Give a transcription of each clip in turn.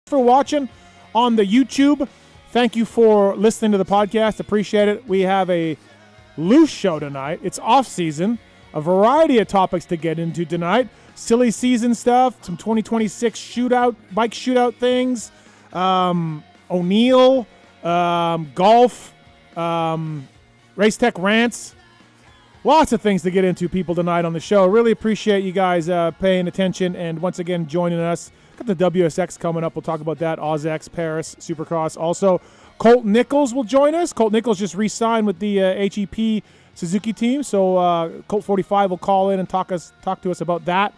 For watching on the YouTube. Thank you for listening to the podcast. Appreciate it. We have a loose show tonight. It's off season. A variety of topics to get into tonight. Silly season stuff, some 2026 bike shootout things, O'Neill, golf, race tech rants. Lots of things to get into, people, tonight on the show. Really appreciate you guys paying attention and once again joining us. Got the WSX coming up. We'll talk about that. AUS-X, Paris, Supercross. Also, Colt Nichols will join us. Colt Nichols just re-signed with the HEP Suzuki team. So Colt 45 will call in and talk to us about that.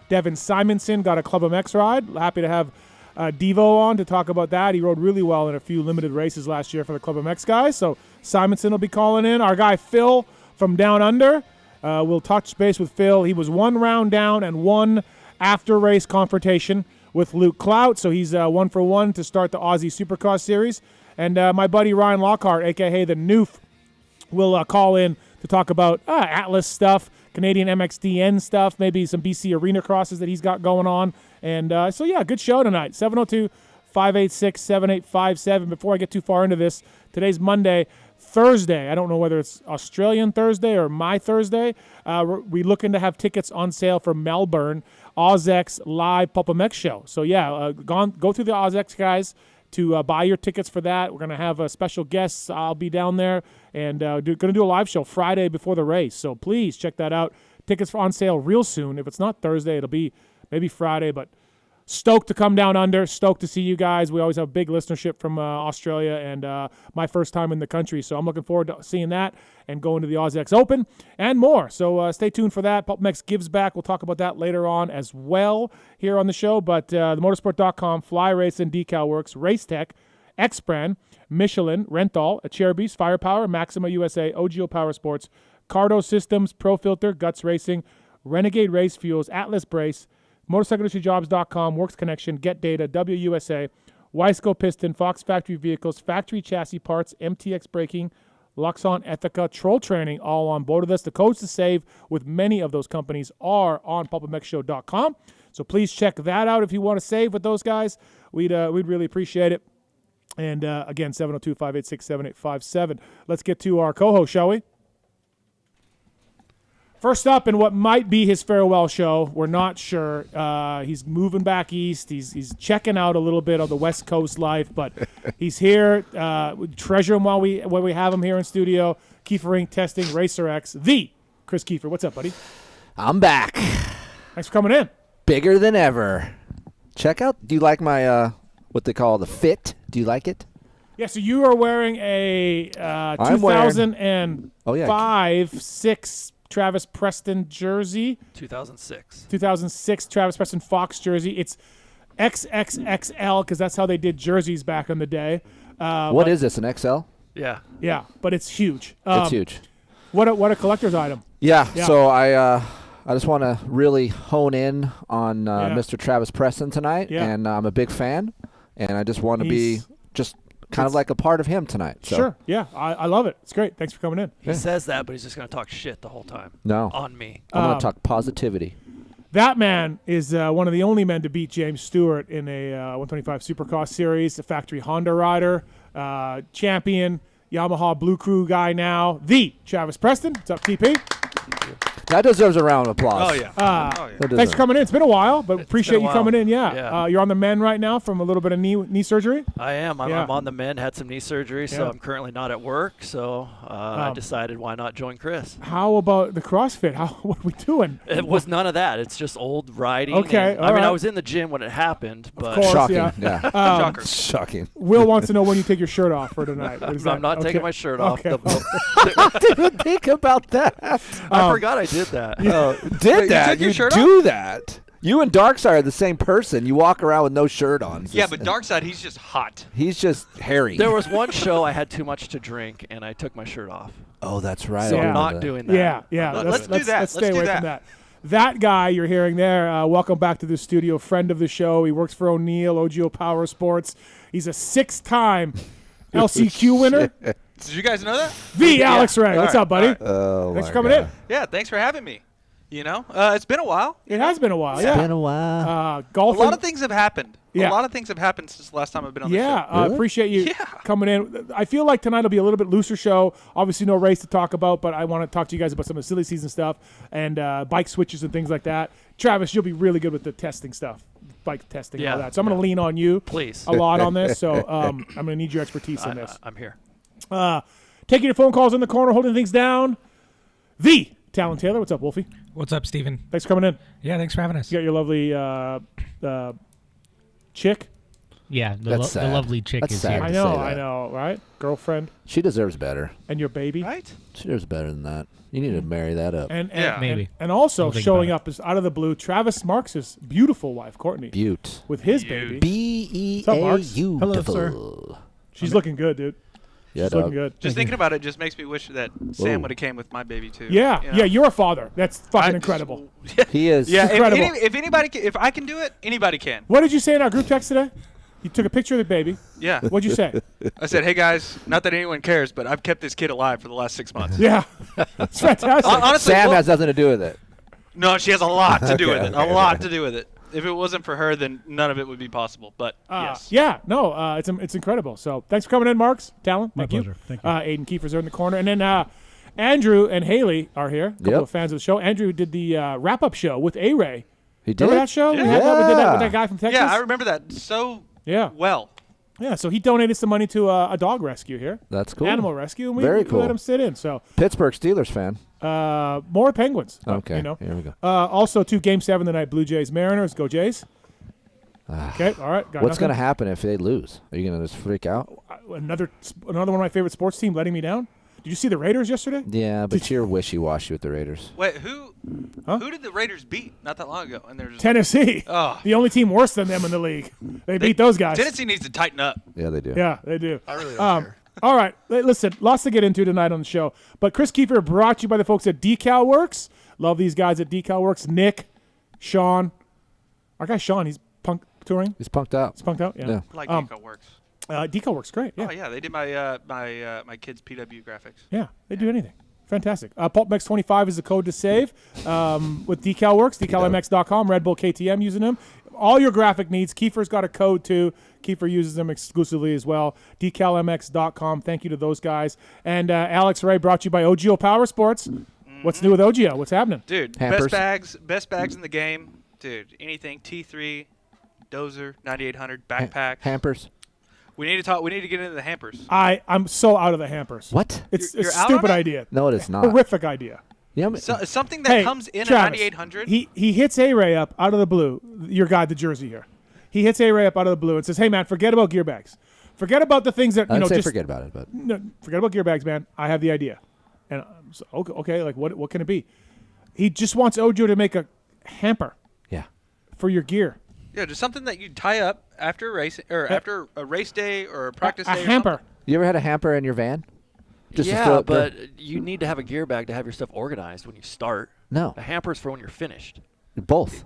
Devin Simonson got a PulpMX ride. Happy to have Devo on to talk about that. He rode really well in a few limited races last year for the PulpMX guys. So Simonson will be calling in. Our guy Phil from Down Under. We'll touch base with Phil. He was one round down and one after-race confrontation with Luke Clout, so he's 1 for 1 to start the Aussie Supercross Series. And my buddy Ryan Lockhart, a.k.a. the Newf, will call in to talk about Atlas stuff, Canadian MXDN stuff, maybe some BC Arena crosses that he's got going on. And so, yeah, good show tonight. 702-586-7857. Before I get too far into this, today's Monday. Thursday, I don't know whether it's Australian Thursday or my Thursday, we're looking to have tickets on sale for Melbourne AUS-X live PulpMX show. So yeah, go through the AUS-X guys to buy your tickets for that. We're going to have special guests. I'll be down there and going to do a live show Friday before the race. So please check that out. Tickets on sale real soon. If it's not Thursday, it'll be maybe Friday, but stoked to come down under, stoked to see you guys. We always have big listenership from Australia and my first time in the country. So I'm looking forward to seeing that and going to the AUS-X Open and more. So stay tuned for that. PulpMX gives back. We'll talk about that later on as well here on the show. But themotorsport.com, Fly Race and Decal Works, Race Tech, X-Brand, Michelin, Renthal, Acerbis, Firepower, Maxima USA, OGO Power Sports, Cardo Systems, Pro Filter, Guts Racing, Renegade Race Fuels, Atlas Brace, MotorcycleIndustryJobs.com, Works Connection, Get Data, WUSA, Wiseco Piston, Fox Factory Vehicles, Factory Chassis Parts, MTX Braking, Luxon Ethica, Troll Training, all on board with us. The codes to save with many of those companies are on PulpMXShow.com. So please check that out if you want to save with those guys. We'd really appreciate it. And again, 702-586-7857. Let's get to our co-host, shall we? First up, in what might be his farewell show, we're not sure. He's moving back east. He's checking out a little bit of the West Coast life, but he's here. We treasure him while we have him here in studio. Keefer Inc. Testing, Racer X, the Kris Keefer. What's up, buddy? I'm back. Thanks for coming in. Bigger than ever. Check out. Do you like my what they call the fit? Do you like it? Yeah. So you are wearing a 2005-6. Travis Preston jersey. 2006 Travis Preston Fox jersey. It's XXXL because that's how they did jerseys back in the day. What is this, an XL? Yeah, but it's huge. It's huge. What a collector's item. Yeah. So I just want to really hone in on Mr. Travis Preston tonight, and I'm a big fan, and I just want to be just kind of like a part of him tonight. So. Sure. Yeah. I love it. It's great. Thanks for coming in. He says that, but he's just going to talk shit the whole time. No. On me. I'm going to talk positivity. That man is one of the only men to beat James Stewart in a 125 Supercross series, a factory Honda rider, champion, Yamaha Blue Crew guy now, the Travis Preston. What's up, TP? That deserves a round of applause. Oh, yeah. Thanks for coming in. It's been a while, but appreciate you coming in. Yeah. You're on the mend right now from a little bit of knee surgery? I am. I'm on the mend, had some knee surgery, so I'm currently not at work. So I decided why not join Kris. How about the CrossFit? What are we doing? It was none of that. It's just old riding. Okay. I mean, I was in the gym when it happened. But of course, shocking. Yeah. Shocking. Will wants to know when you take your shirt off for tonight. I'm not taking my shirt off. Okay. I didn't think about that. I forgot I did that. Did that? You do that? You and Darkside are the same person. You walk around with no shirt on. Yeah, but Darkside, he's just hot. He's just hairy. There was one show I had too much to drink, and I took my shirt off. Oh, that's right. So I'm not doing that. Yeah. Let's do that. Let's stay away from that. That guy you're hearing there, welcome back to the studio, friend of the show. He works for O'Neill, OGO Power Sports. He's a 6-time LCQ winner. Did you guys know that? Alex Ray. What's up, buddy? Oh, thanks for coming in. Yeah, thanks for having me. You know, it's been a while. It has been a while. It's been a while. Golfing. A lot of things have happened. Yeah. A lot of things have happened since the last time I've been on the show. Yeah, I appreciate you coming in. I feel like tonight will be a little bit looser show. Obviously, no race to talk about, but I want to talk to you guys about some of the silly season stuff and bike switches and things like that. Travis, you'll be really good with the testing stuff, bike testing and all that. So I'm going to lean on you a lot on this. So I'm going to need your expertise in this. I'm here. Taking your phone calls in the corner, holding things down. The Tallon Taylor. What's up, Wolfie? What's up, Steven? Thanks for coming in. Yeah, thanks for having us. You got your lovely chick. Yeah, the lovely chick That's is sad. here. I know, right? Girlfriend. She deserves better. And your baby. Right? She deserves better than that. You need to marry that up. And maybe. And also showing up is out of the blue, Travis Marks' beautiful wife, Courtney. Butte. With his baby. B-E-A-U. Hello, sir. She's looking good, dude. Yeah, She's looking good. Just thinking about it just makes me wish that Sam would have came with my baby too. Yeah, you know? yeah, you're a father. That's fucking incredible. He is. Yeah, incredible. if anybody, if I can do it, anybody can. What did you say in our group text today? You took a picture of the baby. Yeah. What'd you say? I said, hey guys, not that anyone cares, but I've kept this kid alive for the last 6 months. Yeah, it's fantastic. Honestly, Sam has nothing to do with it. No, she has a lot to do with it. A lot to do with it. If it wasn't for her, then none of it would be possible. But yes. Yeah, no, it's incredible. So thanks for coming in, Marks. Tallon, My thank you. pleasure. Thank you. Aiden Keefer's are in the corner. And then Andrew and Haley are here, a couple of fans of the show. Andrew did the wrap-up show with ARay. He did? Remember that show? Yeah. We did that with that guy from Texas? Yeah, I remember that so well. Yeah, so he donated some money to a dog rescue here. That's cool. Animal rescue, and we Very let him sit in. So Pittsburgh Steelers fan. more Penguins. Okay, You know. here we go. Also, Game 7 tonight, Blue Jays, Mariners. Go Jays. Okay, all right. What's going to happen if they lose? Are you going to just freak out? Another one of my favorite sports team letting me down. Did you see the Raiders yesterday? Yeah, but you're wishy-washy with the Raiders. Wait, who did the Raiders beat not that long ago? And there's Tennessee. Oh. The only team worse than them in the league. They beat those guys. Tennessee needs to tighten up. Yeah, they do. Yeah, they do. I really don't care. All right, listen, lots to get into tonight on the show. But Kris Keefer brought to you by the folks at Decal Works. Love these guys at Decal Works. Nick, Sean. Our guy Sean, he's punk touring. He's punked out. He's punked out? Yeah. Like Deco Works. Decal Works, great. Yeah. Oh, yeah, they did my my kids' PW graphics. Yeah, they do anything. Fantastic. PulpMX 25 is the code to save with Decal Works, decalmx.com, Red Bull KTM using them. All your graphic needs. Keefer's got a code too. Keefer uses them exclusively as well. decalmx.com. Thank you to those guys. And Alex Ray brought to you by OGO Power Sports. What's new with OGO? What's happening? Dude, Hampers. best bags in the game. Dude, anything T3, Dozer, 9800, backpack. Hampers. We need to talk. We need to get into the hampers. I'm so out of the hampers. What? It's You're a out stupid on it? idea. No, it is not. Horrific idea. Yeah, Something that Hey, comes in Travis, a 9800. He hits ARay up out of the blue. Your guy, the jersey here. He hits ARay up out of the blue and says, "Hey man, forget about gear bags. Forget about the things that I'd say just forget about it, but no, forget about gear bags, man. I have the idea." And I'm so, okay, like what can it be? He just wants OGO to make a hamper yeah. for your gear. Yeah, just something that you tie up after a race or after a race day or a practice A day. hamper. You ever had a hamper in your van? Just to throw Yeah, it there? but you need to have a gear bag to have your stuff organized when you start. No. A hamper's for when you're finished. Both.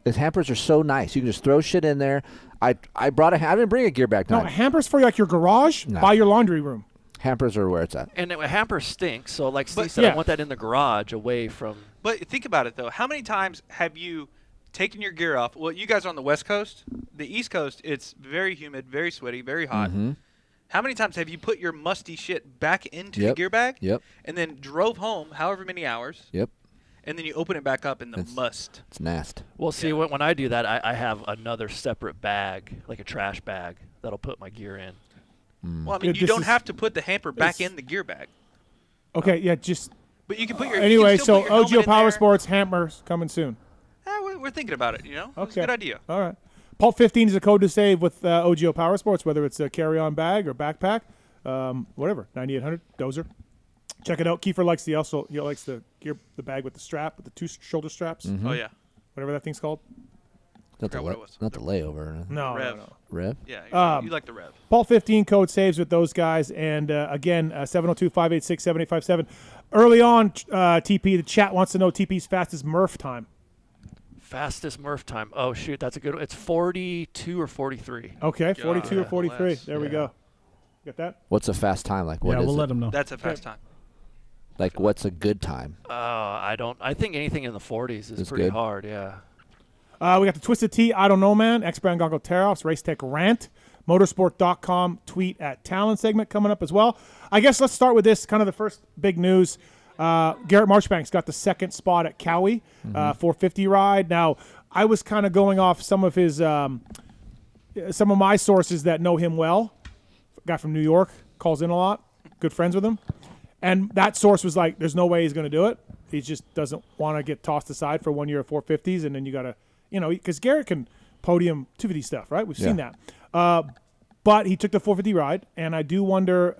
His hampers are so nice. You can just throw shit in there. I brought I didn't bring a gear bag No, a tonight. hamper's for like your garage No. by your laundry room. Hampers are where it's at. And a hamper stinks, so like Steve But- said, yeah. I want that in the garage away from... But think about it though. How many times have you taken your gear off? Well, you guys are on the West Coast. The East Coast, it's very humid, very sweaty, very hot. Mm-hmm. How many times have you put your musty shit back into the Yep. gear bag? Yep. And then drove home, however many hours, Yep. and then you open it back up in the It's- must. It's nasty. Well, see, when I do that, I have another separate bag, like a trash bag, that'll put my gear in. Well, I mean, Yeah, you this don't is- have to put the hamper back it's- in the gear bag, Okay, yeah, just but you can put your. anyway. you can still So put your helmet OGO in Power there. Sports hammers coming soon. We're thinking about it. You know, it's Okay, a good idea. All right. Pulp 15 is a code to save with OGO Power Sports, whether it's a carry-on bag or backpack, whatever. 9800 Dozer. Check it out. Kiefer likes he likes the bag with the strap with the two shoulder straps, Mm-hmm. Oh yeah, whatever that thing's called. Not forgot what it was. not the layover. or anything. No, Rev. no, no. Rev? yeah. You like the rev. Pulp 15 code saves with those guys, and again 702-586-7857. Early on, TP the chat wants to know TP's fastest Murph time. Fastest Murph time. Oh, shoot, that's a good one. It's 42 or 43. Okay, 42 or yeah, 43. less. There we go. Got that? What's a fast time like? What Yeah, is we'll it? let them know. That's a fast time. Like, what's a good time? I think anything in the 40s is pretty good. hard. Yeah. We got the Twisted Tea, I Don't Know Man, X-Brand Gongo Tear-Offs, Race Tech Rant, Motorsport.com tweet at Tallon segment coming up as well. I guess let's start with this, kind of the first big news. Garrett Marchbanks got the second spot at Cowie, 450 ride. Now, I was kind of going off some of his, some of my sources that know him well. Guy from New York, calls in a lot, good friends with him. And that source was like, there's no way he's going to do it. He just doesn't want to get tossed aside for 1 year of 450s, and then you got to, because Garrett can podium 250 stuff, right? We've seen that. But he took the 450 ride, and I do wonder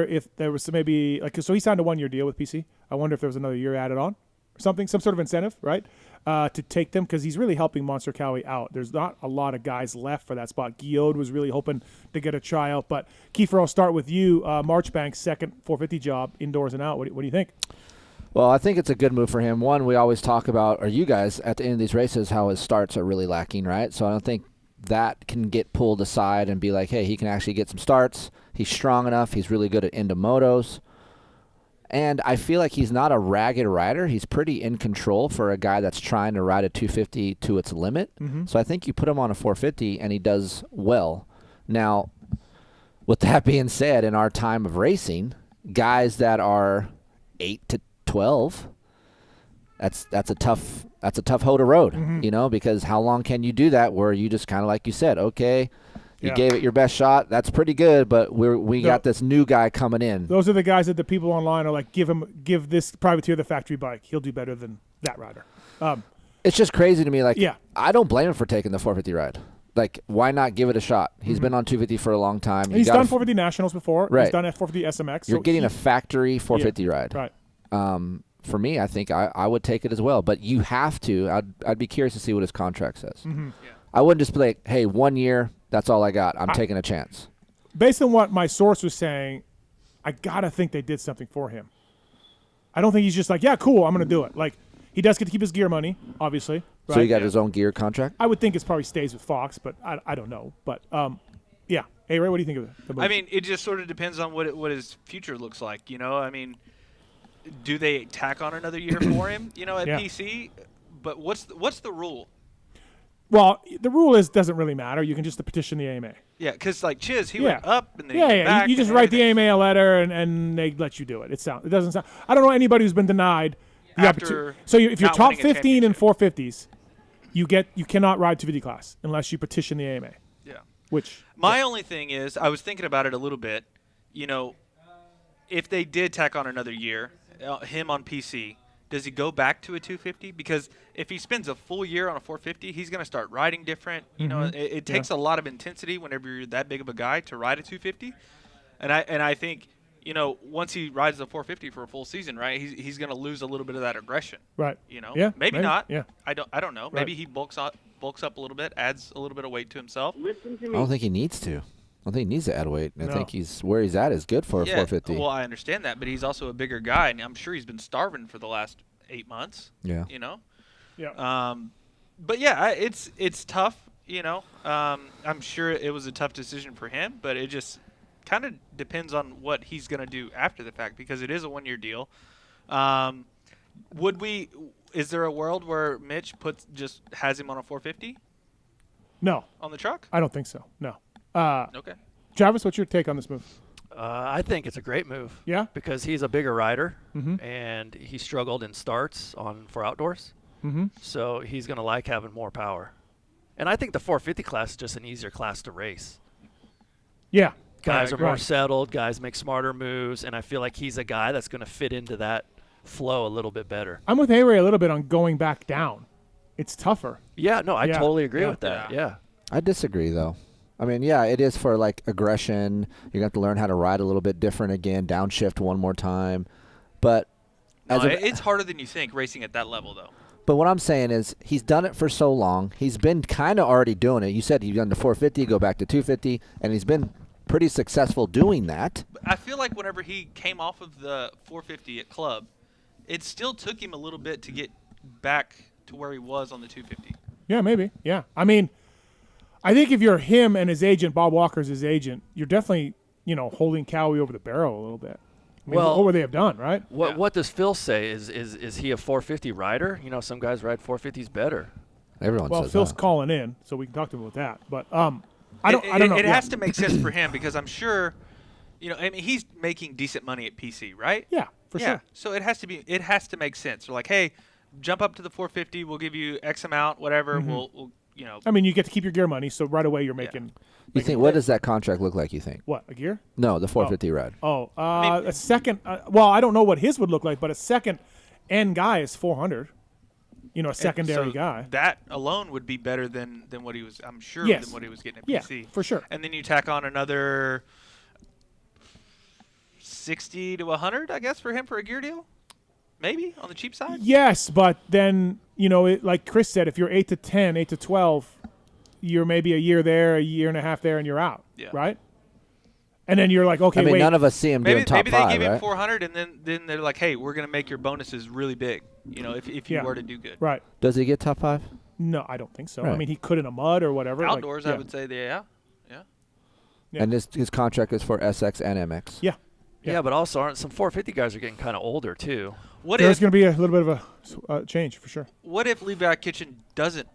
if there was maybe so he signed a 1 year deal with PC. I wonder if there was another year added on, or something, some sort of incentive, right? To take them, because he's really helping Monster Cowie out. There's not a lot of guys left for that spot. Guillaume was really hoping to get a tryout, but Keefer, I'll start with you. Marchbank's second 450 job, indoors and out. What do you think? Well, I think it's a good move for him. One, we always talk about, or you guys at the end of these races, how his starts are really lacking, right? So I don't think that can get pulled aside and be like, hey, he can actually get some starts. He's strong enough. He's really good at into motos. And I feel like he's not a ragged rider. He's pretty in control for a guy that's trying to ride a 250 to its limit. So I think you put him on a 450 and he does well. Now, with that being said, in our time of racing, guys that are 8 to 12, that's a tough hoe to road, because how long can you do that where you just kind of, like you said, okay, you gave it your best shot. That's pretty good, but we got this new guy coming in. Those are the guys that the people online are like, give this privateer the factory bike. He'll do better than that rider. It's just crazy to me. Like, I don't blame him for taking the 450 ride. Like, why not give it a shot? He's been on 250 for a long time. He's done 450 Nationals before. Right. He's done at 450 SMX. You're getting a factory 450 ride. Right. For me, I think I would take it as well. But you have to. I'd be curious to see what his contract says. I wouldn't just be like, hey, 1 year, that's all I got. I'm taking a chance. Based on what my source was saying, I got to think they did something for him. I don't think he's just like, yeah, cool, I'm going to do it. Like, he does get to keep his gear money, obviously. Right? So he got his own gear contract? I would think it probably stays with Fox, but I don't know. But, yeah. Hey, Ray, what do you think of the move? I mean, it just sort of depends on what his future looks like, I mean, do they tack on another year for him, at PC? But what's the rule? Well, the rule doesn't really matter. You can just petition the AMA. Yeah, because like Chiz, he went up and then he went back. You just write the AMA a letter and they let you do it. It doesn't sound. I don't know anybody who's been denied the opportunity. So if you're top 15 in 450s, you cannot ride 250 class unless you petition the AMA. Yeah. My only thing is, I was thinking about it a little bit. If they did tack on another year, him on PC. Does he go back to a 250? Because if he spends a full year on a 450, he's going to start riding different. It takes a lot of intensity whenever you're that big of a guy to ride a 250. And I think, once he rides the 450 for a full season, right, he's going to lose a little bit of that aggression. Right. Yeah, maybe not. Yeah. I don't know. Right. Maybe he bulks up a little bit, adds a little bit of weight to himself. I don't think he needs to. I don't think he needs to add weight. I think where he's at is good for a 450. Well, I understand that, but he's also a bigger guy, and I'm sure he's been starving for the last 8 months. Yeah. Yeah. But yeah, it's tough. I'm sure it was a tough decision for him, but it just kind of depends on what he's going to do after the fact, because it is a 1 year deal. Is there a world where Mitch has him on a 450? No. On the truck? I don't think so. No. Okay. Travis, what's your take on this move? I think it's a great move. Yeah? Because he's a bigger rider, and he struggled in starts for outdoors. So he's going to like having more power. And I think the 450 class is just an easier class to race. Yeah. Guys are more settled. Guys make smarter moves. And I feel like he's a guy that's going to fit into that flow a little bit better. I'm with ARay a little bit on going back down. It's tougher. Yeah, no, I totally agree with that. Yeah. I disagree, though. I mean, yeah, it is for, like, aggression. You're going to have to learn how to ride a little bit different again, downshift one more time. But it's harder than you think racing at that level, though. But what I'm saying is he's done it for so long. He's been kind of already doing it. You said he's done the 450, go back to 250, and he's been pretty successful doing that. I feel like whenever he came off of the 450 at Club, it still took him a little bit to get back to where he was on the 250. Yeah, maybe. Yeah. I mean, I think if you're him and his agent, Bob Walker's his agent, you're definitely, holding Cowie over the barrel a little bit. I mean, what would they have done, right? What does Phil say? Is he a 450 rider? You know, some guys ride 450s better. Everyone says Phil's that. calling in, so we can talk to him about that. But I don't know. It has to make sense for him because I'm sure, I mean, he's making decent money at PC, right? Yeah, for sure. So it has to make sense. They're like, hey, jump up to the 450. We'll give you X amount, whatever. We'll. I mean, you get to keep your gear money, so right away you're making. You think what does that contract look like? You think? What, a gear? No, the 450 ride. Oh, a second. Well, I don't know what his would look like, but a second end guy is 400. A secondary guy. That alone would be better than what he was. I'm sure Yes. than what he was getting at Yeah, PC. for sure. And then you tack on another 60 to 100, I guess, for him for a gear deal. Maybe on the cheap side. Yes, but then like Kris said, if you're 8 to 10, 8 to 12, you're maybe a year there, a year and a half there, and you're out. Yeah. Right. And then you're like, okay, I mean, wait. none of us see him doing top maybe they five, give him right? 400, and then they're like, hey, we're going to make your bonuses really big. If you were to do good. Right. Does he get top 5? No, I don't think so. I Right. mean, he could in a mud or whatever. Outdoors, like, I would say, yeah. Yeah. And his contract is for SX and MX. Yeah. Yeah, but also aren't some 450 guys are getting kind of older too. There's going to be a little bit of a change for sure. What if Levi Kitchen doesn't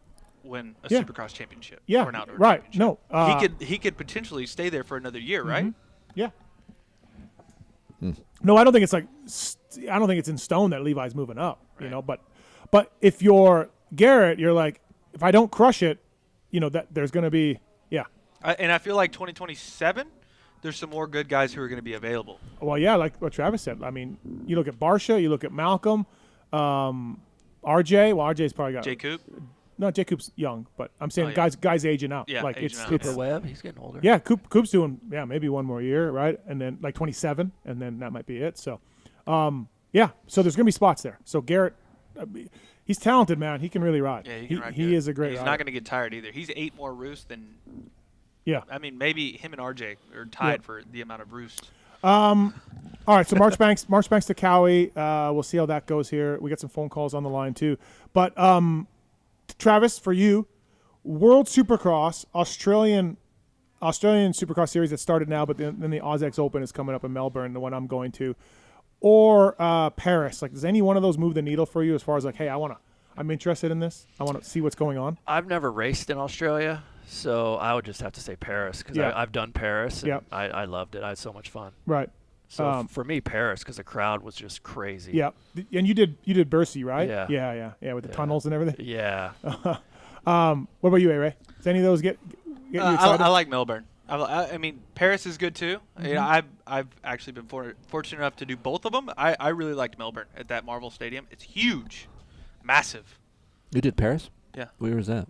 win a Supercross championship Yeah. or an outdoor Right. championship? No. He could potentially stay there for another year, right? Yeah. No, I don't think it's I don't think it's in stone that Levi's moving up. Right. But if you're Garrett, you're like, if I don't crush it, that there's going to be And I feel like 2027, there's some more good guys who are going to be available. Well, yeah, like what Travis said. I mean, you look at Barsha, you look at Malcolm, RJ. Well, RJ's probably got Jay Coop. No, Jay Coop's young, but I'm saying yeah. guys aging out. Yeah, like aging it's out, Cooper yeah. Webb, he's getting older. Yeah, Coop's doing maybe one more year, right? And then like 27, and then that might be it. So, so there's gonna be spots there. So Garrett, he's talented, man. He can really ride. Yeah, he can ride he good. is a great He's rider. not going to get tired either. He's 8 more roosts than. Yeah. I mean, maybe him and RJ are tied for the amount of roosts. All right, so Marchbanks to Cowie. We'll see how that goes here. We got some phone calls on the line too. But Travis, for you, World Supercross, Australian Supercross series that started now, but then the AUS-X Open is coming up in Melbourne, the one I'm going to, or Paris. Like, does any one of those move the needle for you as far as like, hey, I'm interested in this. I want to see what's going on. I've never raced in Australia, so I would just have to say Paris because I've done Paris and I loved it. I had so much fun. Right. So for me, Paris, because the crowd was just crazy. Yeah, and you did Bercy, right? Yeah. Yeah, with the tunnels and everything. Yeah. What about you, ARay? Does any of those get you excited? I like Melbourne. I mean, Paris is good too. I've actually been fortunate enough to do both of them. I really liked Melbourne at that Marvel Stadium. It's huge, massive. You did Paris? Yeah. Where was that?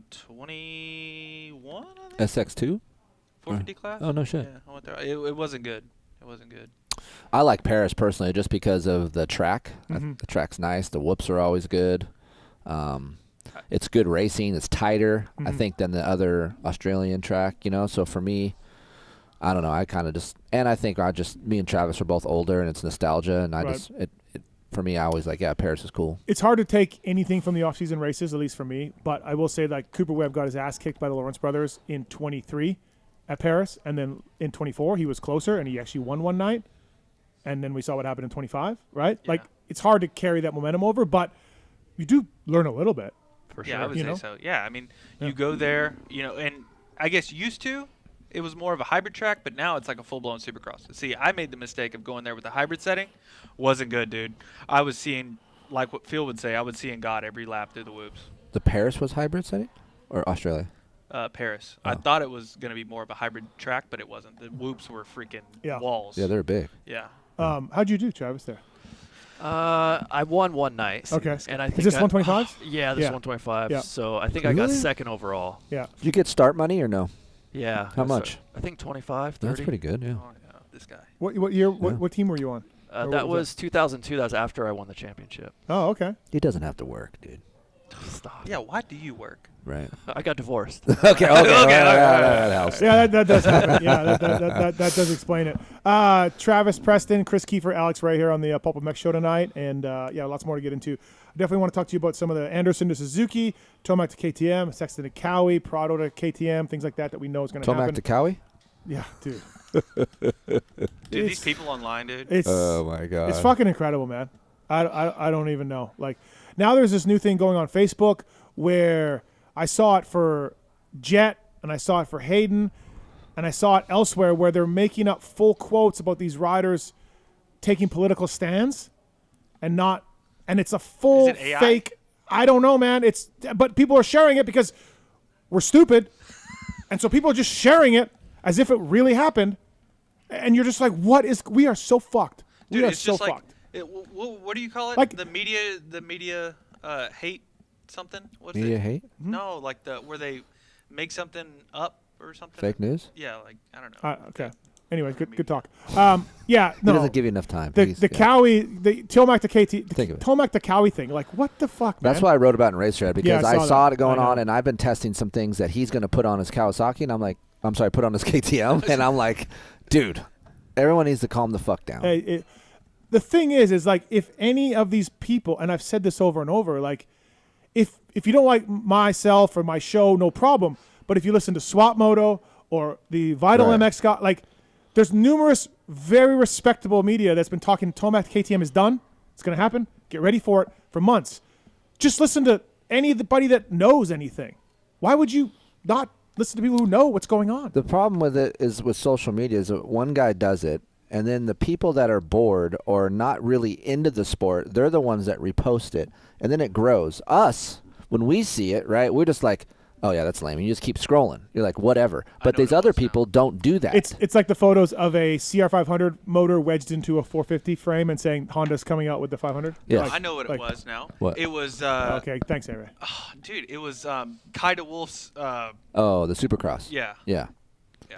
21, I think. SX2? 450 class. Oh, no shit. Yeah, I went there. It wasn't good. It wasn't good. I like Paris personally just because of the track. The track's nice. The whoops are always good. It's good racing. It's tighter, I think, than the other Australian track, So for me, I don't know. I kind of I think me and Travis are both older, and it's nostalgia, and for me, I always like, Paris is cool. It's hard to take anything from the off-season races, at least for me. But I will say, like, Cooper Webb got his ass kicked by the Lawrence brothers in 23 at Paris, and then in 24 he was closer, and he actually won one night. And then we saw what happened in 25, right? Yeah. Like, it's hard to carry that momentum over, but you do learn a little bit. For sure. Yeah, I would say so. Yeah, I mean, you go there, and I guess used to, it was more of a hybrid track, but now it's like a full-blown Supercross. See, I made the mistake of going there with the hybrid setting. Wasn't good, dude. I was seeing, like what Phil would say, I was seeing God every lap through the whoops. The Paris was hybrid setting? Or Australia? Paris. Oh. I thought it was going to be more of a hybrid track, but it wasn't. The whoops were freaking walls. Yeah, they're big. Yeah. How'd you do, Travis, there? I won one night. Okay. And I think Is this 125? Yeah, this is 125. Yeah. So I think I got Really? second overall. Yeah. Did you get start money or no? Yeah. How So much? I think 25, 30. That's pretty good, yeah. Oh, yeah, this guy. What year? Yeah. What team were you on? Or what That was 2002. That was after I won the championship. Oh, okay. He doesn't have to work, dude. Stop. Yeah, why do you work? Right. I got divorced. Okay. That helps. Yeah, that does happen. Yeah, that does explain it. Travis, Preston, Kris, Keefer, Alex, right here on the PulpMX show tonight, and lots more to get into. I definitely want to talk to you about some of the Anderson to Suzuki, Tomac to KTM, Sexton to Cowie, Prado to KTM, things like that we know is going to happen. Tomac to Cowie? Yeah, dude. Dude, these people online, dude. Oh my god. It's fucking incredible, man. I don't even know. Like now there's this new thing going on Facebook where I saw it for Jet and I saw it for Hayden and I saw it elsewhere where they're making up full quotes about these riders taking political stands and it's a full Is it AI? fake. I don't know, man. But people are sharing it because we're stupid. And so people are just sharing it as if it really happened. And you're just like, we are so fucked. Dude, we are it's so just like, fucked. what do you call it? Like- the media hate something? What's Media it? hate? No, like where they make something up or something. Fake news? Yeah, like, I don't know. Okay. Anyway, good talk. Yeah, He no. doesn't give you enough time. The Cowie, the Tomac to KT, Think of it. Tomac to Cowie thing. Like, what the fuck, man? That's why I wrote about it in Race Thread because Yeah, I I saw saw that. it going I know. on, and I've been testing some things that he's going to put on his Kawasaki, and put on his KTM, and I'm like, dude, everyone needs to calm the fuck down. The thing is like, if any of these people, and I've said this over and over, like, if you don't like myself or my show, no problem. But if you listen to Swap Moto or the Vital Right. MX guy, like, there's numerous very respectable media that's been talking Tomac KTM is done. It's going to happen. Get ready for it for months. Just listen to anybody that knows anything. Why would you not listen to people who know what's going on? The problem with it is with social media is that one guy does it, and then the people that are bored or not really into the sport, they're the ones that repost it, and then it grows. Us, when we see it, right, we're just like, oh yeah, that's lame. And you just keep scrolling. You're like, whatever. But these other people don't do that. It's like the photos of a CR500 motor wedged into a 450 frame and saying Honda's coming out with the 500. Yeah. Like- I know what like- it was now. What? It was, Okay, thanks, ARay. dude, it was Kaida Wolf's, Oh, the Supercross. yeah. Yeah. Yeah.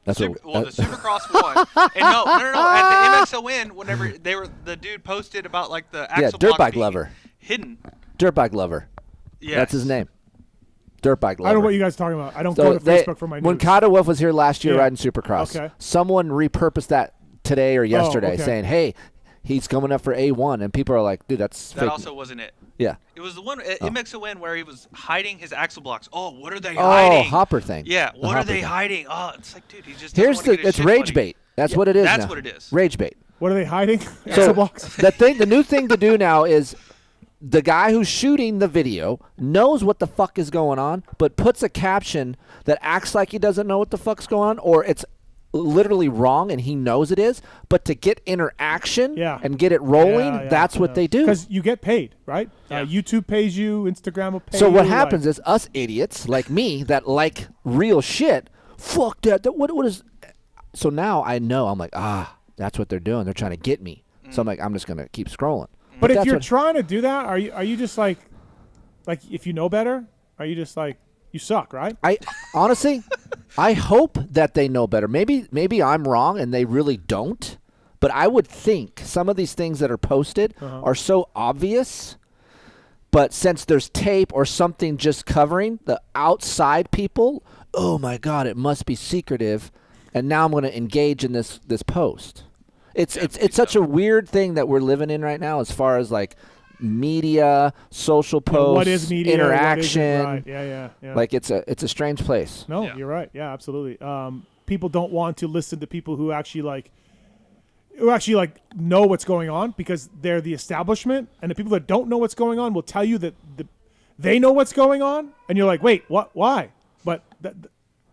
That's The what, Supercross won. And no. At the MXON, whenever the dude posted about like the yeah, axle dirt blocks bike being lover. hidden. Dirt bike lover. Yeah, That's his name. Dirt bike lover. I don't know what you guys are talking about. I don't So go to Facebook for my when news. Kata Wolf was here last year Yeah. riding Supercross, Okay. someone repurposed that today or yesterday, okay. saying, "Hey, he's coming up for A1," and people are like, "Dude, that's That fake." also wasn't it. Yeah. It was the one at MXON where he was hiding his axle blocks. Oh, what are they Oh, hiding? hopper thing. Yeah, The what are hopper they thing. hiding? Oh, it's like, dude, he just Here's doesn't wanna get his it's shit rage money. bait. That's Yeah, what it is. That's now. what it is. Rage bait. What are they hiding? So Axle blocks? the new thing to do now is the guy who's shooting the video knows what the fuck is going on, but puts a caption that acts like he doesn't know what the fuck's going on, or it's literally wrong and he knows it is. But to get interaction Yeah. and get it rolling, Yeah, that's what they do. Because you get paid, right? Yeah. YouTube pays you, Instagram will pay you. So what like- happens is us idiots like me that like real shit. Fuck that. What is? So now I know. I'm like, that's what they're doing. They're trying to get me. So I'm like, I'm just gonna keep scrolling. But if that's you're what- trying to do that, are you just like if you know better, are you just like you suck, right? I honestly, I hope that they know better. Maybe I'm wrong and they really don't. But I would think some of these things that are posted are so obvious. But since there's tape or something just covering the outside people, oh my God, it must be secretive. And now I'm going to engage in this post. It's such a weird thing that we're living in right now as far as like media, social posts, What is media? interaction. What isn't, right. Yeah. Like it's a strange place. No, Yeah. you're right. Yeah, absolutely. People don't want to listen to people who actually know what's going on because they're the establishment, and the people that don't know what's going on will tell you that they know what's going on, and you're like, wait, what? Why? But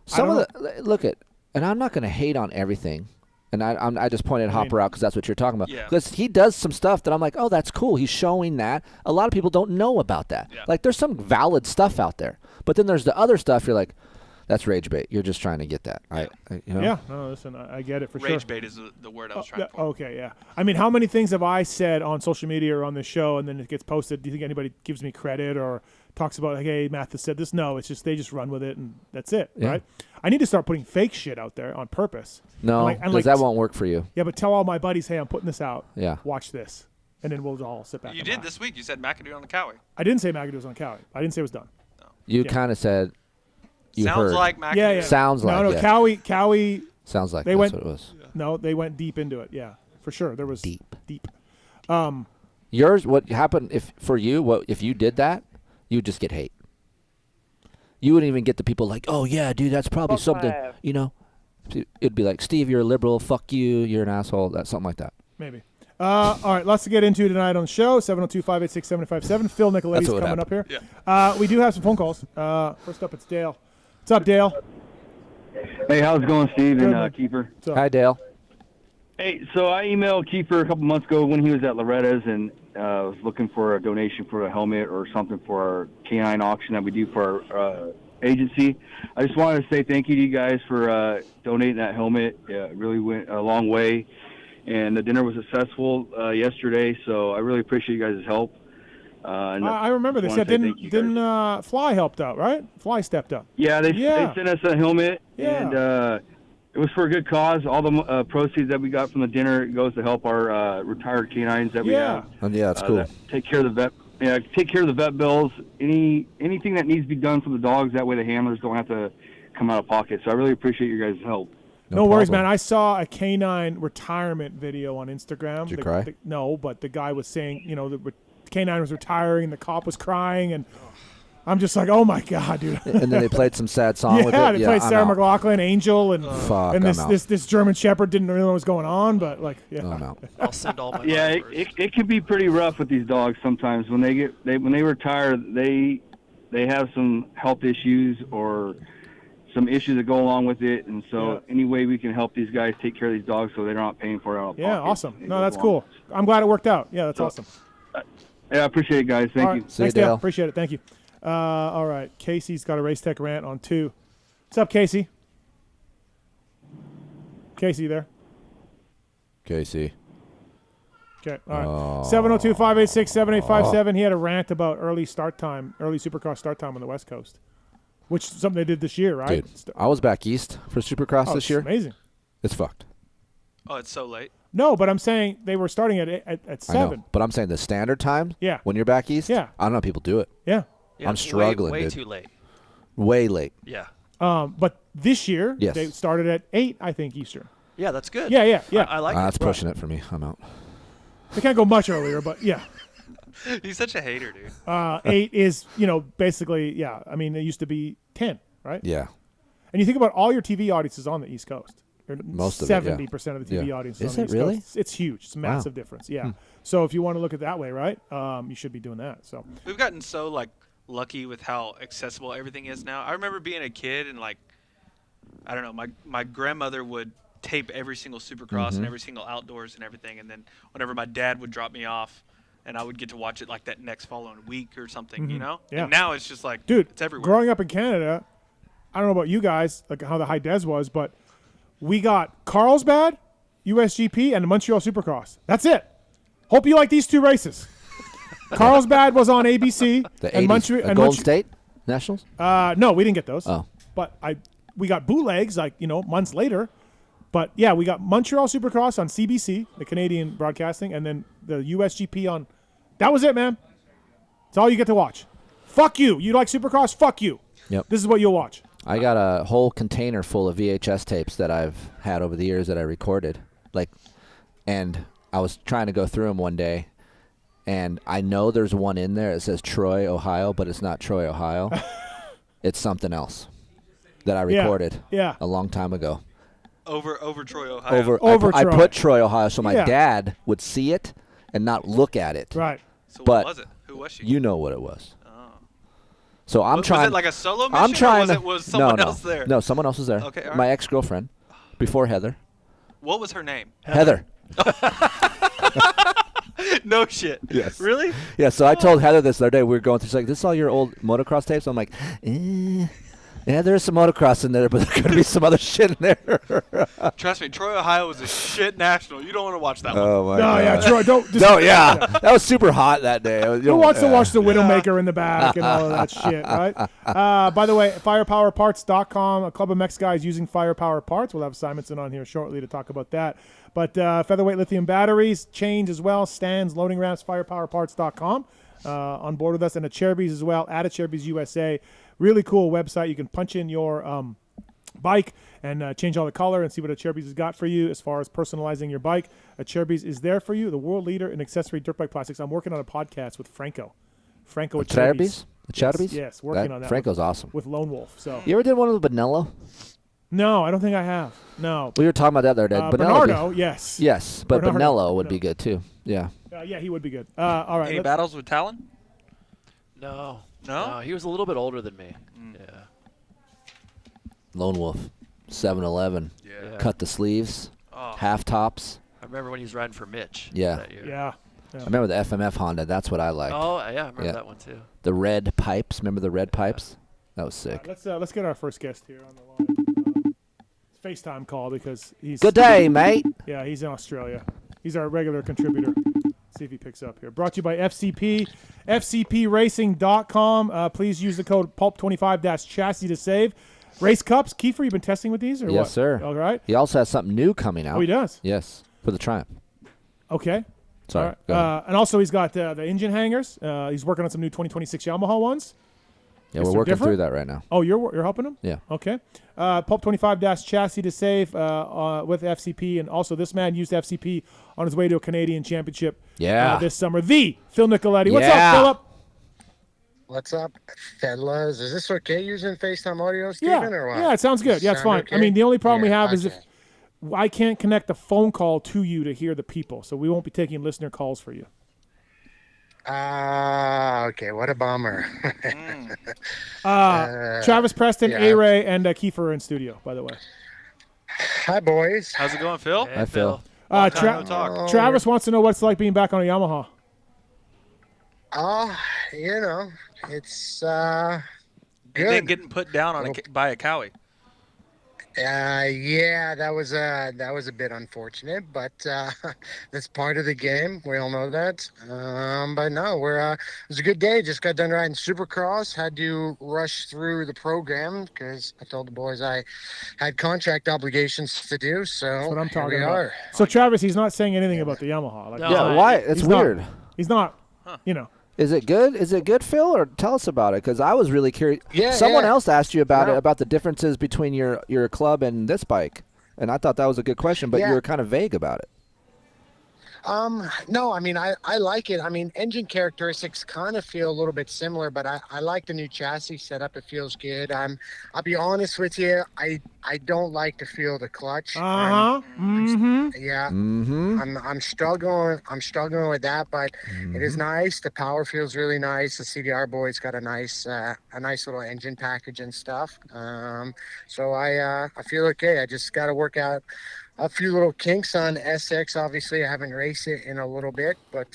Some of the look at, and I'm not going to hate on everything, and I just pointed Hopper out because that's what you're talking about. Yeah. Because he does some stuff that I'm like, oh, that's cool. He's showing that. A lot of people don't know about that. Yeah. Like there's some valid stuff out there, but then there's the other stuff. You're like, that's rage bait. You're just trying to get that. You know? Yeah, no, listen, I get it for sure. Rage bait is the word I was trying for. Okay, yeah. I mean, how many things have I said on social media or on this show, and then it gets posted? Do you think anybody gives me credit or talks about, like, hey, Matthes said this? No, it's just they just run with it, and that's it, Yeah. right? I need to start putting fake shit out there on purpose. No, And because that won't work for you. Yeah, but tell all my buddies, hey, I'm putting this out. Yeah. Watch this, and then we'll all sit back. You and did laugh. this week. You said McAdoo on the Cowie. I didn't say McAdoo was on Cowie. I didn't say it was done. You Yeah. kind of said. You Sounds heard. like McAdoo. Yeah. Sounds like. No, yeah. Cowie. Sounds like They that's went- what it was. No, they went deep into it. Yeah, for sure. There was Deep. Yours, what happened if you did that, you'd just get hate. You wouldn't even get the people like, oh yeah, dude, that's probably something, you know. it'd be like, Steve, you're a liberal. Fuck you. You're an asshole. That's something like that. Maybe. All right, lots to get into tonight on the show. 702-586-7057. Phil Nicoletti's coming up here. Yeah. We do have some phone calls. First up, it's Dale. What's up, Dale? Hey, how's it going, Steve Good, and Keefer? Hi, Dale. Hey, so I emailed Keefer a couple months ago when he was at Loretta's and was looking for a donation for a helmet or something for our canine auction that we do for our agency. I just wanted to say thank you to you guys for donating that helmet. It really went a long way, and the dinner was successful yesterday, so I really appreciate you guys' help. I remember this. Yeah, didn't Fly helped out, right? Fly stepped up. Yeah, they sent us a helmet, and it was for a good cause. All the proceeds that we got from the dinner goes to help our retired canines that we have. Oh, yeah, that's cool. Take care of the vet. Yeah, take care of the vet bills. Anything that needs to be done for the dogs. That way, the handlers don't have to come out of pocket. So I really appreciate your guys' help. No worries, man. I saw a canine retirement video on Instagram. Did you cry? No, but the guy was saying, the canine was retiring, and the cop was crying, and I'm just like, oh my god, dude. And then they played some sad song with it. Yeah, they played Sarah McLachlan, Angel, and this German Shepherd didn't really know what was going on, but I'll send all my. Yeah, it can be pretty rough with these dogs sometimes. When they retire, they have some health issues or some issues that go along with it, and so any way we can help these guys take care of these dogs so they're not paying for it out of pocket. Yeah, awesome. No, that's cool. I'm glad it worked out. Yeah, that's awesome. Yeah, I appreciate it, guys. Thank you. Thanks, Dale. Appreciate it. Thank you. All right. Casey's got a Race Tech Rant on 2. What's up, Casey? Casey, there? Casey. Okay. All right. 702-586-7857. He had a rant about early Supercross start time on the West Coast, which is something they did this year, right? Dude, I was back east for Supercross this year. Amazing. It's fucked. Oh, it's so late. No, but I'm saying they were starting at 7. I know, but I'm saying the standard time. Yeah. When you're back east. Yeah. I don't know how people do it. Yeah. I'm struggling. Way dude. too late. Way late. Yeah. But this year they started at 8, I think, Eastern. Yeah, that's good. Yeah. I like That's pushing it for me. I'm out. They can't go much earlier, but yeah. He's such a hater, dude. 8 is, basically, I mean, it used to be 10, right? Yeah. And you think about all your TV audiences on the East Coast. Most of it, 70% of the TV audience is on the it East really? Coast. It's huge. It's a massive difference. Yeah. So if you want to look at it that way, right? You should be doing that. So we've gotten so lucky with how accessible everything is now. I remember being a kid and I don't know, my grandmother would tape every single Supercross and every single outdoors and everything, and then whenever my dad would drop me off and I would get to watch it that next following week or something, Yeah. And now it's just dude, it's everywhere. Growing up in Canada, I don't know about you guys, how the high des was, but we got Carlsbad, USGP, and the Montreal Supercross. That's it. Hope you like these 2 races. Carlsbad was on ABC. The and 80s. Golden State Nationals? No, we didn't get those. Oh. But we got bootlegs, months later. But, yeah, we got Montreal Supercross on CBC, the Canadian broadcasting, and then the USGP on – that was it, man. That's all you get to watch. Fuck you. You like Supercross? Fuck you. Yep. This is what you'll watch. I got a whole container full of VHS tapes that I've had over the years that I recorded. And I was trying to go through them one day, and I know there's one in there that says Troy, Ohio, but it's not Troy, Ohio. It's something else that I recorded a long time ago. Over Troy, Ohio. I put Troy, Ohio, so my dad would see it and not look at it. Right. So what was it? Who was she? You know what it was. So I'm was trying. Was it like a solo mission? I'm trying. Or was someone else there? No, someone else was there. Okay, all right. My ex-girlfriend, before Heather. What was her name? Heather. No shit. Yes. Really? Yeah. So I told Heather this the other day. We were going through. She's like, "This is all your old motocross tapes." I'm like, yeah, there's some motocross in there, but there could be some other shit in there. Trust me, Troy, Ohio was a shit national. You don't want to watch that one. Oh my God. Yeah, Troy, don't. No, yeah, that was super hot that day. Who wants to watch the Widowmaker in the back and all of that shit, right? By the way, firepowerparts.com. A PulpMX guy is using Firepower Parts. We'll have Simonson on here shortly to talk about that. But featherweight lithium batteries, chains as well, stands, loading ramps, firepowerparts.com. On board with us, and at Cherubies as well, at Cherubies USA. Really cool website. You can punch in your bike and change all the color and see what a Cherubies has got for you as far as personalizing your bike. A Cherubies is there for you, the world leader in accessory dirt bike plastics. I'm working on a podcast with Franco at Cherubies. Cherubies? Yes, working on that. Franco's awesome. With Lone Wolf. So you ever did one with Benello? No, I don't think I have. No. We were talking about that the other day. Bernardo, yes. Yes, but Bernardo, Bonello would be good too. Yeah. Yeah, he would be good. All right. Any battles with Tallon? No. No? He was a little bit older than me. Yeah. Lone Wolf, 7-Eleven. Yeah. Cut the sleeves, Oh. half tops. I remember when he was riding for Mitch. Yeah. That year. Yeah. I remember the FMF Honda. That's what I liked. Oh, yeah, I remember that one too. The red pipes. Remember the red pipes? That was sick. Let's get our first guest here on the line. FaceTime call because he's Good day, mate. Yeah, he's in Australia. He's our regular contributor. See if he picks up here. Brought to you by FCP, FCPRacing.com. Please use the code PULP25-chassis to save. Race cups, Keefer, you been testing with these or Yes, what? sir. All right. He also has something new coming out. Oh, he does? Yes, for the Triumph. Okay. Sorry. All right. And also he's got the engine hangers. He's working on some new 2026 Yamaha ones. Yeah, Is we're there working different? through that right now. Oh, you're helping him? Yeah. Okay. PULP25-chassis to save with FCP. And also this man used FCP on his way to a Canadian championship this summer. The Phil Nicoletti. What's up, Philip? What's up, fellas? Is this okay using FaceTime audio, Steven, or what? Yeah, it sounds good. Yeah, it's fine. Okay? I mean, the only problem we have is okay. if I can't connect a phone call to you to hear the people, so we won't be taking listener calls for you. Okay. What a bummer. Travis, Preston, yeah. ARay, and Keefer are in studio, by the way. Hi, boys. How's it going, Phil? Hey, Hi, Phil. Long time no talk. Travis wants to know what it's like being back on a Yamaha. You know, it's And then good. getting put down on by a cowie. Yeah, that was a bit unfortunate, but that's part of the game. We all know that. But no, it was a good day. Just got done riding Supercross. Had to rush through the program because I told the boys I had contract obligations to do. So That's what I'm here talking we about. are. So, Travis, he's not saying anything about the Yamaha. Like, No. Yeah, why? It's he's not- weird. He's not, you know. Is it good? Is it good, Phil? Or tell us about it, because I was really curious. Yeah, Someone yeah. else asked you about No. it, about the differences between your club and this bike, and I thought that was a good question, but Yeah. you were kind of vague about it. No, I mean, I like it. I mean, engine characteristics kind of feel a little bit similar, but I like the new chassis setup. It feels good. I'll be honest with you. I don't like to feel the clutch. Uh-huh. Mm-hmm. Yeah. Mm-hmm. I'm struggling with that, but it is nice. The power feels really nice. The CDR boy's got a nice little engine package and stuff. So I feel okay. I just got to work out a few little kinks on SX. Obviously, I haven't raced it in a little bit, but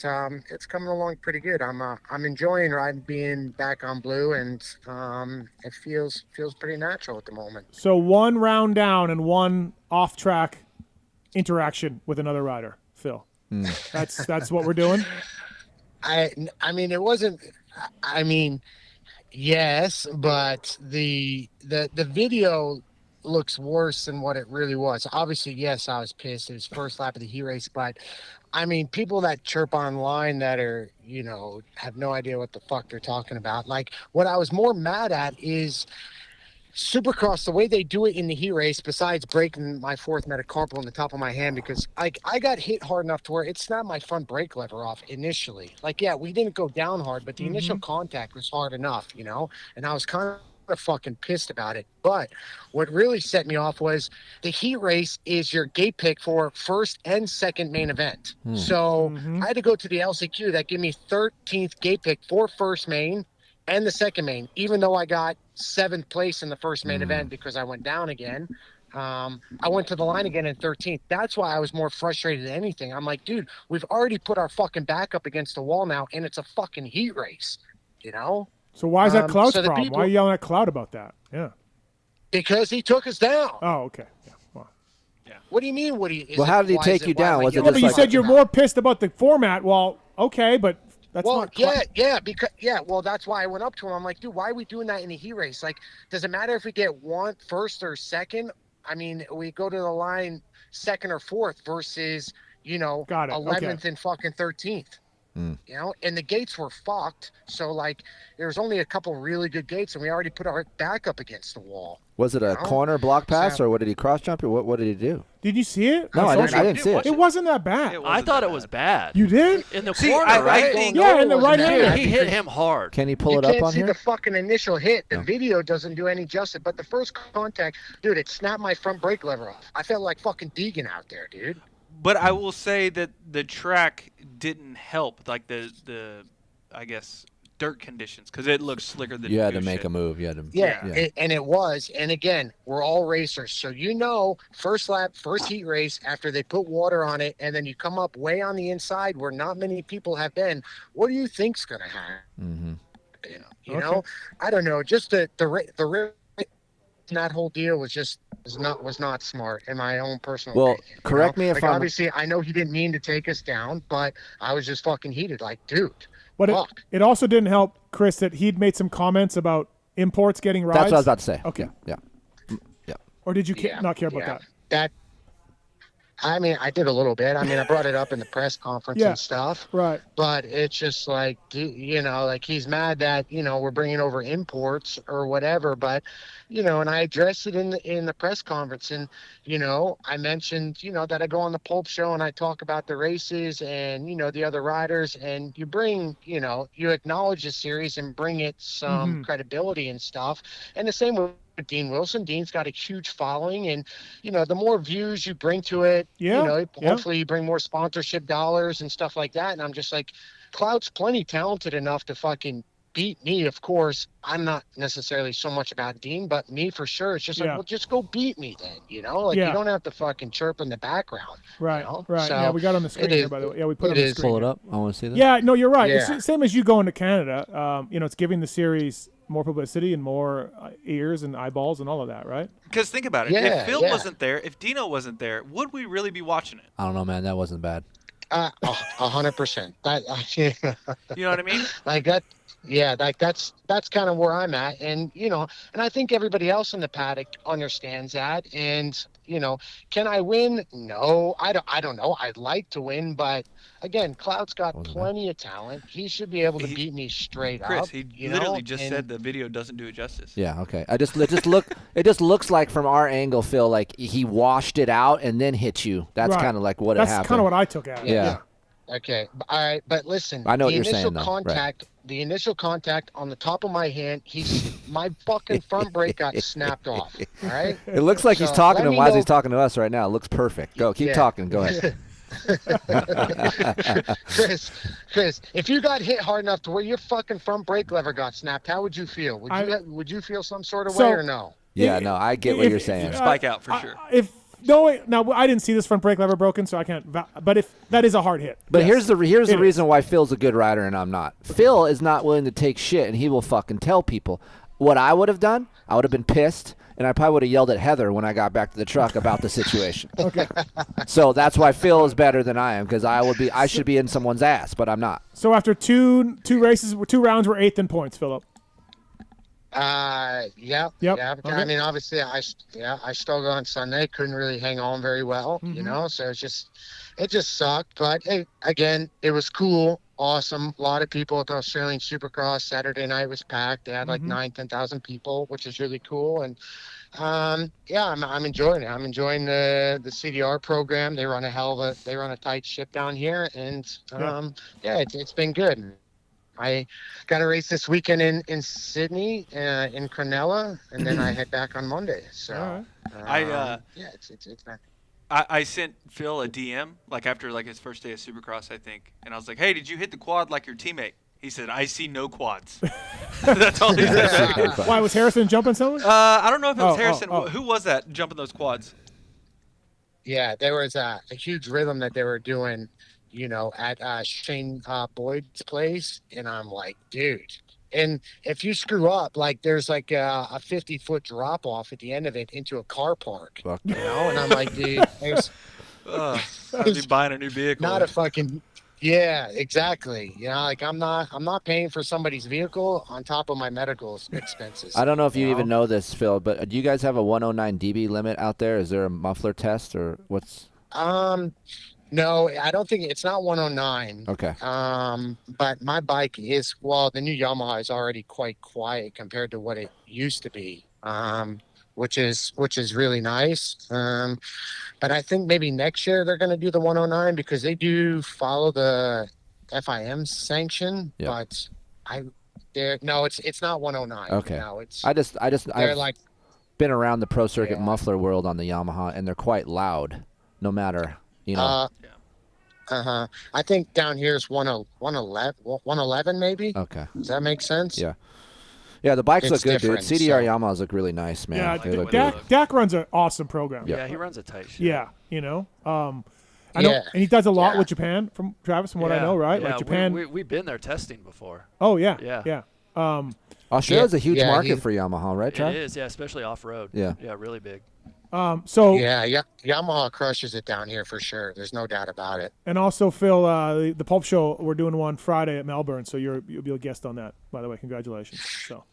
it's coming along pretty good. I'm enjoying being back on blue, and it feels pretty natural at the moment. So one round down and one off-track interaction with another rider, Phil. That's what we're doing? I mean, it wasn't. I mean, yes, but the video looks worse than what it really was. Obviously, yes, I was pissed. It was first lap of the heat race, but I mean, people that chirp online that are, have no idea what the fuck they're talking about. Like, what I was more mad at is Supercross, the way they do it in the heat race, besides breaking my fourth metacarpal in the top of my hand, because I got hit hard enough to where it snapped my front brake lever off initially. Like, yeah, we didn't go down hard, but the initial contact was hard enough, and I was kind of fucking pissed about it. But what really set me off was the heat race is your gate pick for first and second main event. So I had to go to the LCQ that gave me 13th gate pick for first main and the second main, even though I got 7th place in the first main event because I went down again. I went to the line again in 13th. That's why I was more frustrated than anything. I'm like, dude, we've already put our fucking back up against the wall now, and it's a fucking heat race, So why is that Cloud's so the problem? people- Why are you yelling at Cloud about that? Yeah. Because he took us down. Oh, okay. Yeah. Well, What do you mean? Well, how did he take you down? Was it yeah, just but you like- said you're more pissed about the format. Well, okay, but that's not. Well, that's why I went up to him. I'm like, dude, why are we doing that in a heat race? Like, does it matter if we get first or second? I mean, we go to the line second or fourth versus, Got it. 11th Okay. and fucking 13th. You know, and the gates were fucked. So like, there was only a couple really good gates, and we already put our back up against the wall. Was it a corner block pass, or what did he cross jump, or what did he do? Did you see it? No, I didn't see it. It wasn't that bad. I thought it was bad. You did? In the corner, right? I think in the right hand. He hit him hard. Can he pull it You up can't on see here? the fucking initial hit. The video doesn't do any justice. But the first contact, dude, it snapped my front brake lever off. I felt like fucking Deegan out there, dude. But I will say that the track didn't help, like the I guess, dirt conditions, because it looked slicker than You had to good make shit. a move. You had to. Yeah. And it was. And again, we're all racers. So first lap, first heat race, after they put water on it, and then you come up way on the inside where not many people have been, what do you think's going to happen? Mm-hmm. You know? I don't know. Just the that whole deal was not smart in my own personal opinion. Correct me if like, I'm... Obviously, I know he didn't mean to take us down, but I was just fucking heated. Like, dude. But it also didn't help, Kris, that he'd made some comments about imports getting rides. That's what I was about to say. Okay. Yeah. Or did you not care about that? I mean, I did a little bit. I mean, I brought it up in the press conference and stuff. Right. But it's just like, you know, like he's mad that, you know, we're bringing over imports or whatever. But, you know, and I addressed it in the press conference. And, you know, I mentioned, you know, that I go on the Pulp show and I talk about the races and, you know, the other riders. And you bring, you know, you acknowledge the series and bring it some credibility and stuff. And the same with Dean Wilson. Dean's got a huge following, and you know, the more views you bring to it, you know, hopefully you bring more sponsorship dollars and stuff like that. And I'm just like, Cloud's plenty talented enough to fucking beat me. Of course, I'm not necessarily so much about Dean, but me for sure. It's just like, well, just go beat me then, you know? Like, you don't have to fucking chirp in the background. Right, you know? right. So yeah, we got on the screen here, by the way. Yeah, we put it on the screen. Pull it up. I want to see that. Yeah, no, you're right. Yeah. It's same as you going to Canada. You know, it's giving the series more publicity and more ears and eyeballs and all of that, right? Because think about it. Yeah, if Phil wasn't there, if Dino wasn't there, would we really be watching it? I don't know, man. That wasn't bad. 100%. You know what I mean? Like that. Yeah, like that's kind of where I'm at. And, you know, and I think everybody else in the paddock understands that. And, you know, can I win? No, I don't know. I'd like to win, but again, Cloud's got plenty of talent. He should be able to beat me straight Chris, up. he literally just said the video doesn't do it justice. Yeah, okay. It just looks like from our angle, Phil, like he washed it out and then hit you. That's kind of like what happened. That's kind of what I took out of it. Yeah. Okay. All right. But listen, I know what you're saying, though. The initial contact on the top of my hand, my fucking front brake got snapped off. All right. It looks like he's talking to him while he's talking to us right now. It looks perfect. Keep talking. Go ahead. Kris, if you got hit hard enough to where your fucking front brake lever got snapped, how would you feel? Would you feel some sort of way or no? Yeah, no, I get what you're saying. Spike out for sure. Now I didn't see this front brake lever broken, so I can't. But if that is a hard hit. But here's the reason why Phil's a good rider and I'm not. Phil is not willing to take shit, and he will fucking tell people. What I would have done, I would have been pissed, and I probably would have yelled at Heather when I got back to the truck about the situation. Okay. So that's why Phil is better than I am, because I should be in someone's ass, but I'm not. So after two rounds, we're 8th in points, Philip. Yeah. Okay. I mean, obviously, I struggled on Sunday. Couldn't really hang on very well, you know. So it just sucked. But hey, again, it was cool, awesome. A lot of people at the Australian Supercross. Saturday night was packed. They had like 10,000 people, which is really cool. And I'm enjoying it. I'm enjoying the CDR program. They run a tight ship down here, and it's been good. I got a race this weekend in Sydney, in Cronulla, and then I head back on Monday. So, it's been. I sent Phil a DM like after like his first day of Supercross, I think, and I was like, "Hey, did you hit the quad like your teammate?" He said, "I see no quads." That's all he said. Why was Harrison jumping someone? I don't know if it was Harrison. Who was that jumping those quads? Yeah, there was a huge rhythm that they were doing, you know, at Shane Boyd's place, and I'm like, dude. And if you screw up, like there's like a 50-foot drop off at the end of it into a car park, you know. And I'm like, dude, I'd be buying a new vehicle. Not a fucking. Yeah, exactly. You know, like I'm not paying for somebody's vehicle on top of my medical expenses. I don't know if you even know this, Phil, but do you guys have a 109 dB limit out there? Is there a muffler test or what's? No, I don't think it's not 109. Okay. But my bike is, well, the new Yamaha is already quite quiet compared to what it used to be. Which is really nice. But I think maybe next year they're going to do the 109 because they do follow the FIM sanction. Yeah. But it's not 109. Okay. No, it's I've like been around the pro circuit muffler world on the Yamaha, and they're quite loud, no matter, you know. I think down here is 111 maybe. Okay. Does that make sense? Yeah. Yeah, the bikes look good, dude. different, CDR Yamahas look really nice, man. Yeah, They look good. Dak runs an awesome program. Yeah, he runs a tight ship. Yeah, you know. I know, and he does a lot with Japan, from Travis, from what I know, right? Yeah, like Japan. We've been there testing before. Oh yeah. Australia's a huge market for Yamaha, right, Trav? It is, yeah, especially off road. Yeah. Yeah, really big. Yamaha crushes it down here for sure. There's no doubt about it. And also, Phil, the Pulp Show, we're doing one Friday at Melbourne, so you'll be a guest on that. By the way, congratulations. So.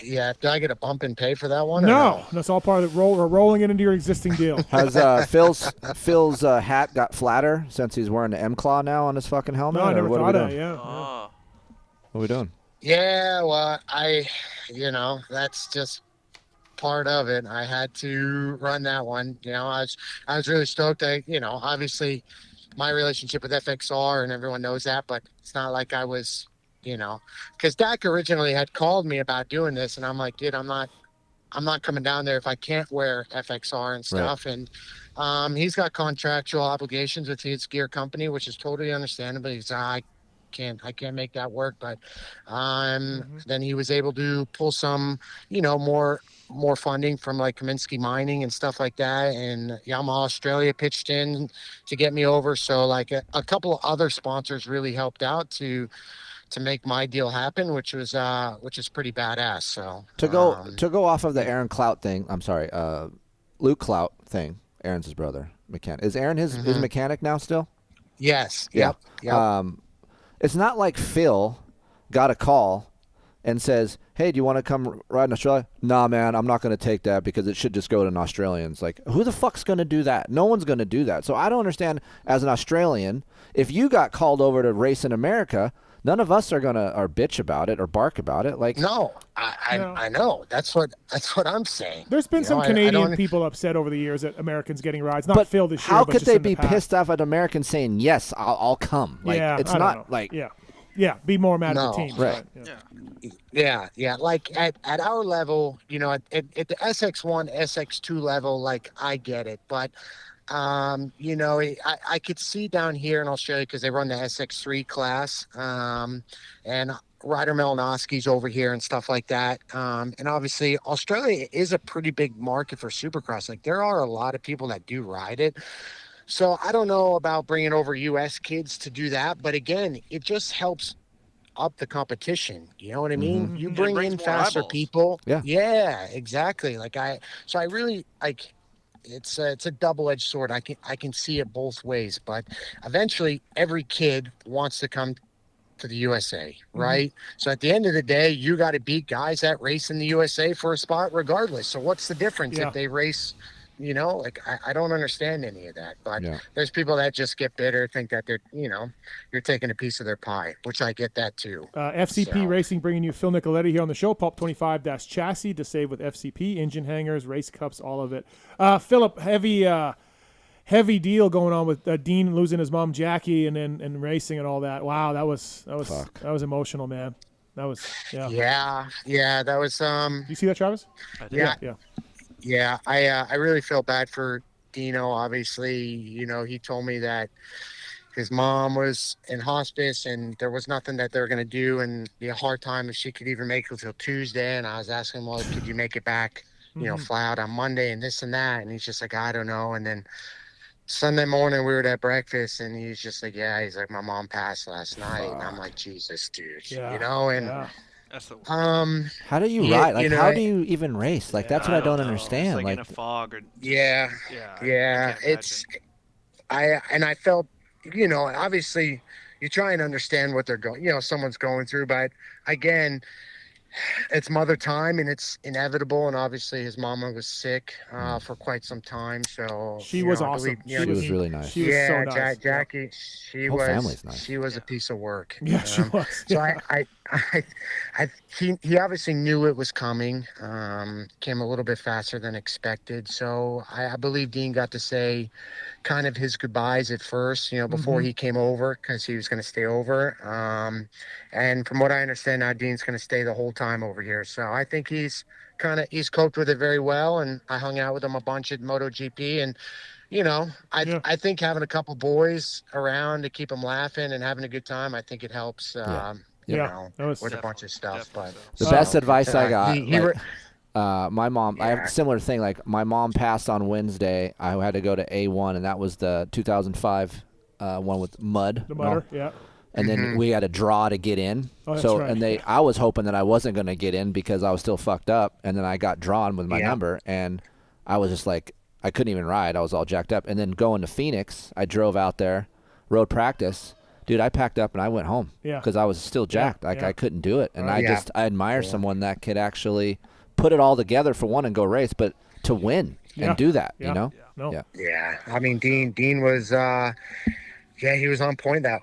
Yeah, do I get a bump and pay for that one? No, that's all part of the roll. We're rolling it into your existing deal. Has Phil's hat got flatter since he's wearing the M Claw now on his fucking helmet? No, I never thought of it. Oh. What are we doing? Yeah, well, that's just part of it. I had to run that one. You know, I was really stoked. Obviously, my relationship with FXR and everyone knows that, but it's not like I was. Because Dak originally had called me about doing this, and I'm like, dude, I'm not coming down there if I can't wear FXR and stuff. Right. And he's got contractual obligations with his gear company, which is totally understandable. He's I can't make that work. But then he was able to pull some, more funding from like Kaminsky Mining and stuff like that, and Yamaha Australia pitched in to get me over. So like a couple of other sponsors really helped out to make my deal happen, which is pretty badass. So to go off of the Aaron Clout thing, I'm sorry, Luke Clout thing. Aaron's his brother, mechanic. Is Aaron his mechanic now still? Yes. Yeah. Yep. It's not like Phil got a call and says, "Hey, do you want to come ride in Australia?" Nah, man, I'm not going to take that because it should just go to an Australian. It's like, who the fuck's going to do that? No one's going to do that. So I don't understand, as an Australian, if you got called over to race in America, none of us are gonna bitch about it or bark about it. Like, no, I know. That's what I'm saying. There's been some Canadian people upset over the years at Americans getting rides. Not Phil this year. How but could just they in the be pissed off at Americans saying yes, I'll come? Like, it's not know. Like be more mad at the team. Right. Yeah. Like at our level, at the SX1, SX2 level, like I get it, but. I could see down here in Australia because they run the SX3 class, and Ryder Malinowski's over here and stuff like that. And obviously Australia is a pretty big market for Supercross. Like there are a lot of people that do ride it. So I don't know about bringing over US kids to do that, but again, it just helps up the competition. You know what I mean? Mm-hmm. You bring in faster eyeballs. people. Yeah, exactly. So I really like. It's a double-edged sword. I can see it both ways, but eventually every kid wants to come to the USA, right? Mm-hmm. So at the end of the day, you got to beat guys that race in the USA for a spot regardless. So what's the difference if they race, I don't understand any of that, but there's people that just get bitter, think that they're, you're taking a piece of their pie, which I get that too. FCP Racing bringing you Phil Nicoletti here on the show. Pulp 25-chassis to save with FCP, engine hangers, race cups, all of it. Philip, heavy deal going on with Dean losing his mom Jackie and racing and all that. Wow, that was emotional, man. That was yeah. That was You see that, Travis? I did. Yeah, I really feel bad for Dino. Obviously, he told me that his mom was in hospice and there was nothing that they were going to do, and be a hard time if she could even make it till Tuesday. And I was asking him, well, could you make it back, fly out on Monday and this and that? And he's just like, I don't know. And then Sunday morning we were at breakfast and he's just like, he's like, my mom passed last night. And I'm like, Jesus, dude, That's the how do you ride? Like, how do you even race? Like, that's what I don't understand. It's like in a fog or it's I felt, obviously you try and understand what they're going, someone's going through, but again, it's mother time and it's inevitable. And obviously his mama was sick for quite some time. So She was awesome. She was really nice. She was so nice. Jackie, Whole family's nice. she was a piece of work. Yeah, she was. So he obviously knew it was coming. Came a little bit faster than expected. So I believe Dean got to say kind of his goodbyes at first, before he came over, because he was going to stay over. And from what I understand now, Dean's going to stay the whole time over here. So I think he's coped with it very well. And I hung out with him a bunch at MotoGP, and I think having a couple boys around to keep him laughing and having a good time, I think it helps. With a bunch of stuff. But the best advice I got. My mom, Yeah. I have a similar thing. Like, my mom passed on Wednesday. I had to go to A1, and that was the 2005 one with mud. The mutter, yeah. And then we had a draw to get in. Oh, that's right. And I was hoping that I wasn't going to get in because I was still fucked up. And then I got drawn with my number, and I was just like, I couldn't even ride. I was all jacked up. And then going to Phoenix, I drove out there, road practice. Dude, I packed up and I went home because I was still jacked. I couldn't do it. And I admire someone that could actually put it all together for one and go race, but to win and do that, No. Yeah. I mean, Dean was, he was on point that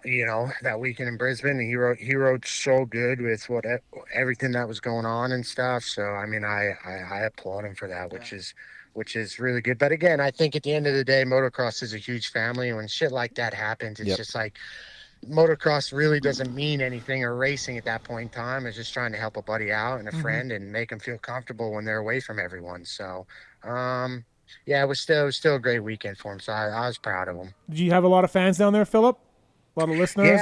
weekend in Brisbane. And he rode so good with everything that was going on and stuff. So, I mean, I applaud him for that, which is really good. But again, I think at the end of the day, motocross is a huge family. And when shit like that happens, it's just like, motocross really doesn't mean anything, or racing at that point in time is just trying to help a buddy out and a friend and make them feel comfortable when they're away from everyone. So, it was still a great weekend for him. So I was proud of him. Did you have a lot of fans down there, Philip? A lot of listeners?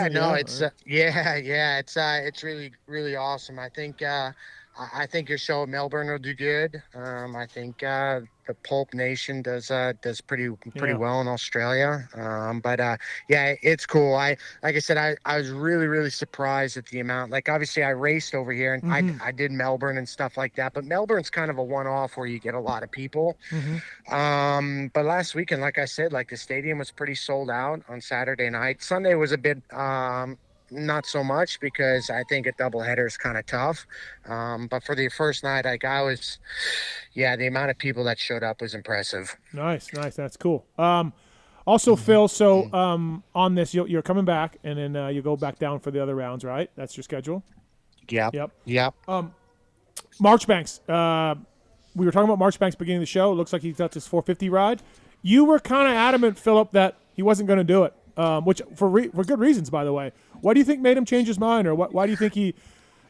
It's really, really awesome. I think your show at Melbourne will do good. I think the Pulp Nation does pretty well in Australia. It's cool. Like I said, I was really, really surprised at the amount. Like, obviously I raced over here and I did Melbourne and stuff like that, but Melbourne's kind of a one-off where you get a lot of people. But last weekend, like I said, like, the stadium was pretty sold out on Saturday night. Sunday was a bit not so much, because I think a doubleheader is kind of tough. But for the first night, the amount of people that showed up was impressive. Nice. That's cool. Also, Phil, so on this, you're coming back, and then you go back down for the other rounds, right? That's your schedule? Yep. Marchbanks. We were talking about Marchbanks beginning of the show. It looks like he got his 450 ride. You were kind of adamant, Philip, that he wasn't going to do it, which for good reasons, by the way. What do you think made him change his mind, or why do you think he,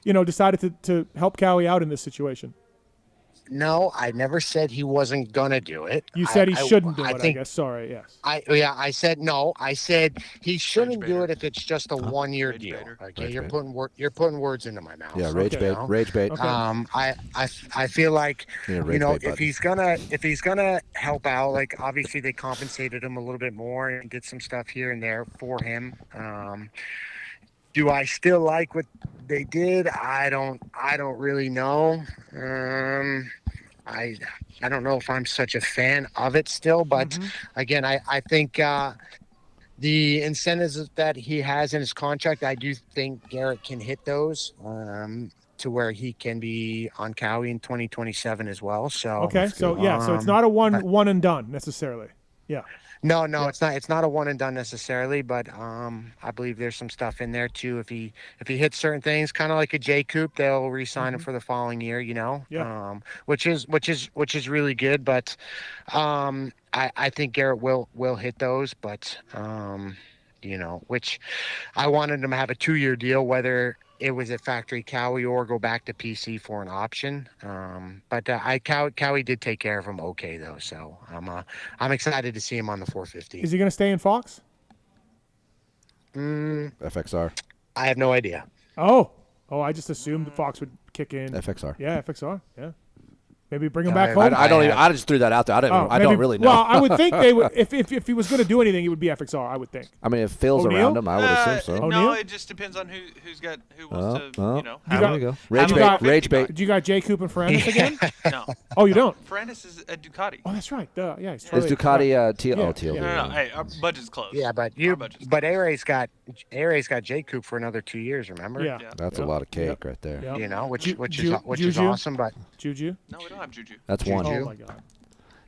decided to help Cowie out in this situation? No, I never said he wasn't gonna do it. You said he shouldn't do it, I guess. Sorry, yes. I said no. I said he shouldn't do it if it's just a 1-year deal. Okay, you're putting words into my mouth. Yeah, rage bait. Okay. I feel like if he's gonna help out, like, obviously they compensated him a little bit more and did some stuff here and there for him. Do I still like what they did? I don't really know. I don't know if I'm such a fan of it still, but again, I think the incentives that he has in his contract, I do think Garrett can hit those to where he can be on Cowie in 2027 as well. So okay, so it's not a one and done necessarily. Yeah. No, it's not. It's not a one and done necessarily, but I believe there's some stuff in there too. If he hits certain things, kind of like a J Coop, they'll re-sign him for the following year. Which is really good. But I think Garrett will hit those. But which I wanted him to have a 2-year deal, whether it was at factory Cowie or go back to PC for an option. But Cowie did take care of him okay though, so I'm excited to see him on the 450. Is he going to stay in Fox? FXR. I have no idea. Oh, I just assumed Fox would kick in. FXR. Yeah, FXR. Yeah. Maybe bring him back home. I just threw that out there. I don't really know. Well, I would think they would. If he was going to do anything, it would be FXR. I would think. I mean, if Phil's O'Neal? around him, I would assume so. No, it just depends on who wants to. There you go. Rage bait. Did you got J. Coop and Fernandez again? No. Oh, you don't? Ferrandis is a Ducati. Oh, that's right. Yeah, he's Is Ducati TL? Yeah. No. Hey, our budget's close. Yeah, but ARay's got J Coupe for another 2 years. Remember? Yeah. That's a lot of cake right there. Yep. You know, which is Juju? awesome. But Juju? No, we don't have Juju. That's Juju. one. Oh my God.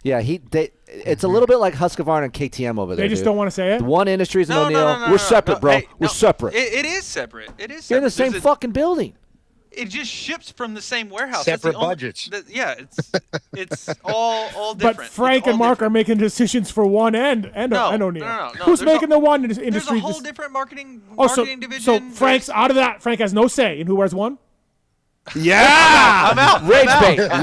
Yeah, it's a little bit like Husqvarna and KTM over there. They just don't want to say it. The one industry's an No, O'Neill. We're separate, bro. Hey, We're separate. It is separate. It is separate. You're in the same fucking building. It just ships from the same warehouse. Separate That's the budgets. It's all different. But Frank and Mark are making decisions for one and O'Neill. No. Who's making the one industry? There's a whole different marketing division. So Frank's out of that. Frank has no say in who wears one. Yeah, I'm out.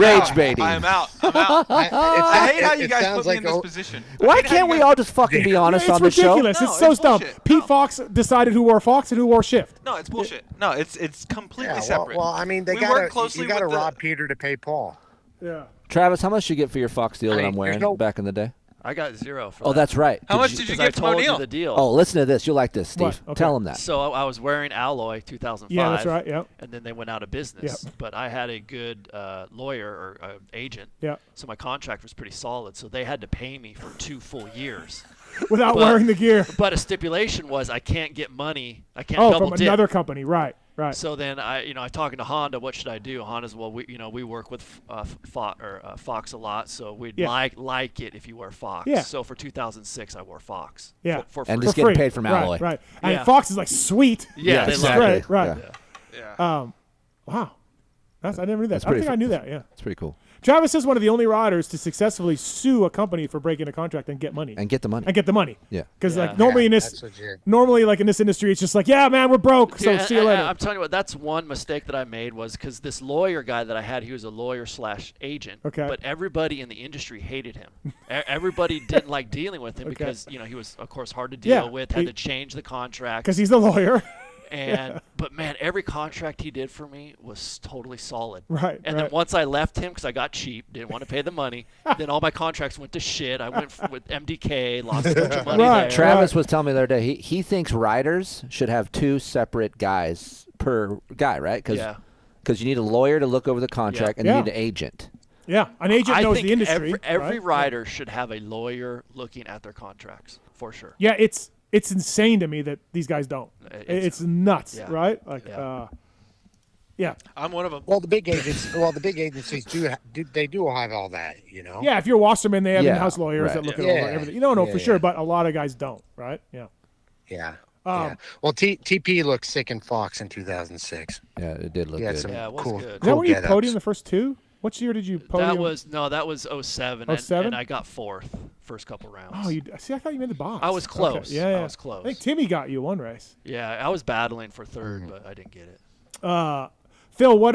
Rage baiting. I'm out. I hate how you guys put me in this position. Why can't we all just fucking be honest on the It's show? ridiculous. No, It's so it's dumb. bullshit. Pete No. Fox decided who wore Fox and who wore Shift. No, it's bullshit. No, it's completely separate. Well, I mean, We work closely you got to with rob Peter to pay Paul. Yeah. Travis, how much did you get for your Fox deal that I'm there's wearing back in the day? I got 0 for Oh, that. that's right. How much did you Because I get from told you O'Neill? the deal. Oh, listen to this. You'll like this, Steve. What? Okay. Tell him that. So I was wearing Alloy 2005. Yeah, that's right. Yeah. And then they went out of business. Yep. But I had a good lawyer or agent. Yeah. So my contract was pretty solid. So they had to pay me for 2 full years. Without But- wearing the gear. But a stipulation was I can't get money. I can't Oh, double from dip. another company. Right. Right. So then I talking to Honda, what should I do? Honda's we work with Fox a lot, so we'd Yeah. like it if you wear Fox. Yeah. So for 2006, I wore Fox. Yeah. For And free. just For getting free. paid from Alloy. Right. And Yeah. Fox is like sweet. Yeah, they It's love great. it. Right. Yeah. Wow. I never knew that. That's I think pretty I knew that. Yeah. It's pretty cool. Travis is one of the only riders to successfully sue a company for breaking a contract and get money. And get the money. Yeah. Because Yeah. like normally That's legit. in this industry, it's just like, yeah, man, we're broke. So Yeah, see you later. I'm telling you what, that's one mistake that I made was because this lawyer guy that I had, he was a lawyer/agent. Okay. But everybody in the industry hated him. Everybody didn't like dealing with him Okay. because he was of course hard to deal Yeah, with. Had to change the contract. Because he's the lawyer. But man, every contract he did for me was totally solid. Right, And right. then once I left him because I got cheap, didn't want to pay the money, then all my contracts went to shit. I went with MDK, lost a bunch of money Right, there. Travis was telling me the other day he thinks riders should have 2 separate guys per guy, right? Yeah. Because you need a lawyer to look over the contract and Yeah. you need an agent. Yeah. An agent I knows think the industry. every right? rider should have a lawyer looking at their contracts for sure. Yeah, it's insane to me that these guys don't. It's nuts, Yeah. right? Like, Yeah. yeah. I'm one of them. Well, the big agencies do have all that, you know. Yeah, if you're Wasserman, they have Yeah, in-house lawyers right. that look at Yeah. all everything. You don't know Yeah, for sure, yeah. but a lot of guys don't, right? Yeah. Yeah. Um, Yeah. Well, TP looked sick in Fox in 2006. Yeah, it did look He had good. some Yeah, it was cool. good. Is Is that cool where you get-ups. podiumed the first 2? Which year did you podium? That was 07, 07? and I got 4th first couple rounds. Oh, see, I thought you made the box. I was close. Okay. Yeah, I was close. I think Timmy got you one race. Yeah, I was battling for 3rd, but I didn't get it. Phil, what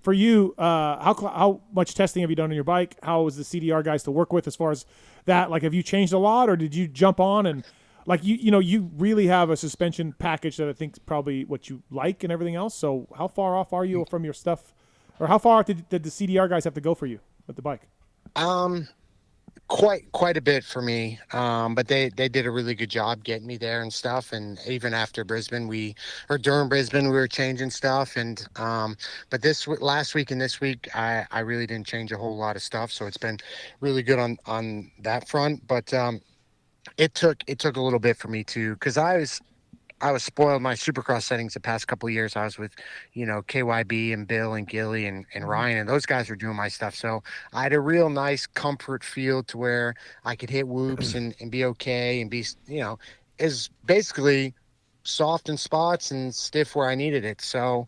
for you? How much testing have you done on your bike? How was the CDR guys to work with as far as that? Like, have you changed a lot, or did you jump on and like you really have a suspension package that I think is probably what you like and everything else. So how far off are you from your stuff, or how far did the CDR guys have to go for you with the bike? Quite a bit for me, but they did a really good job getting me there and stuff. And even after Brisbane, during Brisbane, we were changing stuff. And but last week and this week, I really didn't change a whole lot of stuff, so it's been really good on that front. But it took a little bit for me too, because I was spoiled. My Supercross settings the past couple of years, I was with, KYB and Bill and Gilly and Ryan, and those guys were doing my stuff. So I had a real nice comfort feel to where I could hit whoops and be okay and be, is basically soft in spots and stiff where I needed it. So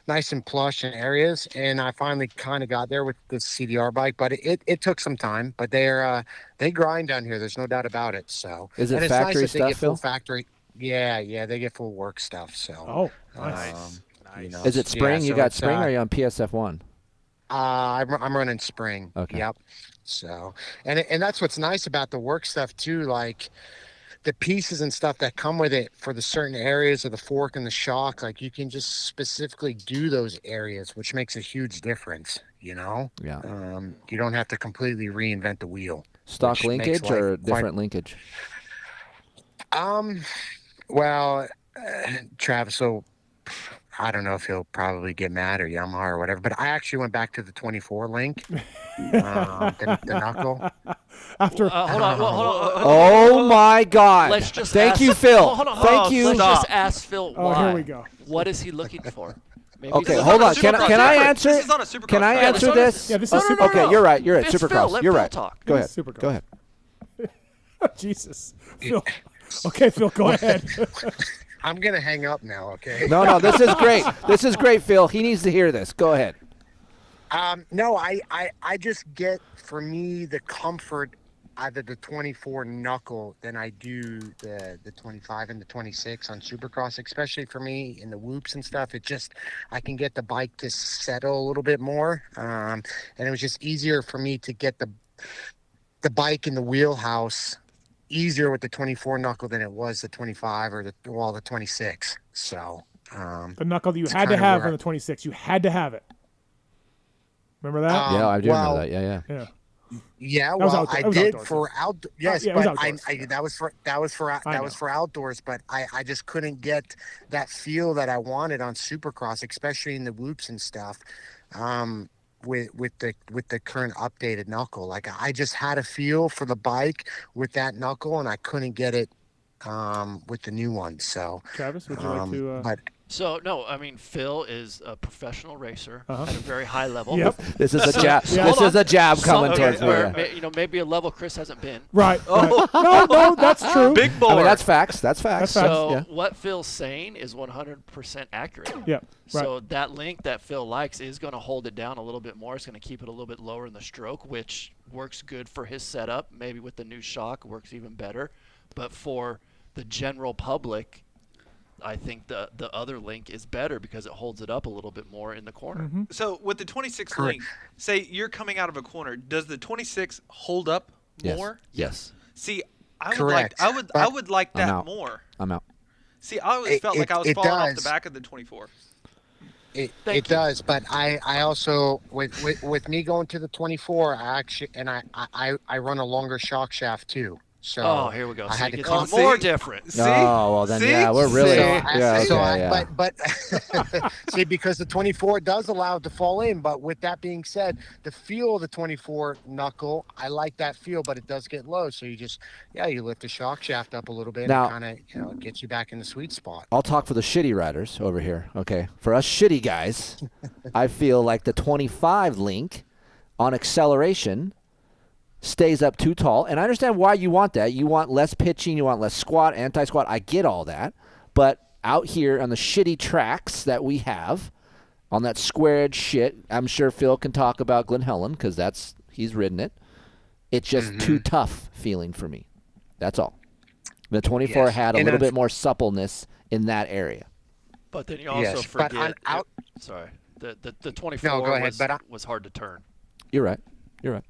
nice and plush in areas. And I finally kind of got there with the CDR bike, but it took some time. But they grind down here. There's no doubt about it. So Is it and it's factory nice that stuff, they get full Phil? factory. Yeah, they get full work stuff. So Oh, nice. Nice. Is it spring? Yeah, You so got it's, spring, or are you on PSF1? I'm running spring. Okay. Yep. So and that's what's nice about the work stuff too, like the pieces and stuff that come with it for the certain areas of the fork and the shock, like you can just specifically do those areas, which makes a huge difference, Yeah. You don't have to completely reinvent the wheel. Stock which makes linkage or life different linkage? Well, Travis, so I don't know if he'll probably get mad or Yamaha or whatever, but I actually went back to the 24 link, the knuckle. After hold on. Oh my God! Let's just Thank ask, you, Phil. Hold on. Thank you. Let's just ask Phil oh, why. here we go. What is he looking for? Maybe Okay, he's hold looking on. for Can Supercross. I answer? This is on a Supercross. Can I Yeah, answer this this? Yeah, this is No. Okay, you're right. You're right. It's Phil. Supercross. Let You're Phil right. talk. Go It ahead. is Supercross. Go ahead. Jesus, Phil. Okay, Phil, go ahead. I'm going to hang up now, okay? No, this is great. This is great, Phil. He needs to hear this. Go ahead. No, I just get, for me, the comfort either the 24 knuckle than I do the 25 and the 26 on Supercross, especially for me in the whoops and stuff. It just, I can get the bike to settle a little bit more. And it was just easier for me to get the bike in the wheelhouse easier with the 24 knuckle than it was the 25 or the 26. So the knuckle that you had to have on the 26. You had to have it. Remember that? Yeah, I do remember that. Yeah. Yeah, was well, outdoor- I was did outdoors, for outdoor. Yes, yeah, it was but outdoors, I yeah. that was for outdoors. But I just couldn't get that feel that I wanted on Supercross, especially in the whoops and stuff. With the current updated knuckle, like I just had a feel for the bike with that knuckle, and I couldn't get it with the new one. So Travis, would you like to? but So no, I mean Phil is a professional racer at a very high level. Yep. This is a jab. Yeah. This is a jab coming Okay, towards me. where, Yeah. maybe a level Kris hasn't been. Right. No, that's true. Big boy. I mean, that's facts. That's facts. That's facts. So Yeah. what Phil's saying is 100% accurate. Yeah. Right. So that link that Phil likes is going to hold it down a little bit more. It's going to keep it a little bit lower in the stroke, which works good for his setup. Maybe with the new shock works even better. But for the general public, I think the other link is better because it holds it up a little bit more in the corner. Mm-hmm. So with the 26 Correct. link, say you're coming out of a corner, does the 26 hold up Yes. more? Yes. See, I Correct. would like I'm that out. more. I'm out. See, I always felt like I was it falling off the does. back of the 24. It Thank you. does, but I also with me going to the 24, I actually I run a longer shock shaft too. So Oh, here we go. I So had it to gets come- even more See? different. See? Oh, well then, See? yeah, we're really, So but see, because the 24 does allow it to fall in, but with that being said, the feel of the 24 knuckle, I like that feel, but it does get low. So you lift the shock shaft up a little bit Now- and kind of, gets you back in the sweet spot. I'll talk for the shitty riders over here. Okay, for us shitty guys, I feel like the 25 link on acceleration stays up too tall, and I understand why you want that. You want less pitching, you want less squat, anti-squat. I get all that, but out here on the shitty tracks that we have, on that square edge shit, I'm sure Phil can talk about Glen Helen because he's ridden it. It's just too tough feeling for me. That's all. The 24 Yes. had a And little bit more suppleness in that area. But then you also Yes, but forget. on Sorry, the 24 No, go ahead, was hard to turn. You're right. You're right.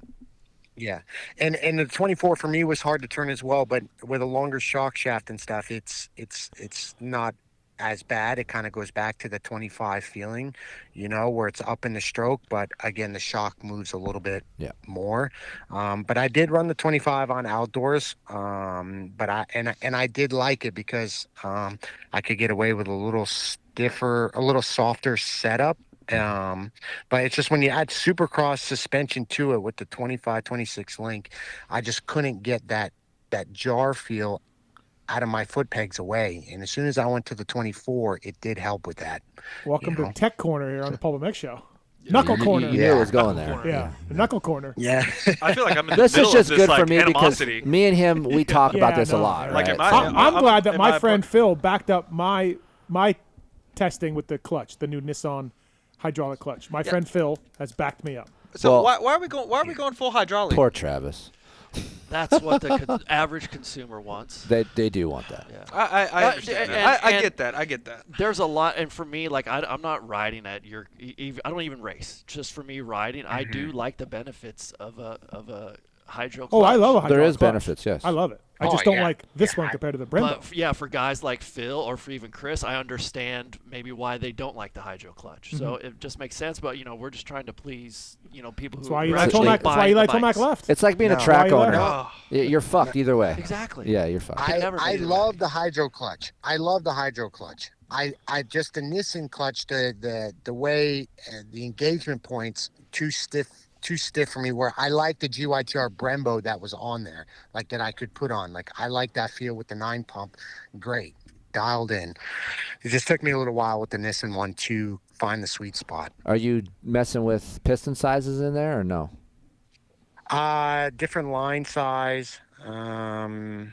Yeah, and the 24 for me was hard to turn as well, but with a longer shock shaft and stuff, it's not as bad. It kind of goes back to the 25 feeling, where it's up in the stroke, but again the shock moves a little bit more. But I did run the 25 on outdoors, but I did like it because I could get away with a little softer setup. But it's just when you add Supercross suspension to it with the 25, 26 link, I just couldn't get that jar feel out of my foot pegs away. And as soon as I went to the 24, it did help with that. Welcome to Tech Corner here on the PulpMX show. Knuckle Corner. You knew it was going there. Yeah, the Knuckle Corner. Yeah. I feel like I'm in the This middle is just of good this, for like, me because animosity. me and him, we talk about this a no, lot, yeah. Like, right? am I- So- I'm glad that am my I friend Phil backed up my testing with the clutch, the new Nissan hydraulic clutch. My friend Phil has backed me up. So Well- why are we going full hydraulic? Poor Travis. That's what the average consumer wants. They do want that. Yeah. I understand that. I get that. I get that. There's a lot, and for me, like I'm not riding at your. I don't even race. Just for me riding, I do like the benefits of a hydro. Oh, I clutch. love a hydraulic There is clutch. benefits, yes. I love it. I Oh, just don't yeah. like this one Yeah. compared to the Brembo. But yeah, for guys like Phil or for even Kris, I understand maybe why they don't like the hydro clutch. So it just makes sense. But we're just trying to please people That's who why you are like actually Tomac. That's why you buying like the Tomac bikes. left. It's like being a No. track Why you owner. left? You're fucked either way. Exactly. Yeah, you're fucked. Could never I be love the hydro clutch. I love the hydro clutch. I just the Nissan clutch, the way the engagement points too stiff for me. Where I like the GYTR Brembo that was on there, like that I could put on. Like I like that feel with the 9 pump. Great, dialed in. It just took me a little while with the Nissan one to find the sweet spot. Are you messing with piston sizes in there or no? Different line size, obviously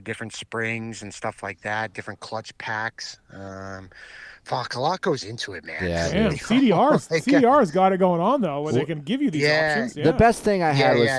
different springs and stuff like that, different clutch packs. Fuck, a lot goes into it, man. Yeah, Damn, CDR's got it going on, though, where they can give you these options. Yeah. The best thing I had was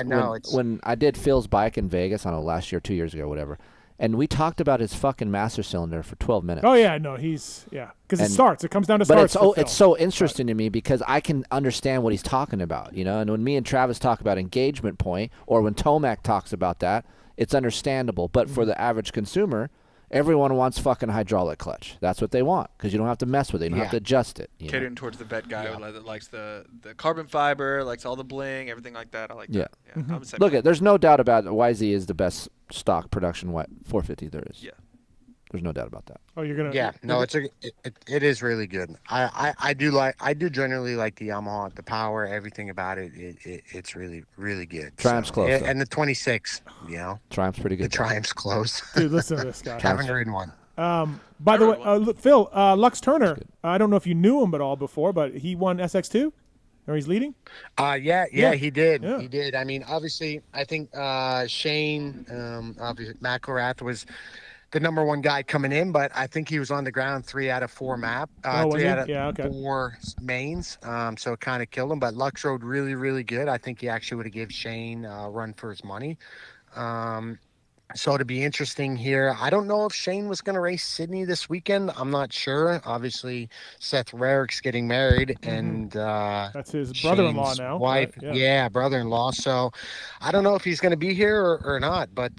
when I did Phil's bike in Vegas, I don't know, last year, 2 years ago, whatever. And we talked about his fucking master cylinder for 12 minutes. Oh, yeah, no, because it starts. It comes down to starts. But it's so interesting to me because I can understand what he's talking about, you know? And when me and Travis talk about engagement point, or when Tomac talks about that, it's understandable. But for the average consumer, everyone wants fucking hydraulic clutch. That's what they want because you don't have to mess with it. You don't have to adjust it. Catering towards the vet guy that likes the carbon fiber, likes all the bling, everything like that. I like that. Yeah. Look, there's no doubt about it. YZ is the best stock production 450 there is. Yeah. There's no doubt about that. Oh, you're gonna. Yeah, no, it is really good. I do generally like the Yamaha, the power, everything about it. It's really really good. Triumph's close, and the 26, you know. Triumph's pretty good. The Triumph's close. Dude, listen to this guy. Haven't ridden one. By the way, Phil, Lux Turner. I don't know if you knew him at all before, but he won SX2, or he's leading. Yeah, he did. Yeah. He did. I mean, obviously, I think Shane, obviously McElrath was the number one guy coming in, but I think he was on the ground 3 out of 4 3 out of 4 mains. So it kind of killed him. But Lux rode really, really good. I think he actually would have given Shane a run for his money. So to be interesting here, I don't know if Shane was going to race Sydney this weekend. I'm not sure. Obviously, Seth Rarick's getting married, and that's his brother-in-law Shane's now. Wife, right? yeah, brother-in-law. So I don't know if he's going to be here or not. But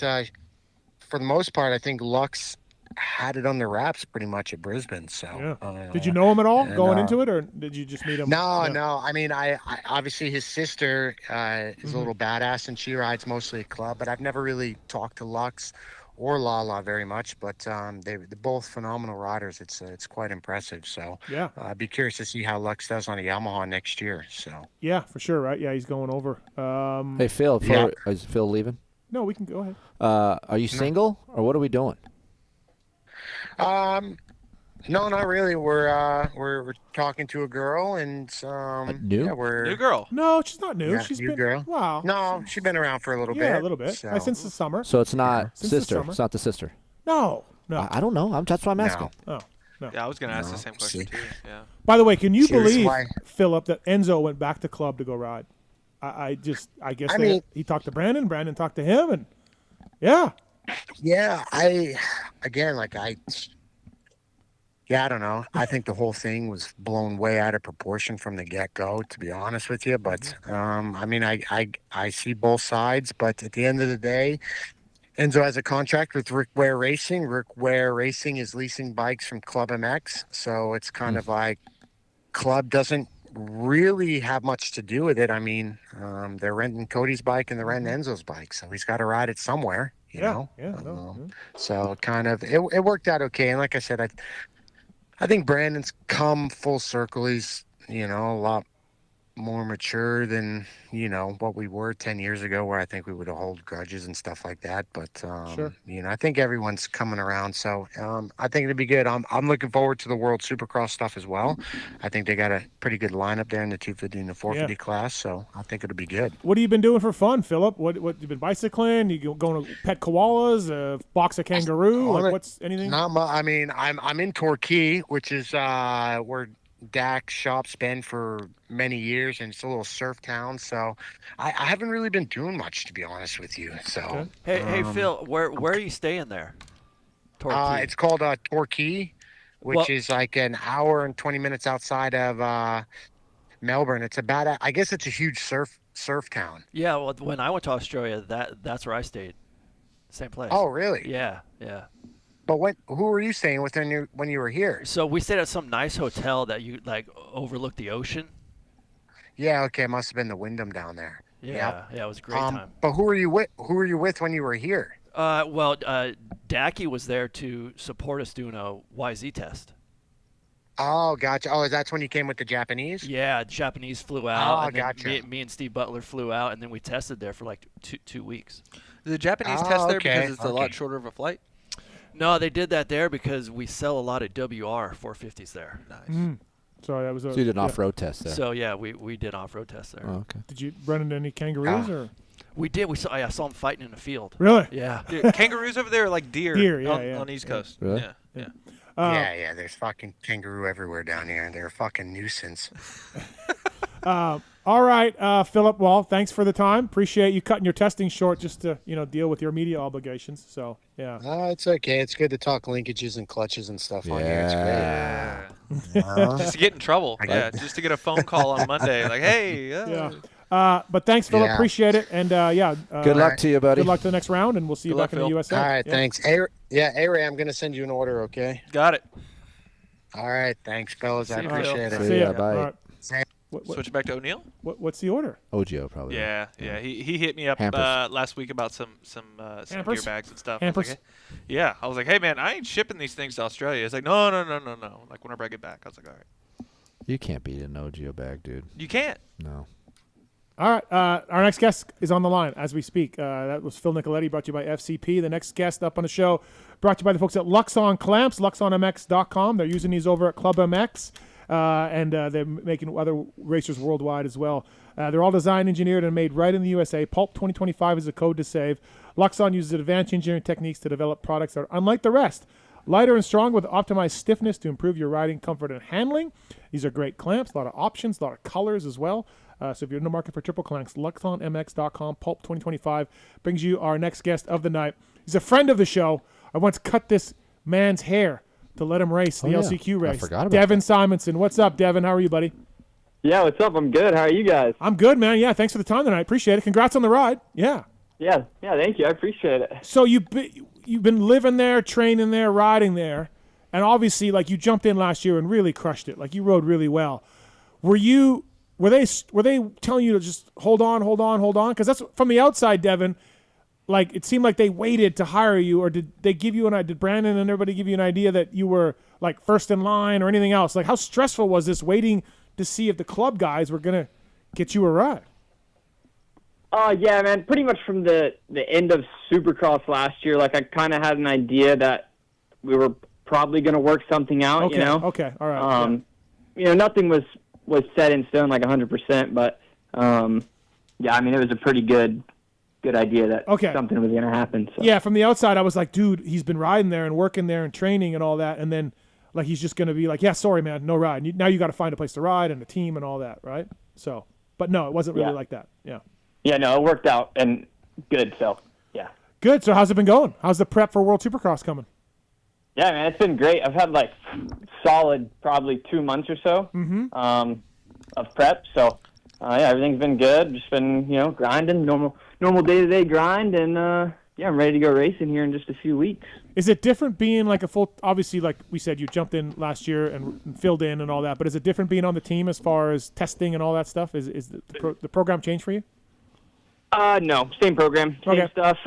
for the most part, I think Lux had it on the wraps pretty much at Brisbane. So did you know him at all going into it, or did you just meet him? No. I mean, I obviously his sister is a little badass, and she rides mostly a club. But I've never really talked to Lux or Lala very much. But they're both phenomenal riders. It's quite impressive. So I'd be curious to see how Lux does on a Yamaha next year. So yeah, for sure, right? Yeah, he's going over. Hey Phil, is Phil leaving? No, we can go ahead. Are you single, or what are we doing? No, not really. We're talking to a girl, and new girl. No, she's not new. Yeah, she's new been girl. Wow. No, she's been around for a little bit. Yeah, a little bit. So. Since the summer. So it's not Since the sister. summer. It's not the sister. No. I don't know. That's why I'm asking. Oh. No. Yeah, I was gonna ask the same question too. Yeah. By the way, can you believe, why. Philip, that Enzo went back to club to go ride? I guess he talked to Brandon. Brandon talked to him, and yeah. Yeah, I don't know. I think the whole thing was blown way out of proportion from the get-go, to be honest with you. But I mean, I see both sides. But at the end of the day, Enzo has a contract with Rick Ware Racing. Rick Ware Racing is leasing bikes from PulpMX, so it's kind of like Club doesn't really have much to do with it. I mean, they're renting Cody's bike and they're renting Enzo's bike, so he's got to ride it somewhere. You know? So kind of it worked out okay. And like I said, I think Brandon's come full circle. He's, a lot more mature than, what we were 10 years ago, where I think we would hold grudges and stuff like that. But, I think everyone's coming around. So I think it'd be good. I'm looking forward to the World Supercross stuff as well. I think they got a pretty good lineup there in the 250 and the 450 class. So I think it'll be good. What have you been doing for fun, Philip? What you been bicycling? You going to pet koalas, box a kangaroo? What's anything? Not much. I mean, I'm in Torquay, which is where Dak's shop's been for many years, and it's a little surf town. So I haven't really been doing much, to be honest with you. So hey Phil, where are you staying there? Torquay. It's called Torquay, which is like an hour and 20 minutes outside of Melbourne. It's about I guess it's a huge surf town. Yeah, well, when I went to Australia, that's where I stayed. Same place. Oh, really? Yeah. But who were you staying with when you were here? So we stayed at some nice hotel that you overlooked the ocean. Yeah, okay, it must have been the Wyndham down there. Yeah, it was a great time. But who were you with? Who were you with when you were here? Dacky was there to support us doing a YZ test. Oh, gotcha. Oh, that's when you came with the Japanese? Yeah, Japanese flew out. Oh, and then gotcha. me and Steve Butler flew out, and then we tested there for like two weeks. The Japanese test there okay, because it's a lot shorter of a flight? No, they did that there because we sell a lot of WR 450s there. Nice. So that was So you did an off-road test there. So yeah, we did off-road tests there. Oh, okay. Did you run into any kangaroos or? We did. I saw them fighting in the field. Really? Yeah. Dude, kangaroos over there are like deer, on the East Coast. Really? Yeah. Yeah, there's fucking kangaroo everywhere down here. They're a fucking nuisance. All right, Philip. Well, thanks for the time. Appreciate you cutting your testing short just to deal with your media obligations. So yeah. It's okay. It's good to talk linkages and clutches and stuff on here. It's great. Just to get in trouble. Yeah, just to get a phone call on Monday like, hey. Yeah. But thanks, Philip. Yeah. Appreciate it. And Good luck to you, buddy. Good luck to the next round, and we'll see you Good back luck, in the Phil. USA. All right, Yeah. thanks. ARay, I'm going to send you an order, okay? Got it. All right, thanks, fellas. I See you, appreciate Phil. it. See ya. Bye. All right. Same. Switch back to O'Neill. What's the order? OGO probably. Yeah. He hit me up Hampers. last week about some gear Hampers? bags and stuff. Hampers? I was like, I was like, hey man, I ain't shipping these things to Australia. It's like, no. Like whenever I get back, I was like, all right. You can't beat an OGO bag, dude. You can't. No. All right. Our next guest is on the line as we speak. That was Phil Nicoletti, brought to you by FCP. The next guest up on the show, brought to you by the folks at Luxon Clamps, luxonmx.com. They're using these over at PulpMX, and they're making other racers worldwide as well. They're all designed, engineered, and made right in the USA. Pulp 2025 is the code to save. Luxon uses advanced engineering techniques to develop products that are unlike the rest. Lighter and strong with optimized stiffness to improve your riding comfort and handling. These are great clamps, a lot of options, a lot of colors as well. So if you're in the market for triple clamps, luxonmx.com, Pulp 2025 brings you our next guest of the night. He's a friend of the show. I once cut this man's hair to let him race the LCQ race. I forgot about Devin Simonson. What's up, Devin? How are you, buddy? Yeah, what's up? I'm good. How are you guys? I'm good, man. Yeah, thanks for the time tonight. Appreciate it. Congrats on the ride. Yeah. Yeah, thank you. I appreciate it. So you've been living there, training there, riding there, and obviously, like, you jumped in last year and really crushed it. Like, you rode really well. Were they telling you to just hold on? Because that's from the outside, Devin. Like, it seemed like they waited to hire you, or did they give you did Brandon and everybody give you an idea that you were like first in line or anything else? Like, how stressful was this waiting to see if the club guys were gonna get you a ride? Yeah, man. Pretty much from the end of Supercross last year, like I kind of had an idea that we were probably going to work something out. Okay. You know. Okay. All right. Nothing was set in stone like 100%, but yeah, I mean it was a pretty good idea that something was going to happen. So. Yeah, from the outside, I was like, dude, he's been riding there and working there and training and all that, and then like he's just going to be like, yeah, sorry, man, no ride. Now you got to find a place to ride and a team and all that, right? So, but no, it wasn't really like that. Yeah. Yeah, no, it worked out and good. So, yeah. Good. So, how's it been going? How's the prep for World Supercross coming? Yeah, man, it's been great. I've had like solid probably 2 months or so of prep. So, yeah, everything's been good. Just been, grinding, normal day-to-day grind, and yeah, I'm ready to go racing here in just a few weeks. Is it different being like a full? Obviously, like we said, you jumped in last year and filled in and all that. But is it different being on the team as far as testing and all that stuff? Is the program changed for you? No, same program, same stuff.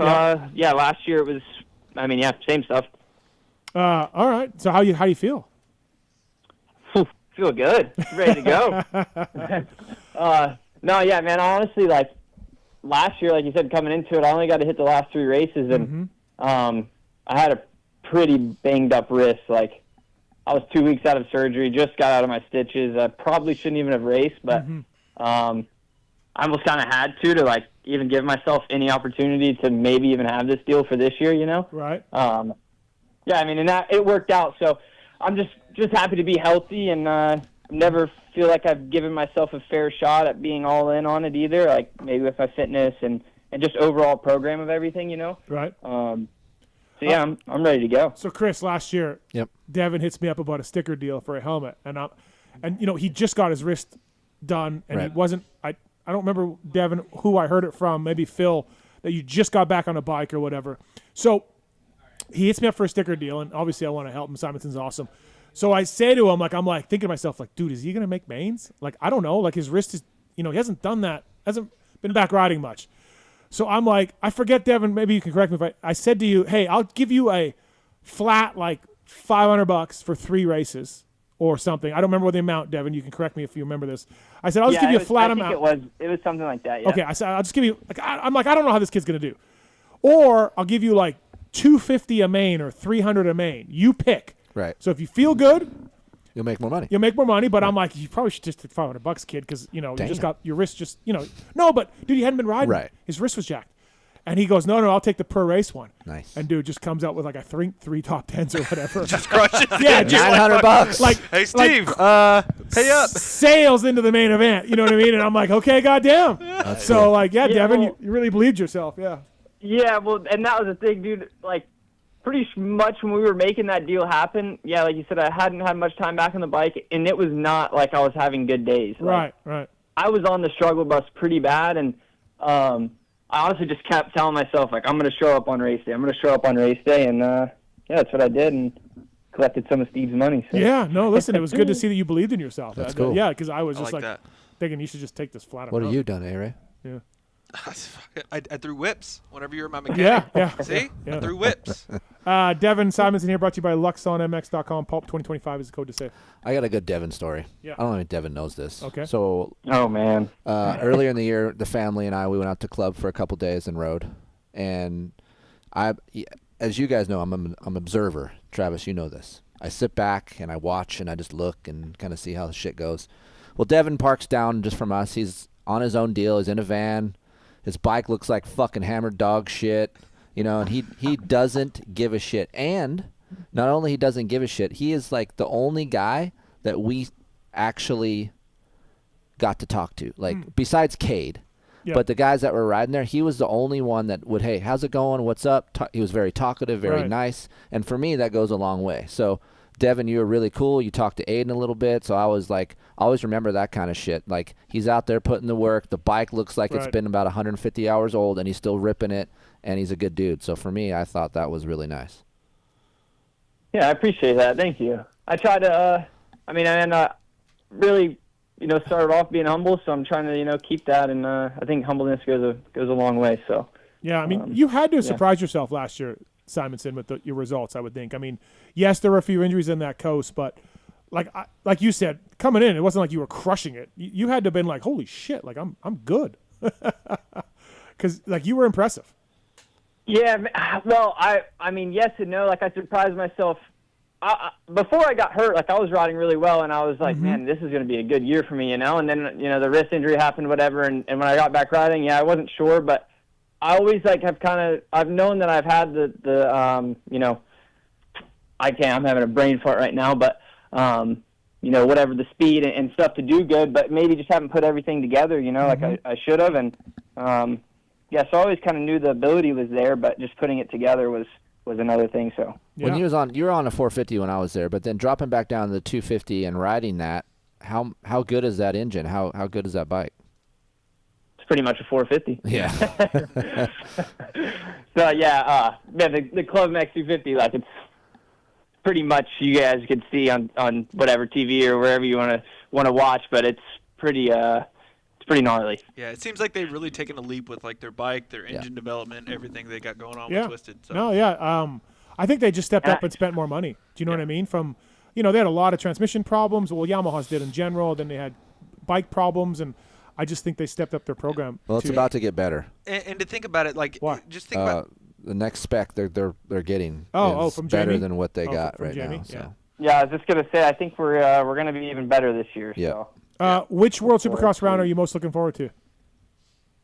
Yeah, last year it was. I mean, yeah, same stuff. All right. So how do you feel? Feel good, ready to go. No, yeah, man. Honestly, like last year, like you said, coming into it, I only got to hit the last 3 races, and I had a pretty banged up wrist. Like I was 2 weeks out of surgery, just got out of my stitches. I probably shouldn't even have raced, but I almost kind of had to like even give myself any opportunity to maybe even have this deal for this year. Right. Yeah, I mean, and that it worked out. So I'm just happy to be healthy, and never feel like I've given myself a fair shot at being all in on it either. Like maybe with my fitness and just overall program of everything, Right. So yeah, I'm ready to go. So Kris, last year, Yep. Devin hits me up about a sticker deal for a helmet, and he just got his wrist done, and Right. he wasn't. I don't remember, Devin, who I heard it from. Maybe Phil, that you just got back on a bike or whatever. So he hits me up for a sticker deal, and obviously I want to help him. Simonson's awesome. So I say to him, I'm thinking to myself, like, dude, is he going to make mains? Like, I don't know. Like, his wrist is, he hasn't done that, hasn't been back riding much. So I'm like, I forget, Devin, maybe you can correct me if I said to you, hey, I'll give you a flat like $500 for 3 races or something. I don't remember what the amount, Devin. You can correct me if you remember this. I said, I'll just give you a flat amount. It was something like that, yeah. Okay, I said, I'll just give you, like, I'm like, I don't know how this kid's going to do. Or I'll give you like $250 a main or $300 a main. You pick. Right. So if you feel good, you'll make more money. You'll make more money, but I'm like, you probably should just take $500, kid, because you just got your wrist just no, but dude, he hadn't been riding. Right. His wrist was jacked, and he goes, no, I'll take the per race one. Nice. And dude just comes out with like a three top tens or whatever. Just crushes. Yeah, just $900. Like, hey Steve, pay up. Sails into the main event. You know what I mean? And I'm like, okay, goddamn. So cool. like, yeah, Devin, well, you really believed yourself. Yeah. Yeah, well, and that was the thing, dude. Like, pretty much when we were making that deal happen, yeah, like you said, I hadn't had much time back on the bike, and it was not like I was having good days. Like, Right. I was on the struggle bus pretty bad, and I honestly just kept telling myself, like, I'm going to show up on race day. I'm going to show up on race day, and yeah, that's what I did, and collected some of Steve's money. So. Yeah, no, listen, it was good to see that you believed in yourself. That's cool. Yeah, because I was I just like like that. thinking you should just take this flat. What have you done, ARay? Yeah. I threw whips whenever you were my mechanic. Yeah. See? Yeah. I threw whips. Devin Simonson here, brought to you by LuxonMX.com. Pulp 2025 is the code to save. I got a good Devin story. Yeah. I don't know if Devin knows this. Okay. So Oh, man. earlier in the year, the family and we went out to club for a couple days and rode. And as you guys know, I'm an observer. Travis, you know this. I sit back and I watch and I just look and kind of see how the shit goes. Well, Devin parks down just from us. He's on his own deal. He's in a van. His bike looks like fucking hammered dog shit, and he doesn't give a shit. And not only he doesn't give a shit, he is like the only guy that we actually got to talk to, like besides Cade. Yep. But the guys that were riding there, he was the only one that would, hey, how's it going? What's up? He was very talkative, very nice. And for me, that goes a long way. So, Devin, you were really cool. You talked to Aiden a little bit. So I was like, I always remember that kind of shit. Like, he's out there putting the work. The bike looks like it's been about 150 hours old, and he's still ripping it, and he's a good dude. So for me, I thought that was really nice. Yeah, I appreciate that. Thank you. I try to, really, started off being humble, so I'm trying to, keep that, and I think humbleness goes a long way. So. Yeah, I mean, you had to surprise yourself last year, Simonson, with your results, I would think. I mean, yes, there were a few injuries in that coast, but like you said, coming in, it wasn't like you were crushing it. You had to have been like, holy shit, like I'm good, because like you were impressive. Yeah, well, I mean, yes and no. Like I surprised myself. Before I got hurt, like I was riding really well, and I was like, man, this is going to be a good year for me, And then the wrist injury happened, whatever, and when I got back riding, I wasn't sure, but I always I've known that I've had I'm having a brain fart right now, but whatever, the speed and stuff to do good, but maybe just haven't put everything together, like I should have, and so I always kind of knew the ability was there, but just putting it together was another thing. So when you were on a 450 when I was there, but then dropping back down to the 250 and riding that, how good is that engine? How good is that bike? Pretty much a 450. Yeah. So the PulpMX 250, like it's pretty much you guys could see on whatever TV or wherever you want to watch, but it's pretty gnarly. Yeah, it seems like they've really taken a leap with like their bike, their engine development, everything they got going on with Twisted. So. No, I think they just stepped up and spent more money. Do you know what I mean? From they had a lot of transmission problems. Well, Yamaha's did in general. Then they had bike problems, and I just think they stepped up their program. Well, it's about to get better. And to think about it, like, just think about the next spec they're getting. From better Jamie? than what they got from right Jamie? now. So. Yeah, I was just gonna say, I think we're gonna be even better this year. Yeah. So. Which World Supercross round are you most looking forward to?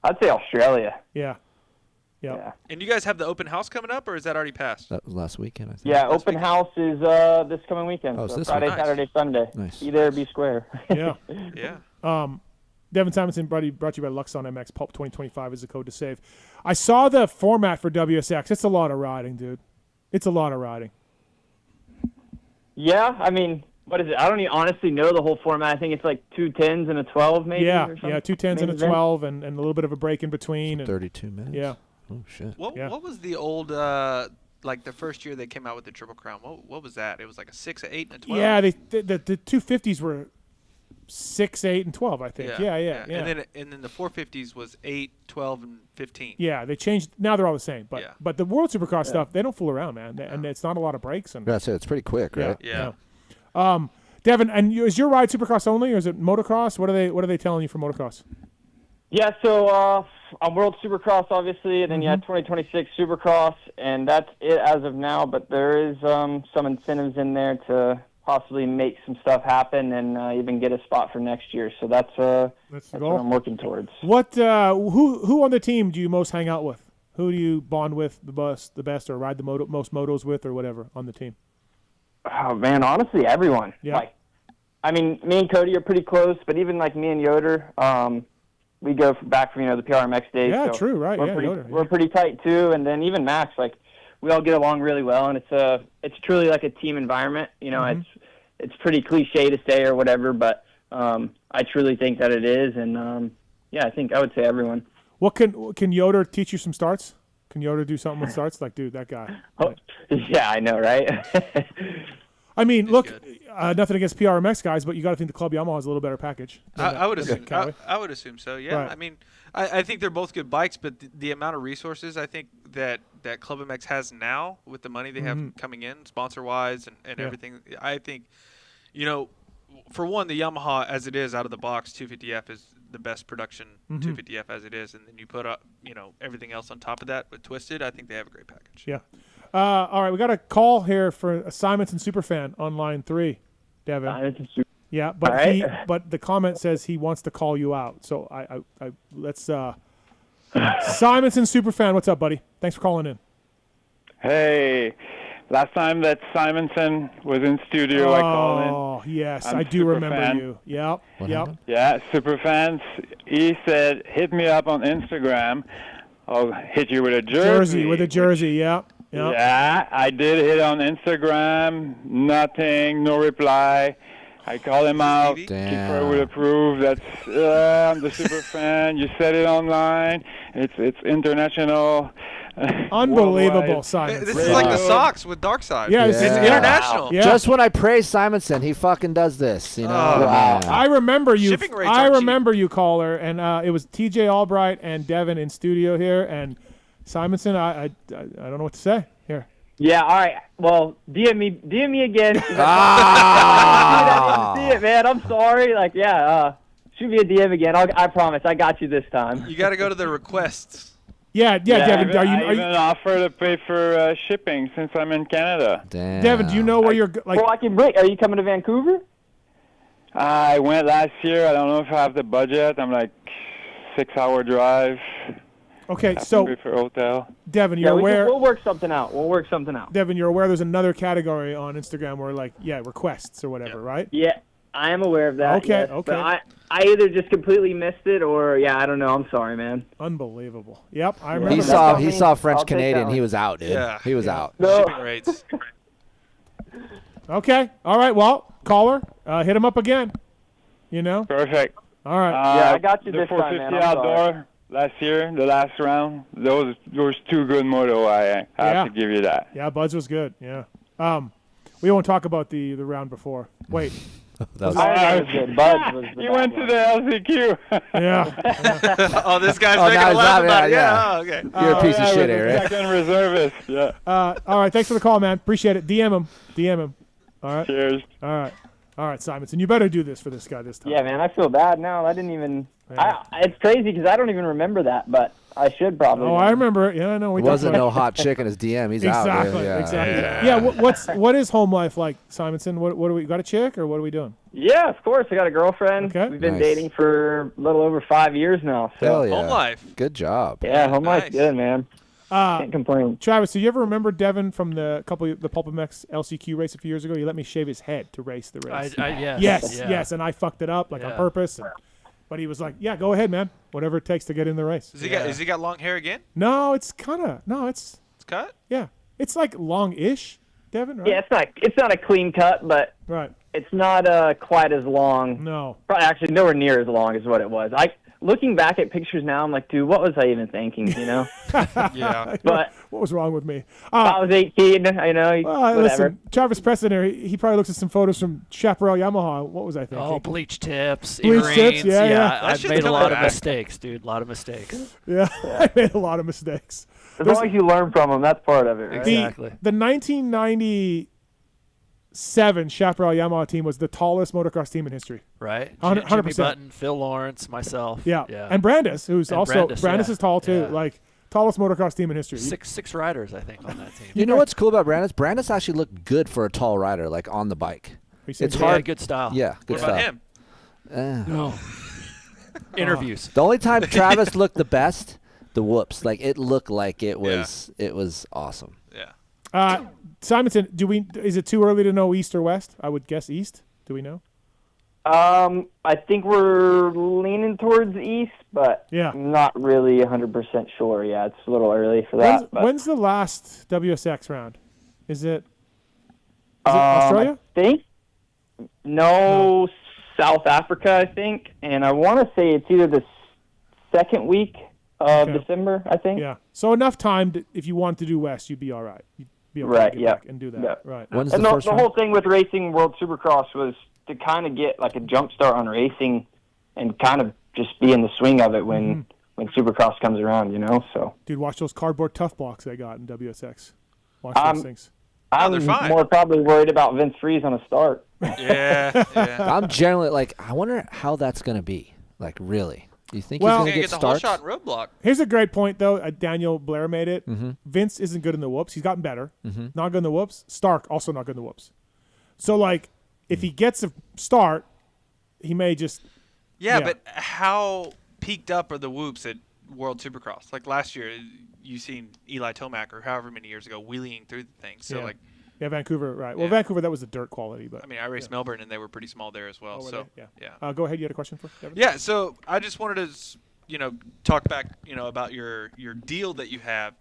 I'd say Australia. Yeah. And you guys have the open house coming up, or is that already passed? That was last weekend, I think. Yeah, open house is this coming weekend. Oh, so this Friday, weekend. Saturday, Sunday. Nice. Be there, be square. Yeah. Yeah. Devin Simonson brought to you by LuxonMX. Pulp 2025 is the code to save. I saw the format for WSX. It's a lot of riding, dude. It's a lot of riding. Yeah, I mean, what is it? I don't even honestly know the whole format. I think it's like 2 10s and a 12, maybe. Yeah, or something. 2 10s and a 12, and a little bit of a break in between. And 32 minutes. Yeah. Oh shit. What was the old like the first year they came out with the Triple Crown? What was that? It was like a 6, an 8, and a 12. Yeah, the 250s were 6, 8, and 12, I think. Yeah. And then the 450s was 8, 12, and 15. Yeah, they changed. Now they're all the same. But the World Supercross stuff, they don't fool around, man. And it's not a lot of breaks. And That's it. It's pretty quick, right? Yeah. Devin, and is your ride Supercross only, or is it motocross? What are they telling you for motocross? Yeah, so I'm World Supercross, obviously, and then 2026 Supercross, and that's it as of now. But there is some incentives in there to possibly make some stuff happen and even get a spot for next year. So that's what I'm working towards. What who on the team do you most hang out with? Who do you bond with the best, or ride the most motos with, or whatever on the team? Oh man, honestly, everyone. Yeah. Like, I mean, me and Cody are pretty close, but even like me and Yoder, we go back from the PulpMX days. Yeah, so true, right? We're pretty tight too, and then even Max, like we all get along really well, and it's truly like a team environment. It's pretty cliche to say or whatever, but I truly think that it is, and I think I would say everyone. What can Yoder teach you some starts? Can Yoder do something with starts? Like, dude, that guy. Oh, yeah, I know, right? I mean, look, nothing against PulpMX guys, but you got to think the Club Yamaha is a little better package. I would assume. I would assume so. Yeah. Right. I mean, I think they're both good bikes, but the amount of resources I think that ClubMX has now with the money they have coming in, sponsor wise and everything, I think, for one, the Yamaha as it is out of the box 250F is the best production 250F as it is, and then you put up everything else on top of that with Twisted. I think they have a great package. Yeah. All right, we got a call here for a Simonson superfan on line 3, Devin. Yeah, but but the comment says he wants to call you out. So I let's Simonson superfan, what's up, buddy? Thanks for calling in. Hey. Last time that Simonson was in studio, I called in. Oh, yes, I do remember fan. you. Yep. Yeah, super fans. He said, hit me up on Instagram. I'll hit you with a jersey. With a jersey, Yep. Yeah, I did hit on Instagram. Nothing, no reply. I called him out. Keefer would approve. That's I'm the super fan. You said it online. It's international. Unbelievable, Simon. This is like the socks with Darkside. Yeah, it's international. Yeah. Just when I praise Simonson, he fucking does this. I remember you. Shipping rates I aren't remember you, caller, and it was TJ Albright and Devin in studio here, and Simonson. I don't know what to say here. Yeah, all right. Well, DM me again. I didn't see it, man. I'm sorry. Shoot me a DM again. I promise. I got you this time. You got to go to the requests. Yeah, Devin. I even offer to pay for shipping since I'm in Canada. Damn. Devin, do you know where you're like? Well, I can bring. Are you coming to Vancouver? I went last year. I don't know if I have the budget. I'm like 6-hour drive. Okay, so for hotel. Devin, you're aware. We'll work something out. Devin, you're aware there's another category on Instagram where requests or whatever, right? Yeah, I am aware of that. Okay, yes, okay. But I either just completely missed it or I don't know. I'm sorry, man. Unbelievable. Yep, I remember. He saw French Canadian. He was out, dude. Yeah. He was out. No. Shipping rates. Okay. All right. Well, caller, hit him up again. Perfect. All right. I got you this time, man. The 450 outdoor last year, the last round. Those two good moto. I have to give you that. Yeah, Bud's was good. Yeah. We won't talk about the round before. Wait. Bud was You went to the LCQ. Yeah. Oh, this guy's making a laugh about it. Yeah. Oh, okay. You're a piece of shit, right? Second reservist. Yeah. All right. Thanks for the call, man. Appreciate it. DM him. All right. Cheers. All right, Simonson. You better do this for this guy this time. Yeah, man. I feel bad now. I didn't even. It's crazy because I don't even remember that, but I should probably. Oh, I remember it. Yeah, I know. It wasn't no hot chick in his DM. He's out. Dude. Exactly. Yeah. What is home life like, Simonson? What do we got a chick or what are we doing? Yeah, of course. I got a girlfriend. Okay. We've been dating for a little over 5 years now. So. Hell yeah. Home life. Good job. Yeah, home life's Nice. good, man. Can't complain. Travis, do you ever remember Devin from the PulpMX LCQ race a few years ago? He let me shave his head to race the race. Yes, and I fucked it up on purpose. But he was like, "Yeah, go ahead, man. Whatever it takes to get in the race." Has he got long hair again? No, it's It's cut? yeah, it's like long-ish, Devin. Right? Yeah, it's not a clean cut, but right. it's not quite as long. No. Probably actually nowhere near as long as what it was. Looking back at pictures now, I'm like, dude, what was I even thinking, you know? Yeah. But what was wrong with me? I was 18, I know, whatever. Listen, Travis Preston there, he probably looks at some photos from Chaparral Yamaha. What was I thinking? Oh, bleach tips, Bleach earrings. tips, yeah. I've made a lot of mistakes, dude. A lot of mistakes. Yeah, I made a lot of mistakes. As long as you learn from them, that's part of it, right? Exactly. The 1997 Chaparral Yamaha team was the tallest motocross team in history. Right. 100%. Jimmy Button, Phil Lawrence, myself. Yeah. And Brandis, who's And also Brandis, is tall too. Yeah. Like tallest motocross team in history. Six riders, I think, on that team. You know what's cool about Brandis? Brandis actually looked good for a tall rider, like on the bike. It's hard. Good style. Yeah, good What style. about him? No. Interviews. The only time Travis looked the best, the whoops. Like it looked like it was awesome. Yeah. Simonson, is it too early to know East or West? I would guess East. Do we know? I think we're leaning towards East, but I'm not really 100% sure. Yeah, it's a little early for that. When's the last WSX round? Is it Australia? I think no, South Africa, I think, and I want to say it's either the second week of December, I think. Yeah, so enough time if you want to do West, you'd be all right. You'd be able to get back and do that. Yeah. Right. When's and the the first whole thing with racing World Supercross was to kind of get like a jump start on racing and kind of just be in the swing of it when Supercross comes around, you know. So, dude, watch those cardboard tough blocks they got in WSX. Watch those things. I'm more probably worried about Vince Freeze on a start. Yeah. I'm generally like, I wonder how that's going to be. Like, really? Do you think he's Well, going to get the starts? whole shot roadblock. Here's a great point, though. Daniel Blair made it. Mm-hmm. Vince isn't good in the whoops. He's gotten better. Not good in the whoops. Stark, also not good in the whoops. So, like, if he gets a start, he may just... Yeah, but how peaked up are the whoops at World Supercross? Like last year, you seen Eli Tomac or however many years ago wheeling through the thing. So, like... Yeah, Vancouver, right. Well, Vancouver, that was the dirt quality. But I mean, I raced Melbourne, and they were pretty small there as well. So, yeah. Go ahead. You had a question for Devin? Yeah, so I just wanted to, talk back, about your deal that you have.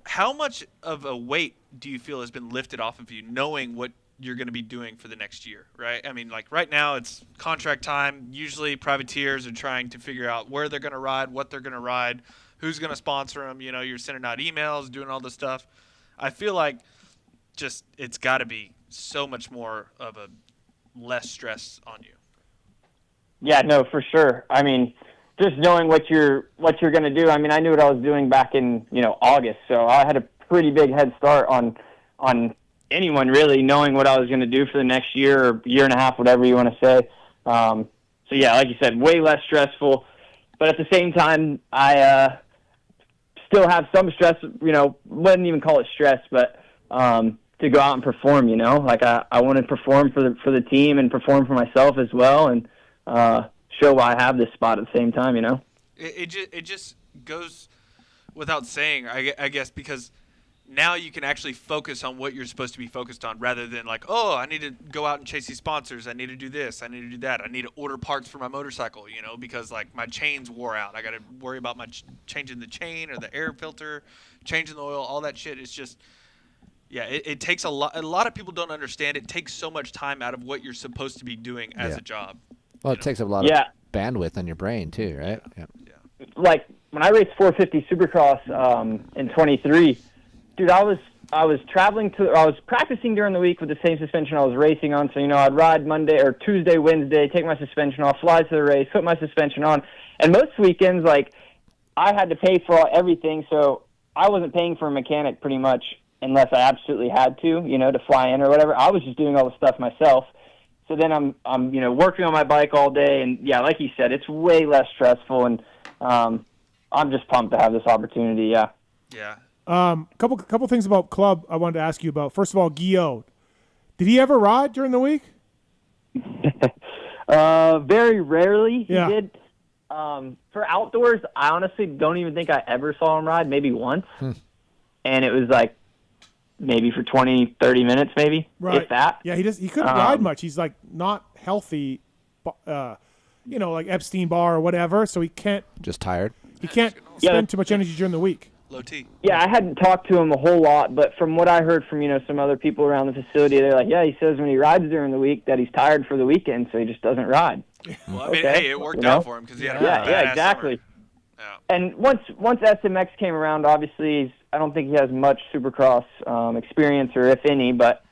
How much of a weight do you feel has been lifted off of you, knowing what you're going to be doing for the next year, right? I mean, like right now it's contract time. Usually privateers are trying to figure out where they're going to ride, what they're going to ride, who's going to sponsor them. You're sending out emails, doing all this stuff. I feel like it's got to be so much more of a less stress on you. Yeah, no, for sure. I mean, just knowing what you're going to do. I mean, I knew what I was doing back in August, so I had a pretty big head start on anyone really knowing what I was going to do for the next year or year and a half, whatever you want to say. So yeah, like you said, way less stressful. But at the same time, I still have some stress. Wouldn't even call it stress, but to go out and perform. Like I want to perform for the team and perform for myself as well, and show why I have this spot at the same time. It just goes without saying, I guess, because now you can actually focus on what you're supposed to be focused on rather than like, oh, I need to go out and chase these sponsors. I need to do this. I need to do that. I need to order parts for my motorcycle, because like my chains wore out. I got to worry about my changing the chain or the air filter, changing the oil, all that shit. It's just, yeah, it takes a lot. A lot of people don't understand. It takes so much time out of what you're supposed to be doing as a job. Well, it takes a lot of bandwidth on your brain too, right? Yeah. Like when I raced 450 Supercross in 23, dude, I was practicing during the week with the same suspension I was racing on. So, I'd ride Monday or Tuesday, Wednesday, take my suspension off, fly to the race, put my suspension on. And most weekends, like, I had to pay for everything. So I wasn't paying for a mechanic pretty much unless I absolutely had to fly in or whatever. I was just doing all the stuff myself. So then I'm working on my bike all day. And, yeah, like you said, it's way less stressful. And I'm just pumped to have this opportunity, yeah. Yeah. Couple things about club I wanted to ask you about. First of all, Guillaume, did he ever ride during the week? Very rarely he Yeah. did. For outdoors, I honestly don't even think I ever saw him ride, maybe once. And it was like maybe for 20, 30 minutes maybe, if that. Yeah, he couldn't ride much. He's like not healthy, like Epstein-Barr or whatever, so he can't. Just tired. He can't spend too much energy during the week. Low T. Yeah, I hadn't talked to him a whole lot, but from what I heard from, some other people around the facility, they're like, yeah, he says when he rides during the week that he's tired for the weekend, so he just doesn't ride. Well, I mean, hey, it worked out for him because he had a yeah, exactly. Yeah. And once SMX came around, obviously, I don't think he has much Supercross experience, or if any, but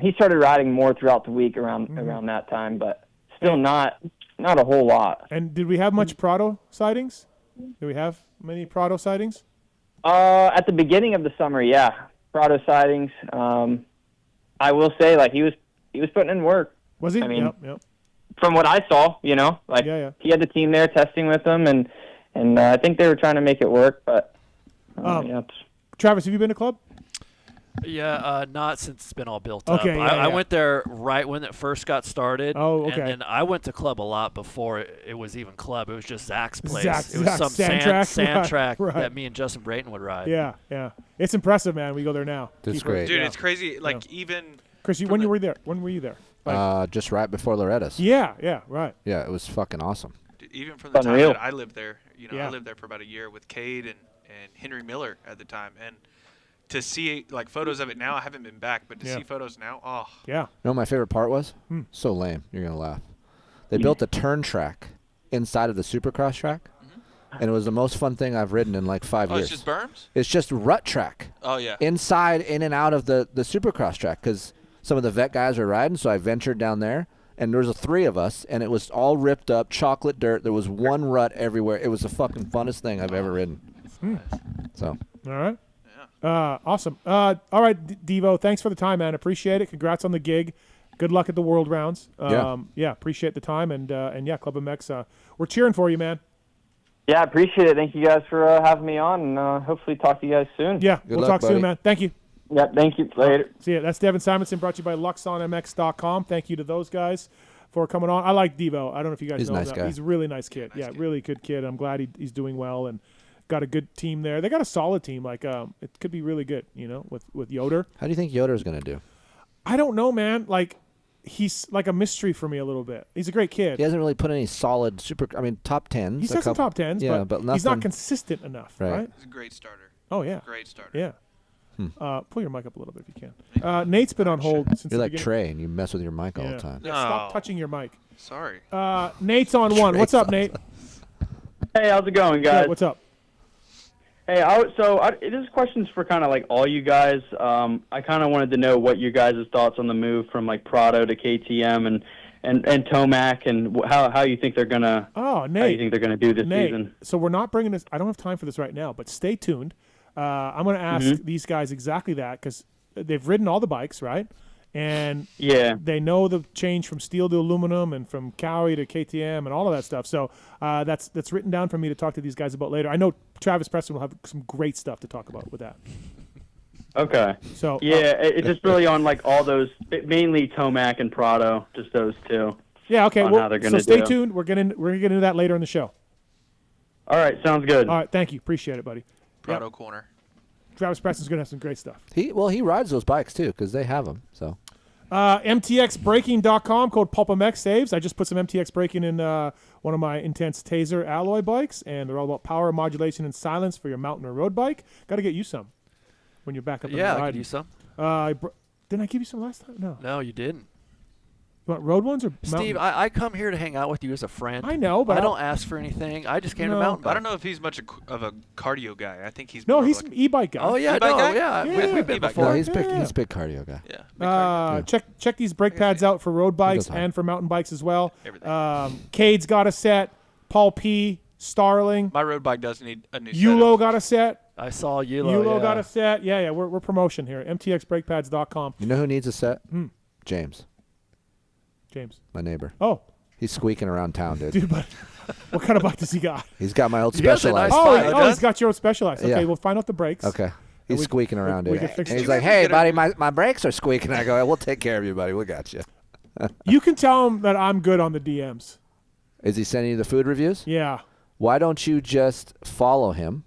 he started riding more throughout the week around that time, but still not a whole lot. And did we have much Prado sightings? Did we have many Prado sightings? At the beginning of the summer, yeah, Prado sightings. I will say, like, he was putting in work. Was he? I mean, yep. From what I saw, he had the team there testing with them, and I think they were trying to make it work. But Travis, have you been to club? Yeah, not since it's been all built up. I went there right when it first got started. Oh, okay. And then I went to club a lot before it was even club. It was just Zach's place. It was some sand track right. that me and Justin Brayton would ride. Yeah. It's impressive, man. We go there now. That's great. Dude, it's crazy. Like, even... Chris, when were you there? Just right before Loretta's. Yeah, right. Yeah, it was fucking awesome. Dude, even from the time that I lived there, I lived there for about a year with Cade and Henry Miller at the time. And to see, like, photos of it now, I haven't been back, but to see photos now, oh. Yeah. You know what my favorite part was? So lame. You're going to laugh. They built a turn track inside of the Supercross track, and it was the most fun thing I've ridden in like 5 years. It's just berms? It's just rut track. Oh, yeah. Inside, in and out of the Supercross track, because some of the vet guys were riding, so I ventured down there, and there was 3 of us, and it was all ripped up, chocolate dirt. There was one rut everywhere. It was the fucking funnest thing I've ever ridden. So. All right. Awesome. All right, Devo, thanks for the time, man. Appreciate it. Congrats on the gig. Good luck at the World Rounds. Appreciate the time, and PulpMX, we're cheering for you, man. Yeah, I appreciate it. Thank you guys for having me on, and hopefully talk to you guys soon. Yeah, Good we'll luck, talk soon, man. Thank you. Yep, thank you. Later. See ya. That's Devin Simonson, brought to you by LuxonMX.com. Thank you to those guys for coming on. I like Devo. I don't know if you guys know nice that. guy. He's a really nice kid. Really good kid. I'm glad he's doing well and got a good team there. They got a solid team. Like, it could be really good, with Yoder. How do you think Yoder's going to do? I don't know, man. Like, he's like a mystery for me a little bit. He's a great kid. He hasn't really put any solid top 10s. He's had some top 10s, but he's not consistent enough, right? He's a great starter. Oh, yeah. Great starter. Yeah. Pull your mic up a little bit if you can. Nate's been on hold since You're the like beginning. Trey, and you mess with your mic all the time. Yeah, stop touching your mic. Sorry. Nate's on one. What's up, Nate? Hey, how's it going, guys? Yeah, what's up? Hey, this question's for kind of like all you guys. I kind of wanted to know what your guys' thoughts on the move from like Prado to KTM and Tomac, and how you think they're gonna. Oh, Nate. How you think they're gonna do this season? So we're not bringing this. I don't have time for this right now, but stay tuned. I'm going to ask these guys exactly that because they've ridden all the bikes, right? And they know the change from steel to aluminum and from Cowie to KTM and all of that stuff. So that's written down for me to talk to these guys about later. I know Travis Preston will have some great stuff to talk about with that. Okay. So it's just really on like all those, mainly Tomac and Prado, just those two. Yeah. Okay. How they're gonna stay do. tuned. We're getting into that later in the show. All right. Sounds good. All right. Thank you. Appreciate it, buddy. Prado corner. Travis Preston's going to have some great stuff. He rides those bikes too because they have them. So MTXbraking.com, code PulpMX saves. I just put some MTX braking in one of my Intense Taser alloy bikes, and they're all about power, modulation, and silence for your mountain or road bike. Got to get you some when you're back up. Yeah, and I could use some. Didn't I give you some last time? No. No, you didn't. You want road ones or mountain? Steve, I come here to hang out with you as a friend. I know, but I don't ask for anything. I just came to mountain bike. I don't know if he's much of a cardio guy. I think he's he's an e-bike guy. Oh yeah, e-bike guy? yeah. We've been before. No, he's a big cardio guy. Yeah. Check these brake pads out for road bikes and for mountain bikes as well. Cade's got a set. Paul P. Starling. My road bike does need a new set. Yulo got a set. I saw Yulo. Yulo got a set. Yeah. We're promotion here. MTXbrakepads.com. You know who needs a set? James. My neighbor. Oh. He's squeaking around town, dude. Dude, but what kind of bike does he got? He's got my old Specialized. He's got your old Specialized. Okay, we'll find out the brakes. Okay. He's squeaking around, dude. And he's like, hey, buddy, my brakes are squeaking. I go, we'll take care of you, buddy. We got you. You can tell him that I'm good on the DMs. Is he sending you the food reviews? Yeah. Why don't you just follow him,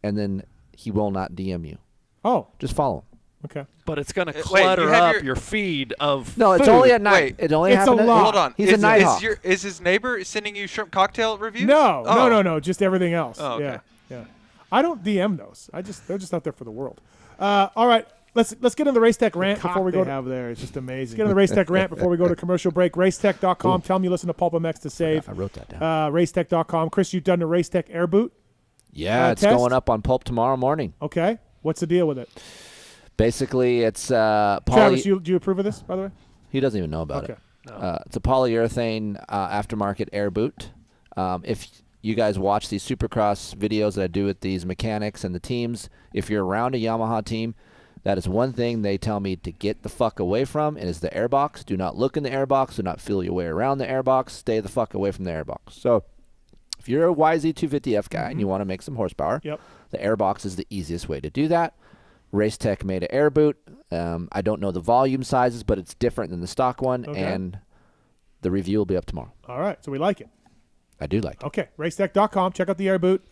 and then he will not DM you? Oh. Just follow him. Okay. But it's going to clutter up your feed of No, it's food. only at night. It only happens. Hold on. He's a night hawk. Is his neighbor sending you shrimp cocktail reviews? No. Just everything else. Oh, okay. Yeah. I don't DM those. They're just out there for the world. All right. Let's get in the Race Tech rant before we go. Have there. It's just amazing. Let's get in the Race Tech rant before we go to commercial break. Racetech.com. Tell them you listen to PulpMX to save. I wrote that down. Racetech.com. Kris, you've done the Race Tech Air Boot. Yeah, it's test? going up on Pulp tomorrow morning. Okay. What's the deal with it? Basically, it's Travis, do you approve of this, by the way? He doesn't even know about Okay. it. It's a polyurethane aftermarket air boot. If you guys watch these Supercross videos that I do with these mechanics and the teams, if you're around a Yamaha team, that is one thing they tell me to get the fuck away from, and is the airbox. Do not look in the airbox. Do not feel your way around the airbox. Stay the fuck away from the airbox. So if you're a YZ250F guy and you want to make some horsepower, the airbox is the easiest way to do that. Racetech made an air boot. I don't know the volume sizes, but it's different than the stock one, and the review will be up tomorrow. All right, so we like it. I do like it. Okay, racetech.com. Check out the air boot.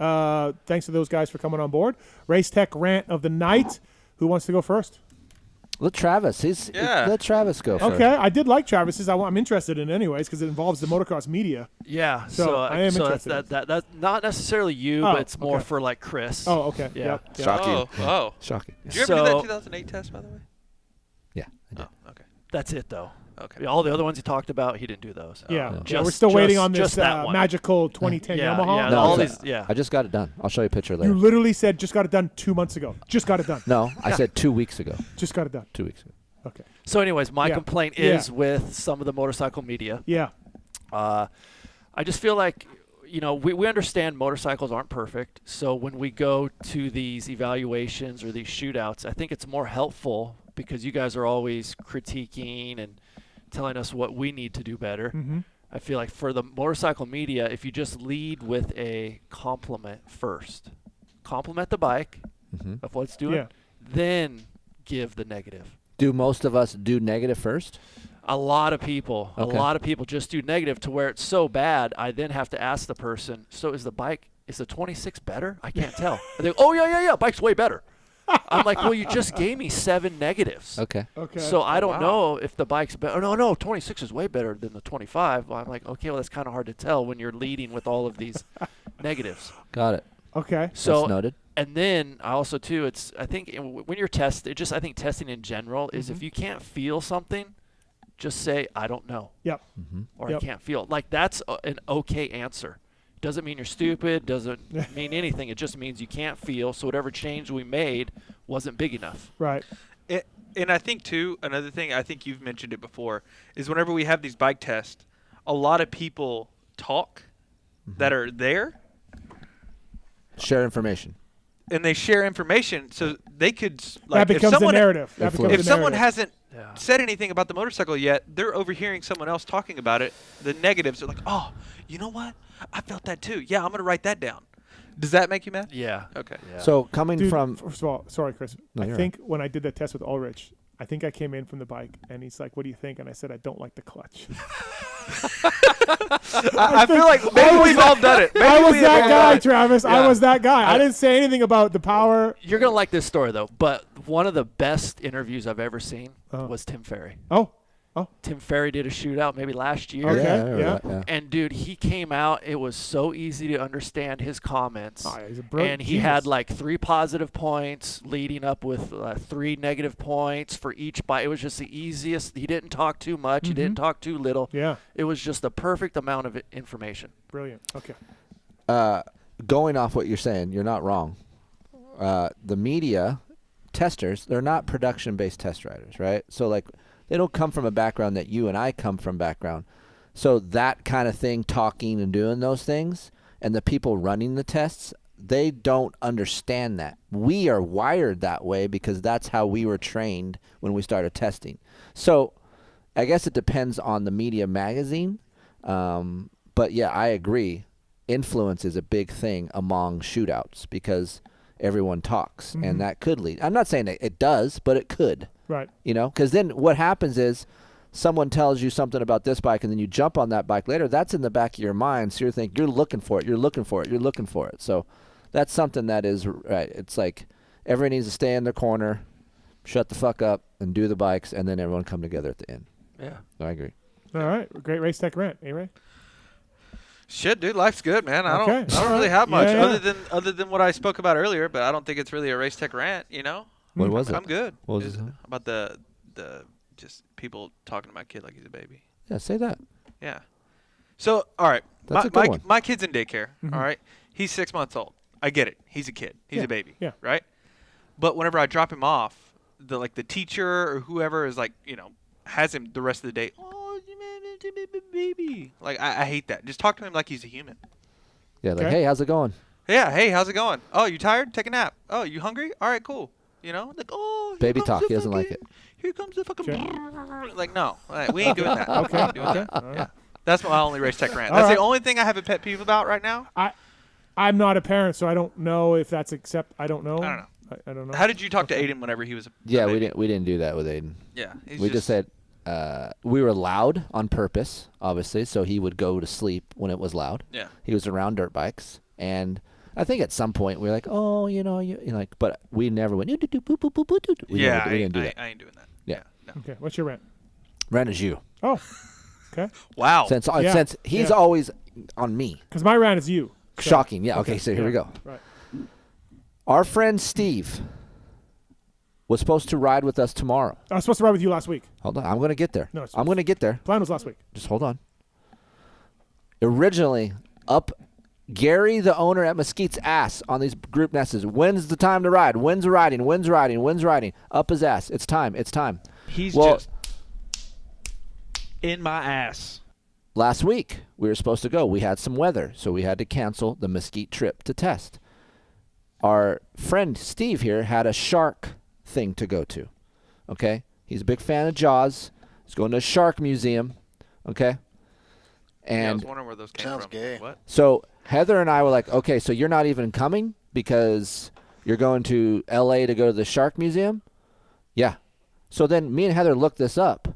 Thanks to those guys for coming on board. Racetech rant of the night. Who wants to go first? Let Travis. Let Travis go first. Okay, I did like Travis's. I'm interested in it anyways because it involves the motocross media. Yeah, so I am interested. That's not necessarily you, but it's more for like Chris. Oh, okay. Yeah. Yep. Shocking. Oh. Shocking. Did you ever do that 2008 test, by the way? Yeah, I did. Oh, okay. That's it, though. Okay. All the other ones he talked about, he didn't do those. Yeah, we're still waiting on this magical 2010 Yamaha. Yeah, No, all these. Yeah. I just got it done. I'll show you a picture later. You literally said just got it done 2 months ago. Just got it done. No, I said 2 weeks ago. Just got it done. 2 weeks ago. Okay. So, anyways, my complaint is with some of the motorcycle media. Yeah. I just feel like, we understand motorcycles aren't perfect. So when we go to these evaluations or these shootouts, I think it's more helpful because you guys are always critiquing and telling us what we need to do better. Mm-hmm. I feel like for the motorcycle media, if you just lead with a compliment first, compliment the bike of what it's doing, then give the negative. Do most of us do negative first? A lot of people just do negative to where it's so bad, I then have to ask the person, so is the 26 better? I can't tell. And they go, oh, yeah, bike's way better. I'm like, well, you just gave me 7 negatives. Okay. So I don't know if the bike's better. No, 26 is way better than the 25. Well, I'm like, okay, well, that's kind of hard to tell when you're leading with all of these negatives. Got it. Okay. So that's noted. And then I also, too, I think when you're testing, I think testing in general is if you can't feel something, just say, I don't know. Yep. Or I can't feel. Like, that's an okay answer. Doesn't mean you're stupid, doesn't mean anything. It just means you can't feel, so whatever change we made wasn't big enough. Right. And I think, too, another thing, I think you've mentioned it before, is whenever we have these bike tests, a lot of people talk that are there. Share information. And they share information, so they could, that becomes a narrative. If someone hasn't said anything about the motorcycle yet, they're overhearing someone else talking about it. The negatives are like, oh, you know what? I felt that too. Yeah, I'm going to write that down. Does that make you mad? Yeah. Okay. Yeah. So coming from... First of all, sorry, Kris. I think when I did that test with Ulrich, I think I came in from the bike, and he's like, what do you think? And I said, I don't like the clutch. I feel like maybe we've all done it. I was that guy, Travis. Yeah. I was that guy. I didn't say anything about the power. You're going to like this story, though. But one of the best interviews I've ever seen was Tim Ferry. Oh. Tim Ferry did a shootout maybe last year. Okay, yeah. And, dude, he came out. It was so easy to understand his comments. Oh, he's a brilliant and he had like 3 positive points leading up with 3 negative points for each bike. It was just the easiest. He didn't talk too much. He didn't talk too little. Yeah. It was just the perfect amount of information. Brilliant. Okay. Going off what you're saying, you're not wrong. The media testers, they're not production-based test riders, right? So, like, they don't come from a background that you and I come from background. So that kind of thing, talking and doing those things, and the people running the tests, they don't understand that. We are wired that way because that's how we were trained when we started testing. So I guess it depends on the media magazine. But, yeah, I agree. Influence is a big thing among shootouts because everyone talks, and that could lead. I'm not saying that it does, but it could. Right. You know, because then what happens is someone tells you something about this bike and then you jump on that bike later. That's in the back of your mind. So you're thinking, you're looking for it. So that's something that is right. It's like everyone needs to stay in their corner, shut the fuck up, and do the bikes, and then everyone come together at the end. Yeah. I agree. All right. Great Race Tech rant. ARay? Shit, dude, life's good, man. I Okay. don't really have much Yeah. other than what I spoke about earlier, but I don't think it's really a race tech rant, you know? What was it? I'm good. What was it? About the just people talking to my kid like he's a baby. Yeah, say that. Yeah. So, all right. That's a good one. My kid's in daycare, all right? He's 6 months old. I get it. He's a kid. He's a baby, right? But whenever I drop him off, the teacher or whoever is like, has him the rest of the day. Oh, baby. Like, I hate that. Just talk to him like he's a human. Yeah, like, hey, how's it going? Yeah, hey, how's it going? Oh, you tired? Take a nap. Oh, you hungry? All right, cool. Like, oh, Baby talk. He doesn't like it. Here comes the fucking. Like, no, we ain't doing that. Okay. We ain't doing that. All right. Yeah, that's my only race tech rant. All That's right. the only thing I have a pet peeve about right now. I'm not a parent, so I don't know if that's I don't know. I don't know. I don't know. How did you talk to Aiden whenever he was a baby? we didn't do that with Aiden. Yeah, We just said we were loud on purpose, obviously, so he would go to sleep when it was loud. Yeah. He was around dirt bikes, and I think at some point we were like, oh, you like, but we never went. We didn't do that. I ain't doing that. Yeah. No. Okay, what's your rant? Rant is you. Oh, okay. Wow. Since he's always on me. Because my rant is you. So. Shocking. Yeah. Okay. So here we go. Right. Our friend Steve was supposed to ride with us tomorrow. I was supposed to ride with you last week. Hold on. I'm going to get there. No, I'm going to get there. Plan was last week. Just hold on. Originally, up Gary, the owner at Mesquite's ass on these group messages. When's the time to ride? When's riding? When's riding? When's riding? Up his ass. It's time. It's time. He's just in my ass. Last week, we were supposed to go. We had some weather, so we had to cancel the Mesquite trip to test. Our friend Steve here had a shark thing to go to. Okay? He's a big fan of Jaws. He's going to a shark museum. Okay? And I was wondering where those came from. Gay. What? so Heather and I were like, okay, so you're not even coming because you're going to L.A. to go to the shark museum? Yeah. So then me and Heather looked this up.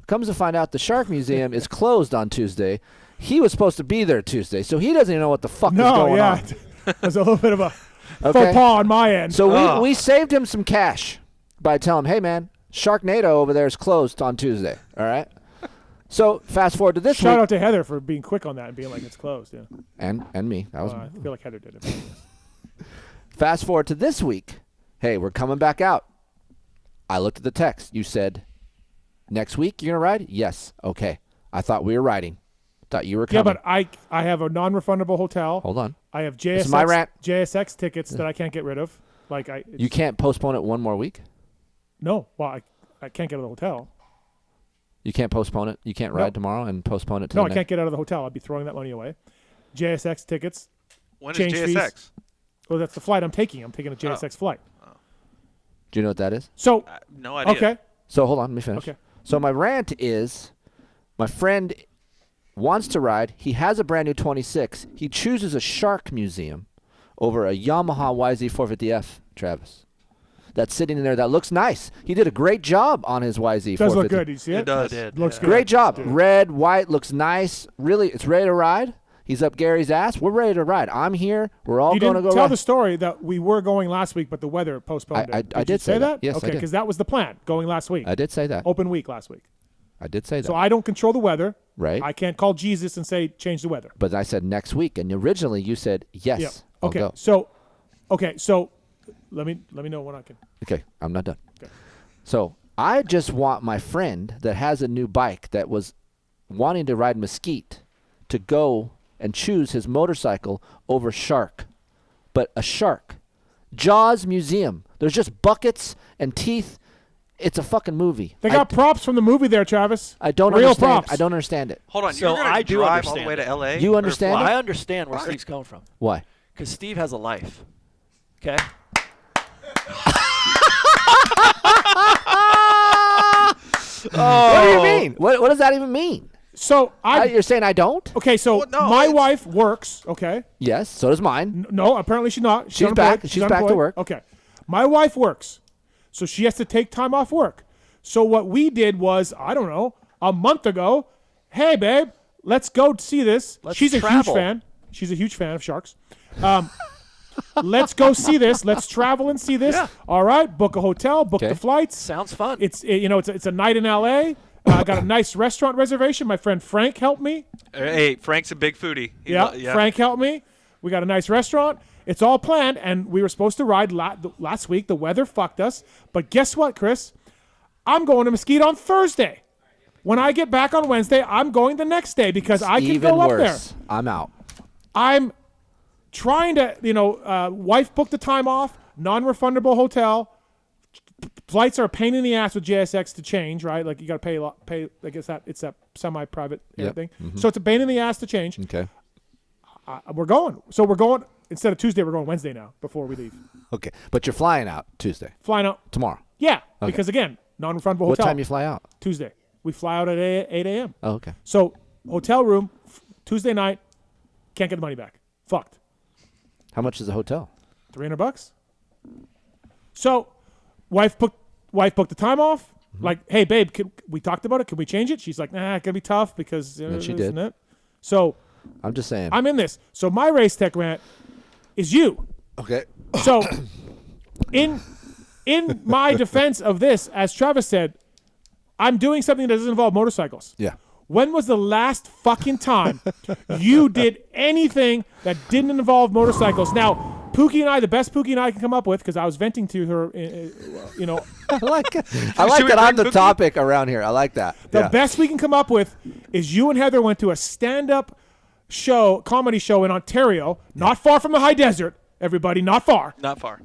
Comes to find out the shark museum is closed on Tuesday. He was supposed to be there Tuesday, so he doesn't even know what the fuck is going on. There's a little bit of a faux pas on my end. So we saved him some cash by telling him, hey, man, Sharknado over there is closed on Tuesday, all right? So fast forward to this week. Shout out to Heather for being quick on that and being like, it's closed. Yeah. And me. That was. I feel like Heather did it. Fast forward to this week. Hey, we're coming back out. I looked at the text. You said, next week you're going to ride? Yes. Okay. I thought we were riding. Thought you were coming. Yeah, but I have a non-refundable hotel. Hold on. I have This is my rant. JSX tickets that I can't get rid of. You can't postpone it one more week? No. Well, I can't get out of the hotel. You can't postpone it? You can't ride tomorrow and postpone it to the I can't get out of the hotel. I'd be throwing that money away. JSX tickets. When is change JSX? Fees. Well, that's the flight I'm taking. I'm taking a JSX flight. Do you know what that is? So, no idea. Okay. So hold on, let me finish. Okay. So my rant is, my friend wants to ride. He has a brand new 26. He chooses a shark museum over a Yamaha YZ450F, Travis. That's sitting in there. That looks nice. He did a great job on his YZ450. Does look good. You see it? It does. Looks good. Great job. Red, white, looks nice. Really, it's ready to ride. He's up Gary's ass. We're ready to ride. I'm here. We're all going to go tell ride. the story that we were going last week, but the weather postponed it. I did you say that. Yes, I okay, did. because that was the plan, going last week. I did say that. Open week last week. I did say that. So I don't control the weather. Right. I can't call Jesus and say, change the weather. But I said next week, and originally you said yes. Yeah. I'll Okay. go. So let me know when I can. Okay, I'm not done. Okay. So I just want my friend that has a new bike that was wanting to ride Mesquite to go and choose his motorcycle over shark. But a shark. Jaws Museum. There's just buckets and teeth. It's a fucking movie. They got props from the movie there, Travis. I don't Real understand. props. I don't understand it. Hold on. So you're going I to do drive all the understand way to it. L.A.? You understand Well, it? I understand where Steve's coming from. Why? Because Steve has a life. Okay? What do you mean? What does that even mean? So you're saying I don't? Okay, so Well, no, my it's- wife works, okay? Yes, so does mine. No, apparently she's not. She's back. She's back to unemployed. work. Okay. My wife works. So she has to take time off work. So what we did was, I don't know, a month ago, hey, babe, let's go see this. Let's She's a huge travel. fan. She's a huge fan of sharks. Let's go see this. Let's travel and see this. Yeah. All right, book a hotel, book Okay. the flights. Sounds fun. It's a night in L.A. I got a nice restaurant reservation. My friend Frank helped me. Hey, Frank's a big foodie. Yeah, Frank helped me. We got a nice restaurant. It's all planned, and we were supposed to ride last week. The weather fucked us. But guess what, Kris? I'm going to Mesquite on Thursday. When I get back on Wednesday, I'm going the next day because I can go up there. I'm out. I'm trying to, wife booked the time off, non-refundable hotel. Flights are a pain in the ass with JSX to change, right? Like you got to pay. Like it's that semi-private thing. Mm-hmm. So it's a pain in the ass to change. Okay. We're going. So we're going instead of Tuesday. We're going Wednesday now before we leave. Okay, but you're flying out Tuesday. Flying out tomorrow. Yeah, okay. Because again, non-refundable hotel. What time you fly out? Tuesday. We fly out at 8 a.m. Oh, okay. So hotel room Tuesday night. Can't get the money back. Fucked. How much is the hotel? $300. So, wife booked the time off. Mm-hmm. Like, hey, babe, we talked about it. Can we change it? She's like, nah, it's gonna be tough because. And she did. It? So, I'm just saying. I'm in this. So my race tech rant is you. Okay. So, in my defense of this, as Travis said, I'm doing something that doesn't involve motorcycles. Yeah. When was the last fucking time you did anything that didn't involve motorcycles? Now, Pookie and I, the best Pookie and I can come up with, because I was venting to her, I like that I'm the topic around here. I like that. The best we can come up with is you and Heather went to a stand-up comedy show in Ontario, not far from the high desert, everybody, not far. Not far.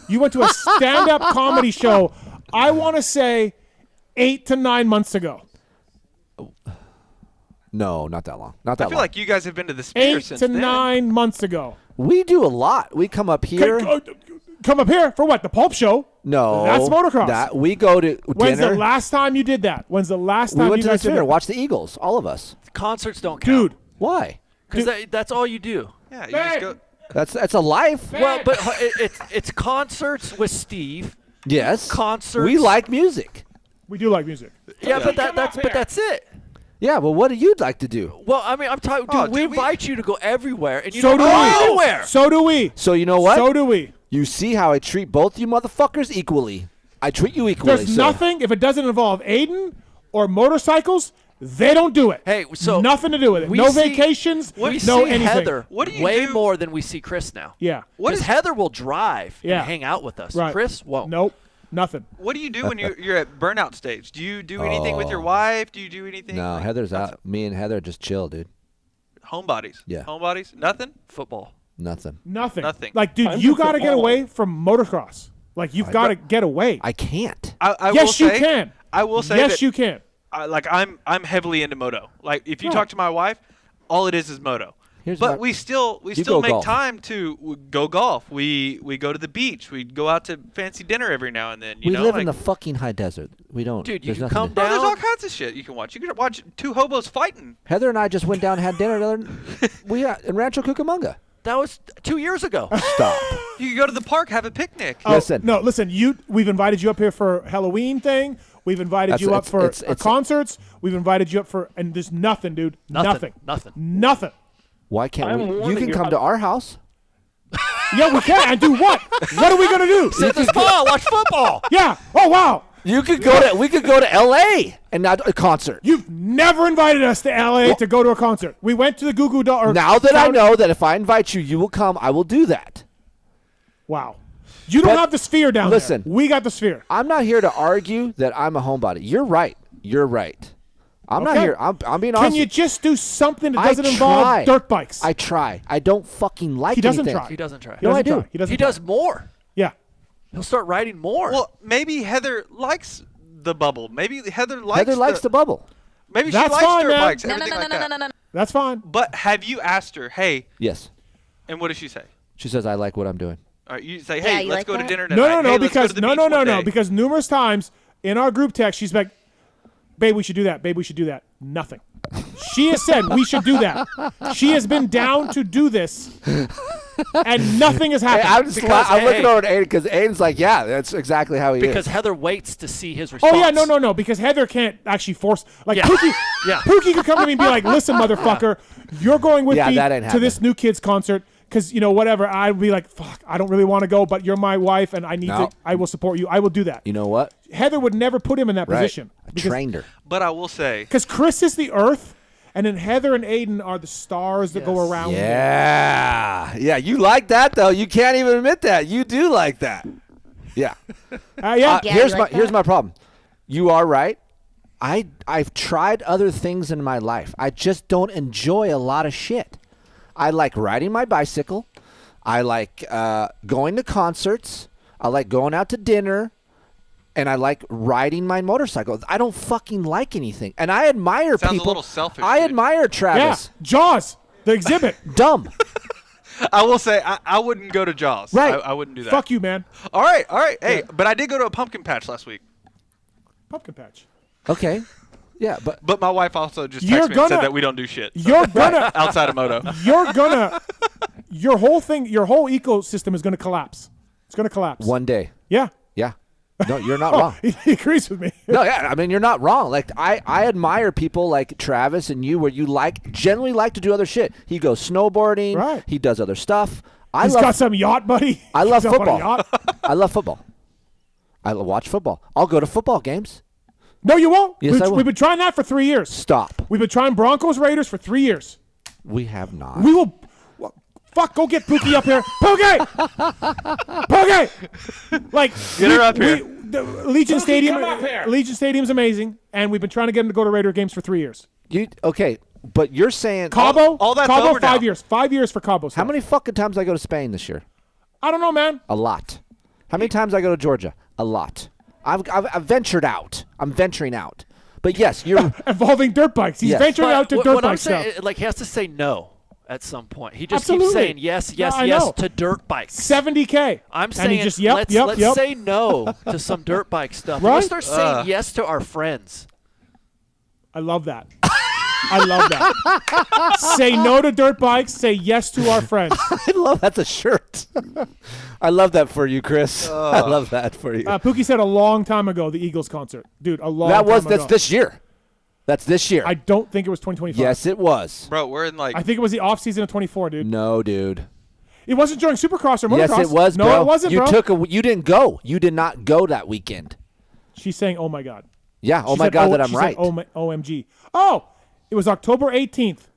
You went to a stand-up comedy show, I want to say 8 to 9 months ago. No, not that long. Not that long. I feel like you guys have been to the Spear since 8 to 9 months ago. We do a lot. We come up here. Come up here for what? The Pulp Show? No. That's motocross. We go to When's dinner. the last time you did that? When's the last time we went you to guys the dinner, did it? watch the Eagles, all of us. Concerts don't count. Dude. Why? Because that's all you do. Yeah, you just go. That's a life. Well, but it's concerts with Steve. Yes. Concerts. We like music. We do like music. Yeah, but that's it. Yeah, well, what do you like to do? Well, I mean, I'm talking. Dude, we invite you to go everywhere, and you So don't do go we. anywhere. So do we. So you know what? So do we. You see how I treat both you motherfuckers equally. I treat you equally. There's nothing, if it doesn't involve Aiden or motorcycles, they don't do it. Hey, so nothing to do with it. No vacations, We no see anything. Heather What do you way do? more than we see Kris now. Yeah. Because Heather will drive Yeah. and hang out with us. Right. Kris won't. Nope. Nothing. What do you do when you're at burnout stage? Do you do anything with your wife? Do you do anything? No, Heather's out. Me and Heather just chill, dude. Homebodies. Yeah. Homebodies. Nothing. Football. Nothing. Nothing. Nothing. Like, dude, you got to get away from motocross. Like, you've got to get away. I can't. I Yes, will you say, can. I will say Yes, that, you can. I'm heavily into moto. Like if you Right. talk to my wife, all it is moto. But we still go make golf. time to go golf. We go to the beach. We go out to fancy dinner every now and then. You We know, live like, in the fucking high desert. We don't. Dude, you there's can nothing come to- down. there's all kinds of shit you can watch. You can watch two hobos fighting. Heather and I just went down and had dinner in Rancho Cucamonga. That was 2 years ago. Stop. You can go to the park, have a picnic. Oh, Listen. No, listen. We've invited you up here for Halloween thing. We've invited you up for concerts. We've invited you up for, and there's nothing, dude. Nothing. Nothing. Why can't we? You can come to our house. Yeah, we can. And do what? What are we gonna do? Sit at the spa, watch football. Yeah. Oh wow. You could go to. We could go to L.A. and not a concert. You've never invited us to LA to go to a concert. We went to the Goo Goo Dollar. Now that I know that if I invite you, you will come. I will do that. Wow. You don't have the sphere down listen, there. We got the sphere. I'm not here to argue that I'm a homebody. You're right. You're right. I'm not here. I'm being honest. Can you just do something that I doesn't involve try. dirt bikes? I try. I don't fucking like He doesn't anything. try. He doesn't try. No, I do. He does more. Yeah. He'll start riding more. Well, maybe Heather likes the bubble. Maybe Heather likes the bubble. Maybe That's she likes fine, dirt man. bikes. Everything like that. No. That's fine. But have you asked her, hey? Yes. And what does she say? She says I like what I'm doing. All right, you say, hey, you let's like go to that? dinner tonight. No, Hey, let's go because to the beach one day. because numerous times in our group text, she's like, babe, we should do that. Babe, we should do that. Nothing. She has said we should do that. She has been down to do this, and nothing has happened. Hey, I'm looking over at Aiden because Aiden's like, yeah, that's exactly how he is. because Heather waits to see his response. Oh yeah, no, because Heather can't actually force. Like Yeah. Pookie, Yeah. Pookie could come to me and be like, "Listen, motherfucker, you're going with Yeah, me that ain't to this happening. New Kids concert. because whatever, I'd be like, fuck, I don't really want to go, but you're my wife, and I will support you. I will do that. You know what? Heather would never put him in that position. I trained her. But I will say, because Kris is the earth, and then Heather and Aiden are the stars that go around. Yeah, you like that though. You can't even admit that. You do like that. Yeah. Here's my problem. You are right. I've tried other things in my life. I just don't enjoy a lot of shit. I like riding my bicycle. I like going to concerts. I like going out to dinner. And I like riding my motorcycle. I don't fucking like anything. And I admire people. Sounds a little selfish. I admire Travis. Yeah, Jaws, the exhibit. Dumb. I will say I wouldn't go to Jaws. Right. I wouldn't do that. Fuck you, man. All right. Hey, but I did go to a pumpkin patch last week. Pumpkin patch. Okay. Yeah, but my wife also just texted me and said that we don't do shit. You're gonna outside of moto. Your whole ecosystem is gonna collapse. It's gonna collapse. One day. Yeah. Yeah. No, you're not wrong. He agrees with me. No, yeah, I mean you're not wrong. Like I admire people like Travis and you, where you generally like to do other shit. He goes snowboarding. Right. He does other stuff. He's got some yacht, buddy. I love football. I love football. I watch football. I'll go to football games. No, you won't. Yes, I will. We've been trying that for 3 years. Stop. We've been trying Broncos Raiders for 3 years. We have not. We will. Fuck, go get Pookie up here. Pookie! Pookie! Like, get her up here. The Legion Stadium. Legion Stadium's amazing, and we've been trying to get him to go to Raider games for 3 years. Okay, but you're saying Cabo? All that's Cabo, over 5 now. years. 5 years for Cabo. How many fucking times did I go to Spain this year? I don't know, man. A lot. How many times did I go to Georgia? A lot. I've ventured out. I'm venturing out. But yes, you're involving dirt bikes. He's venturing out to dirt bike stuff. Like he has to say no at some point. He just Absolutely. keeps saying yes to dirt bikes. $70K. I'm saying just, let's say no to some dirt bike stuff. Right? Let's start saying yes to our friends. I love that. I love that. Say no to dirt bikes. Say yes to our friends. I love that's a shirt. I love that for you, Kris. I love that for you. Pookie said a long time ago the Eagles concert, dude. A long. That's this year. That's this year. I don't think it was 2025. Yes, it was. Bro, we're in I think it was the off season of 24, dude. No, dude. It wasn't during Supercross or motocross. Yes, it was, bro. No, it wasn't, bro. You didn't go. You did not go that weekend. She's saying, "Oh my God." Yeah. Oh my God, that I'm right. OMG. Oh, it was October 18th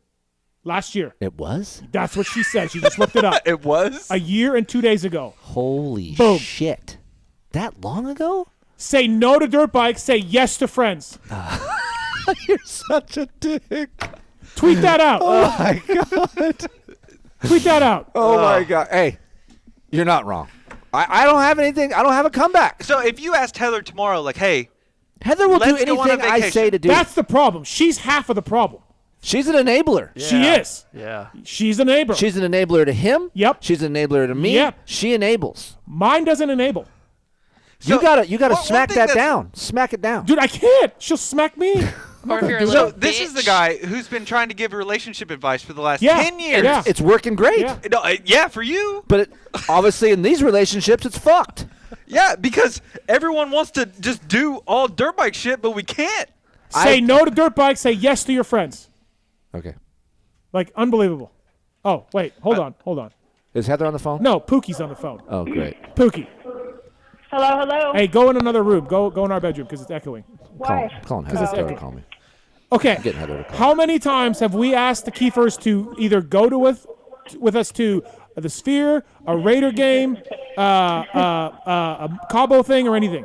last year. It was? That's what she said. She just looked it up. It was? A year and 2 days ago. Holy shit. That long ago? Say no to dirt bikes. Say yes to friends. You're such a dick. Tweet that out. Oh, my God. Tweet that out. Oh, my God. Hey, you're not wrong. I don't have anything. I don't have a comeback. So if you asked Heather tomorrow, like, hey, Heather will do let's go on a anything I vacation. say to do. That's the problem. She's half of the problem. She's an enabler. Yeah. She is. Yeah. She's an enabler. She's an enabler to him. Yep. She's an enabler to me. Yep. She enables. Mine doesn't enable. So you gotta smack that down. Smack it down. Dude, I can't. She'll smack me. So this is the guy who's been trying to give relationship advice for the last 10 years. Yeah. It's working great. Yeah. No, yeah, for you. But obviously in these relationships, it's fucked. Yeah, because everyone wants to just do all dirt bike shit, but we can't. Say no to dirt bikes. Say yes to your friends. Okay. Like, unbelievable. Oh, wait. Hold on. Is Heather on the phone? No, Pookie's on the phone. Oh, great. Pookie. Hello. Hey, go in another room. Go in our bedroom because it's echoing. Why? Call Because Heather. it's to call me. Okay. I'm getting Heather to call. How many times have we asked the Keefers to either go with us to the Sphere, a Raider game, a Cabo thing, or anything?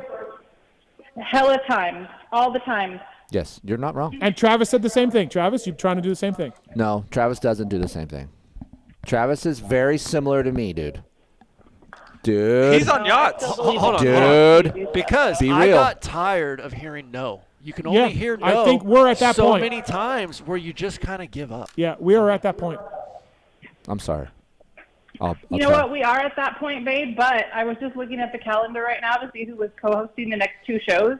Hella times. All the time. Yes, you're not wrong. And Travis said the same thing. Travis, you're trying to do the same thing. No, Travis doesn't do the same thing. Travis is very similar to me, dude. He's on yachts. Hold on. Dude. Because I got tired of hearing no. You can only hear no. I think we're at that so point. many times where you just kind of give up. Yeah, we are at that point. I'm sorry. I'll You know what? We are at that point, babe, but I was just looking at the calendar right now to see who was co-hosting the next two shows,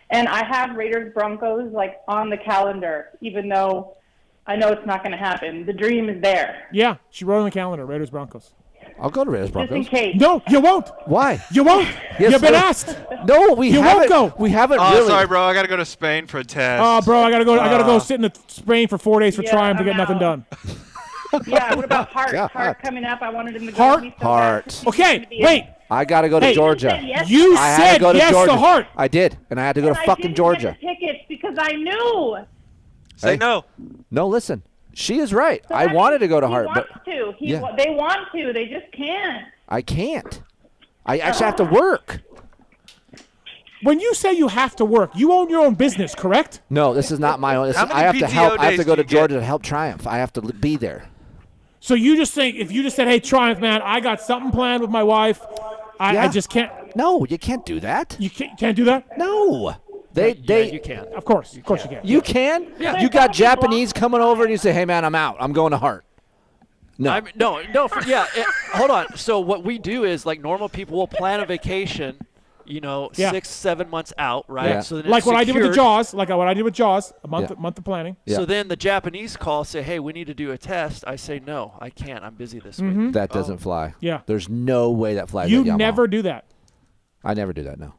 and I have Raiders Broncos like on the calendar, even though I know it's not going to happen. The dream is there. Yeah, she wrote on the calendar, Raiders Broncos. I'll go to Raiders Broncos. Just in case. No, you won't. Why? You won't. Yes, You've been sir. asked. No, we You haven't. won't go. We haven't Oh, really. sorry, bro. I got to go to Spain for a test. Oh, bro, I gotta go sit in Spain for 4 days for Yeah, Triumph to I'm get nothing out. done. Yeah, what about Hart? God. Hart coming up. I wanted him to go Hart? with me so Hart. bad. Okay, wait. I got to go to Hey, Georgia. You I had said to go to yes Georgia. to Hart. I did, and I had to go to And I fucking didn't Georgia. get the tickets because I knew. Say Hey. no. No, listen. She is right. So I that wanted to means go to he Hart, wants but to. Yeah. They want to. They just can't. I can't. I actually have to work. When you say you have to work, you own your own business, correct? No, this is not my own. How many I have to help. PTO I have to days go do to you get? Georgia to help Triumph. I have to be there. So you just think if you just said, "Hey, Triumph, man, I got something planned with my wife. I Yeah. just can't." No, you can't do that. You can't do that. No. You can. Of course you can. You can. Yeah. You got Japanese coming over and you say, "Hey, man, I'm out. I'm going to Hart." No. No. Hold on. So what we do is like normal people will plan a vacation, Yeah. 6-7 months out, right? Yeah. So then Like it's what I did with the secured. Jaws. Like what I did with Jaws. A month of planning. Yeah. So then the Japanese call, say, hey, we need to do a test. I say, no, I can't. I'm busy this week. That doesn't fly. Yeah. There's no way that flies. You at Yamaha. never do that, I never do that. No.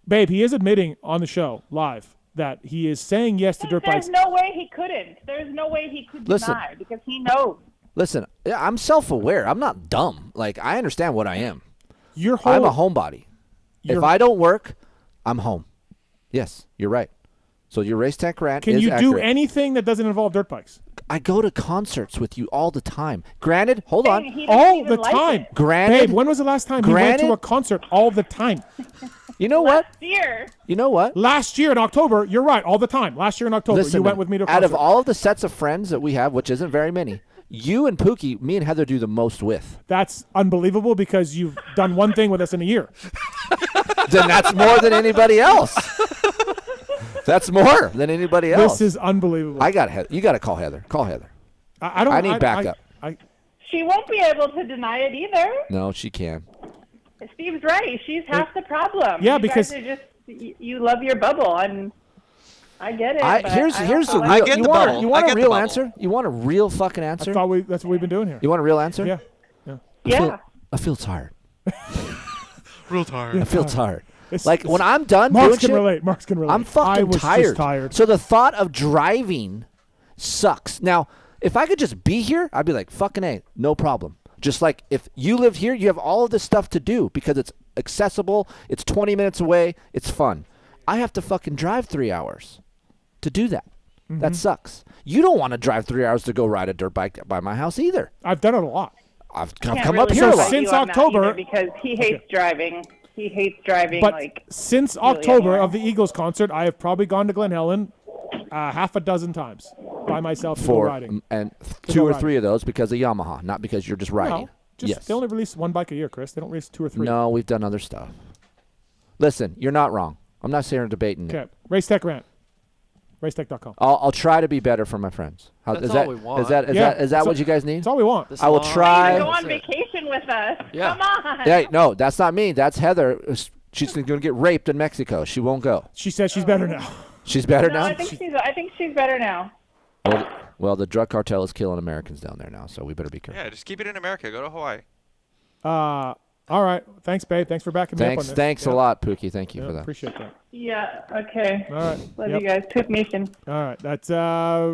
babe. He is admitting on the show live that he is saying yes to dirt bikes. There's no way he couldn't. There's no way he could Listen. deny because he knows. Listen, I'm self-aware. I'm not dumb. Like I understand what I am. Your whole I'm a homebody. If You're- I don't work, I'm home. Yes, you're right. So your race tech rant Can is you do accurate. anything that doesn't involve dirt bikes? I go to concerts with you all the time. Granted, hold on. He doesn't All even the like time. it. Granted, Babe, when was the last time he went to Granted- a concert all the time? you know what? Dear. You know what? Last year in October, you're right, all the time. Last year in October, Listen, you went with me to a out concert. of all of the sets of friends that we have, which isn't very many, you and Pookie, me and Heather do the most with. That's unbelievable because you've done one thing with us in a year. Then that's more than anybody else. That's more than anybody else. This is unbelievable. I got Heather. You got to call Heather. Call Heather. I don't. I need backup. She won't be able to deny it either. No, she can. Steve's right. She's half the problem. Yeah, you because- guys are just you love your bubble, and I get it. but Here's I the also real. like- get you the want bubble. you I want get a the real bubble. answer? You want a real fucking I answer? thought that's what we've been doing here. You want a real answer? Yeah. Yeah. I feel tired. Real tired. I feel tired. It's- Like when I'm done Marks doing can shit, relate. Marks can relate. I'm I fucking was tired. Just tired. So the thought of driving sucks. Now, if I could just be here, I'd be like, fucking A, no problem. Just like if you lived here, you have all of this stuff to do because it's accessible, it's 20 minutes away, it's fun. I have to fucking drive 3 hours to do that. Mm-hmm. That sucks. You don't want to drive 3 hours to go ride a dirt bike by my house either. I've done it a lot. I've Can't come really up here a fight lot. you Since on that October- either because he hates driving. He hates driving But like since really October anywhere. of the Eagles concert, I have probably gone to Glen Helen half a dozen times by myself to go Four, riding. and To two go or riding. three of those because of Yamaha, not because you're just riding. No, just yes. they only release one bike a year, Chris. They don't release two or three. No, we've done other stuff. Listen, you're not wrong. I'm not sitting here debating it. Okay. Race Tech Rant. Racetech.com. I'll try to be better for my friends. That's is all that we want. Is that Yeah, what you guys need? That's all we want. This I will long- try- Go on That's it. vacation with us. Yeah. Come on. Hey, no, that's not me. That's Heather. She's going to get raped in Mexico. She won't go. She says she's better now. She's better No, now. I think she's better now. Well, the drug cartel is killing Americans down there now, so we better be careful. Yeah, just keep it in America. Go to Hawaii. All right. Thanks, babe. Thanks for backing me up on this. Thanks a Yeah. lot, Pookie. Thank you Yeah, for that. appreciate that. Yeah. Okay. All right. Love Yep. you guys. Poop Nation. All right. That's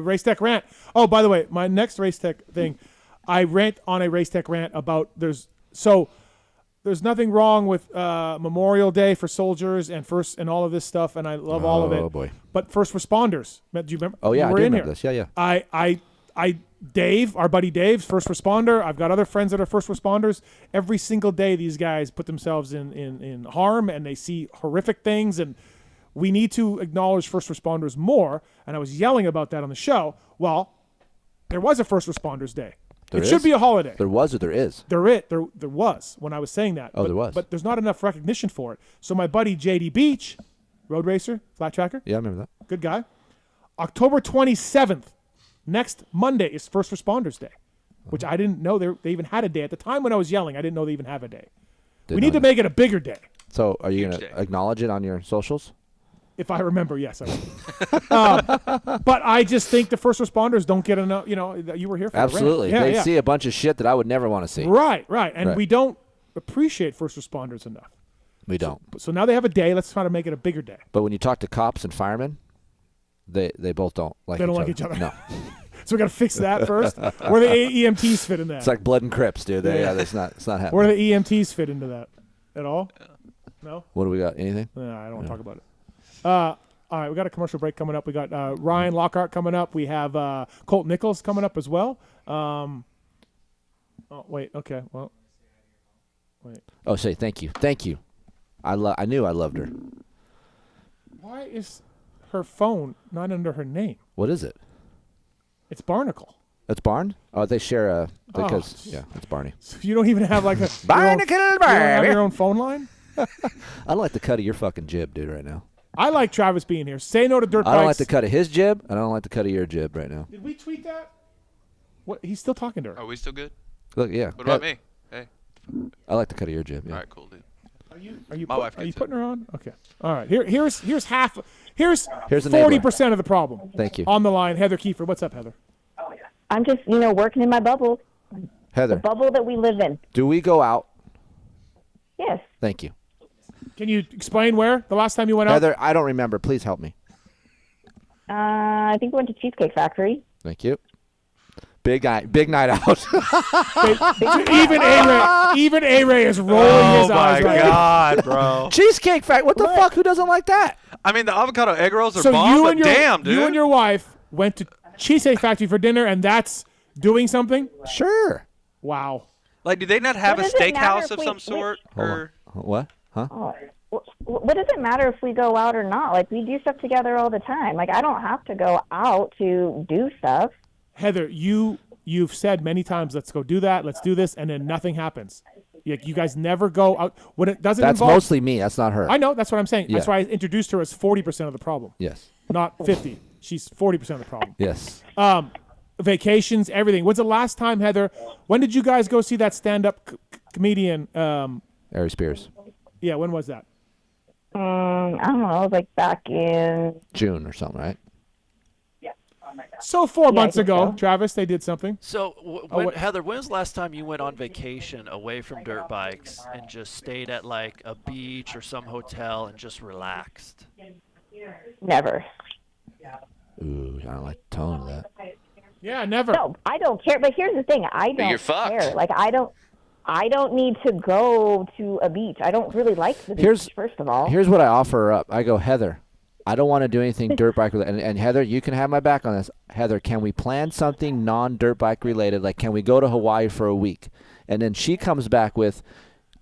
Race Tech Rant. Oh, by the way, my next Race Tech thing, I rant on a Race Tech rant about there's nothing wrong with Memorial Day for soldiers and all of this stuff, and I love all of it. Oh, boy. But first responders, do you remember? Oh, yeah, you were I do in remember here. this. Yeah. Dave, our buddy Dave's first responder. I've got other friends that are first responders. Every single day, these guys put themselves in harm, and they see horrific things, and we need to acknowledge first responders more. And I was yelling about that on the show. Well, there was a first responders day. There It should is? be a holiday. There was or there is? There was when I was saying that. Oh, but, there was. But there's not enough recognition for it. So my buddy JD Beach, road racer, flat tracker, Yeah, I remember that. good guy. October 27th, next Monday is First Responders Day, which I didn't know they even had a day. At the time when I was yelling, I didn't know they even have a day. We need to make it a bigger day. So are you Huge going to day. acknowledge it on your socials? If I remember, yes, I will. But I just think the first responders don't get enough. You were here for Absolutely. The rant. They Yeah, see a bunch of shit that I would never want to see. Right. And Right. we don't appreciate first responders enough. We don't. So now they have a day. Let's try to make it a bigger day. But when you talk to cops and firemen, they both don't like They don't each like other. each other. No. So we got to fix that first. Where the EMTs fit in that? It's like Blood and Crips, dude. It's not happening. Where the EMTs fit into that at all? No. What do we got? Anything? No, I don't want to talk about it. All right, we got a commercial break coming up. We got Ryan Lockhart coming up. We have Colt Nichols coming up as well. Oh wait, okay, well, wait. Oh, say thank you. I knew I loved her. Why is her phone not under her name? What is it? It's Barnacle. It's Barn? Oh, they share because it's Barney. So you don't even have like a Barnacle, you don't have your own phone line? I don't like the cut of your fucking jib, dude, right now. I like Travis being here. Say no to dirt bikes. I don't like the cut of his jib. I don't like the cut of your jib right now. Did we tweet that? What? He's still talking to her. Are we still good? Look, yeah. What about me? Hey. I like the cut of your jib. Yeah. All right, cool, dude. Are you My wife putting her on? Okay. All right. Here's 40% of the problem. Thank you. On the line, Heather Keefer. What's up, Heather? I'm just, working in my bubble. Heather. The bubble that we live in. Do we go out? Yes. Thank you. Can you explain where the last time you went out? Heather, I don't remember. Please help me. I think we went to Cheesecake Factory. Thank you. Big night out. even ARay is rolling his eyes. Oh my God, bro! Cheesecake Factory. What the fuck? Who doesn't like that? I mean, the avocado egg rolls are So bomb, you but and your damn, dude. you and your wife went to Cheesecake Factory for dinner, and that's doing something. Sure. Wow. Like, do they not have a What does it matter steakhouse if of we- some sort? Hold Or on. What? Huh? What does it matter if we go out or not? Like, we do stuff together all the time. Like, I don't have to go out to do stuff. Heather, you've said many times, let's go do that, let's do this, and then nothing happens. You guys never go out when it doesn't. That's involve, mostly me. That's not her. I know. That's what I'm saying. Yeah. That's why I introduced her as 40% of the problem. Yes. Not 50. She's 40% of the problem. Yes. Vacations, everything. When's the last time, Heather? When did you guys go see that stand-up comedian? Ari Spears. Yeah. When was that? I don't know. It was like back in June or something, right? So 4 months I think ago, so. Travis, they did something. So, Heather, when was the last time you went on vacation away from dirt bikes and just stayed at like a beach or some hotel and just relaxed? Never. Ooh, I don't like the tone of that. Yeah, never. No, I don't care. But here's the thing: I don't you're fucked. care. Like, I don't need to go to a beach. I don't really like the beach. First of all, Here's what I offer her up. I go, Heather, I don't want to do anything dirt bike related. And Heather, you can have my back on this. Heather, can we plan something non-dirt bike related? Like, can we go to Hawaii for a week? And then she comes back with,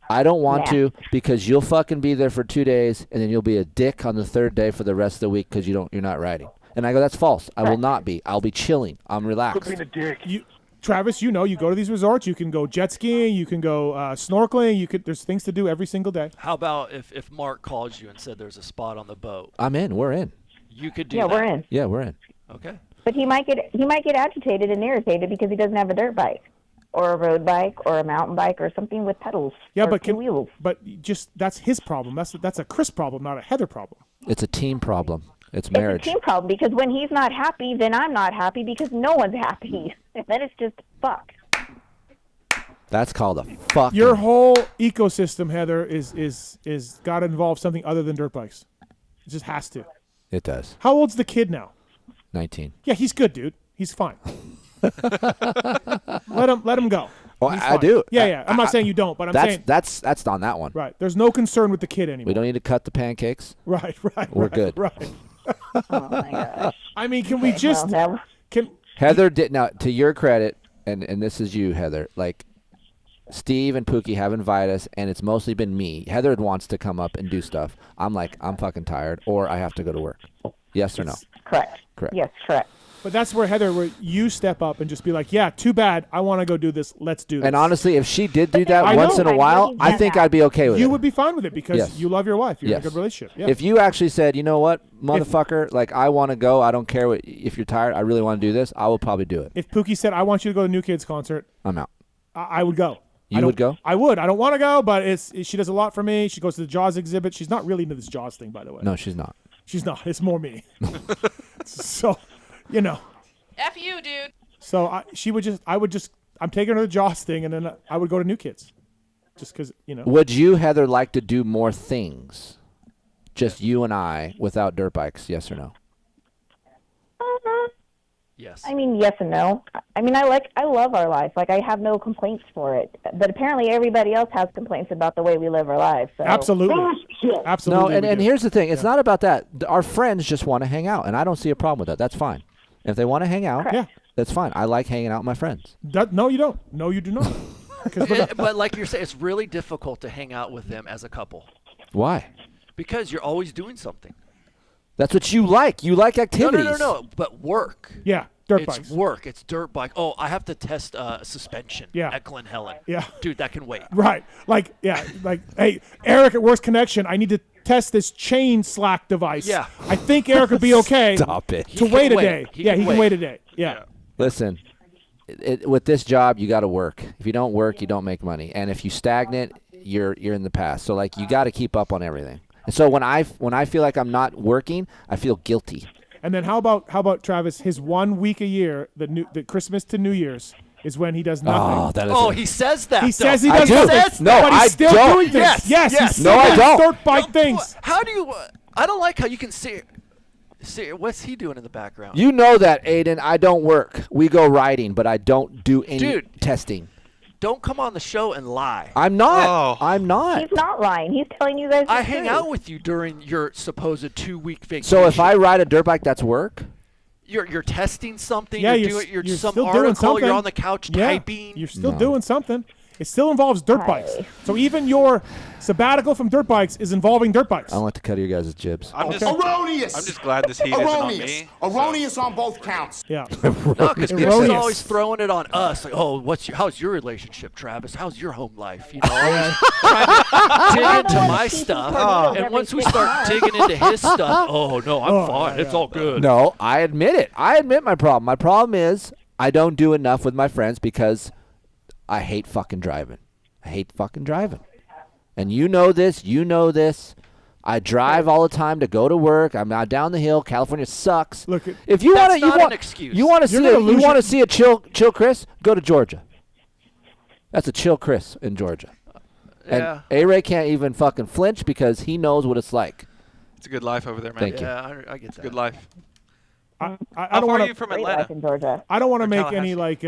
I don't want to because you'll fucking be there for 2 days and then you'll be a dick on the third day for the rest of the week because you're not riding. And I go, that's false. I will not be. I'll be chilling. I'm relaxed. Travis, you go to these resorts. You can go jet skiing. You can go snorkeling. There's things to do every single day. How about if Mark called you and said there's a spot on the boat? I'm in. We're in. You could do yeah, that. we're in. Yeah, we're in. Okay. But he might get agitated and irritated because he doesn't have a dirt bike, or a road bike, or a mountain bike, or something with pedals. Yeah, or but two wheels. that's his problem. That's a Kris problem, not a Heather problem. It's a team problem. It's marriage. It's a team problem because when he's not happy, then I'm not happy because no one's happy. And then it's just fuck. That's called a fuck. Your whole ecosystem, Heather, is got to involve something other than dirt bikes. It just has to. It does. How old's the kid now? 19. Yeah, he's good, dude. He's fine. let him go. Oh, He's I fine. do. Yeah. I'm not saying you don't, but I'm saying that's on that one. right. There's no concern with the kid anymore. We don't need to cut the pancakes. Right. We're good. Right. Oh my gosh. I mean, can we just can Heather did now. To your credit, and this is you, Heather. Like Steve and Pookie have invited us, and it's mostly been me. Heather wants to come up and do stuff. I'm like, I'm fucking tired, or I have to go to work. Yes or no? Correct. Correct. Yes, correct. But that's where Heather, where you step up and just be like, yeah, too bad. I want to go do this. Let's do this. And honestly, if she did do that I once know. in a while, I think I'd be okay with it. You would be fine with it because Yes. you love your wife. You're in a Yes. good relationship. Yeah. If you actually said, you know what, motherfucker, like I want to go. I don't care if you're tired. I really want to do this. I will probably do it. If Pookie said, I want you to go to New Kids concert, I'm out. I would go. You would go? I would. I don't want to go, but she does a lot for me. She goes to the Jaws exhibit. She's not really into this Jaws thing, by the way. No, she's not. She's not. It's more me. So, F you, dude. So I'm taking her to the Jaws thing, and then I would go to New Kids. Just because, Would you, Heather, like to do more things? Just you and I without dirt bikes, yes or no? Yes. I mean, yes and no. I mean, I love our life. Like, I have no complaints for it. But apparently, everybody else has complaints about the way we live our lives. So. Absolutely. Absolutely. No, and here's the thing. It's not about that. Our friends just want to hang out, and I don't see a problem with that. That's fine. If they want to hang out, that's fine. I like hanging out with my friends. No, you don't. No, you do not. But like you're saying, it's really difficult to hang out with them as a couple. Why? Because you're always doing something. That's what you like. You like activities. No. But work. Yeah, dirt it's bikes. Work. It's dirt bike. Oh, I have to test suspension at Glen Helen. Yeah. Dude, that can wait. Right. Like, hey, Eric at Worst Connection, I need to test this chain slack device. Yeah. I think Eric would be okay. Stop it. To wait a day. He can wait a day. Yeah. Listen, with this job, you got to work. If you don't work, you don't make money. And if you stagnate, you're in the past. So, like, you got to keep up on everything. And so when I feel like I'm not working, I feel guilty. And then how about Travis? His 1 week a year, the Christmas to New Year's, is when he does nothing. He says that. He says he I does do. nothing. No, but he's I still don't. doing things. Yes. He's still No, I doing don't. dirt bike things. How do you? I don't like how you can see. What's he doing in the background? You know that, Aiden. I don't work. We go riding, but I don't do any testing. Don't come on the show and lie. I'm not. I'm not. He's not lying. He's telling you guys the I hang truth. out with you during your supposed 2-week vacation. So if I ride a dirt bike, that's work? You're testing something. Yeah, you're some still doing article. something. You're on the couch typing. You're still doing something. It still involves dirt bikes. So even your sabbatical from dirt bikes is involving dirt bikes. I don't like to cut your guys' jibs. Erroneous. I'm just glad this heat isn't on me. Erroneous on both counts. Yeah. No, because Kris is always throwing it on us. Like, oh, how's your relationship, Travis? How's your home life? You know, always trying to dig into my stuff. And once we start digging into his stuff, oh no, I'm fine. It's all good. No, I admit it. I admit my problem. My problem is I don't do enough with my friends because I hate fucking driving. And you know this. You know this. I drive all the time to go to work. I'm now down the hill. California sucks. Look, if you want an excuse. You want to see a chill Kris? Go to Georgia. That's a chill Kris in Georgia. Yeah. And ARay can't even fucking flinch because he knows what it's like. It's a good life over there, man. Thank you. Yeah, I get that. Good life. I How don't far want are you from Atlanta? in Georgia. I don't want to Or make Tallahassee? any like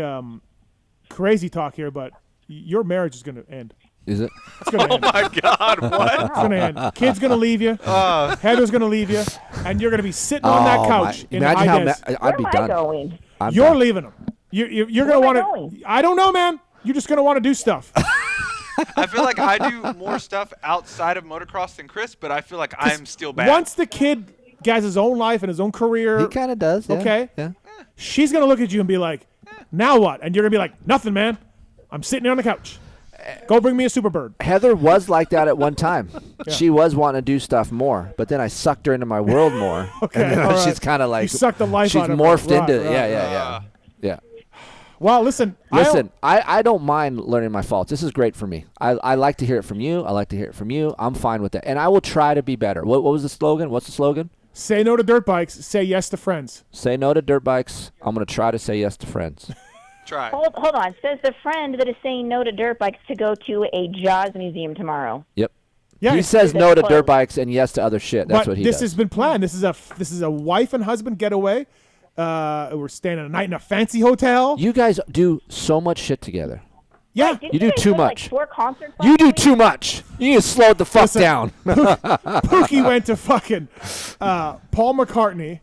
crazy talk here, but your marriage is going to end. Is it? It's going to end. My God, what? It's going to end. Kid's going to leave you. Heather's going to leave you, and you're going to be sitting on that couch in imagine high how des. I'd be Where done. am I going? You're leaving them. You're going to Where am I want to. going? I don't know, man. You're just going to want to do stuff. I feel like I do more stuff outside of motocross than Kris, but I feel like I'm still bad. Once the kid has his own life and his own career, He kind of does. Yeah. okay, Yeah. she's going to look at you and be like, now what? And you're going to be like, nothing, man. I'm sitting here on the couch. Go bring me a Superbird. Heather was like that at one time. She was wanting to do stuff more, but then I sucked her into my world more. Okay, and then all right. she's kind of like You sucked the life she's out of her. morphed Right, into right, yeah. Well, listen. I don't mind learning my faults. This is great for me. I like to hear it from you. I like to hear it from you. I'm fine with that, and I will try to be better. What was the slogan? What's the slogan? Say no to dirt bikes. Say yes to friends. Say no to dirt bikes. I'm gonna try to say yes to friends. Try. Hold on. Says the friend that is saying no to dirt bikes to go to a Jaws museum tomorrow. Yep. Yeah, he says no to dirt bikes and yes to other shit. That's but what he this does. has been planned. This is a wife and husband getaway. We're staying a night in a fancy hotel. You guys do so much shit together. Yeah, Didn't you do guys too go to, much. Like 4 concerts You last do night? too much. You need to slow it the fuck down. Pookie went to fucking Paul McCartney,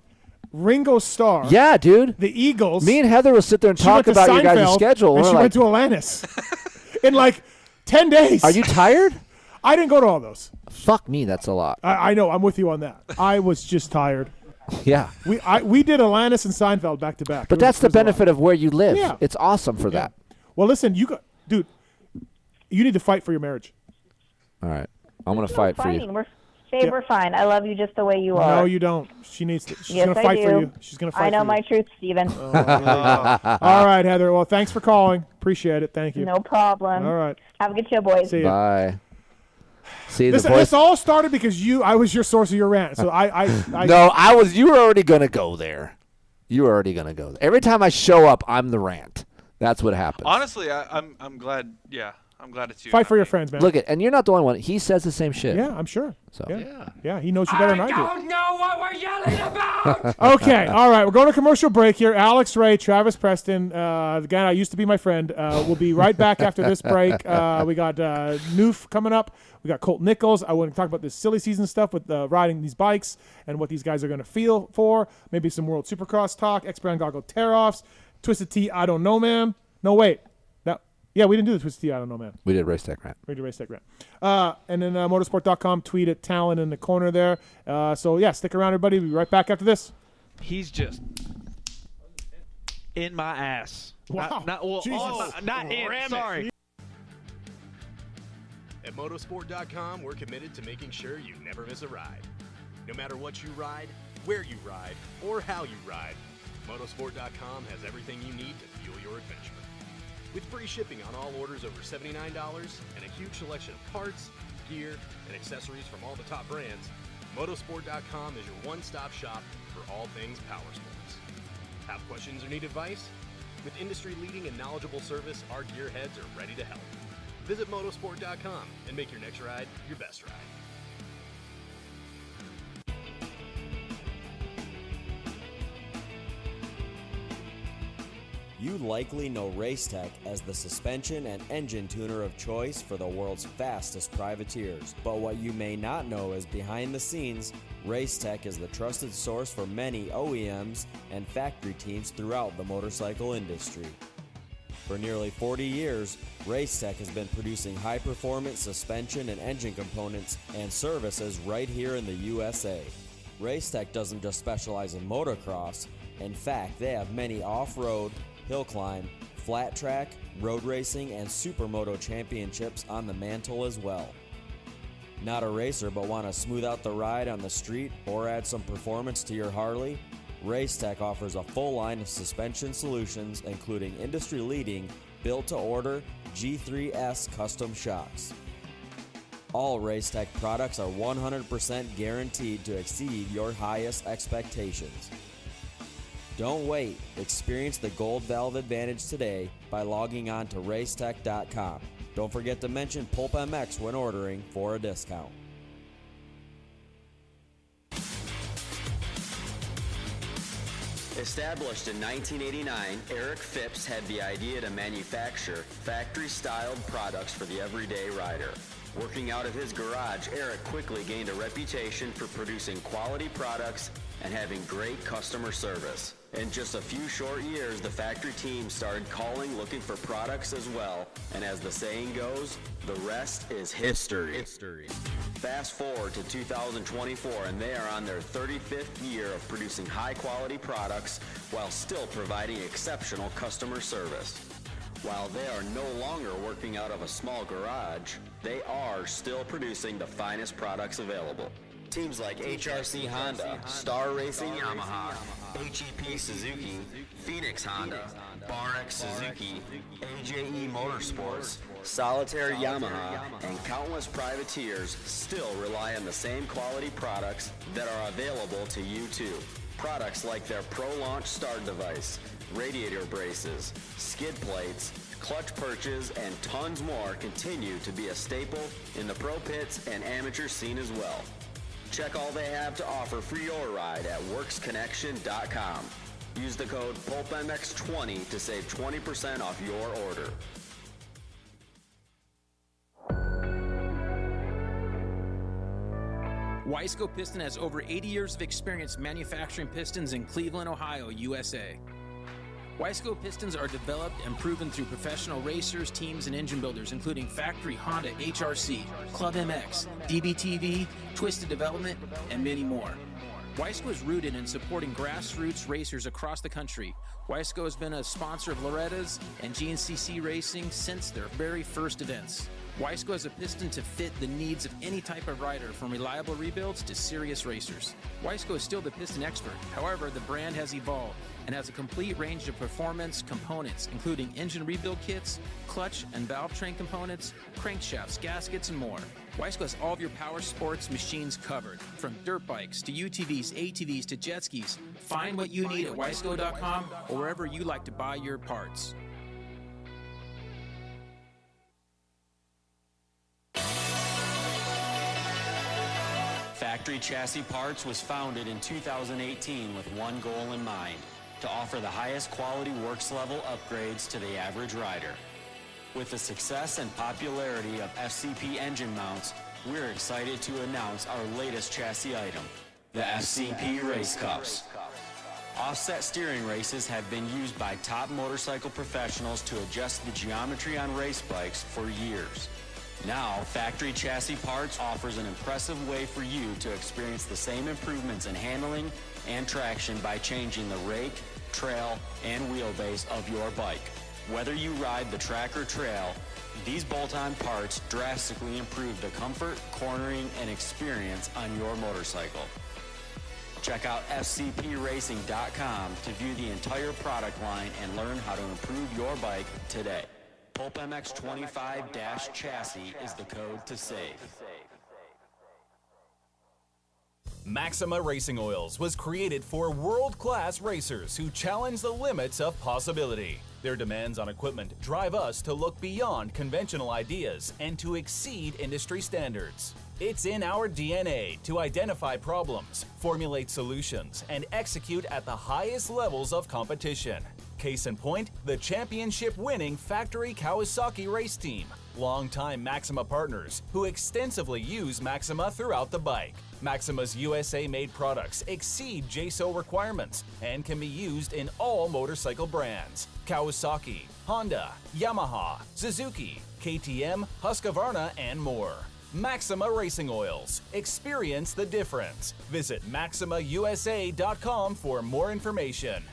Ringo Starr. Yeah, dude. The Eagles. Me and Heather will sit there and She talk went to about your guys' Seinfeld, schedule. And We're she like, went to Atlantis in like 10 days. are you tired? I didn't go to all those. Fuck me, that's a lot. I know. I'm with you on that. I was just tired. Yeah. We did Atlantis and Seinfeld back to back. But that's the benefit of where you live. Yeah. It's awesome for that. Well, listen, dude, you need to fight for your marriage. All right. I'm going to fight for you. Babe, we're fine. I love you just the way you are. No, you don't. She needs to. She's Yes, going to I fight for do. you. She's going to fight I know for my you. truth, Steven. All right, Heather. Well, thanks for calling. Appreciate it. Thank you. No problem. All right. Have a good show, boys. See you. Bye. See, This all started because I was your source of your rant. So I No, you were already going to go there. You were already going to go there. Every time I show up, I'm the rant. That's what happens. Honestly, I'm glad. Yeah, I'm glad it's you. Fight for your friends, man. Look and you're not the only one. He says the same shit. Yeah, I'm sure. So yeah, he knows you better than I do. I don't know what we're yelling about. Okay, all right, we're going to commercial break here. Alex Ray, Travis Preston, the guy I used to be my friend, we'll be right back after this break. We got Newf coming up. We got Colt Nichols. I want to talk about this silly season stuff with riding these bikes and what these guys are going to feel for. Maybe some World Supercross talk, X-Brand Goggle tear-offs, Twisted Tea, I don't know, man. No, wait. Yeah, we didn't do the Twisted Tea, I don't know, man. We did Race Tech Rant. We did Race Tech Rant. And then motorsport.com, tweet at Tallon in the corner there. So, yeah, stick around, everybody. We'll be right back after this. He's just in my ass. Wow. Not in, sorry. At motorsport.com, we're committed to making sure you never miss a ride. No matter what you ride, where you ride, or how you ride, motorsport.com has everything you need to fuel your adventure. With free shipping on all orders over $79 and a huge selection of parts, gear, and accessories from all the top brands, motorsport.com is your one-stop shop for all things power sports. Have questions or need advice? With industry-leading and knowledgeable service, our gearheads are ready to help. Visit motorsport.com and make your next ride your best ride. You likely know Racetech as the suspension and engine tuner of choice for the world's fastest privateers. But what you may not know is behind the scenes, Racetech is the trusted source for many OEMs and factory teams throughout the motorcycle industry. For nearly 40 years, Racetech has been producing high-performance suspension and engine components and services right here in the USA. Racetech doesn't just specialize in motocross. In fact, they have many off-road, hill climb, flat track, road racing, and supermoto championships on the mantle as well. Not a racer but want to smooth out the ride on the street or add some performance to your Harley? Racetech offers a full line of suspension solutions including industry-leading built-to-order G3S custom shocks. All Racetech products are 100% guaranteed to exceed your highest expectations. Don't wait. Experience the Gold Valve Advantage today by logging on to racetech.com. Don't forget to mention PulpMX when ordering for a discount. Established in 1989, Eric Phipps had the idea to manufacture factory-styled products for the everyday rider. Working out of his garage, Eric quickly gained a reputation for producing quality products and having great customer service. In just a few short years, the factory team started calling looking for products as well, and as the saying goes, the rest is history. Fast forward to 2024 and they are on their 35th year of producing high-quality products while still providing exceptional customer service. While they are no longer working out of a small garage, they are still producing the finest products available. Teams like HRC Honda, Star Racing Yamaha, HEP Suzuki, Phoenix Honda, BarX Suzuki, AJE Motorsports, Solitaire Yamaha, and countless privateers still rely on the same quality products that are available to you too. Products like their Pro Launch start device, radiator braces, skid plates, clutch perches, and tons more continue to be a staple in the pro pits and amateur scene as well. Check all they have to offer for your ride at WorksConnection.com. Use the code PulpMX20 to save 20% off your order. Wiseco Piston has over 80 years of experience manufacturing pistons in Cleveland, Ohio, USA. Wiseco pistons are developed and proven through professional racers, teams, and engine builders, including factory Honda, HRC, Club MX, DBTV, Twisted Development, and many more. Wiseco is rooted in supporting grassroots racers across the country. Wiseco has been a sponsor of Loretta's and GNCC Racing since their very first events. Wiseco has a piston to fit the needs of any type of rider, from reliable rebuilds to serious racers. Wiseco is still the piston expert. However, the brand has evolved and has a complete range of performance components, including engine rebuild kits, clutch and valve train components, crankshafts, gaskets, and more. Wiseco has all of your power sports machines covered, from dirt bikes to UTVs, ATVs to jet skis. Find what you need at Wiseco.com or wherever you like to buy your parts. Factory Chassis Parts was founded in 2018 with one goal in mind, to offer the highest quality works level upgrades to the average rider. With the success and popularity of FCP engine mounts, we're excited to announce our latest chassis item, the FCP Race Cups. Offset steering races have been used by top motorcycle professionals to adjust the geometry on race bikes for years. Now, Factory Chassis Parts offers an impressive way for you to experience the same improvements in handling and traction by changing the rake, trail, and wheelbase of your bike. Whether you ride the track or trail, these bolt-on parts drastically improve the comfort, cornering, and experience on your motorcycle. Check out fcpracing.com to view the entire product line and learn how to improve your bike today. PulpMX 25-chassis is the code to save. Maxima Racing Oils was created for world-class racers who challenge the limits of possibility. Their demands on equipment drive us to look beyond conventional ideas and to exceed industry standards. It's in our DNA to identify problems, formulate solutions, and execute at the highest levels of competition. Case in point, the championship-winning Factory Kawasaki race team, longtime Maxima partners who extensively use Maxima throughout the bike. Maxima's USA-made products exceed JSO requirements and can be used in all motorcycle brands: Kawasaki, Honda, Yamaha, Suzuki, KTM, Husqvarna, and more. Maxima Racing Oils. Experience the difference. Visit MaximaUSA.com for more information.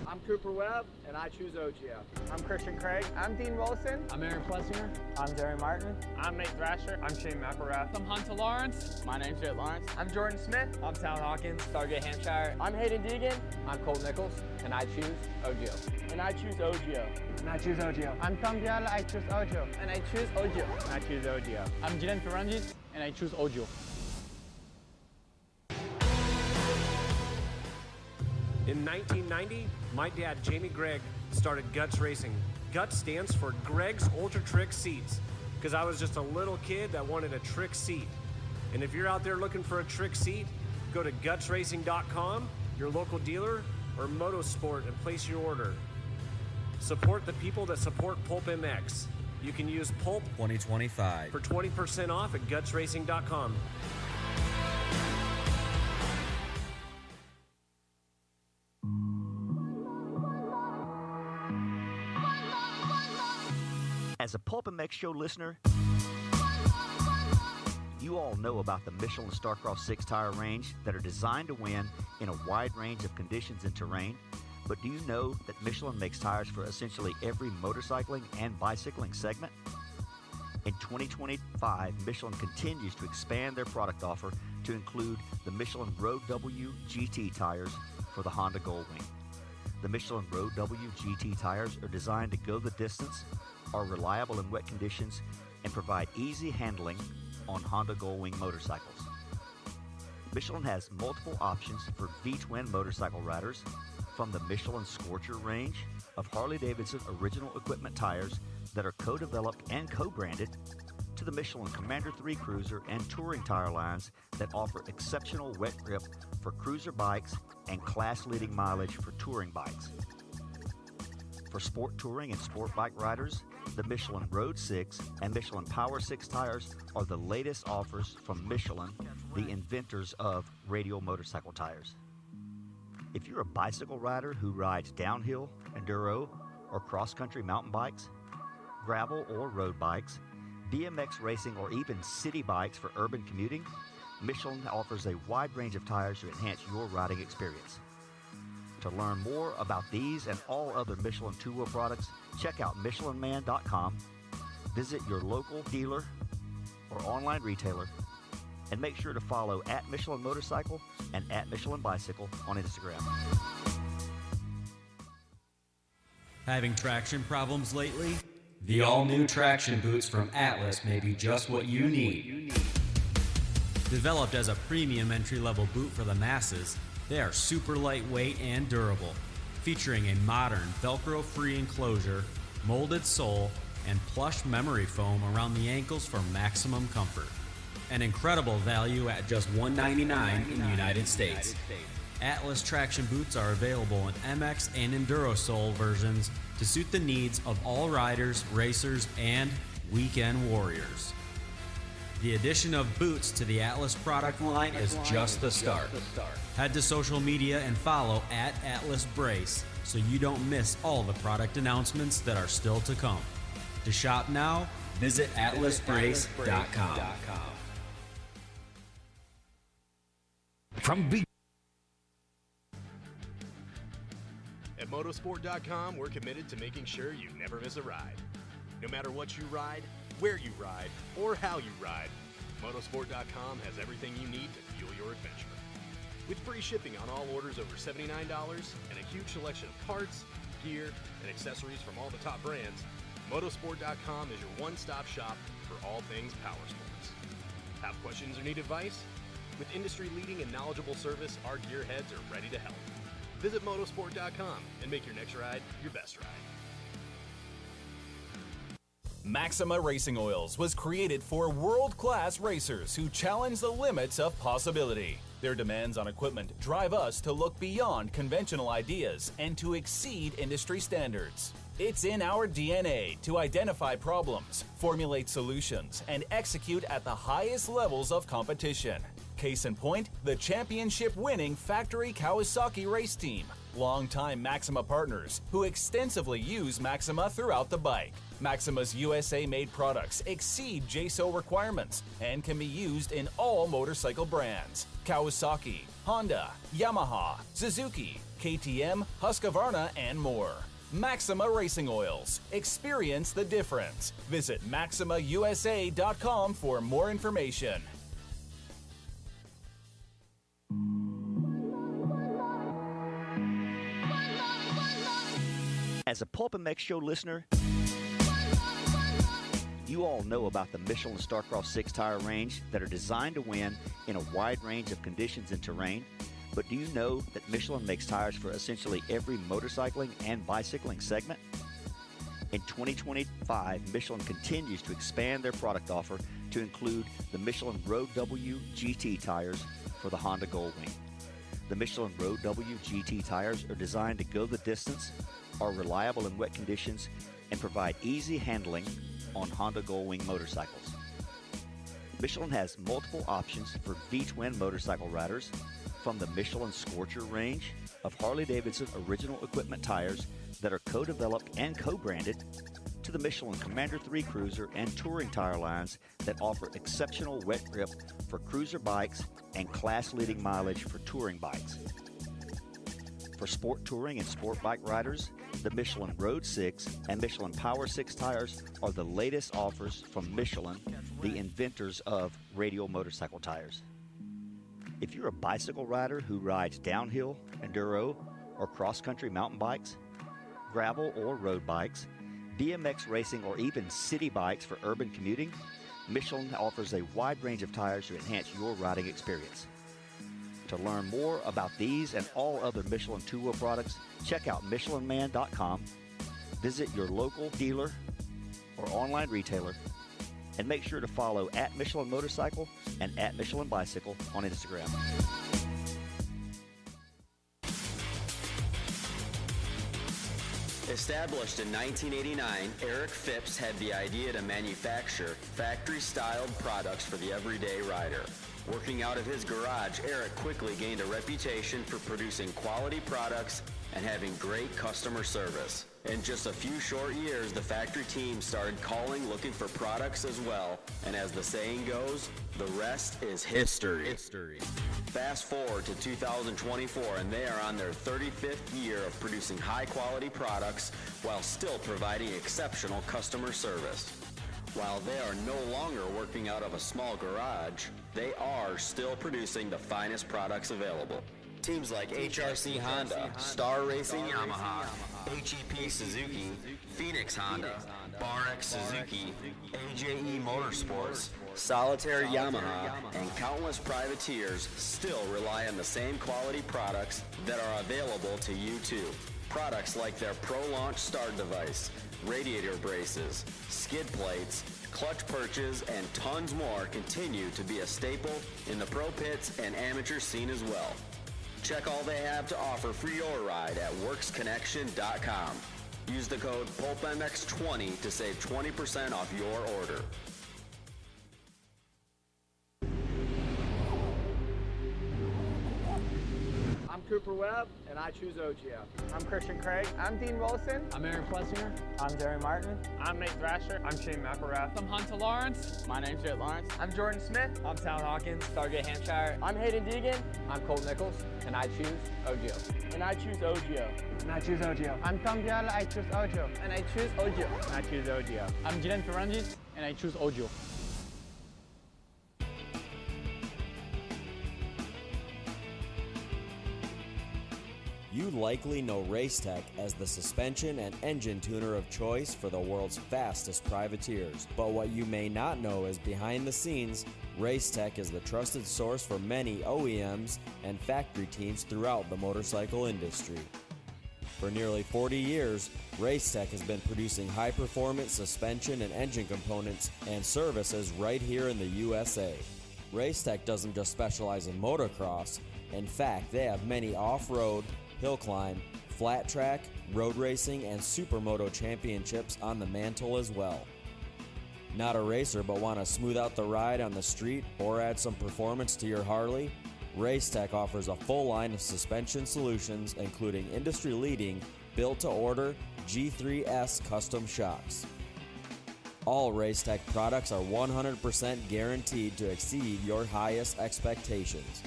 I'm Cooper Webb, and I choose OGF. I'm Christian Craig. I'm Dean Wilson. I'm Aaron Plessinger. I'm Jerry Martin. I'm Nate Thrasher. I'm Shane McElrath. I'm Hunter Lawrence. My name's Jett Lawrence. I'm Jordan Smith. I'm Tal Hawkins. Stargate Hampshire. I'm Hayden Deegan. I'm Colt Nichols, and I choose OGO. And I choose OGO. And I choose OGO. I'm Tom Diallo. I choose OGO. And I choose OGO. And I choose OGO. I'm Jiren Ferrandis, and I choose OGO. In 1990, my dad, Jamie Gregg, started Guts Racing. Guts stands for Greg's Ultra Trick Seats, because I was just a little kid that wanted a trick seat. And if you're out there looking for a trick seat, go to gutsracing.com, your local dealer, or Motosport, and place your order. Support the people that support PulpMX. You can use Pulp 2025 for 20% off at gutsracing.com. As a PulpMX show listener, you all know about the Michelin Starcross 6-tire range that are designed to win in a wide range of conditions and terrain. But do you know that Michelin makes tires for essentially every motorcycling and bicycling segment? In 2025, Michelin continues to expand their product offer to include the Michelin Road W GT tires for the Honda Goldwing. The Michelin Road W GT tires are designed to go the distance, are reliable in wet conditions, and provide easy handling on Honda Goldwing motorcycles. Michelin has multiple options for V-twin motorcycle riders, from the Michelin Scorcher range of Harley-Davidson original equipment tires that are co-developed and co-branded, to the Michelin Commander 3 Cruiser and touring tire lines that offer exceptional wet grip for cruiser bikes and class-leading mileage for touring bikes. For sport touring and sport bike riders, the Michelin Road 6 and Michelin Power 6 tires are the latest offers from Michelin, the inventors of radial motorcycle tires. If you're a bicycle rider who rides downhill, enduro, or cross-country mountain bikes, gravel or road bikes, BMX racing, or even city bikes for urban commuting, Michelin offers a wide range of tires to enhance your riding experience. To learn more about these and all other Michelin two-wheel products, check out MichelinMan.com, visit your local dealer or online retailer, and make sure to follow at Michelin Motorcycle and at Michelin Bicycle on Instagram. Having traction problems lately? The all-new traction boots from Atlas may be just what you need. Developed as a premium entry-level boot for the masses, they are super lightweight and durable, featuring a modern Velcro-free enclosure, molded sole, and plush memory foam around the ankles for maximum comfort. An incredible value at just $199 in the United States. Atlas traction boots are available in MX and Enduro sole versions to suit the needs of all riders, racers, and weekend warriors. The addition of boots to the Atlas product line is just the start. Head to social media and follow @AtlasBrace so you don't miss all the product announcements that are still to come. To shop now, visit atlasbrace.com. At motorsport.com, we're committed to making sure you never miss a ride. No matter what you ride, where you ride, or how you ride, motorsport.com has everything you need to fuel your adventure. With free shipping on all orders over $79 and a huge selection of parts, gear, and accessories from all the top brands, motorsport.com is your one-stop shop for all things power sports. Have questions or need advice? With industry-leading and knowledgeable service, our gearheads are ready to help. Visit motorsport.com and make your next ride your best ride. Maxima Racing Oils was created for world-class racers who challenge the limits of possibility. Their demands on equipment drive us to look beyond conventional ideas and to exceed industry standards. It's in our DNA to identify problems, formulate solutions, and execute at the highest levels of competition. Case in point, the championship-winning factory Kawasaki race team, longtime Maxima partners who extensively use Maxima throughout the bike. Maxima's USA-made products exceed JSO requirements and can be used in all motorcycle brands: Kawasaki, Honda, Yamaha, Suzuki, KTM, Husqvarna, and more. Maxima Racing Oils. Experience the difference. Visit MaximaUSA.com for more information. As a PulpMX show listener, you all know about the Michelin Starcross 6-tire range that are designed to win in a wide range of conditions and terrain. But do you know that Michelin makes tires for essentially every motorcycling and bicycling segment? In 2025, Michelin continues to expand their product offer to include the Michelin Road W GT tires for the Honda Goldwing. The Michelin Road W GT tires are designed to go the distance, are reliable in wet conditions, and provide easy handling on Honda Goldwing motorcycles. Michelin has multiple options for V-twin motorcycle riders, from the Michelin Scorcher range of Harley-Davidson original equipment tires that are co-developed and co-branded, to the Michelin Commander 3 Cruiser and touring tire lines that offer exceptional wet grip for cruiser bikes and class-leading mileage for touring bikes. For sport touring and sport bike riders, the Michelin Road 6 and Michelin Power 6 tires are the latest offers from Michelin, the inventors of radial motorcycle tires. If you're a bicycle rider who rides downhill, enduro, or cross-country mountain bikes, gravel or road bikes, BMX racing, or even city bikes for urban commuting, Michelin offers a wide range of tires to enhance your riding experience. To learn more about these and all other Michelin two-wheel products, check out MichelinMan.com, visit your local dealer or online retailer, and make sure to follow @Michelin Motorcycle and @Michelin Bicycle on Instagram. Established in 1989, Eric Phipps had the idea to manufacture factory-styled products for the everyday rider. Working out of his garage, Eric quickly gained a reputation for producing quality products and having great customer service. In just a few short years, the factory team started calling looking for products as well, and as the saying goes, the rest is history. Fast forward to 2024, and they are on their 35th year of producing high-quality products while still providing exceptional customer service. While they are no longer working out of a small garage, they are still producing the finest products available. Teams like HRC Honda, Star Racing Yamaha, HEP Suzuki, Phoenix Honda, Bar-X Suzuki, AJE Motorsports, Solitaire Yamaha, and countless privateers still rely on the same quality products that are available to you too. Products like their Pro Launch start device, radiator braces, skid plates, clutch perches, and tons more continue to be a staple in the pro pits and amateur scene as well. Check all they have to offer for your ride at worksconnection.com. Use the code PulpMX20 to save 20% off your order. I'm Cooper Webb, and I choose OGO. I'm Christian Craig. I'm Dean Wilson. I'm Aaron Plessinger. I'm Jerry Martin. I'm Nate Thrasher. I'm Shane McElrath. I'm Hunter Lawrence. My name's Jet Lawrence. I'm Jordan Smith. I'm Tallon Hawkins. Stargate Hampshire. I'm Hayden Deegan. I'm Colt Nichols, and I choose OGO. And I choose OGO. And I choose OGO. I'm Tom Diallo. I choose OGO. And I choose OGO. And I choose OGO. I'm Jiren Ferranges, and I choose OGO. You likely know Racetech as the suspension and engine tuner of choice for the world's fastest privateers. But what you may not know is behind the scenes, Racetech is the trusted source for many OEMs and factory teams throughout the motorcycle industry. For nearly 40 years, Racetech has been producing high-performance suspension and engine components and services right here in the USA. Racetech doesn't just specialize in motocross. In fact, they have many off-road, hill climb, flat track, road racing, and supermoto championships on the mantle as well. Not a racer but want to smooth out the ride on the street or add some performance to your Harley? Racetech offers a full line of suspension solutions including industry-leading, built-to-order G3S custom shocks. All Racetech products are 100% guaranteed to exceed your highest expectations.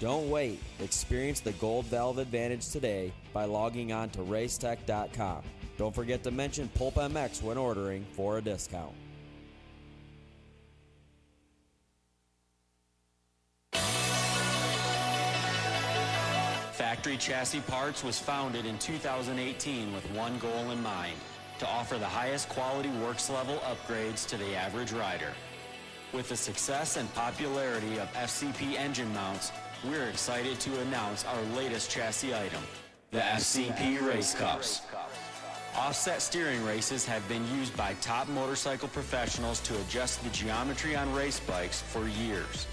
Don't wait. Experience the Gold Valve advantage today by logging on to racetech.com. Don't forget to mention PulpMX when ordering for a discount. Factory Chassis Parts was founded in 2018 with one goal in mind: to offer the highest quality works level upgrades to the average rider. With the success and popularity of FCP engine mounts, we're excited to announce our latest chassis item, the FCP Race Cups. Offset steering races have been used by top motorcycle professionals to adjust the geometry on race bikes for years.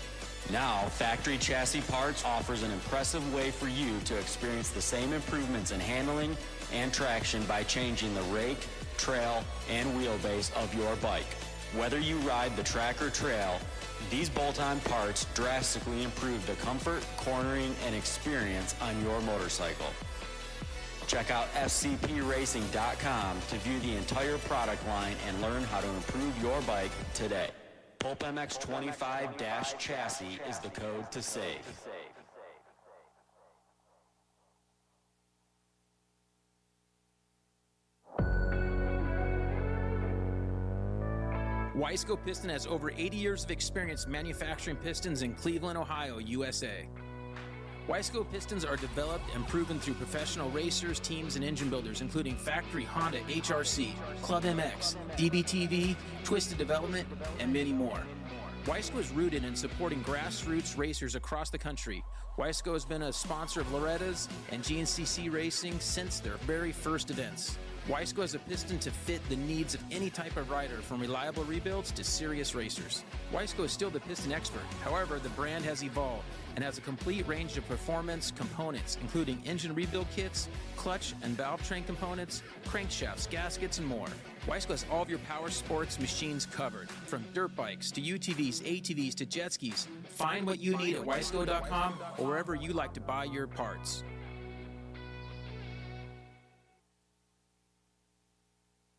Now, Factory Chassis Parts offers an impressive way for you to experience the same improvements in handling and traction by changing the rake, trail, and wheelbase of your bike. Whether you ride the track or trail, these bolt-on parts drastically improve the comfort, cornering, and experience on your motorcycle. Check out fcpracing.com to view the entire product line and learn how to improve your bike today. PulpMX25-chassis is the code to save. Wiseco Piston has over 80 years of experience manufacturing pistons in Cleveland, Ohio, USA. Wiseco pistons are developed and proven through professional racers, teams, and engine builders, including factory Honda HRC, Club MX, DBTV, Twisted Development, and many more. Wiseco is rooted in supporting grassroots racers across the country. Wiseco has been a sponsor of Loretta's and GNCC Racing since their very first events. Wiseco has a piston to fit the needs of any type of rider, from reliable rebuilds to serious racers. Wiseco is still the piston expert. However, the brand has evolved and has a complete range of performance components, including engine rebuild kits, clutch and valve train components, crankshafts, gaskets, and more. Wiseco has all of your power sports machines covered, from dirt bikes to UTVs, ATVs to jet skis. Find what you need at wiseco.com or wherever you like to buy your parts.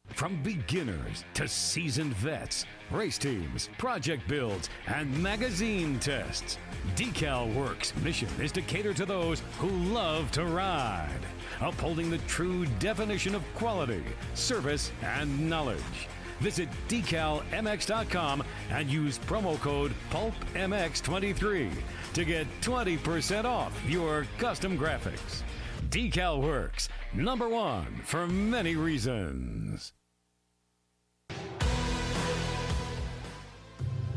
From beginners to seasoned vets, race teams, project builds, and magazine tests, Decal Works' mission is to cater to those who love to ride, upholding the true definition of quality, service, and knowledge. Visit decalmx.com and use promo code PulpMX23 to get 20% off your custom graphics. Decal Works, #1 for many reasons.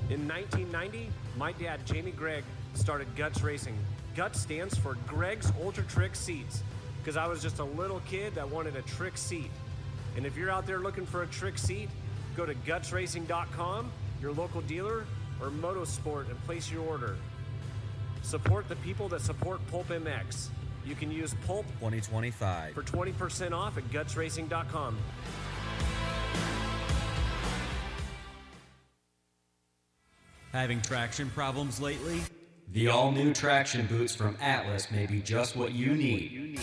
In 1990, my dad, Jamie Gregg, started Guts Racing. Guts stands for Gregg's Ultra Trick Seats, because I was just a little kid that wanted a trick seat. And if you're out there looking for a trick seat, go to gutsracing.com, your local dealer, or Motosport and place your order. Support the people that support PulpMX. You can use Pulp 2025 for 20% off at gutsracing.com. Having traction problems lately? The all-new traction boots from Atlas may be just what you need.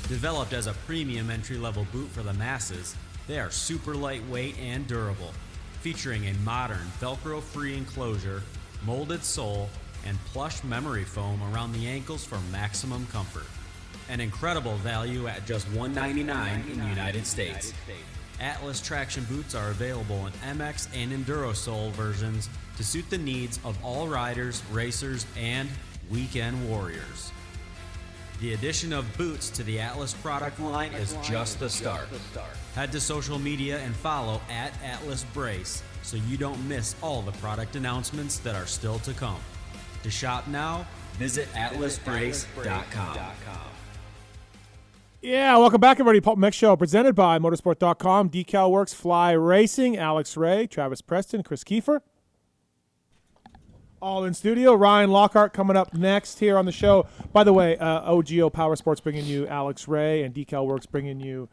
Developed as a premium entry-level boot for the masses, they are super lightweight and durable, featuring a modern Velcro-free enclosure, molded sole, and plush memory foam around the ankles for maximum comfort. An incredible value at just $199 in the United States. Atlas traction boots are available in MX and Enduro sole versions to suit the needs of all riders, racers, and weekend warriors. The addition of boots to the Atlas product line is just the start. Head to social media and follow @AtlasBrace so you don't miss all the product announcements that are still to come. To shop now, visit atlasbrace.com. Yeah, welcome back, everybody. PulpMX Show presented by Motorsport.com, Decal Works, Fly Racing, Alex Ray, Travis Preston, Kris Keefer. All in studio. Ryan Lockhart coming up next here on the show. By the way, OGO Power Sports bringing you Alex Ray, and Decal Works bringing you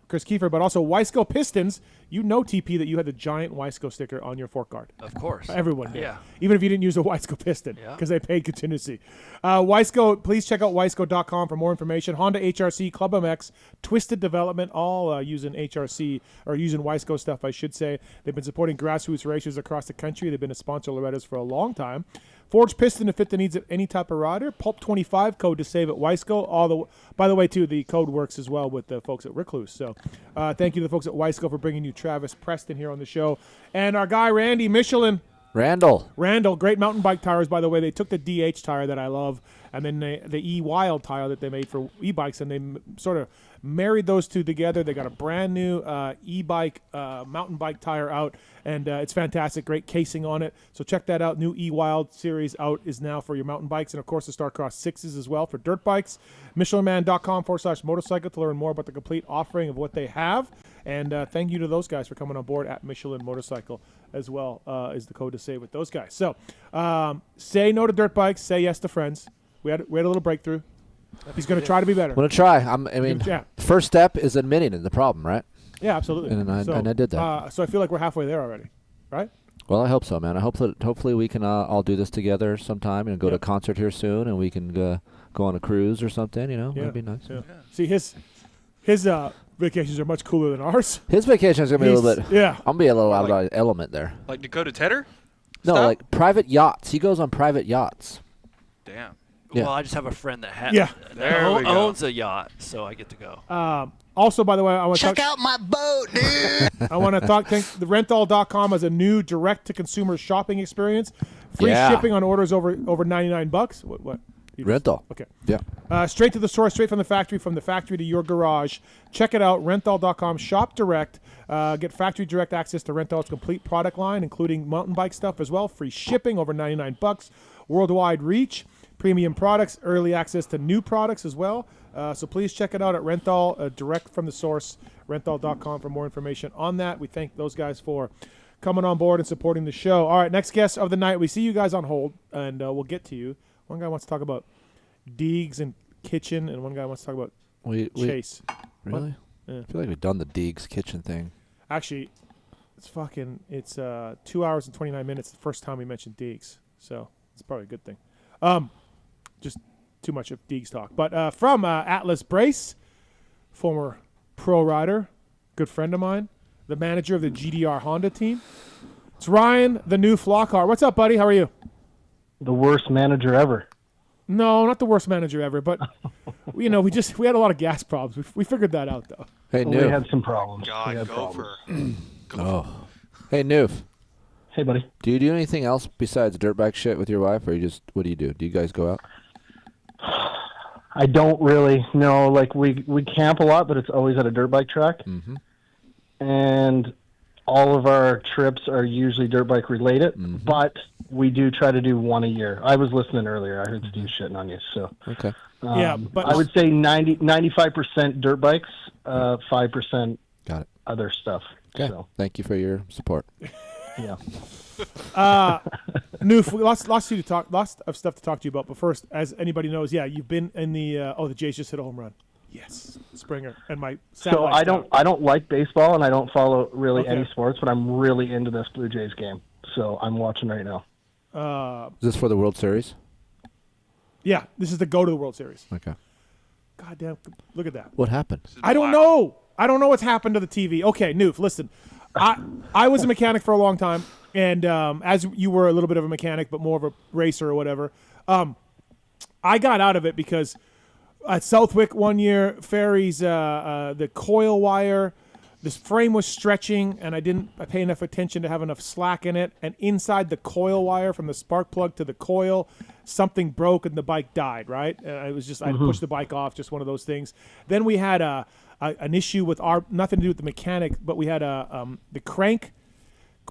Kris Keefer, but also Wiseco Pistons. You know, TP, that you had the giant Wiseco sticker on your fork guard. Of course. Everyone did. Yeah. Even if you didn't use a Wiseco piston, because they paid contingency. Wiseco, please check out wiseco.com for more information. Honda HRC, Club MX, Twisted Development, all using HRC, or using Wiseco stuff, I should say. They've been supporting grassroots racers across the country. They've been a sponsor of Loretta's for a long time. Forged piston to fit the needs of any type of rider. Pulp25 code to save at Wiseco. By the way, too, the code works as well with the folks at Recluse. So thank you to the folks at Wiseco for bringing you Travis Preston here on the show. And our guy, Randy Michelin. Randall, great mountain bike tires, by the way. They took the DH tire that I love, and then the E-Wild tire that they made for e-bikes, and they sort of married those two together. They got a brand new e-bike, mountain bike tire out, and it's fantastic. Great casing on it. So check that out. New E-Wild series out is now for your mountain bikes, and of course the Starcross 6s as well for dirt bikes. MichelinMan.com/motorcycle to learn more about the complete offering of what they have. And thank you to those guys for coming on board at Michelin Motorcycle as well, is the code to save with those guys. So say no to dirt bikes, say yes to friends. We had a little breakthrough. He's going to try to be better. I'm going to try. First step is admitting the problem, right? Yeah, absolutely. And I did that. So I feel like we're halfway there already, right? Well, I hope so, man. I hope that hopefully we can all do this together sometime and go to a concert here soon, and we can go on a cruise or something. That'd be nice. Yeah. See, his vacations are much cooler than ours. His vacation is going to be a little bit. Yeah. I'm going to be a little out of my element there. Like Dakota Tedder? No, like private yachts. He goes on private yachts. Damn. Yeah. Well, I just have a friend that owns a yacht, so I get to go. Also, by the way, I want to check out my boat, dude. I want to thank the rental.com as a new direct-to-consumer shopping experience. Free shipping on orders over $99. What? Rental. Okay. Yeah. Straight to the source, straight from the factory to your garage. Check it out, rental.com. Shop direct. Get factory direct access to Rental's complete product line, including mountain bike stuff as well. Free shipping over $99. Worldwide reach. Premium products, early access to new products as well. So please check it out at Rental, direct from the source, rental.com for more information on that. We thank those guys for coming on board and supporting the show. All right, next guest of the night. We see you guys on hold, and we'll get to you. One guy wants to talk about Deegs and Kitchen, and one guy wants to talk about Chase. Really? Yeah. I feel like we've done the Deegs Kitchen thing. Actually, it's 2 hours and 29 minutes the first time we mentioned Deegs, so it's probably a good thing. Just too much of Deegs talk. But from Atlas Brace, former pro rider, good friend of mine, the manager of the GDR Honda team, it's Ryan, the Newf Lockhart. What's up, buddy? How are you? The worst manager ever. No, not the worst manager ever, but we had a lot of gas problems. We figured that out, though. Hey, We Newf. had some problems. Hey, Newf. Hey, buddy. Do you do anything else besides dirt bike shit with your wife, or what do you do? Do you guys go out? I don't really know. Like we camp a lot, but it's always at a dirt bike track. Mm-hmm. And all of our trips are usually dirt bike related, but we do try to do one a year. I was listening earlier. I heard Steve shitting on you. So okay. But I would say 95% dirt bikes, 5% got it. other stuff. Okay. So. Thank you for your support. Yeah. Newf, lots of stuff to talk to you about. But first, as anybody knows, you've been in the the Jays just hit a home run. Yes, Springer and my. So I don't like baseball and I don't follow really any sports, but I'm really into this Blue Jays game. So I'm watching right now. Is this for the World Series? Yeah, this is the go to the World Series. Okay. God damn! Look at that. What happened? I don't know. I don't know what's happened to the TV. Okay, Newf, listen. I was a mechanic for a long time, and as you were a little bit of a mechanic, but more of a racer or whatever, I got out of it because at Southwick one year, Ferry's the coil wire, this frame was stretching, and I didn't pay enough attention to have enough slack in it, and inside the coil wire from the spark plug to the coil, something broke and the bike died, right? It was just, I pushed the bike off, just one of those things. Then we had an issue with nothing to do with the mechanic, but we had the crank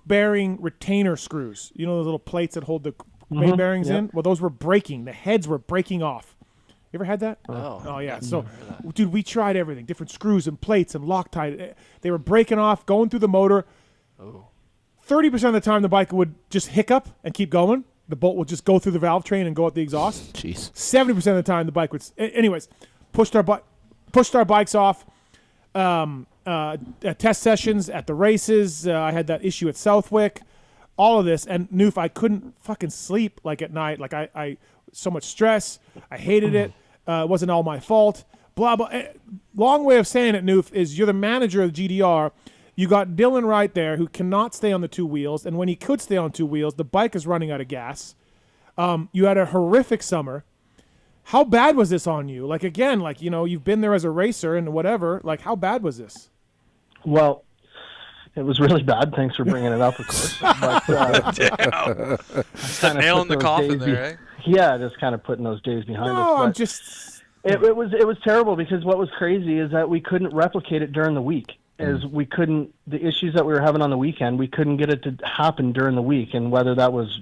bearing retainer screws. You know those little plates that hold the main bearings in? Well, those were breaking. The heads were breaking off. You ever had that? Oh yeah. So, dude, we tried everything, different screws and plates and Loctite. They were breaking off, going through the motor. 30% of the time, the bike would just hiccup and keep going. The bolt would just go through the valve train and go at the exhaust. Jeez. 70% of the time, the bike would. Anyways, pushed our bikes off. Test sessions at the races. I had that issue at Southwick. All of this, and Newf, I couldn't fucking sleep like at night. Like I so much stress. I hated it. It wasn't all my fault. Blah blah. Long way of saying it, Newf, is you're the manager of the GDR. You got Dylan right there who cannot stay on the two wheels, and when he could stay on two wheels, the bike is running out of gas. You had a horrific summer. How bad was this on you? Like again, like you've been there as a racer and whatever. Like how bad was this? Well, it was really bad. Thanks for bringing it up, of course. But, just a nail in the coffin there, eh? Yeah, just kind of putting those days behind us. No, but I'm just. It was terrible because what was crazy is that we couldn't replicate it during the week. We couldn't, the issues that we were having on the weekend, we couldn't get it to happen during the week, and whether that was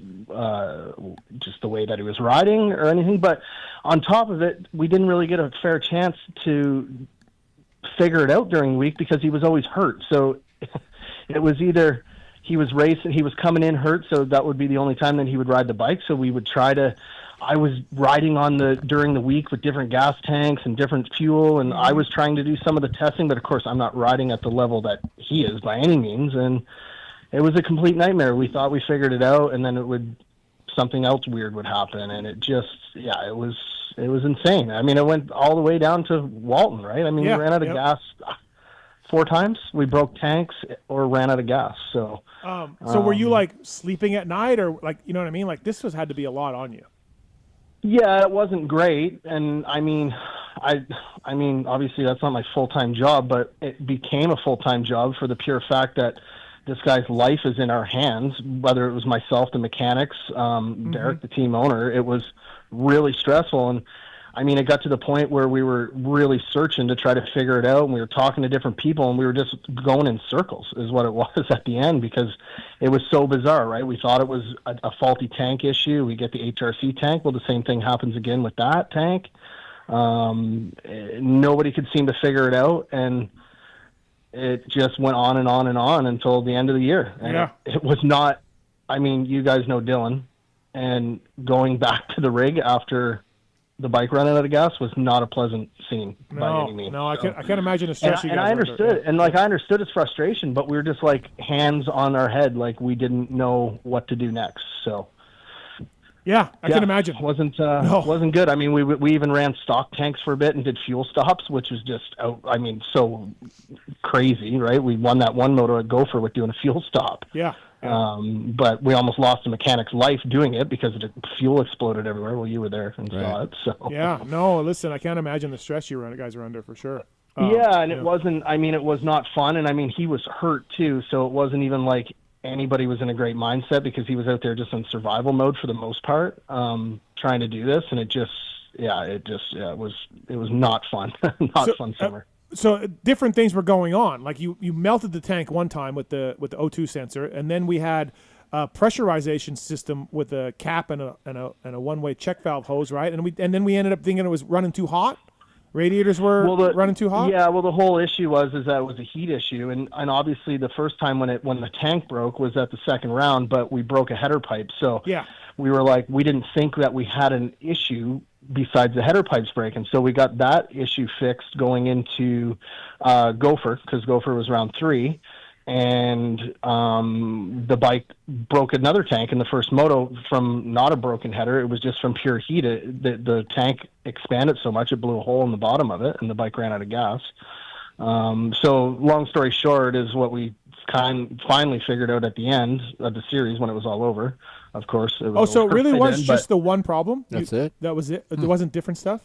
just the way that he was riding or anything. But on top of it, we didn't really get a fair chance to figure it out during the week because he was always hurt. So it was either he was racing, he was coming in hurt, so that would be the only time that he would ride the bike. So we would try to, I was riding during the week with different gas tanks and different fuel, and I was trying to do some of the testing, but of course I'm not riding at the level that he is by any means, and it was a complete nightmare. We thought we figured it out, and then something else weird would happen, and it just, it was insane. I mean, it went all the way down to Walton, right? I mean, we ran out of gas 4 times. We broke tanks or ran out of gas. So, so were you like sleeping at night, or like, you know what I mean? Like this had to be a lot on you. Yeah, it wasn't great, and I mean, obviously that's not my full-time job, but it became a full-time job for the pure fact that this guy's life is in our hands. Whether it was myself, the mechanics, Derek, the team owner, it was really stressful. And I mean, it got to the point where we were really searching to try to figure it out, and we were talking to different people, and we were just going in circles is what it was at the end, because it was so bizarre, right? We thought it was a faulty tank issue. We get the HRC tank. Well, the same thing happens again with that tank. Nobody could seem to figure it out, and it just went on and on and on until the end of the year. And it was not, I mean, you guys know Dylan, and going back to the rig after the bike running out of gas was not a pleasant scene by any means. No, I can't imagine the stress you guys and I understood, and like I understood his frustration, but we were just like hands on our head, like we didn't know what to do next. So yeah, I can imagine. Wasn't good. I mean, we even ran stock tanks for a bit and did fuel stops, which was just so crazy, right? We won that one moto at Gopher with doing a fuel stop. Yeah. But we almost lost a mechanic's life doing it because the fuel exploded everywhere. Well, you were there and saw it. So yeah, no, listen, I can't imagine the stress you guys are under for sure. It wasn't. I mean, it was not fun, and I mean, he was hurt too, so it wasn't even like anybody was in a great mindset because he was out there just in survival mode for the most part, trying to do this, and it was not fun. Fun summer. so different things were going on. Like you melted the tank one time with the O2 sensor, and then we had a pressurization system with a cap and a one-way check valve hose, right? And then we ended up thinking it was running too hot. Radiators were running too hot. Yeah, well, the whole issue was that it was a heat issue, and obviously the first time when the tank broke was at the second round, but we broke a header pipe, so yeah, we were like, we didn't think that we had an issue besides the header pipes breaking, so we got that issue fixed going into Gopher, because Gopher was round 3. And the bike broke another tank in the first moto from not a broken header. It was just from pure heat. The tank expanded so much it blew a hole in the bottom of it, and the bike ran out of gas. So long story short is what we finally figured out at the end of the series when it was all over. Of course. It was so it really was just the one problem? That's it? That was it? There wasn't different stuff?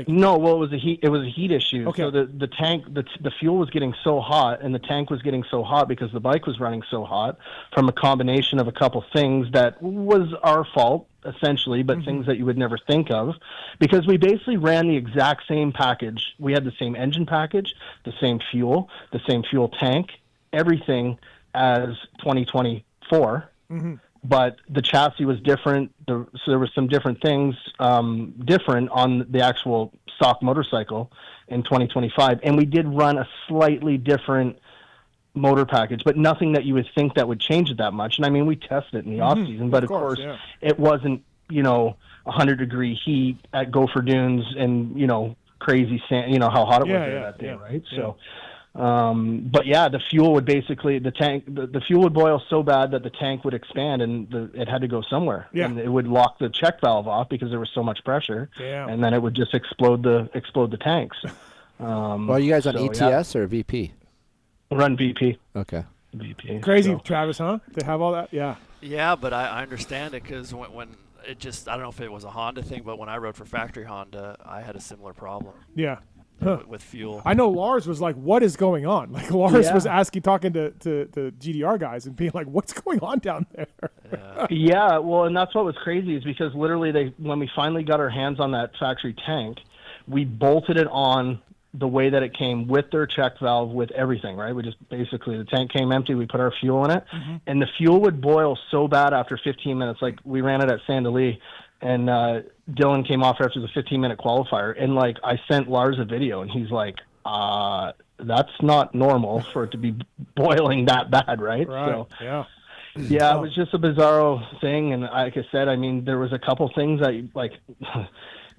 No, well, it was a heat issue. Okay. So the tank, the fuel was getting so hot, and the tank was getting so hot because the bike was running so hot from a combination of a couple things that was our fault essentially, but things that you would never think of, because we basically ran the exact same package. We had the same engine package, the same fuel tank, everything as 2024. But the chassis was different, so there were some different things different on the actual stock motorcycle in 2025. And we did run a slightly different motor package, but nothing that you would think that would change it that much. And I mean, we tested it in the off-season, but of course it wasn't, 100-degree heat at Gopher Dunes and, crazy sand, how hot it was there that day, right? Yeah. So... but yeah, the fuel would basically, the fuel would boil so bad that the tank would expand and it had to go somewhere. Yeah. And it would lock the check valve off because there was so much pressure. Damn. And then it would just explode the tanks. Well, are you guys on ETS or VP? Run VP. Okay. VP. Crazy, Travis, huh? To have all that? Yeah. Yeah, but I understand it because when it just, I don't know if it was a Honda thing, but when I rode for factory Honda, I had a similar problem. Yeah. With fuel. I know Lars was like, what is going on? Like Lars was talking to GDR guys and being like, what's going on down there? Yeah, well, and that's what was crazy is because literally when we finally got our hands on that factory tank, we bolted it on the way that it came with their check valve, with everything, right? We just basically, the tank came empty, we put our fuel in it, and the fuel would boil so bad after 15 minutes. Like we ran it at Sandali, and Dylan came off after the 15-minute qualifier, and like I sent Lars a video, and he's like, "That's not normal for it to be boiling that bad, right?" So, yeah, it was just a bizarro thing, and like I said, I mean, there was a couple things that like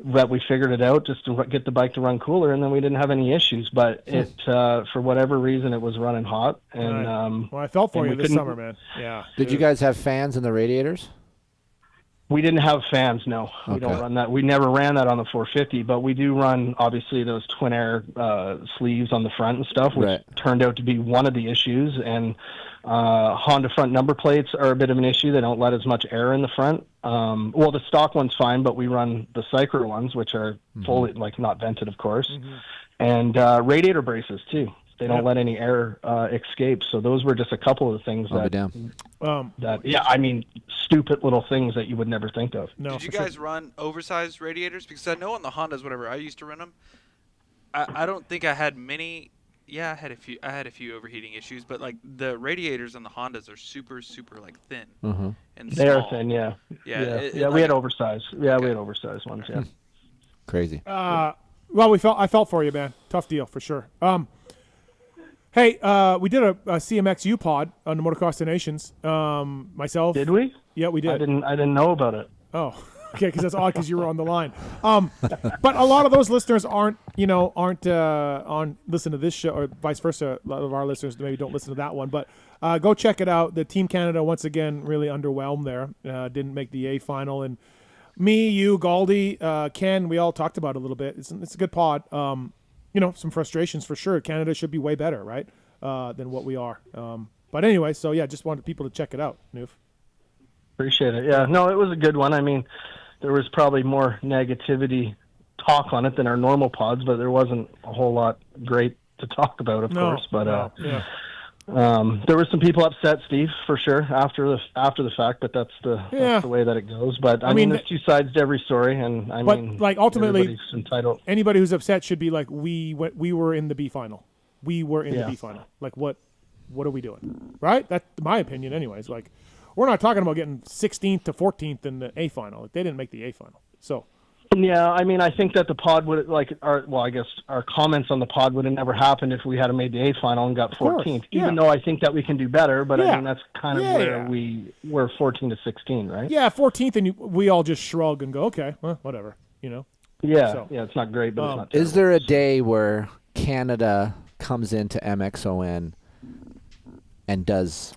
that we figured it out just to get the bike to run cooler, and then we didn't have any issues. But it, for whatever reason, it was running hot, and well, I felt for you this summer, man. Yeah. Did you guys have fans in the radiators? We didn't have fans, no. We don't run that. We never ran that on the 450, but we do run, obviously, those twin air sleeves on the front and stuff, which turned out to be one of the issues. And Honda front number plates are a bit of an issue. They don't let as much air in the front. Well, the stock one's fine, but we run the Cycler ones, which are fully, like, not vented, of course. And radiator braces, too. They don't let any air escape. So those were just a couple of the things I mean, stupid little things that you would never think of. No, did you guys run oversized radiators? Because I know on the Hondas, whatever, I used to run them. I don't think I had many. Yeah, I had a few overheating issues, but like the radiators on the Hondas are super, super like thin. And they are thin, yeah. Yeah, we had oversized. Yeah, we had oversized ones. Yeah. Crazy. Well, I felt for you, man. Tough deal for sure. Hey, we did a CMXU pod on the Motocross to Nations. Myself. Did we? Yeah, we did. I didn't know about it. Oh, okay, because that's odd because you were on the line. But a lot of those listeners aren't on listen to this show, or vice versa. A lot of our listeners maybe don't listen to that one. But go check it out. The Team Canada once again really underwhelmed there. Didn't make the A final, and me, you, Galdi, Ken, we all talked about it a little bit. It's a good pod. Some frustrations for sure. Canada should be way better, right, than what we are. But anyway, so yeah, just wanted people to check it out, Newf. Appreciate it. Yeah, no, it was a good one. I mean, there was probably more negativity talk on it than our normal pods, but there wasn't a whole lot great to talk about, of course. But There were some people upset, Steve, for sure, after the fact, but that's the way that it goes. But I mean, there's two sides to every story, and I mean, like ultimately, everybody's entitled. Anybody who's upset should be like, we were in the B final. We were in the B final. Like, what are we doing? Right? That's my opinion, anyways. Like, we're not talking about getting 16th to 14th in the A final. Like, they didn't make the A final, so. Yeah, I mean, I think that the pod would I guess our comments on the pod would have never happened if we had made the A final and got 14th. Even though I think that we can do better, but I mean that's kind of where we were 14 to 16, right? Yeah, 14th, and we all just shrug and go, okay, well, whatever, you know. Yeah, so, it's not great, but it's not. Is there a day where Canada comes into MXON and does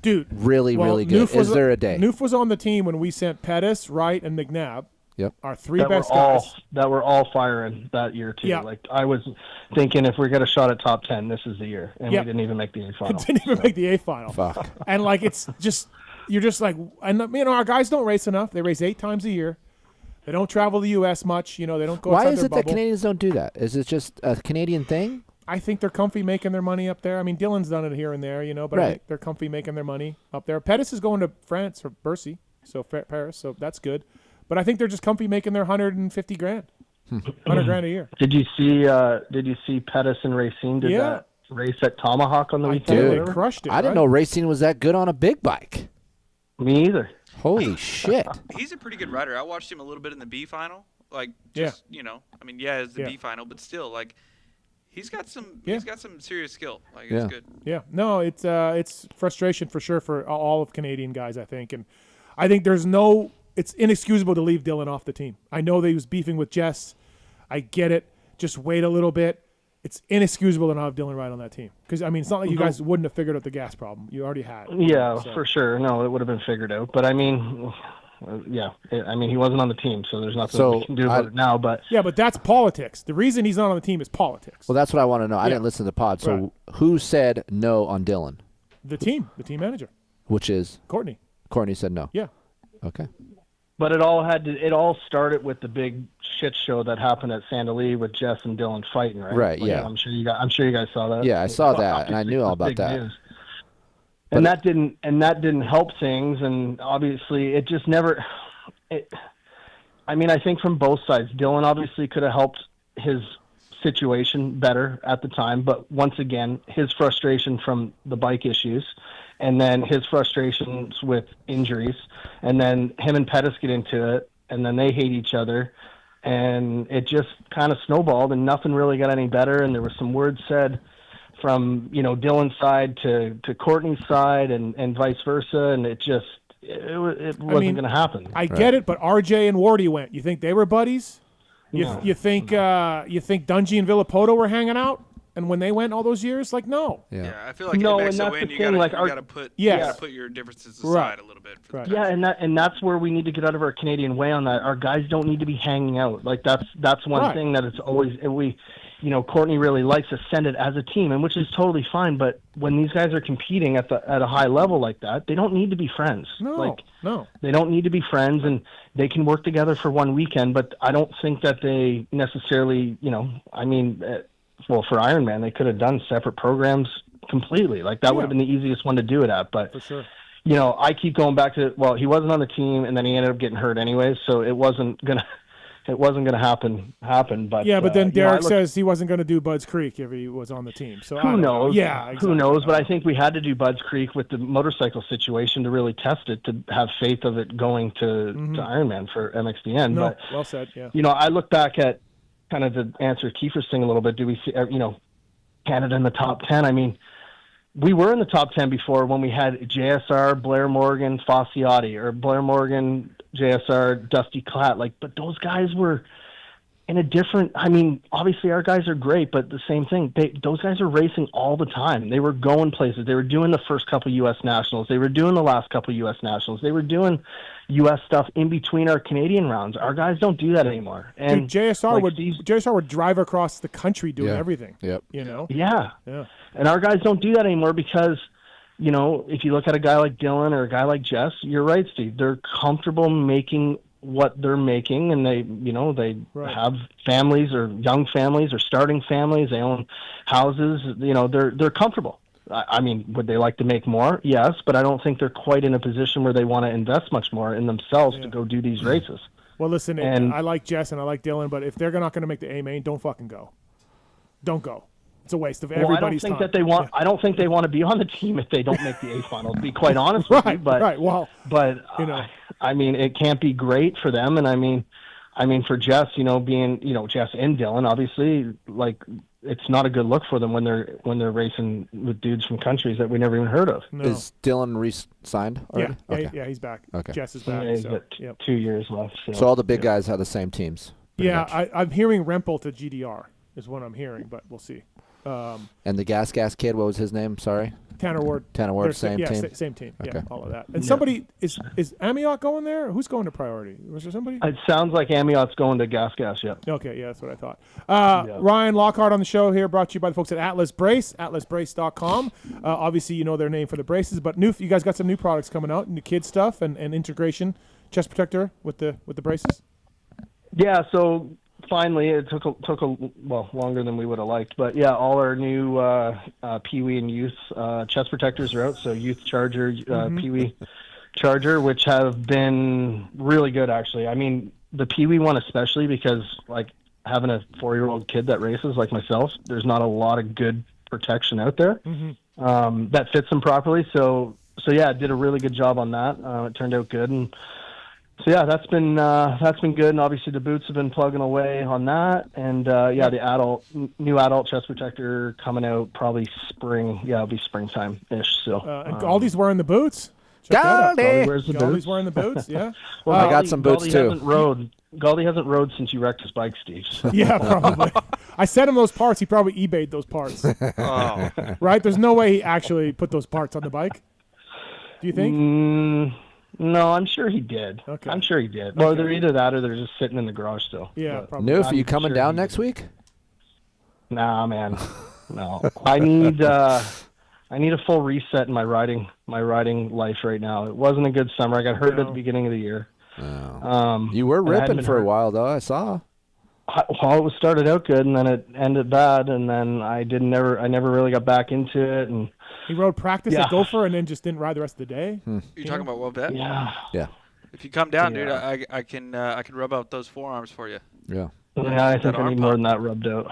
really good? Is there a day? Newf was on the team when we sent Pettis, Wright, and McNabb. Yep. Our three best guys. That were all firing that year, too. Yeah. Like, I was thinking if we got a shot at top 10, this is the year. And we didn't even make the A final. Didn't even make the A final. Fuck. And, like, it's just, you're just like, and, you know, our guys don't race enough. They race 8 times a year. They don't travel the U.S. much. You know, they don't go outside Why is their it bubble. that Canadians don't do that? Is it just a Canadian thing? I think they're comfy making their money up there. I mean, Dylan's done it here and there, you know, but I think they're comfy making their money up there. Pettis is going to France or Bercy, so Paris, so that's good. But I think they're just comfy making their $150 grand, $100 grand a year. Did you see Pettis and Racine did that race at Tomahawk on the weekend? Dude, they crushed it. I didn't know Racine was that good on a big bike. Me either. Holy shit. He's a pretty good rider. I watched him a little bit in the B final. Like, just, you know, I mean, it's the B final, but still, like, he's got some serious skill. Like, it's good. Yeah. No, it's frustration for sure for all of Canadian guys, I think. And I think it's inexcusable to leave Dylan off the team. I know that he was beefing with Jess. I get it. Just wait a little bit. It's inexcusable to not have Dylan right on that team. Because, I mean, it's not like you guys wouldn't have figured out the gas problem. You already had. Yeah, for sure. No, it would have been figured out. But, I mean, he wasn't on the team, so there's nothing we can do about it now. But yeah, but that's politics. The reason he's not on the team is politics. Well, that's what I want to know. I didn't listen to the pod. So who said no on Dylan? The team manager. Which is? Courtney. Courtney said no. Yeah. Okay. But it all started with the big shit show that happened at Sandalee with Jess and Dylan fighting, right? Right. Like, yeah. I'm sure you guys saw that. Yeah, I saw that, and I knew all about that. News. And that didn't help things, and obviously it just never. I mean, I think from both sides, Dylan obviously could have helped his situation better at the time, but once again, his frustration from the bike issues, and then his frustrations with injuries, and then him and Pettis get into it, and then they hate each other, and it just kind of snowballed, and nothing really got any better, and there were some words said from, you know, Dylan's side to Courtney's side and vice versa, and it wasn't going to happen. I get it, but RJ and Wardy went. You think they were buddies? No. You think Dungy and Villapoto were hanging out? And when they went all those years, like, no. Yeah, I feel like in MXON you gotta put your differences aside a little bit. Yeah, and that's where we need to get out of our Canadian way on that. Our guys don't need to be hanging out. Like that's one thing that it's always Courtney really likes to send it as a team, and which is totally fine. But when these guys are competing at a high level like that, they don't need to be friends. No. They don't need to be friends, and they can work together for one weekend. But I don't think that they necessarily, well, for Ironman, they could have done separate programs completely. Like that would have been the easiest one to do it at. But for sure. I keep going back to, well, he wasn't on the team, and then he ended up getting hurt anyways, so it wasn't gonna happen. But but then Derek says he wasn't gonna do Budds Creek if he was on the team. So who knows? Yeah, exactly. Who knows? But I think we had to do Budds Creek with the motorcycle situation to really test it, to have faith of it going to Ironman for MXDN. No, but well said. Yeah. I look back at kind of to answer Keefer's thing a little bit. Do we see Canada in the top 10? I mean, we were in the top 10 before when we had JSR, Blair Morgan, Fasciotti, or Blair Morgan, JSR, Dusty Klatt. But those guys were in a different. I mean, obviously our guys are great, but the same thing. Those guys are racing all the time. They were going places. They were doing the first couple U.S. Nationals. They were doing the last couple U.S. Nationals. They were doing U.S. stuff in between our Canadian rounds. Our guys don't do that anymore. And dude, JSR would drive across the country doing everything. Yep. Yeah. And our guys don't do that anymore because, if you look at a guy like Dylan or a guy like Jess, you're right, Steve. They're comfortable making what they're making, and they have families or young families or starting families. They own houses. They're comfortable. I mean, would they like to make more? Yes, but I don't think they're quite in a position where they want to invest much more in themselves to go do these races. Well, listen, And- I like Jess and I like Dylan, but if they're not going to make the A main, don't fucking go. Don't go. It's a waste of everybody's I don't think time. that they want. I don't think they want to be on the team if they don't make the A final. To be quite honest with you, but right. Well, but you know, I mean, it can't be great for them, and I mean, for Jess, being Jess and Dylan, obviously, like it's not a good look for them when they're racing with dudes from countries that we never even heard of. No. Is Dylan re-signed already? Yeah, Okay. yeah, he's back. Okay. Jess is back. Yeah, he's so, got yep. 2 years left. So all the big guys have the same teams. pretty Yeah, much. I'm hearing Rempel to GDR is what I'm hearing, but we'll see. And the Gas kid, what was his name? Sorry. Tanner Ward. Tanner Ward, same yeah, team. Same team. Okay. Yeah, all of that. And somebody is Amiot going there? Who's going to Priority? Was there somebody? It sounds like Amiot's going to Gas. Yeah. Okay, yeah, that's what I thought. Ryan Lockhart on the show here, brought to you by the folks at Atlas Brace, atlasbrace.com. Obviously, you know their name for the braces, but Newf, you guys got some new products coming out, new kid stuff and integration, chest protector with the braces. Yeah. So finally, it took longer than we would have liked, but yeah, all our new Pee-wee and youth chest protectors are out. So Youth Charger, Pee-wee Charger, which have been really good actually. I mean, the Pee-wee one especially because like having a 4-year-old kid that races like myself, there's not a lot of good protection out there that fits them properly. So yeah, did a really good job on that. It turned out good and. So yeah, that's been good, and obviously the boots have been plugging away on that, and the new adult chest protector coming out probably spring. Yeah, it'll be springtime ish. So and Galdy's wearing the boots. Check that out. Galdy wears the Galdy's boots. wearing the boots. Yeah. Well, I got some boots too. Galdy hasn't rode since you wrecked his bike, Steve. So. Yeah, probably. I sent him those parts. He probably eBayed those parts. Oh. Right? There's no way he actually put those parts on the bike. Do you think? No, I'm sure he did. Okay. I'm sure he did. Well, they're either that or they're just sitting in the garage still. Yeah, probably. Newf, are you coming down next week? Nah, man. No. I need a full reset in my riding life right now. It wasn't a good summer. I got hurt at the beginning of the year. Oh. You were ripping for a while though, I saw. Well, it started out good and then it ended bad and then I never really got back into it and he rode practice at Gopher and then just didn't ride the rest of the day. You talking about Wobet? Yeah. Yeah. If you come down, dude, I can rub out those forearms for you. Yeah. Yeah, I think I need more than that rubbed out.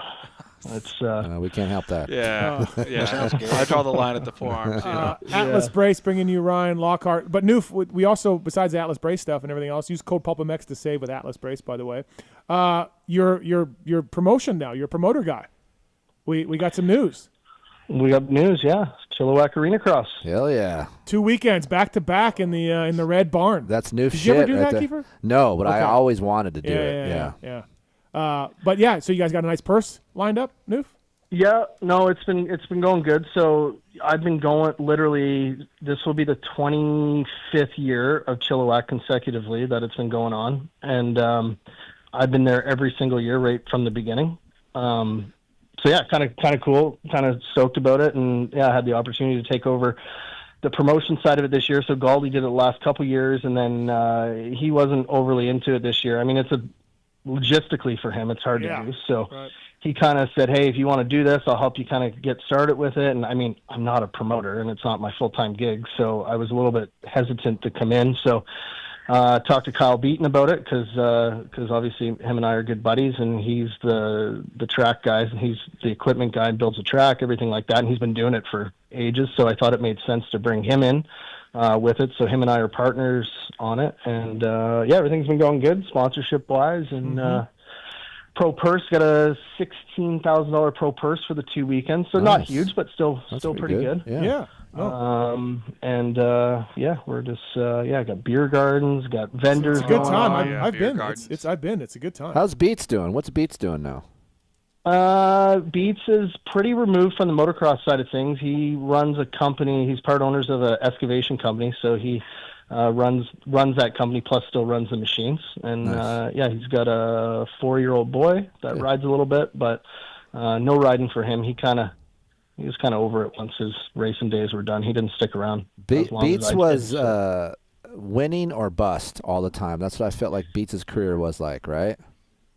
It's we can't help that. Yeah. I draw the line at the forearms. You know? Atlas Brace bringing you Ryan Lockhart, but Newf, we also besides the Atlas Brace stuff and everything else, use code PulpMX to save with Atlas Brace. By the way, your promotion now, you're a promoter guy. We got some news. We got news, yeah. Chilliwack Arena Cross. Hell yeah. 2 weekends back to back in the Red Barn. That's new Did shit. you ever do right that, there. Keefer? No, but Okay. I always wanted to do it. Yeah. But yeah, so you guys got a nice purse lined up, Newf? Yeah, no, it's been going good. So I've been going literally. This will be the 25th year of Chilliwack consecutively that it's been going on, and I've been there every single year right from the beginning. So yeah, kind of cool, kind of stoked about it, and yeah, I had the opportunity to take over the promotion side of it this year. So Galdi did it the last couple years, and then he wasn't overly into it this year. I mean, logistically for him, it's hard to do. So he kind of said, "Hey, if you want to do this, I'll help you kind of get started with it." And I mean, I'm not a promoter, and it's not my full-time gig, so I was a little bit hesitant to come in. So talked to Kyle Beaton about it because obviously him and I are good buddies, and he's the track guy, and he's the equipment guy, and builds a track, everything like that, and he's been doing it for ages. So I thought it made sense to bring him in with it. So him and I are partners on it, and everything's been going good sponsorship wise, and pro purse, got a $16,000 pro purse for the 2 weekends. So not huge, but still pretty good. Yeah. We're just got beer gardens, got vendors. It's a good time. on. I've been. I've been. It's a good time. How's Beats doing? What's Beats doing now? Beats is pretty removed from the motocross side of things. He runs a company. He's part owners of an excavation company, so he runs that company plus still runs the machines. And he's got a 4-year-old boy that rides a little bit, but no riding for him. He was kind of over it once his racing days were done. He didn't stick around. Beats was winning or bust all the time. That's what I felt like Beats' career was like, right?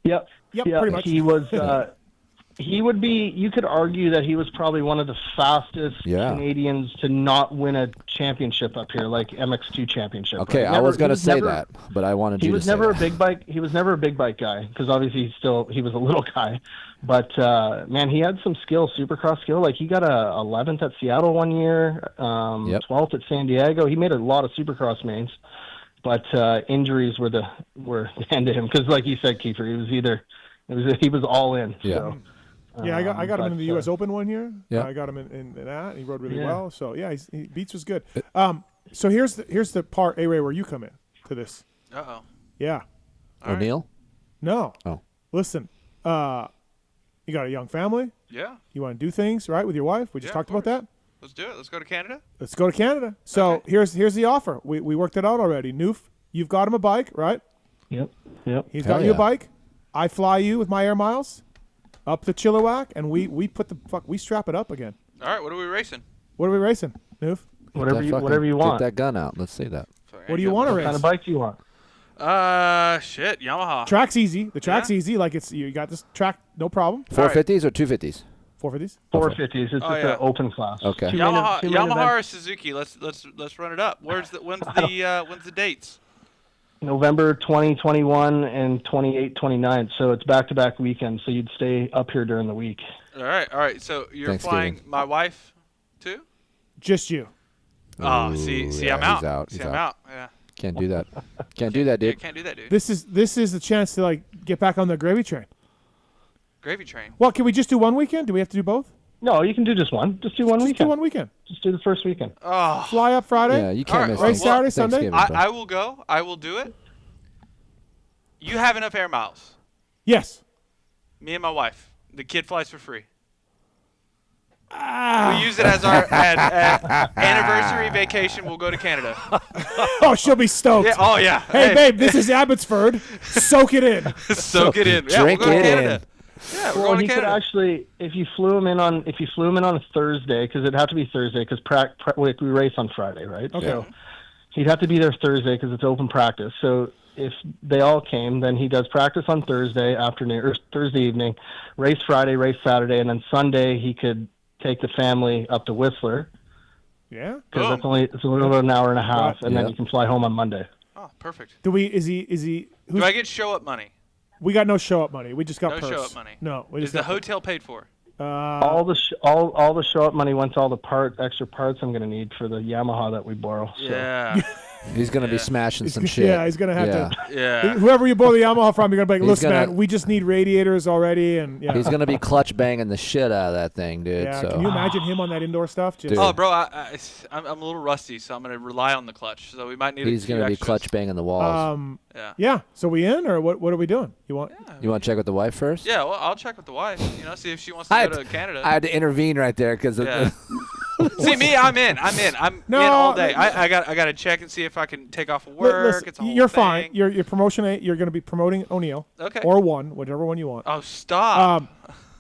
Yep. Pretty much. He was he would be. You could argue that he was probably one of the fastest Canadians to not win a championship up here, like MX2 championship. Okay, right? I was going to say that, but I wanted you to say He was never that. a big bike. He was never a big bike guy because obviously he was a little guy. But man, he had some skill, Supercross skill. Like he got a 11th at Seattle one year, 12th at San Diego. He made a lot of Supercross mains, but injuries were the end to him because, like you said, Keefer, he was all in. Yeah. So. Yeah, I got him in the U.S. Open one year. Yeah. I got him in that. He rode really well. So yeah, Beats was good. So here's the part, ARay, where you come in to this. Uh-oh. Yeah. O'Neill? No. Oh. Listen, you got a young family. Yeah. You want to do things right with your wife. We just talked about that. Let's do it. Let's go to Canada. Let's go to Canada. So here's the offer. We worked it out already. Newf, you've got him a bike, right? Yep. He's got you a bike. I fly you with my air miles up to Chilliwack, and we strap it up again. All right, what are we racing? What are we racing, Newf? Whatever you want. Get that gun out. Let's see that. What do you want to race? What kind of bike do you want? Shit, Yamaha. Track's easy. The track's easy. Like you got this track, no problem. 450s or 250s? 450s. 450s. It's just an open class. Okay. Yamaha or Suzuki. Let's run it up. When's the dates? November 2021 and 28, 29. So it's back-to-back weekends. So you'd stay up here during the week. All right. So you're flying my wife too? Just you. Oh, see, I'm out. He's I'm out. Yeah. Can't do that. Can't do that, dude. Yeah, can't do that, dude. This is the chance to like get back on the gravy train. Gravy train. Well, can we just do one weekend? Do we have to do both? No, you can do just one. Just do one weekend. Just do one weekend. Just do the first weekend. Oh. Fly up Friday. Yeah, you can't miss race Saturday, Sunday. I will go. I will do it. You have enough air miles. Yes. Me and my wife. The kid flies for free. We use it as our anniversary vacation. We'll go to Canada. Oh, she'll be stoked. Yeah, oh, yeah. Hey, babe, this is Abbotsford. Soak it in. Soak it in. Yeah, Drink we'll go to it Canada. in. Yeah, we're Well, going he to could Canada. actually, if you flew him in on a Thursday, because it'd have to be Thursday, because we race on Friday, right? Okay. So he'd have to be there Thursday because it's open practice. So if they all came, then he does practice on Thursday afternoon or Thursday evening, race Friday, race Saturday, and then Sunday he could take the family up to Whistler. Yeah. Because it's a little over an hour and a half, and then you can fly home on Monday. Oh, perfect. Do I get show up money? We got no show up money. We just got No purse. show up money. No. We Is just the got hotel paid for? All the show up money went to all the extra parts I'm going to need for the Yamaha that we borrow. So. Yeah. He's going to be smashing some shit. Yeah, he's going to have to. Yeah. Whoever you borrow the Yamaha from, you're going to be like, He's listen, gonna- man, we just need radiators already. And yeah. He's going to be clutch banging the shit out of that thing, dude. Yeah, So. can you imagine him on that indoor stuff? Just, Dude. Oh, bro, I'm a little rusty, so I'm going to rely on the clutch. So we might need He's going to be clutch banging the walls. Yeah. So we in, or what are we doing? You want You want to check with the wife first? Yeah, well, I'll check with the wife. See if she wants to go to Canada. I had to intervene right there because Yeah. See me, I'm in. I'm in all day. I got to check and see if I can take off of work. Listen, It's a whole you're thing. fine. You're promotion. You're going to be promoting O'Neill. Okay. Or whichever one you want. Oh, stop.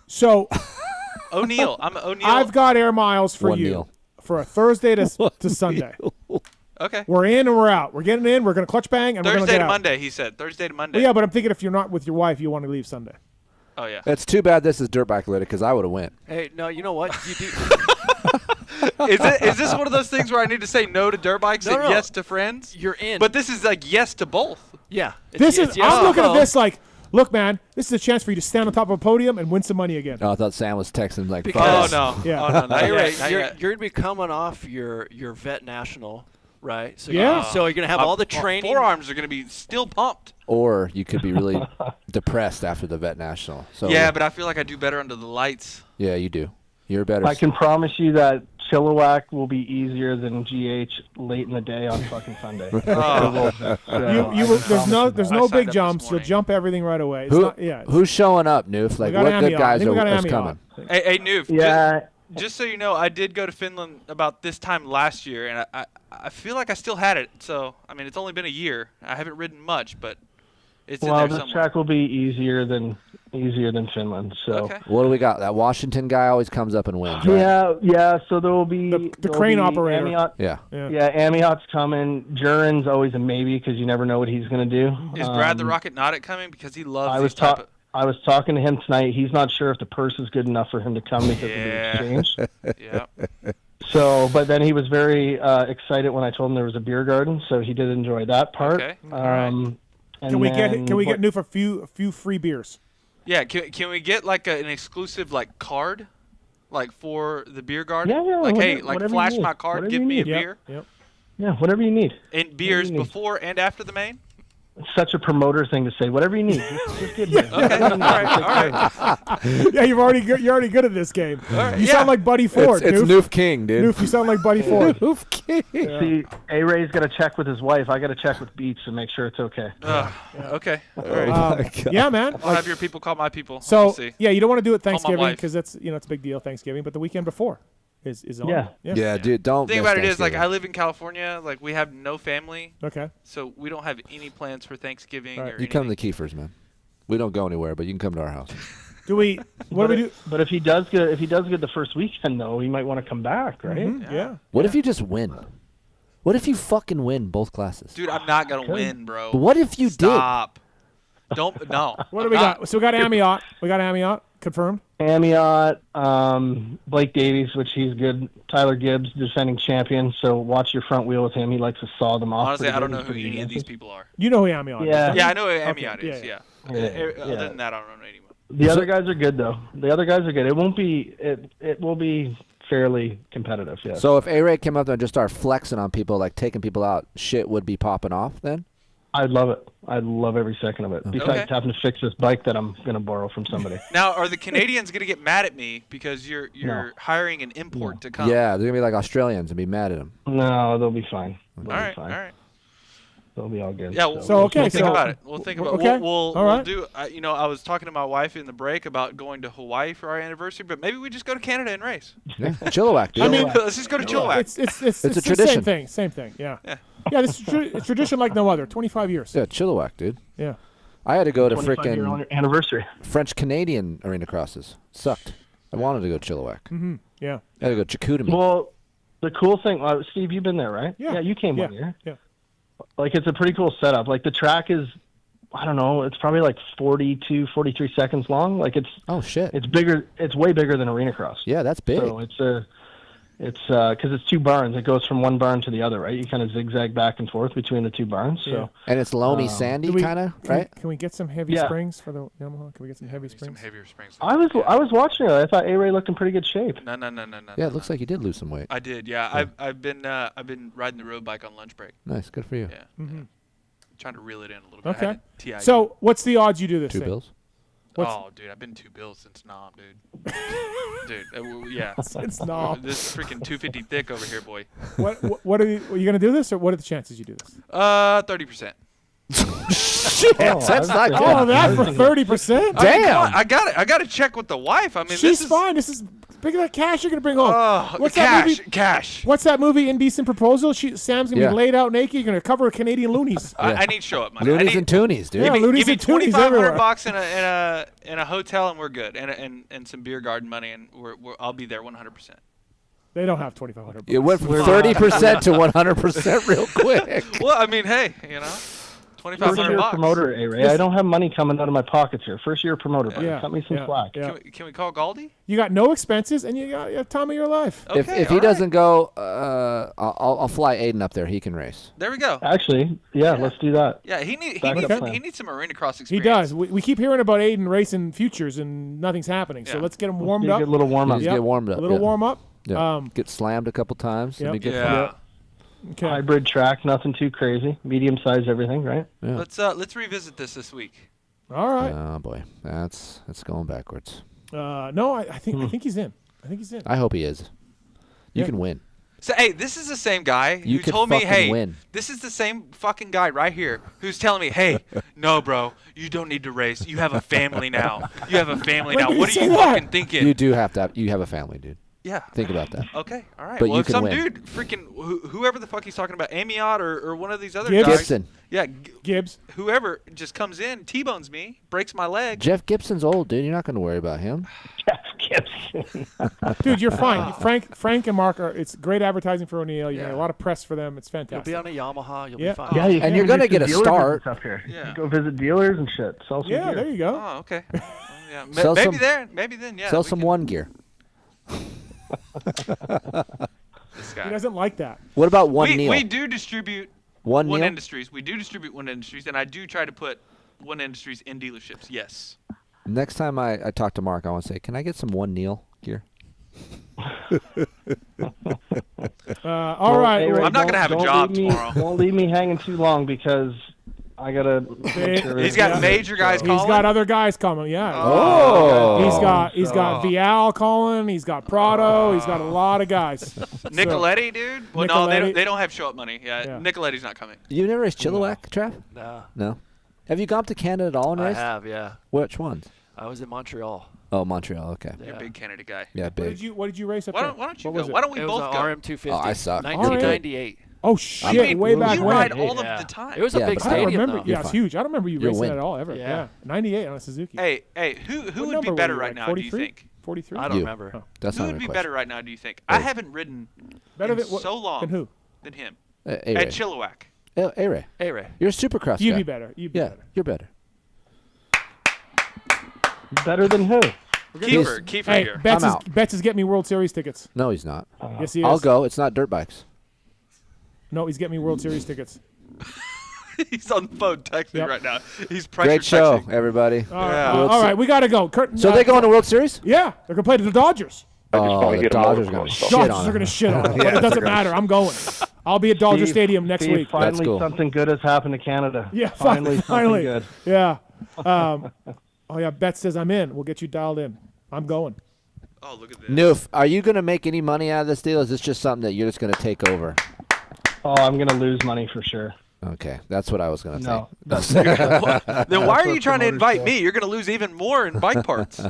So O'Neill. I'm O'Neill. I've got air miles for One you Neil. for a Thursday to Sunday. Okay. We're in and we're out. We're getting in. We're going to clutch bang and we're going to Thursday get to out. Monday, he said. Thursday to Monday. Well, yeah, but I'm thinking if you're not with your wife, you want to leave Sunday. Oh, yeah. It's too bad this is dirt bike related because I would have went. Hey, no, you know what? Is this one of those things where I need to say no to dirt bikes and No. yes to friends? You're in. But this is like yes to both. Yeah. I'm looking at this like, look, man, this is a chance for you to stand on top of a podium and win some money again. Oh, I thought Sam was texting like, Because- Oh, no. Yeah. Oh, no, not You're yet, not yet. going to be coming off your vet national, right? So Yeah. So you're going to have all the My training. forearms are going to be still pumped. Or you could be really depressed after the Vet National. So Yeah, but I feel like I do better under the lights. yeah, you do. You're better. I can promise you that Chilliwack will be easier than GH late in the day on fucking Sunday. There's no signed big up jumps. this You'll morning. jump everything right away. It's Who's showing up, Newf? Like, got what Amy good on. I guys think we got are Amy coming? on. Hey, Newf. Yeah. Just so you know, I did go to Finland about this time last year, and I feel like I still had it. So, I mean, it's only been a year. I haven't ridden much, but it's in Well, there this somewhere. track will be easier than Finland. So. Okay. What do we got? That Washington guy always comes up and wins, right? Yeah. So there will be the crane operator. Yeah. Amiot's coming. Jurin's always a maybe because you never know what he's going to do. Is Brad the Rocket Noddick coming? Because he loves I these was type of... I was talking to him tonight. He's not sure if the purse is good enough for him to come because of the exchange. Yeah. So, but then he was very excited when I told him there was a beer garden. So he did enjoy that part. Okay. And Can we get what- Newf a few free beers? Yeah, can we get like an exclusive like card, like for the beer garden? Yeah, Like, whatever- hey, like whatever flash you my need. card, Whatever give you me a need. beer. Yep. Yeah, whatever you need. And beers you need. before and after the main. It's such a promoter thing to say. Whatever you need, just get me. Okay, all right. Yeah, you're already good at this game. right, You yeah. sound like Buddy Ford. It's Newf King, dude. Newf, you sound like Buddy Ford. Newf King. See, ARay's got to check with his wife. I got to check with Beats to make sure it's okay. Okay. All right. Yeah, man. I'll have your people call my people. So We'll see. yeah, you don't want to do it Call my Thanksgiving wife. because that's it's a big deal Thanksgiving, but the weekend before is on. Yeah, dude, don't The thing miss about it is, like, Thanksgiving. I live in California. Like, we have no family. Okay. So we don't have any plans for Thanksgiving or You come to the Keefers, man. We don't go anywhere, but you can come to our house. Do we? What do we do? But if he does good, the first weekend though, he might want to come back, right? Mm-hmm. Yeah. What if you just win? What if you fucking win both classes? Dude, I'm not gonna win, bro. But what if you Stop. Don't. No. What do we got? So we got Amiot. We got Amiot confirmed. Amiot, Blake Davies, which he's good. Tyler Gibbs, defending champion. So watch your front wheel with him. He likes to saw them off. Honestly, pretty I don't good. know who He's any pretty of these defensive. people are. You know who Amiot Yeah. is? Yeah, I know who Okay, Amiot is. Yeah. Yeah. Other than that, I don't know anyone. The other guys are good though. The other guys are good. It won't be. It will be fairly competitive. Yeah. So if ARay came up there and just started flexing on people, like taking people out, shit would be popping off then? I'd love it. I'd love every second of it. Besides having to fix this bike that I'm going to borrow from somebody. Now, are the Canadians gonna get mad at me because you're hiring an import to come? Yeah, they're going to be like Australians and be mad at them. No, they'll be fine. They'll All be right. fine. All right. They'll be all good. Yeah. So We'll okay, think so- about it. We'll think about it. Okay. We'll All right. do. I was talking to my wife in the break about going to Hawaii for our anniversary, but maybe we just go to Canada and race. Yeah, Chilliwack, dude. I mean, Let's just go to Chilliwack. It's a the tradition. Same thing. Yeah. Yeah. This is it's tradition like no other. 25 years. Yeah, Chilliwack, dude. Yeah. I had to go to 25-year frickin' anniversary. French-Canadian arena crosses. Sucked. I wanted to go Chilliwack. Mm-hmm. Yeah. I had to go Chicoutimi. Well, the cool thing, Steve, you've been there, right? Yeah. You came Yeah. one year. Yeah. Like, it's a pretty cool setup. Like, the track is, I don't know, it's probably like 42, 43 seconds long. Like, it's oh shit, it's bigger. It's way bigger than arena cross. Yeah, that's big. So it's because it's two barns. It goes from one barn to the other, right? You kind of zigzag back and forth between the two barns. Yeah. So and it's loamy, sandy, kind of, right? Can we get some heavy Yeah. springs for the Yamaha? Can we get some heavy springs? Some heavier springs. I was watching it. I thought ARay looked in pretty good shape. No. Yeah, it looks like you did lose some weight. I did. Yeah. I've been riding the road bike on lunch break. Nice, good for you. Yeah. Mhm. Trying to reel it in a little bit. I Okay. had a TI. So what's the odds you do this? 2 thing? bills. Oh, dude, I've been 2 bills since Nom, dude. Yeah. Since Nom. This freaking 250 thick over here, boy. What are you gonna do this, or what are the chances you do this? 30%. Shit, that's not good. Oh, that for 30%? Damn. I got to check with the wife. I mean, She's fine. This is big of that cash you're gonna bring home. Oh, cash. What's that movie? Indecent Proposal. Sam's gonna Yeah. be laid out naked. You're gonna cover Canadian loonies. I need show up money. Loonies and toonies, dude. Yeah, Give me loonies and toonies everywhere. $2,500 in a hotel and we're good, and some beer garden money and I'll be there 100%. They don't have $2,500. It went from 30% to 100% real quick. Well, I mean, hey, First year $2,500. promoter, ARay. I don't have money coming out of my pockets here. First year promoter, buddy. Yeah. Cut me some Yeah. slack. Yeah. Can we call Galdi? You got no expenses, and you got time of your life. Okay, if he all doesn't go, I'll fly Aiden up there. He can race. There we go. Actually, yeah, let's do that. Yeah, he needs some arena cross He experience. does. We keep hearing about Aiden racing futures, and nothing's happening. So Yeah. let's get him warmed Get up. a little warm up. Just get warmed up. A little yeah. warm up. Yeah. Get slammed a couple times. Yep. And be good Yeah. Okay. Hybrid track, nothing too crazy. Medium size, everything, right? Yeah. Let's revisit this week. All right. Oh boy, that's going backwards. No, I think he's in. I think he's in. I hope he is. You Yeah. can win. So hey, this is the same guy You who could told me, fucking hey, win. this is the same fucking guy right here who's telling me, hey, no, bro, you don't need to race. You have a family now. You have a family When now. did he What are say you that? fucking thinking? You do have to. You have a family, dude. Yeah. Think about that. Okay. All right. But well, you if can some win. dude, freaking whoever the fuck he's talking about, Amiot or one of these other Gibbs? guys. Gibson. Yeah. Gibbs. Whoever just comes in, T-bones me, breaks my leg. Jeff Gibson's old, dude. You're not going to worry about him. Jeff Dude, you're fine. Frank and Mark it's great advertising for O'Neill. You get a lot of press for them. It's fantastic. You'll be on a Yamaha. You'll be fine. Yeah, and you're going to get a start. Up here. Yeah. You go visit dealers and shit. Sell some gear. There you go. Oh, okay. Yeah, maybe then. Yeah. Sell some one gear. This guy. He doesn't like that. What about One Neil? We do distribute One Industries. We do distribute One Industries, and I do try to put One Industries in dealerships. Yes. Next time I talk to Mark, I want to say, can I get some One Neil gear? All right. Anyway, I'm not going to have a job tomorrow. Don't leave me hanging too long because I got to make sure. He's got major guys calling? He's got other guys coming, yeah. Oh. He's got Vial calling. He's got Prado. He's got a lot of guys. Nicoletti, dude? Well, Nicoletti. no, they don't have show-up money. Yeah, Nicoletti's not coming. You never raced Chilliwack, Trav? No. Have you gone up to Canada at all and raced? I have, yeah. Which ones? I was in Montreal. Oh, Montreal. Okay. You're a big Canada guy. Yeah, big. What did you race up Why there? don't you What was go? it? Why don't we It both was go? an RM250. Oh, I suck. 1998. Oh shit! Way back you when. ride all of the time. It was a big I don't stadium, remember. though. Yeah, it's huge. I don't remember you You'll racing win. it at all ever. Yeah. 98 on a Suzuki. Hey, who What would be number were better you, right like, now? 43? Do you think? 43. I don't remember. Oh. That's Who not would a be question. better right now? Do you think? I haven't ridden Better in than so long. Than who? Than him. ARay. At Chilliwack. ARay. ARay. You're a supercross You'd guy. be better. You'd be better. You're better. Better than who? Keefer Hey, here. Betts is getting me World Series tickets. No, he's not. Yes, he is. I'll go. It's not dirt bikes. No, he's getting me World Series tickets. He's on the phone texting me right now. He's pressure Great show, texting. everybody. All right, we got to go. So they going to World Series? Yeah, they're going to play the Dodgers. Oh, the Dodgers are going to shit on Dodgers are going to them. shit on them, but it doesn't matter. I'm going. I'll be at Dodger Stadium next Steve, week. Finally, That's cool. something good has happened to Canada. Yeah, finally something good. Yeah. Oh yeah, Bet says I'm in. We'll get you dialed in. I'm going. Oh, look at this. Newf, are you going to make any money out of this deal? Or is this just something that you're just going to take over? Oh, I'm going to lose money for sure. Okay, that's what I was going to No. say. Then why are you trying to invite me? You're going to lose even more in bike parts.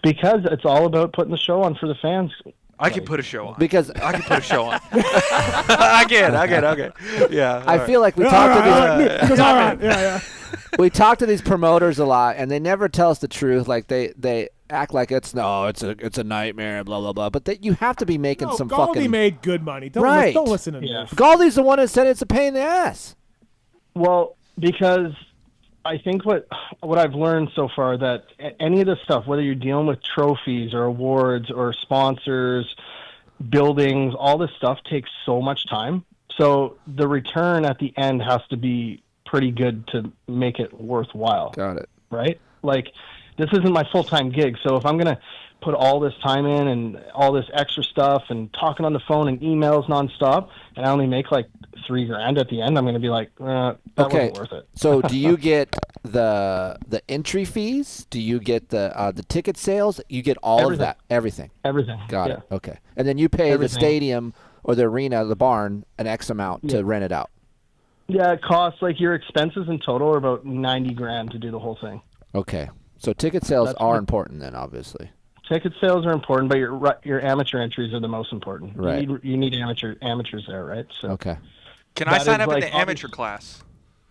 Because it's all about putting the show on for the fans. I can put a show on. Because I can put a show on. I can. Yeah. I feel like we talk to these. We talk to these promoters a lot, and they never tell us the truth. Like they act like it's a nightmare, blah blah blah. But you have to be making some Galdi fucking. made good money. Don't listen to Yeah. this. Galdi's the one that said it's a pain in the ass. Well, because I think what I've learned so far that any of this stuff, whether you're dealing with trophies or awards or sponsors, buildings, all this stuff takes so much time. So the return at the end has to be pretty good to make it worthwhile. Got it. Right? Like, this isn't my full-time gig. So if I'm going to put all this time in and all this extra stuff and talking on the phone and emails nonstop, and I only make like $3,000 at the end, I'm going to be like, that wasn't worth it. So do you get the entry fees? Do you get the ticket sales? You get all Everything. of that, everything. Everything. Got Yeah. it. Okay, and then you pay Everything. the stadium or the arena, the barn, an X amount to rent it out. Yeah, it costs like your expenses in total are about $90,000 to do the whole thing. Okay, so ticket sales That's are what- important then, obviously. Ticket sales are important, but your amateur entries are the most important. Right. You need amateurs there, right? So Okay. Can I that sign is up in like the amateur class?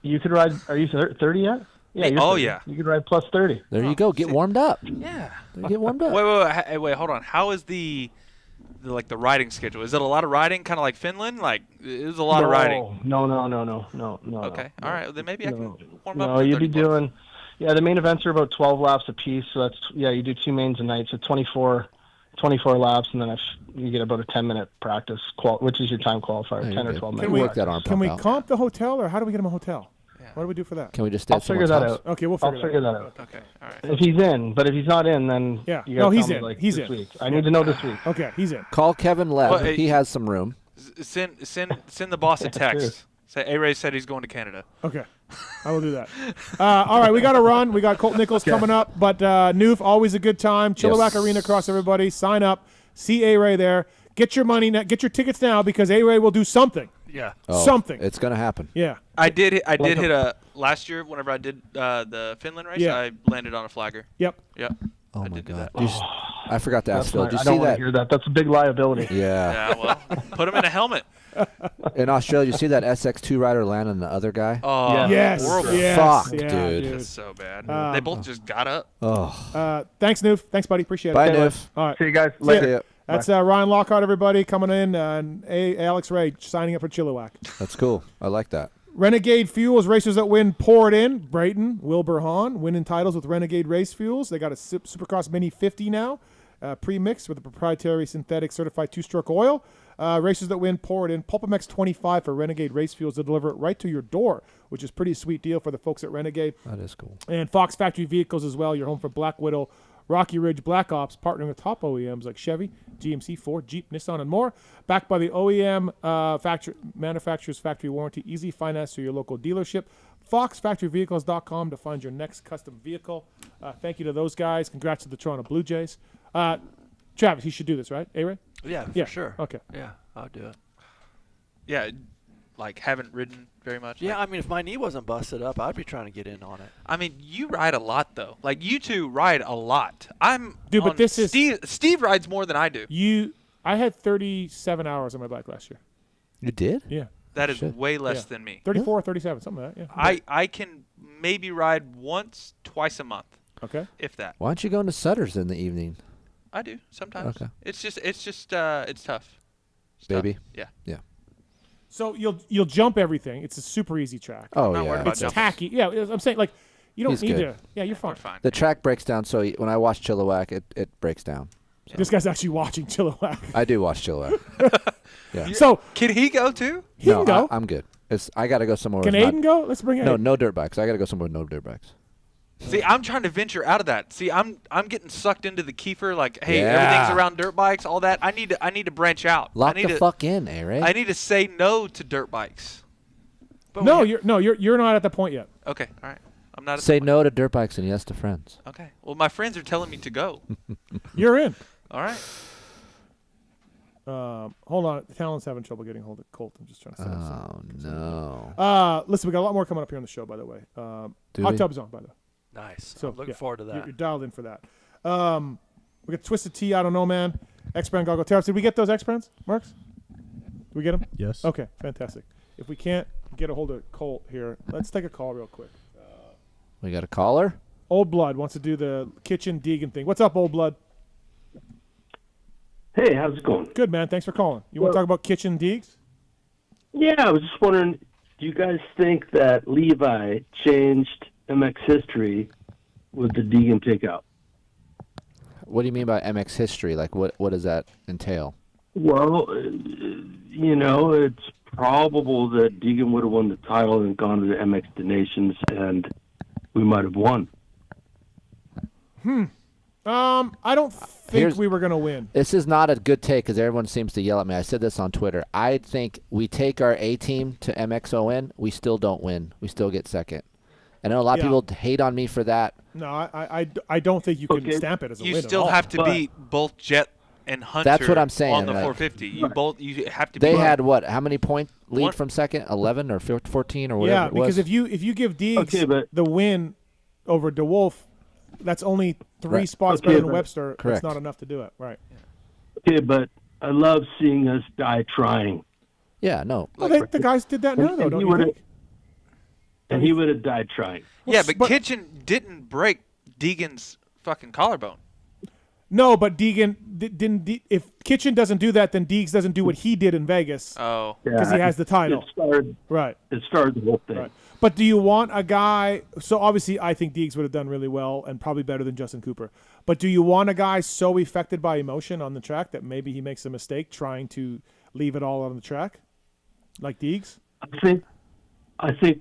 you could ride. Are you 30 yet? Yeah. You're Oh, 30. yeah. You could ride plus 30. There you go. Get warmed up. Yeah. Get warmed up. Wait, hold on. How is the riding schedule? Is it a lot of riding, kind of like Finland? Like, it was a lot of riding. No. Okay. All right. Well, then maybe I can warm up. No, to you'd be 30 bucks. doing. Yeah, the main events are about 12 laps apiece. So that's you do 2 mains a night, so 24 laps, and then if you get about a 10-minute practice, which is your time qualifier, 10 or 12 minutes. Can we work that arm Can we pump out? comp the hotel, or how do we get him a hotel? What do we do for that? Can we just stay I'll at figure someone's that house? out. Okay, we'll I'll figure figure that out. Okay. All right. If he's in, but if he's not in, then Yeah. you No, gotta he's tell me, in. like, He's this in. week. I need to know this week. Okay, he's in. Call Kevin Leb. Well, hey, he has some room. Send the boss a text. Cheers. Say ARay said he's going to Canada. Okay, I will do that. All right, we got to run. We got Colt Nichols coming up, but Newf, always a good time. Chilliwack Arena across everybody. Sign up. See ARay there. Get your money now. Get your tickets now because ARay will do something. Yeah. Something. It's going to happen. Yeah. I did hit a last year whenever I did the Finland race. Yeah. I landed on a flagger. Yep. Oh my God! I forgot to ask That's Phil. not- Did you I don't see want that? to hear that. That's a big liability. Yeah. Yeah. Well, put him in a helmet. In Australia, you see that SX2 rider land on the other guy? Oh, yes, horrible. yes, Fuck, yeah, dude. That's so bad. Uh, They both just got up. Oh. Thanks, Newf. Thanks, buddy. Appreciate it. Bye, Newf. All right. See you guys See ya. later. That's Ryan Lockhart, everybody, coming in, and Alex Ray signing up for Chilliwack. That's cool. I like that. Renegade Fuels, racers that win, pour it in. Brayton, Wilbur Hahn, winning titles with Renegade Race Fuels. They got a Supercross Mini 50 now, pre-mixed with a proprietary synthetic certified two-stroke oil. Racers that win, pour it in. PulpMX 25 for Renegade Race Fuels. They'll deliver it right to your door, which is a pretty sweet deal for the folks at Renegade. That is cool. And Fox Factory Vehicles as well. Your home for Black Widow, Rocky Ridge, Black Ops, partnering with top OEMs like Chevy, GMC, Ford, Jeep, Nissan, and more. Backed by the OEM manufacturer's factory warranty. Easy finance through your local dealership. FoxFactoryVehicles.com to find your next custom vehicle. Thank you to those guys. Congrats to the Toronto Blue Jays. Travis, he should do this, right? ARay? Yeah, Yeah. for sure. Okay. Yeah, I'll do it. Yeah, like haven't ridden very much. Yeah, I mean, if my knee wasn't busted up, I'd be trying to get in on it. I mean, you ride a lot though. Like you two ride a lot. Dude, but this is Steve rides more than I do. I had 37 hours on my bike last year. You did? Yeah. That is Shit. way less than me. 34 or 37, something like that. Yeah. I can maybe ride once, twice a month. Okay. If that. Why don't you go into Sutter's in the evening? I do sometimes. Okay. It's tough. It's Baby? tough. Yeah. Yeah. So you'll jump everything. It's a super easy track. Oh, not yeah. worried about It's jumping. tacky. Yeah, I'm saying, like, you don't He's need good. to. Yeah, you're fine. Fine. The track breaks down, so when I watch Chilliwack, it breaks down. So. This guy's actually watching Chilliwack. I do watch Chilliwack. Yeah. So can he go too? He can go. I'm good. I got to go somewhere. Can where it's Aiden not- go? Let's bring Aiden. No dirt bikes. I got to go somewhere with no dirt bikes. See, I'm trying to venture out of that. See, I'm getting sucked into the Keefer. Like, hey, Yeah. everything's around dirt bikes, all that. I need to branch out. Lock I need the to, fuck in, ARay. I need to say no to dirt bikes. But you're not at the point yet. Okay, all right. I'm not. At Say the point. no to dirt bikes and yes to friends. Okay. Well, my friends are telling me to go. You're in. All right. Hold on. Tallon's having trouble getting hold of Colt. I'm just trying to set up Oh, no. listen, we got a lot more coming up here on the show, by the way. Do Hot we? Tub's on, by the way. Nice. So I'm looking yeah, forward to that. You're dialed in for that. We got Twisted Tea. I don't know, man. X-Brand Goggle. Terrence, did we get those X-Brands, Marks? Did we get them? Yes. Okay, fantastic. If we can't get a hold of Colt here, let's take a call real quick. We got a caller? Old Blood wants to do the kitchen Deegan thing. What's up, Old Blood? Hey, how's it going? Good, man. Thanks for calling. You want to talk about kitchen Deegs? Yeah, I was just wondering, do you guys think that Levi changed MX history with the Deegan takeout? What do you mean by MX history? Like, what does that entail? Well, it's probable that Deegan would have won the title and gone to the MX Nations, and we might have won. I don't think we were going to win. This is not a good take because everyone seems to yell at me. I said this on Twitter. I think we take our A team to MXON. We still don't win. We still get second. I know a lot of people hate on me for that. No, I don't think you can stamp it as a win. You at still all. have to beat both Jet and Hunter. That's what I'm saying. On the like, 450, you have to. They beat had what? How many point lead from second? 11 or 14 or whatever. Yeah, it was? because if you give Deegs the win over DeWolf, that's only 3 spots better than Webster. Correct. That's not enough to do it. Right. Okay, but I love seeing us die trying. Yeah, no. Well, the guys did that now, though, don't you think? And he would have died trying. Yeah, but Kitchen didn't break Deegan's fucking collarbone. No, but Deegan didn't. If Kitchen doesn't do that, then Deegs doesn't do what he did in Vegas. Oh, because he has the title. It started the whole thing. Right. But do you want a guy? So obviously, I think Deegs would have done really well and probably better than Justin Cooper. But do you want a guy so affected by emotion on the track that maybe he makes a mistake trying to leave it all on the track, like Deegs? I think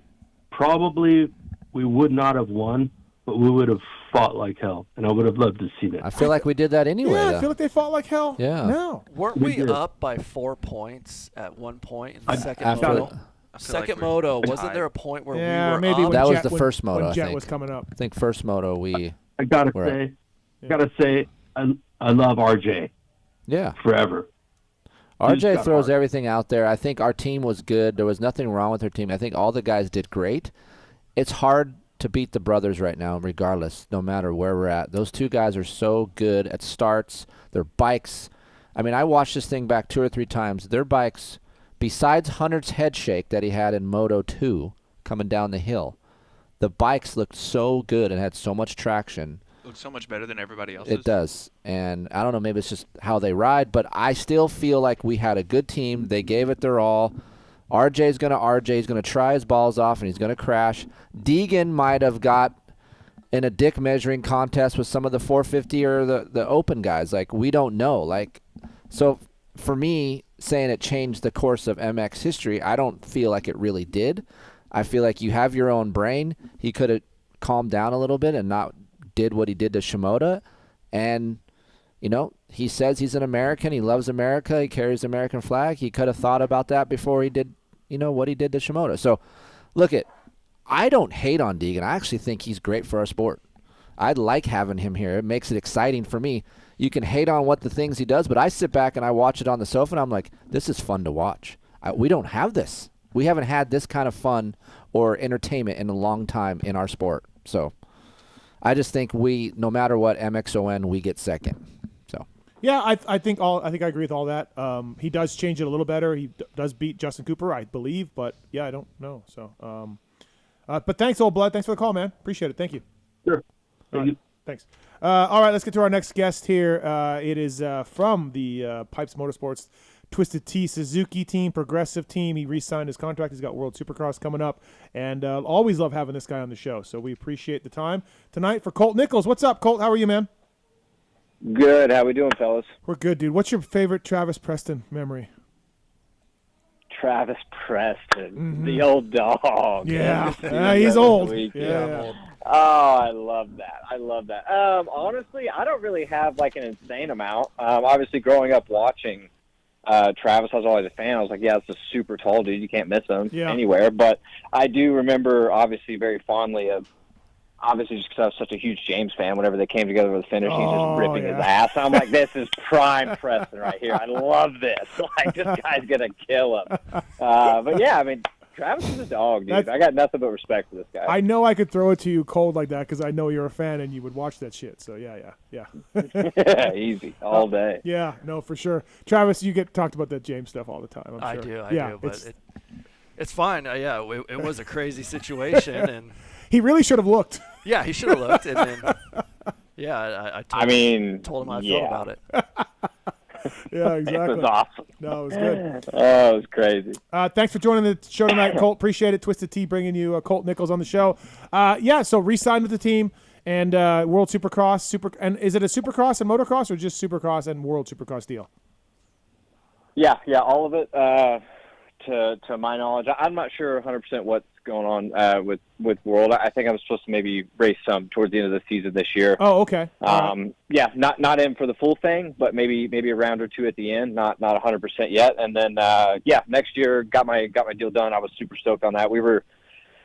probably we would not have won, but we would have fought like hell, and I would have loved to see that. I feel like we did that anyway. Yeah, though. I feel like they fought like hell. Yeah. No. Weren't We we did. up by 4 points at one point in the second after- moto? I feel Second like we're moto, tied. wasn't there a point where Yeah, we were maybe up? when That was Jet- the when- first moto, when I Jet think. was coming up. I think first moto we. I gotta were at. say, I love RJ Yeah. forever. RJ He's got throws heart. everything out there. I think our team was good. There was nothing wrong with our team. I think all the guys did great. It's hard to beat the brothers right now, regardless, no matter where we're at. Those two guys are so good at starts. Their bikes. I mean, I watched this thing back 2 or 3 times. Their bikes besides Hunter's head shake that he had in Moto 2 coming down the hill, the bikes looked so good and had so much traction. Looks so much better than everybody else's. It does. And I don't know, maybe it's just how they ride, but I still feel like we had a good team. They gave it their all. RJ's going to try his balls off, and he's going to crash. Deegan might have got in a dick measuring contest with some of the 450 or the open guys. Like, we don't know. Like, so for me, saying it changed the course of MX history, I don't feel like it really did. I feel like you have your own brain. He could have calmed down a little bit and not did what he did to Shimoda. And, you know, he says he's an American. He loves America. He carries the American flag. He could have thought about that before he did, you know, what he did to Shimoda. So, look, I don't hate on Deegan. I actually think he's great for our sport. I'd like having him here. It makes it exciting for me. You can hate on what the things he does, but I sit back and I watch it on the sofa, and I'm like, this is fun to watch. We don't have this. We haven't had this kind of fun or entertainment in a long time in our sport. So I just think no matter what, MXON, we get second. So yeah, I think I agree with all that. He does change it a little better. He does beat Justin Cooper, I believe, but yeah, I don't know. So, but thanks, Old Blood. Thanks for the call, man. Appreciate it. Thank you. Sure. Thanks. All right, let's get to our next guest here. It is from the Pipes Motorsports Twisted Tea Suzuki team, progressive team. He re-signed his contract. He's got World Supercross coming up, and always love having this guy on the show. So we appreciate the time tonight for Colt Nichols. What's up, Colt? How are you, man? Good. How we doing, fellas? We're good, dude. What's your favorite Travis Preston memory? Travis Preston, the old dog. Yeah, he's old. Yeah. Oh, I love that. Honestly, I don't really have like an insane amount. Obviously, growing up watching Travis, I was always a fan. I was like, yeah, it's a super tall dude. You can't miss him anywhere. But I do remember, obviously, very fondly of, obviously, just because I was such a huge James fan, whenever they came together with the finish, he's just ripping his ass. I'm like, this is prime Preston right here. I love this. Like, this guy's going to kill him. But, yeah, I mean, Travis is a dog, dude. I got nothing but respect for this guy. I know I could throw it to you cold like that because I know you're a fan and you would watch that shit. So, yeah. Easy. All day. Yeah, no, for sure. Travis, you get talked about that James stuff all the time, I'm sure. I do, but it's fine. It was a crazy situation. And he really should have looked. Yeah, he should have looked. And then, I told him how I felt about it. Yeah, exactly. It was awesome. No, it was good. Oh, it was crazy. Thanks for joining the show tonight, Colt. Appreciate it. Twisted Tea bringing you Colt Nichols on the show. So re-signed with the team and World Supercross. And is it a Supercross and motocross or just Supercross and World Supercross deal? Yeah, all of it. To my knowledge, I'm not sure 100% what's going on with World. I think I was supposed to maybe race some towards the end of the season this year. Oh, okay. Yeah, not in for the full thing, but maybe a round or two at the end. Not 100% yet. And then next year got my deal done. I was super stoked on that. We were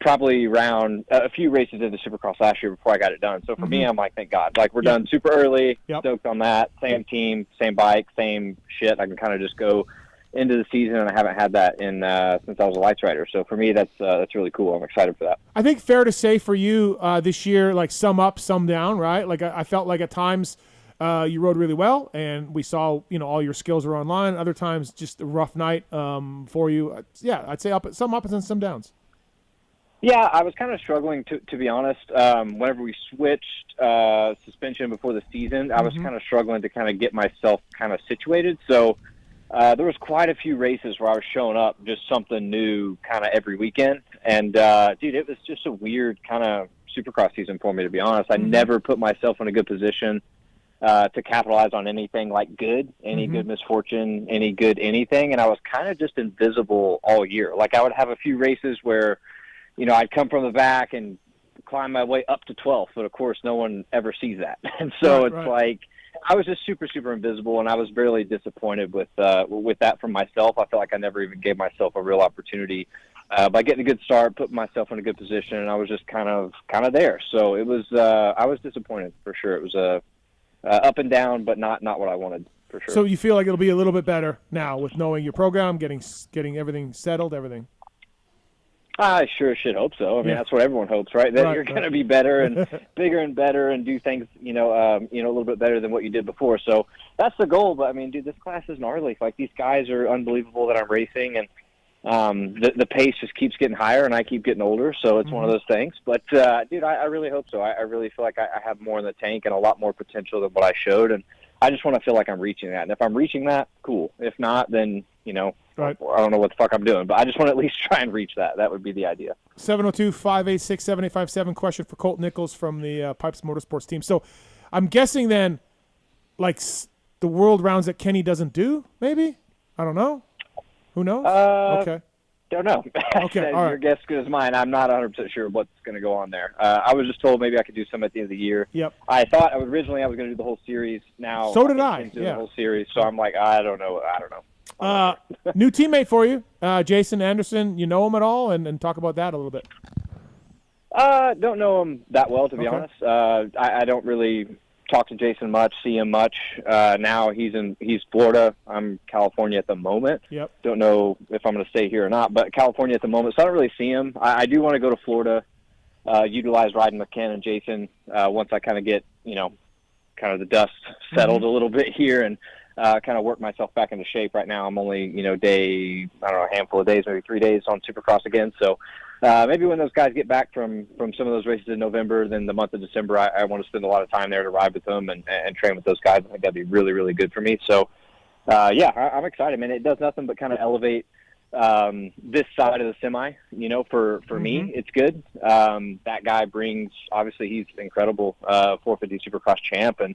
probably around a few races into Supercross last year before I got it done. So for me, I'm like, thank God. Like, we're done super early. Stoked on that. Same team, same bike, same shit. I can kind of just go into the season, and I haven't had that in since I was a lights rider. So for me, that's really cool. I'm excited for that. I think fair to say for you this year, like some up, some down, right? Like I felt like at times you rode really well, and we saw all your skills were online. Other times, just a rough night for you. I'd say some ups and some downs. Yeah, I was kind of struggling to be honest. Whenever we switched suspension before the season, I was kind of struggling to kind of get myself kind of situated. So. There was quite a few races where I was showing up just something new kind of every weekend. And, dude, it was just a weird kind of Supercross season for me, to be honest. I never put myself in a good position to capitalize on anything like good, any good misfortune, any good anything. And I was kind of just invisible all year. Like, I would have a few races where, I'd come from the back and climb my way up to 12th. But, of course, no one ever sees that. And so like I was just super, super invisible, and I was really disappointed with that from myself. I felt like I never even gave myself a real opportunity by getting a good start, putting myself in a good position, and I was just kind of there. So it was I was disappointed for sure. It was up and down, but not what I wanted for sure. So you feel like it'll be a little bit better now with knowing your program, getting everything settled, everything. I sure should hope so. I mean, that's what everyone hopes, right? That you're going to be better and bigger and better and do things, a little bit better than what you did before. So that's the goal. But I mean, dude, this class is gnarly. Like, these guys are unbelievable that I'm racing, and the pace just keeps getting higher, and I keep getting older, so it's one of those things. But, dude, I really hope so. I really feel like I have more in the tank and a lot more potential than what I showed, and I just want to feel like I'm reaching that. And if I'm reaching that, cool. If not, then, Right. I don't know what the fuck I'm doing, but I just want to at least try and reach that. That would be the idea. 702-586-7857. Question for Colt Nichols from the Pipes Motorsports team. So I'm guessing then, like, the world rounds that Kenny doesn't do, maybe? I don't know. Who knows? Okay. Don't know. Okay, all right. Your guess is good as mine. I'm not 100% sure what's going to go on there. I was just told maybe I could do some at the end of the year. Yep. I thought originally I was going to do the whole series. Now So did I, into yeah. the whole series, so I'm like, I don't know. New teammate for you, Jason Anderson. You know him at all? And talk about that a little bit. Don't know him that well, to be honest. I don't really talk to Jason much, see him much. Now he's Florida. I'm California at the moment. Yep. Don't know if I'm going to stay here or not, but California at the moment. So I don't really see him. I do want to go to Florida, utilize riding with Ken and Jason once I kind of get, kind of the dust settled a little bit here and kind of work myself back into shape. Right now I'm only, a handful of days, maybe 3 days on Supercross again. So maybe when those guys get back from some of those races in November, then the month of December, I want to spend a lot of time there to ride with them and train with those guys. I think that'd be really, really good for me. So, I'm excited, man. It does nothing but kind of elevate this side of the semi, for me. It's good. That guy brings, obviously, he's incredible, 450 Supercross champ, and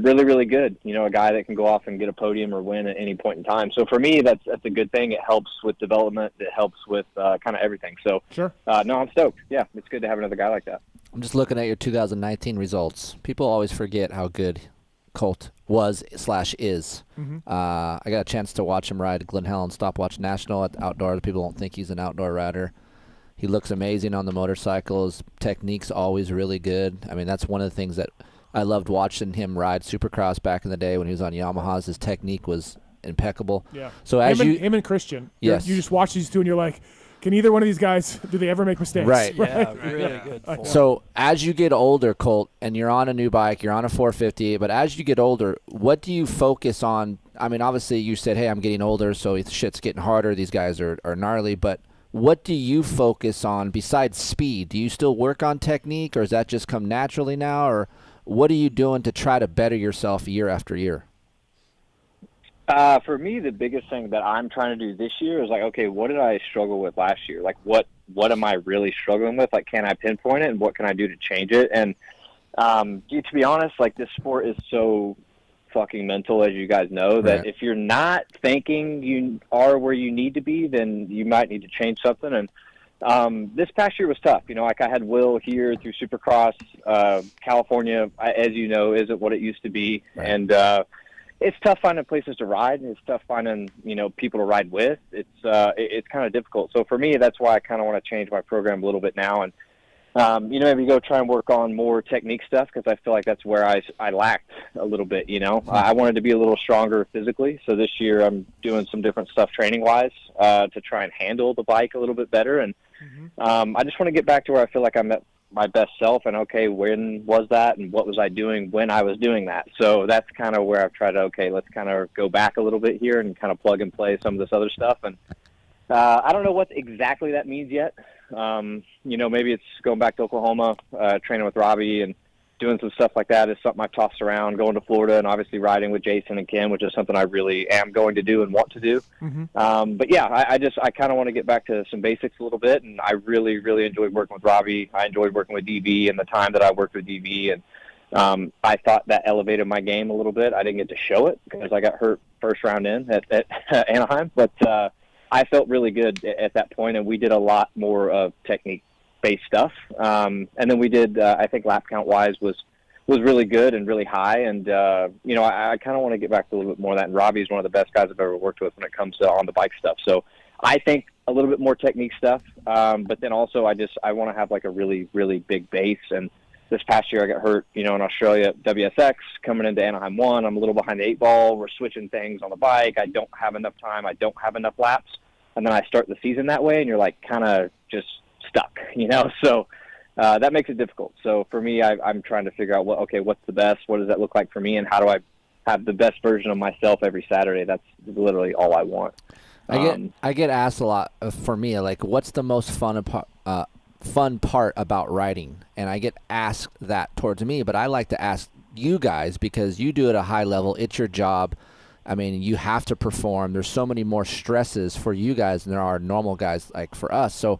really, really good. A guy that can go off and get a podium or win at any point in time. So for me, that's a good thing. It helps with development. It helps with kind of everything. So sure. No, I'm stoked. Yeah, it's good to have another guy like that. I'm just looking at your 2019 results. People always forget how good Colt was/is. I got a chance to watch him ride Glen Helen Stopwatch National at the outdoors. People don't think he's an outdoor rider. He looks amazing on the motorcycle. His technique's always really good. I mean, that's one of the things that I loved watching him ride Supercross back in the day when he was on Yamahas. His technique was impeccable. Yeah. So as him and Christian, yes, you just watch these two and you're like, can either one of these guys, do they ever make mistakes? Right. Yeah, really good. So as you get older, Colt, and you're on a new bike, you're on a 450, but as you get older, what do you focus on? I mean, obviously you said, hey, I'm getting older, so shit's getting harder. These guys are gnarly, but what do you focus on besides speed? Do you still work on technique, or does that just come naturally now, or what are you doing to try to better yourself year after year? For me, the biggest thing that I'm trying to do this year is like, okay, what did I struggle with last year? Like, what am I really struggling with? Like, can I pinpoint it, and what can I do to change it? And to be honest, like, this sport is so fucking mental, as you guys know, that if you're not thinking you are where you need to be, then you might need to change something. And this past year was tough. Like I had Will here through Supercross. California, as you know, isn't what it used to be. Right. And it's tough finding places to ride, and it's tough finding, people to ride with. It's kind of difficult. So for me, that's why I kind of want to change my program a little bit now. And, maybe go try and work on more technique stuff, because I feel like that's where I lacked a little bit, I wanted to be a little stronger physically. So this year I'm doing some different stuff training-wise to try and handle the bike a little bit better. And I just want to get back to where I feel like I'm at my best self, and okay, when was that, and what was I doing when I was doing that? So that's kind of where I've tried to, let's kind of go back a little bit here and kind of plug and play some of this other stuff. And I don't know what exactly that means yet. Maybe it's going back to Oklahoma, training with Robbie and doing some stuff like that is something I've tossed around, going to Florida, and obviously riding with Jason and Ken, which is something I really am going to do and want to do. But yeah, I kind of want to get back to some basics a little bit, and I really, really enjoyed working with Robbie. I enjoyed working with DB and the time that I worked with DB, and I thought that elevated my game a little bit. I didn't get to show it because I got hurt first round in at Anaheim, but I felt really good at that point, and we did a lot more of technique-based stuff. And then we did, I think lap count-wise was really good and really high. And, I kind of want to get back to a little bit more of that. And Robbie's one of the best guys I've ever worked with when it comes to on-the-bike stuff. So I think a little bit more technique stuff. But then also I want to have like a really, really big base. And this past year I got hurt, in Australia at WSX, coming into Anaheim 1. I'm a little behind the 8 ball. We're switching things on the bike. I don't have enough time. I don't have enough laps. And then I start the season that way, and you're like kind of just stuck, So that makes it difficult. So for me, I'm trying to figure out what's the best? What does that look like for me? And how do I have the best version of myself every Saturday? That's literally all I want. I get asked a lot for me, like, what's the most fun part about riding? And I get asked that towards me, but I like to ask you guys because you do it at a high level. It's your job. I mean, you have to perform. There's so many more stresses for you guys than there are normal guys like for us. So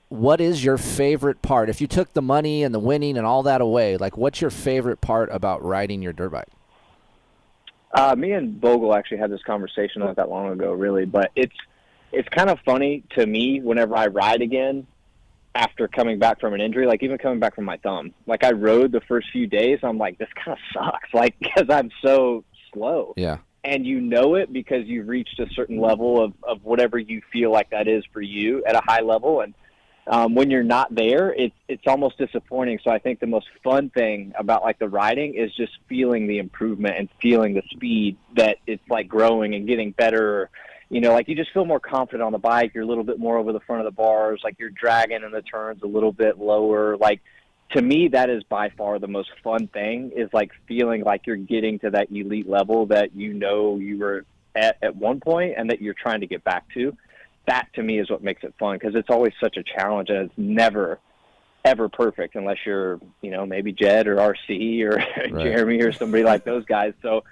what is your favorite part? If you took the money and the winning and all that away, like, what's your favorite part about riding your dirt bike? Me and Bogle actually had this conversation not that long ago, really, but it's kind of funny to me whenever I ride again after coming back from an injury, like even coming back from my thumb. Like, I rode the first few days, I'm like, this kind of sucks, like, because I'm so slow. Yeah. And you know it because you've reached a certain level of whatever you feel like that is for you at a high level. And when you're not there, it's almost disappointing. So I think the most fun thing about, like, the riding is just feeling the improvement and feeling the speed that it's, like, growing and getting better. You know, like, you just feel more confident on the bike. You're a little bit more over the front of the bars. Like, you're dragging in the turns a little bit lower. Like, to me, that is by far the most fun thing, is, like, feeling like you're getting to that elite level that you know you were at one point and that you're trying to get back to. That, to me, is what makes it fun, because it's always such a challenge, and it's never, ever perfect unless you're, you know, maybe Jed or RC or Jeremy or somebody like those guys. So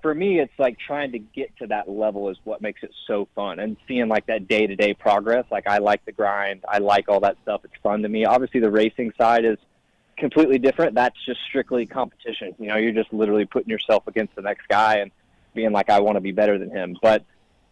for me, it's like trying to get to that level is what makes it so fun, and seeing, like, that day-to-day progress. Like, I like the grind. I like all that stuff. It's fun to me. Obviously, the racing side is completely different. That's just strictly competition. You know, you're just literally putting yourself against the next guy and being like, I want to be better than him. But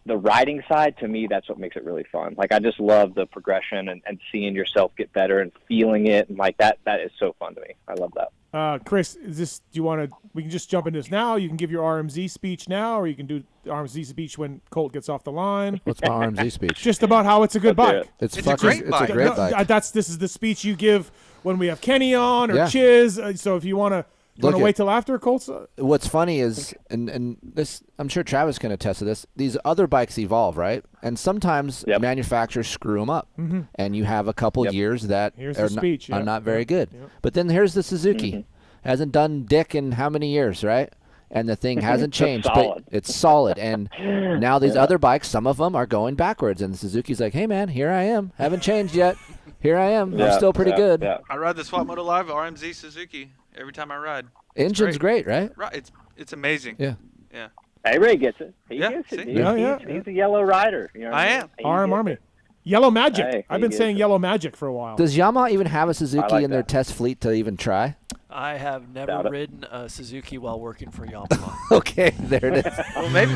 the riding side, to me, that's what makes it really fun. Like, I just love the progression and seeing yourself get better and feeling it. And, like, that is so fun to me. I love that. Kris, we can just jump into this now. You can give your RMZ speech now, or you can do the RMZ speech when Colt gets off the line. What's my RMZ speech? Just about how it's a good bike. It's a great bike. It's a great bike. This is the speech you give when we have Kenny on or Chiz. So if you want to wait till after Colt's. What's funny is, and this, I'm sure Travis can attest to this, these other bikes evolve, right? And sometimes manufacturers screw them up. Mm-hmm. And you have a couple years that are not very good. Yep. But then here's the Suzuki. Mm-hmm. Hasn't done dick in how many years, right? And the thing hasn't changed, but it's solid. And now these other bikes, some of them are going backwards. And Suzuki's like, hey, man, here I am. Haven't changed yet. Here I am. I'm still pretty good. Yeah. I ride the Swap Moto Live RMZ Suzuki every time I ride. Engine's great, right? Right. It's amazing. Yeah. Yeah. ARay gets it. He gets see? it. He's a yellow rider. You know what I mean? am. RM Army. Yellow Magic. Hey, I've been saying Yellow Magic for a while. Does Yamaha even have a Suzuki in their test fleet to even try? I have never ridden a Suzuki while working for Yamaha. Okay, there it is. Well, maybe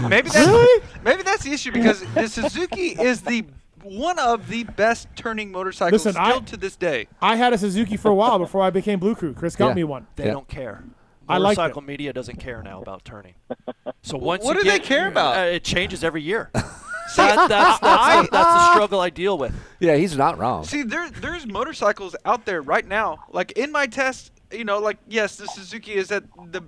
that's the issue, because the Suzuki is one of the best turning motorcycles to this day. I had a Suzuki for a while before I became Blue Crew. Kris got me one. They don't care. I like Motorcycle media doesn't care now about turning. So once what do they care about? It changes every year. That's the struggle I deal with. Yeah, he's not wrong. See, there's motorcycles out there right now. Like, in my test, you know, like, yes, the Suzuki is at the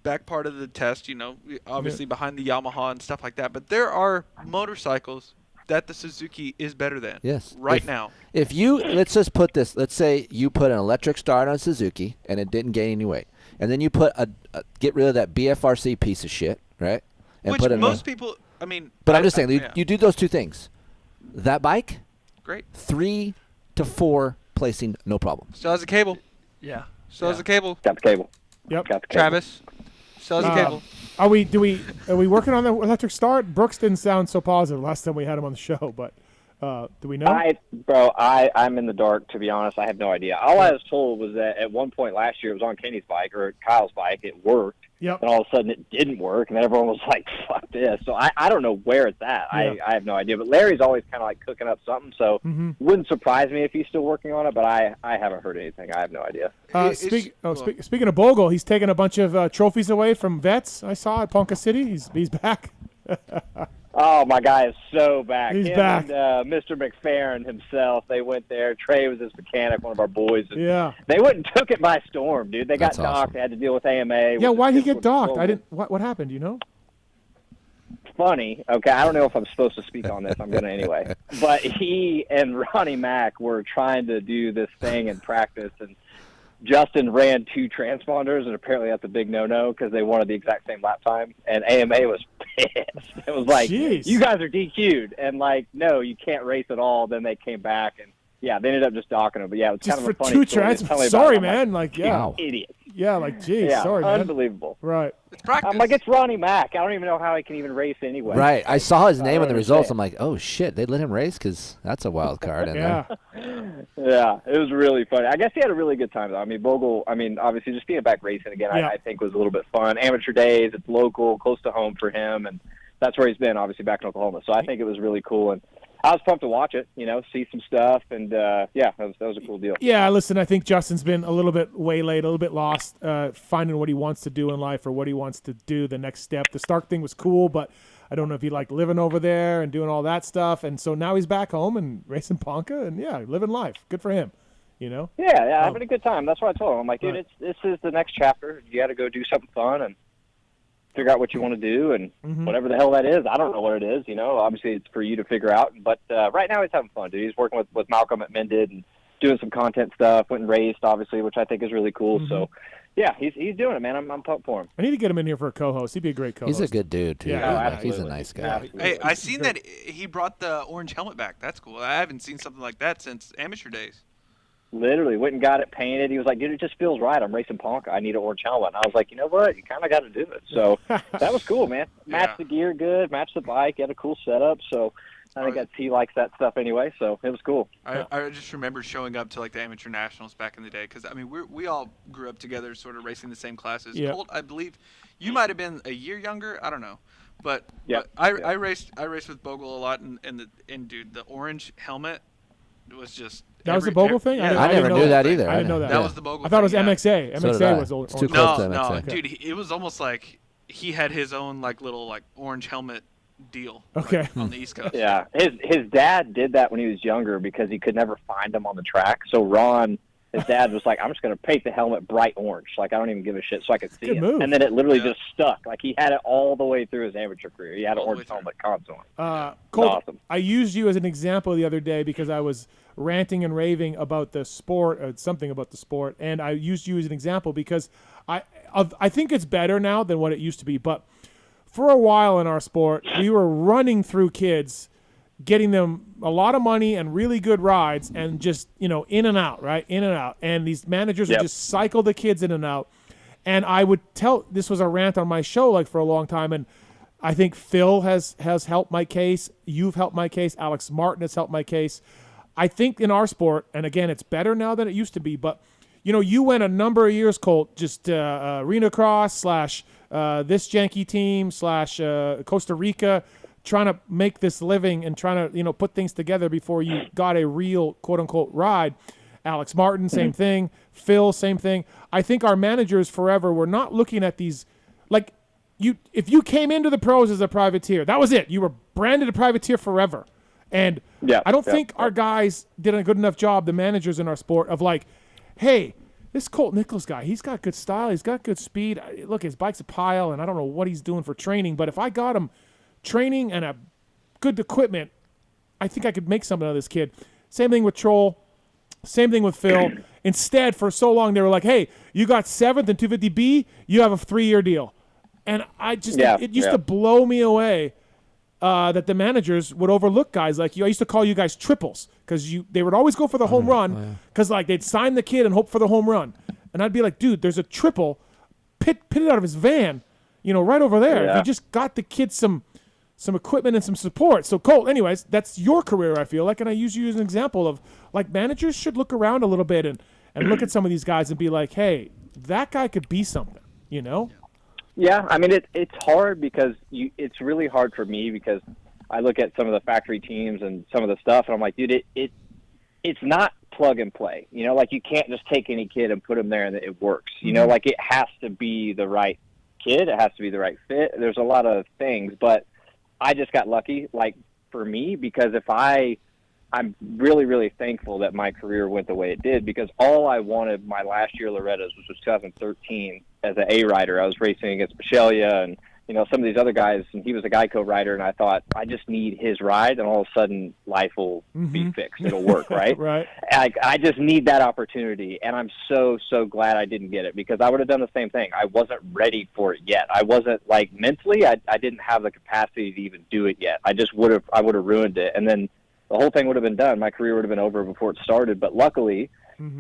back part of the test, you know, obviously behind the Yamaha and stuff like that. But there are motorcycles that the Suzuki is better than. Yes. Now. If you, let's just put this, let's say you put an electric start on a Suzuki and it didn't gain any weight. And then you put get rid of that BFRC piece of shit, right? And Which put most people, I mean. But I'm just saying, you do those two things. That bike, great. 3 to 4 placing, no problem. Still has a cable. Yeah. Still has a cable. Got the cable. Yep. Got the cable. Travis. Still has a cable. Are we working on the electric start? Brooks didn't sound so positive last time we had him on the show, but do we know? I'm in the dark, to be honest. I have no idea. All I was told was that at one point last year it was on Kenny's bike or Kyle's bike. It worked. Yep. And all of a sudden it didn't work, and then everyone was like, fuck this. So I don't know where it's at. Yeah. I have no idea. But Larry's always kind of like cooking up something, so it wouldn't surprise me if he's still working on it, but I haven't heard anything. I have no idea. Speaking of Bogle, he's taking a bunch of trophies away from vets. I saw at Ponca City. He's back. Oh, my guy is so back. He's Him back. And Mr. McFerrin himself, they went there. Trey was his mechanic, one of our boys. And yeah. They went and took it by storm, dude. They got That's docked. awesome. They had to deal with AMA. Yeah, why'd he get docked? I didn't. What happened? Do you know? Funny. Okay, I don't know if I'm supposed to speak on this. I'm going to anyway. But he and Ronnie Mack were trying to do this thing in practice, and Justin ran 2 transponders, and apparently that's a big no-no because they wanted the exact same lap time. And AMA was pissed. It was like, Jeez. you guys are DQ'd. And, like, no, you can't race at all. Then they came back, and, yeah, they ended up just docking them. But, yeah, it was Just kind of for a funny two story. tries. to tell you Sorry, about it. I'm man. Like, yeah. Wow. Idiot. Yeah, like, geez, Yeah, sorry, man. unbelievable. Right. It's practice. I'm like, it's Ronnie Mack. I don't even know how he can even race anyway. Right. I saw his name I in the don't results. understand. I'm like, oh, shit, they let him race? Because that's a wild card in there. Yeah, it was really funny. I guess he had a really good time, though. I mean, Bogle, obviously just being back racing again, Yeah. I think was a little bit fun. Amateur days, it's local, close to home for him, and that's where he's been, obviously, back in Oklahoma. So I think it was really cool, and I was pumped to watch it, see some stuff, and, yeah, that was a cool deal. Yeah, listen, I think Justin's been a little bit waylaid, a little bit lost, finding what he wants to do in life or what he wants to do, the next step. The Stark thing was cool, but I don't know if he liked living over there and doing all that stuff. And so now he's back home and racing Ponca and, yeah, living life. Good for him, Yeah, having a good time. That's what I told him. I'm like, dude, this is the next chapter. You got to go do something fun and figure out what you want to do, and whatever the hell that is. I don't know what it is. Obviously it's for you to figure out. But right now he's having fun, dude. He's working with Malcolm at Mended and doing some content stuff. Went and raced, obviously, which I think is really cool. So, yeah, he's doing it, man. I'm pumped for him. I need to get him in here for a co-host. He'd be a great co-host. He's a good dude, too. Yeah, He's a nice guy. Hey, I seen that he brought the orange helmet back. That's cool. I haven't seen something like that since amateur days. Literally went and got it painted. He was like, dude, it just feels right. I'm racing Ponca. I need an orange helmet. And I was like, you know what? You kind of got to do it. So that was cool, man. Matched the gear good, matched the bike, had a cool setup. So I think that T likes that stuff anyway. So it was cool. I just remember showing up to like the amateur nationals back in the day because we all grew up together, sort of racing the same classes. Yeah. Colt, I believe you might have been a year younger. I don't know, but I raced with Bogle a lot, and dude, the orange helmet was just. That was the Bogle thing? Yeah, I never knew that either. I didn't know that. That was the Bogle I thought it was thing, yeah. MXA. So did MXA I. was old. It's too close to No, MXA. dude, it was almost like he had his own like little like orange helmet deal. Okay. Like, on the East Coast. Yeah, his dad did that when he was younger because he could never find him on the track. So Ron, his dad was like, I'm just going to paint the helmet bright orange. Like, I don't even give a shit so I could see it. move. And then it literally just stuck. Like, he had it all the way through his amateur career. He had an orange helmet constantly. Colt, awesome. I used you as an example the other day because I was ranting and raving about the sport, something about the sport, and I used you as an example because I think it's better now than what it used to be. But for a while in our sport, we were running through kids, getting them a lot of money and really good rides, and just in and out, right, in and out. And these managers would just cycle the kids in and out. And I would tell, this was a rant on my show like for a long time, and I think Phil has helped my case. You've helped my case. Alex Martin has helped my case. I think in our sport, and again, it's better now than it used to be, but you went a number of years, Colt, just arena cross / this janky team / Costa Rica, trying to make this living and trying to put things together before you got a real quote unquote ride. Alex Martin, same thing. Phil, same thing. I think our managers forever were not looking at these like if you came into the pros as a privateer, that was it. You were branded a privateer forever. And I don't think our guys did a good enough job, the managers in our sport, of like, hey, this Colt Nichols guy, he's got good style, he's got good speed. Look, his bike's a pile, and I don't know what he's doing for training, but if I got him training and a good equipment, I think I could make something out of this kid. Same thing with Troll. Same thing with Phil. Instead, for so long, they were like, hey, you got 7th and 250B, you have a 3-year deal. And I just, it used to blow me away that the managers would overlook guys like you. I used to call you guys triples because they would always go for the home run because like they'd sign the kid and hope for the home run. And I'd be like, dude, there's a triple pitted out of his van, right over there. If you just got the kid some equipment and some support. So Colt, anyways, that's your career, I feel like, and I use you as an example of like managers should look around a little bit and look at some of these guys and be like, hey, that guy could be something, Yeah, I mean, it's hard because it's really hard for me because I look at some of the factory teams and some of the stuff, and I'm like, dude, it's not plug and play. Like you can't just take any kid and put him there and it works. Like it has to be the right kid. It has to be the right fit. There's a lot of things, but I just got lucky, like for me, because I'm really, really thankful that my career went the way it did because all I wanted my last year Loretta's, which was 2013, as an A rider. I was racing against Michelia and some of these other guys, and he was a Geico rider, and I thought, I just need his ride, and all of a sudden life will be fixed. It'll work, right? Right. I just need that opportunity, and I'm so glad I didn't get it, because I would have done the same thing. I wasn't ready for it yet. I wasn't, mentally, I didn't have the capacity to even do it yet. I would have ruined it, and then the whole thing would have been done. My career would have been over before it started, but luckily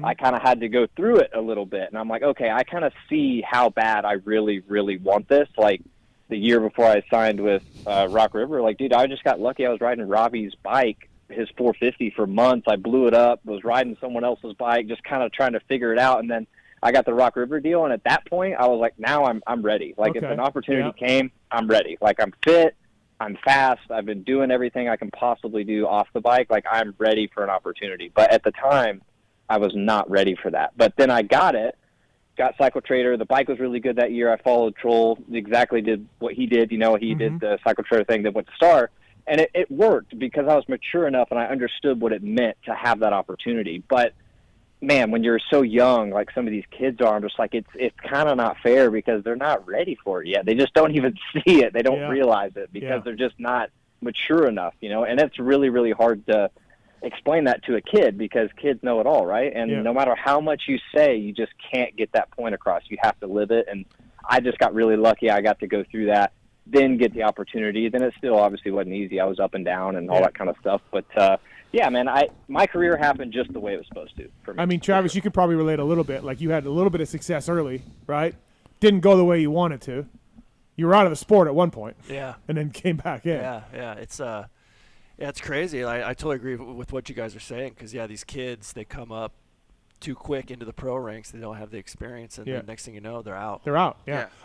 I kind of had to go through it a little bit, and I'm like, okay, I kind of see how bad I really, really want this. The year before I signed with Rock River, dude, I just got lucky. I was riding Robbie's bike, his 450, for months. I blew it up, was riding someone else's bike, just kind of trying to figure it out. And then I got the Rock River deal, and at that point, I was like, now I'm ready. If an opportunity came, I'm ready. I'm fit, I'm fast, I've been doing everything I can possibly do off the bike. I'm ready for an opportunity. But at the time, I was not ready for that. But then I got Cycle Trader. The bike was really good that year. I followed Troll, exactly did what he did. He did the Cycle Trader thing that went to Star. And it worked because I was mature enough and I understood what it meant to have that opportunity. But, man, when you're so young, like some of these kids are, I'm just like, it's kind of not fair because they're not ready for it yet. They just don't even see it. They don't realize it because they're just not mature enough, And it's really, really hard to explain that to a kid because kids know it all, right? And no matter how much you say, you just can't get that point across. You have to live it. And I just got really lucky. I got to go through that, then get the opportunity. Then it still obviously wasn't easy. I was up and down and all that kind of stuff. But, yeah, man, my career happened just the way it was supposed to for me. I mean, Travis, you could probably relate a little bit. You had a little bit of success early, right? Didn't go the way you wanted to. You were out of the sport at one point. Yeah. And then came back in. Yeah. It's crazy. I totally agree with what you guys are saying because, these kids, they come up too quick into the pro ranks. They don't have the experience, and the next thing you know, they're out. They're out,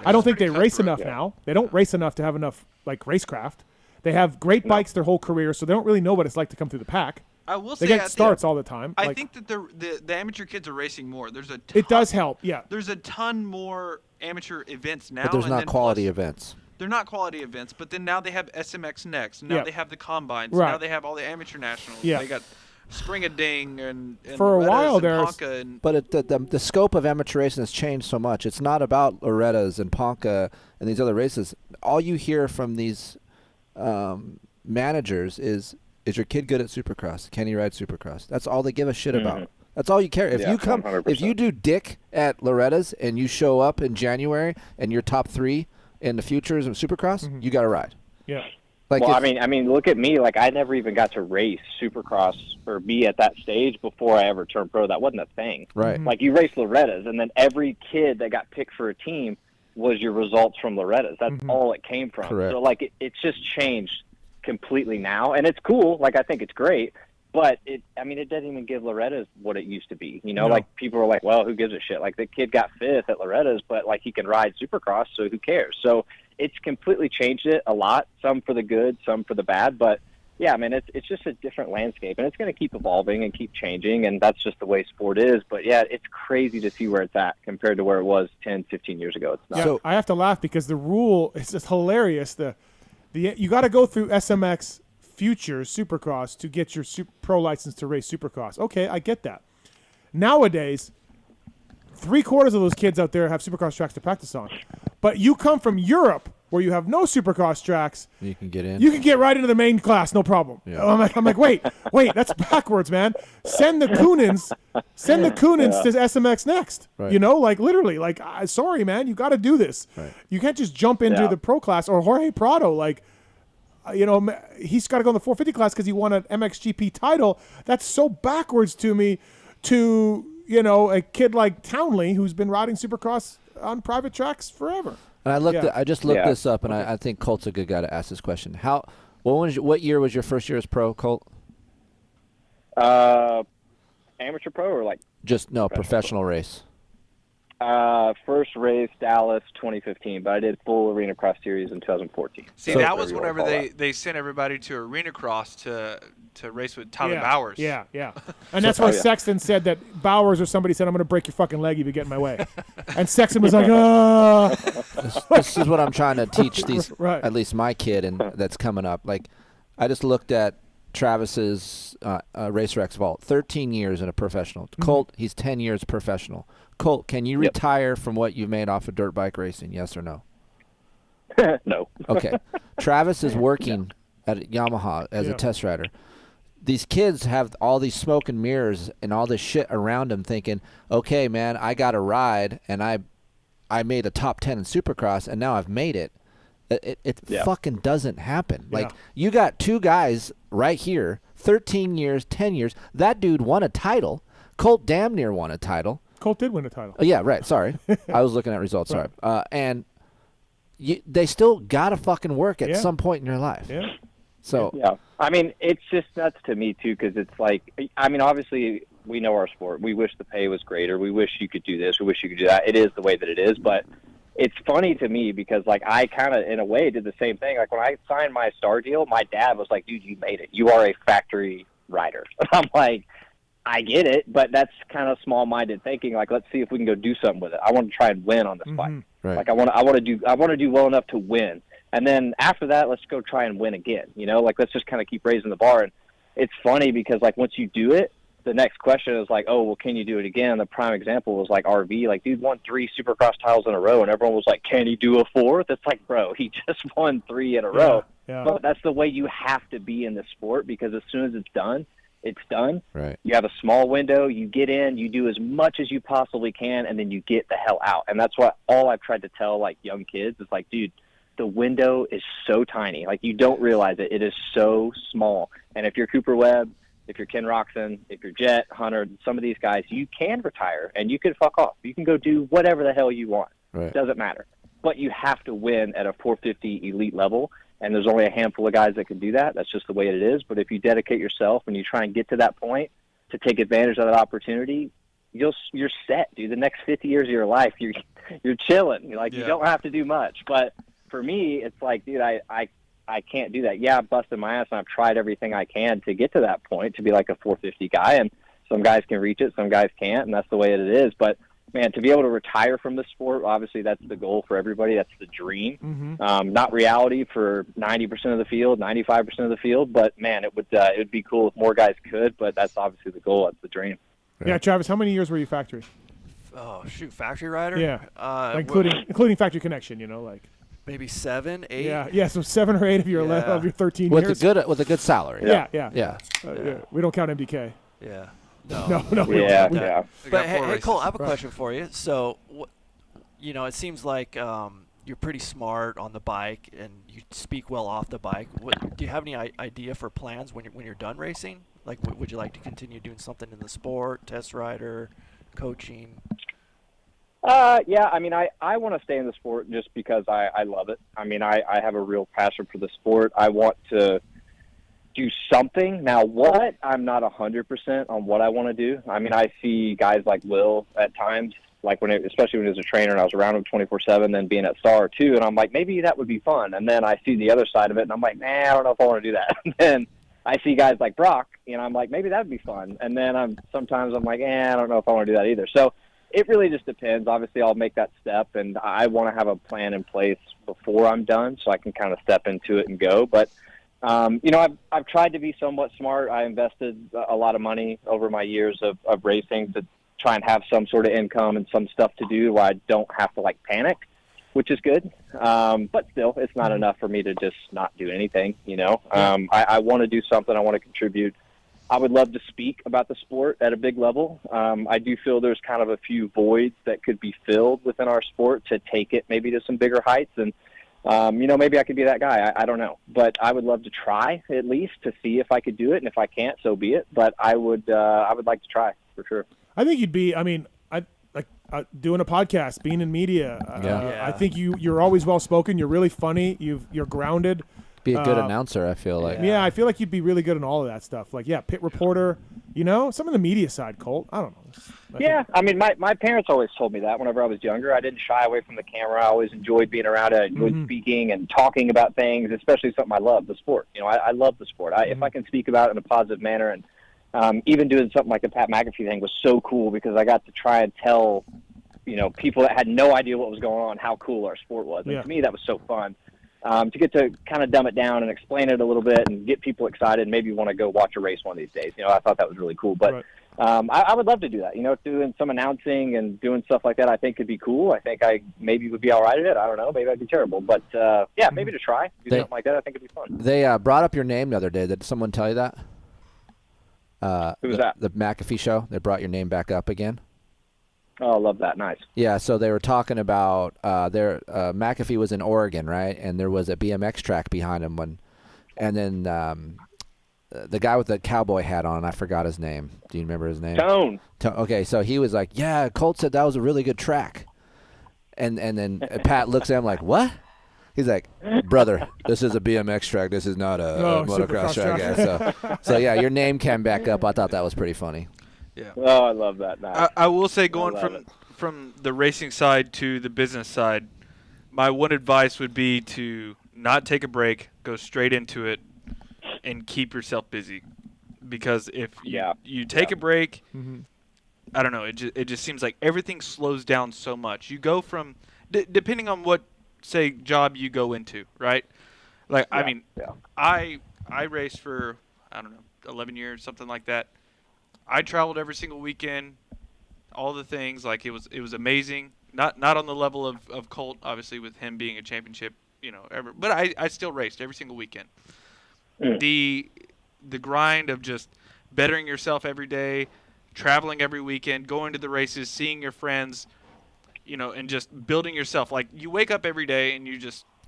I don't think they race enough now. They don't race enough to have enough, racecraft. They have great bikes their whole career, so they don't really know what it's like to come through the pack. I will say they get starts all the time. I think that the amateur kids are racing more. There's a ton, it does help, There's a ton more amateur events now. But there's not quality events. They're not quality events, but then now they have SMX Next. Now they have the combines. Right. Now they have all the amateur nationals. Yeah. They got Spring-a-Ding and for a while there's. But the scope of amateur racing has changed so much. It's not about Loretta's and Ponca and these other races. All you hear from these managers is your kid good at Supercross? Can he ride Supercross? That's all they give a shit about. That's all you care. If you come, 100%. If you do dick at Loretta's and you show up in January and you're top 3 in the futures of Supercross, you got to ride. Yeah. I mean, look at me. I never even got to race Supercross or be at that stage before I ever turned pro. That wasn't a thing. Right. You race Loretta's, and then every kid that got picked for a team was your results from Loretta's. That's all it came from. Correct. So, it's just changed completely now, and it's cool. I think it's great. But it doesn't even give Loretta's what it used to be. No. People are like, well, who gives a shit? The kid got 5th at Loretta's, but he can ride Supercross, so who cares? So it's completely changed it a lot, some for the good, some for the bad. But yeah, it's just a different landscape, and it's going to keep evolving and keep changing, and that's just the way sport is. But yeah, it's crazy to see where it's at compared to where it was 10, 15 years ago. It's not. Yeah, I have to laugh because the rule is just hilarious. You got to go through SMX Futures Supercross to get your pro license to race Supercross. Okay, I get that. Nowadays, 3/4 of those kids out there have Supercross tracks to practice on. But you come from Europe where you have no Supercross tracks. You can get in. You can get right into the main class, no problem. Yeah. I'm like, wait, that's backwards, man. Send the Coonins to SMX Next. Right. Literally, sorry, man, you got to do this. Right. You can't just jump into the pro class or Jorge Prado, he's got to go in the 450 class because he won an MXGP title. That's so backwards to me to, a kid like Townley who's been riding Supercross on private tracks forever. And I just looked this up, and I think Colt's a good guy to ask this question. What year was your first year as pro, Colt? Amateur pro or just professional race? First race, Dallas, 2015, but I did full Arena Cross Series in 2014. See, that was whenever they sent everybody to Arena Cross to race with Tyler Bowers. Yeah. And that's why Sexton said that Bowers or somebody said, I'm going to break your fucking leg if you get in my way. And Sexton was like, This is what I'm trying to teach these, right. at least my kid, and that's coming up. I just looked at Travis's RacerX vault, 13 years in a professional. Colt, he's 10 years professional. Colt, can you retire from what you've made off of dirt bike racing? Yes or no? No. Okay. Travis is working at Yamaha as a test rider. These kids have all these smoke and mirrors and all this shit around them thinking, okay, man, I got a ride and I made a top 10 in Supercross and now I've made it. It fucking doesn't happen. Like, you got two guys right here, 13 years, 10 years. That dude won a title. Colt damn near won a title. Colt did win a title. Oh, yeah, right. Sorry. I was looking at results. Sorry. And they still got to fucking work at some point in your life. Yeah. So yeah, I mean, it's just nuts to me too, because it's like, I mean, obviously we know our sport. We wish the pay was greater. We wish you could do this. We wish you could do that. It is the way that it is, but it's funny to me because, like, I kind of, in a way, did the same thing. Like, when I signed my star deal, my dad was like, dude, you made it. You are a factory rider. I'm like, I get it, but that's kind of small-minded thinking. Like, let's see if we can go do something with it. I want to try and win on this bike. Right. Like, I want to do well enough to win. And then after that, let's go try and win again. You know, like, let's just kind of keep raising the bar. And it's funny because, like, once you do it, the next question is like, oh, well, can you do it again? The prime example was like RV. Like, dude won 3 Supercross titles in a row, and everyone was like, can he do a 4th? It's like, bro, he just won 3 in a row. Yeah. But that's the way you have to be in the sport, because as soon as it's done, it's done. Right. You have a small window. You get in. You do as much as you possibly can, and then you get the hell out. And that's what all I've tried to tell, like, young kids is like, dude, the window is so tiny. Like, you don't realize it. It is so small. And if you're Cooper Webb, if you're Ken Roxon, if you're Jet, Hunter, some of these guys, you can retire and you can fuck off. You can go do whatever the hell you want. Right. It doesn't matter. But you have to win at a 450 elite level, and there's only a handful of guys that can do that. That's just the way it is. But if you dedicate yourself and you try and get to that point to take advantage of that opportunity, you're set, dude. The next 50 years of your life, you're chilling. You're like, you don't have to do much. But for me, it's like, dude, I can't do that. Yeah, I've busted my ass, and I've tried everything I can to get to that point, to be like a 450 guy, and some guys can reach it, some guys can't, and that's the way it is. But, man, to be able to retire from the sport, obviously that's the goal for everybody. That's the dream. Not reality for 90% of the field, 95% of the field, but, man, it would be cool if more guys could, but that's obviously the goal. That's the dream. Yeah, Travis, how many years were you factory? Oh, shoot, factory rider? Yeah, including factory connection, you know, like. Maybe 7, 8. Yeah. So 7 or 8 of your 13 years with a good salary. Yeah. We don't count MDK. Yeah. No. Yeah. But hey, Cole, I have a question for you. So, you know, it seems like you're pretty smart on the bike and you speak well off the bike. Do you have any idea for plans when you're done racing? Like, would you like to continue doing something in the sport, test rider, coaching? Yeah, I mean, I want to stay in the sport just because I love it. I mean, I have a real passion for the sport. I want to do something. Now, what? I'm not 100% on what I want to do. I mean, I see guys like Will at times, like especially when he was a trainer and I was around him 24/7, then being at Star too, and I'm like, maybe that would be fun. And then I see the other side of it, and I'm like, I don't know if I want to do that. And then I see guys like Brock, and I'm like, maybe that'd be fun. And then sometimes I'm like, I don't know if I want to do that either. So it really just depends. Obviously, I'll make that step, and I want to have a plan in place before I'm done so I can kind of step into it and go. But, you know, I've tried to be somewhat smart. I invested a lot of money over my years of racing to try and have some sort of income and some stuff to do where I don't have to, like, panic, which is good. But still, it's not enough for me to just not do anything, you know. I want to do something. I want to contribute. I would love to speak about the sport at a big level. I do feel there's kind of a few voids that could be filled within our sport to take it maybe to some bigger heights. And, you know, maybe I could be that guy. I don't know. But I would love to try at least to see if I could do it. And if I can't, so be it. But I would like to try for sure. I think you'd be, I mean, doing a podcast, being in media. I think you're always well-spoken. You're really funny. You're grounded. Be a good announcer, I feel like. Yeah, I feel like you'd be really good in all of that stuff. Like, pit reporter, you know, some of the media side, Colt. I don't know. I mean, my parents always told me that whenever I was younger. I didn't shy away from the camera. I always enjoyed being around it. I enjoyed speaking and talking about things, especially something I love, the sport. You know, I love the sport. If I can speak about it in a positive manner, and even doing something like the Pat McAfee thing was so cool because I got to try and tell, you know, people that had no idea what was going on how cool our sport was. And to me, that was so fun. To get to kind of dumb it down and explain it a little bit and get people excited and maybe want to go watch a race one of these days. You know, I thought that was really cool. But I would love to do that. Doing some announcing and doing stuff like that, I think could be cool. I think I maybe would be all right at it. I don't know. Maybe I'd be terrible. But, yeah, maybe to try. Do something like that, I think it'd be fun. They brought up your name the other day. Did someone tell you that? Who was that? The McAfee show. They brought your name back up again. Oh, I love that. Nice. Yeah, so they were talking about McAfee was in Oregon, right? And there was a BMX track behind him and then the guy with the cowboy hat on, I forgot his name. Do you remember his name? Tone. Okay, so he was like, "Yeah, Colt said that was a really good track." And then Pat looks at him like, "What?" He's like, "Brother, this is a BMX track. This is not a motocross track." Yeah, so yeah, your name came back up. I thought that was pretty funny. Yeah. Oh, I love that. Nice. I will say, going from the racing side to the business side, my one advice would be to not take a break, go straight into it, and keep yourself busy. Because if you take a break, I don't know, it just seems like everything slows down so much. You go from, depending on what, say, job you go into, right? Like, I mean, I raced for, I don't know, 11 years, something like that. I traveled every single weekend, all the things. Like, it was amazing. Not on the level of Colt, obviously, with him being a championship, but I still raced every single weekend. The grind of just bettering yourself every day, traveling every weekend, going to the races, seeing your friends, and just building yourself. Like, you wake up every day and you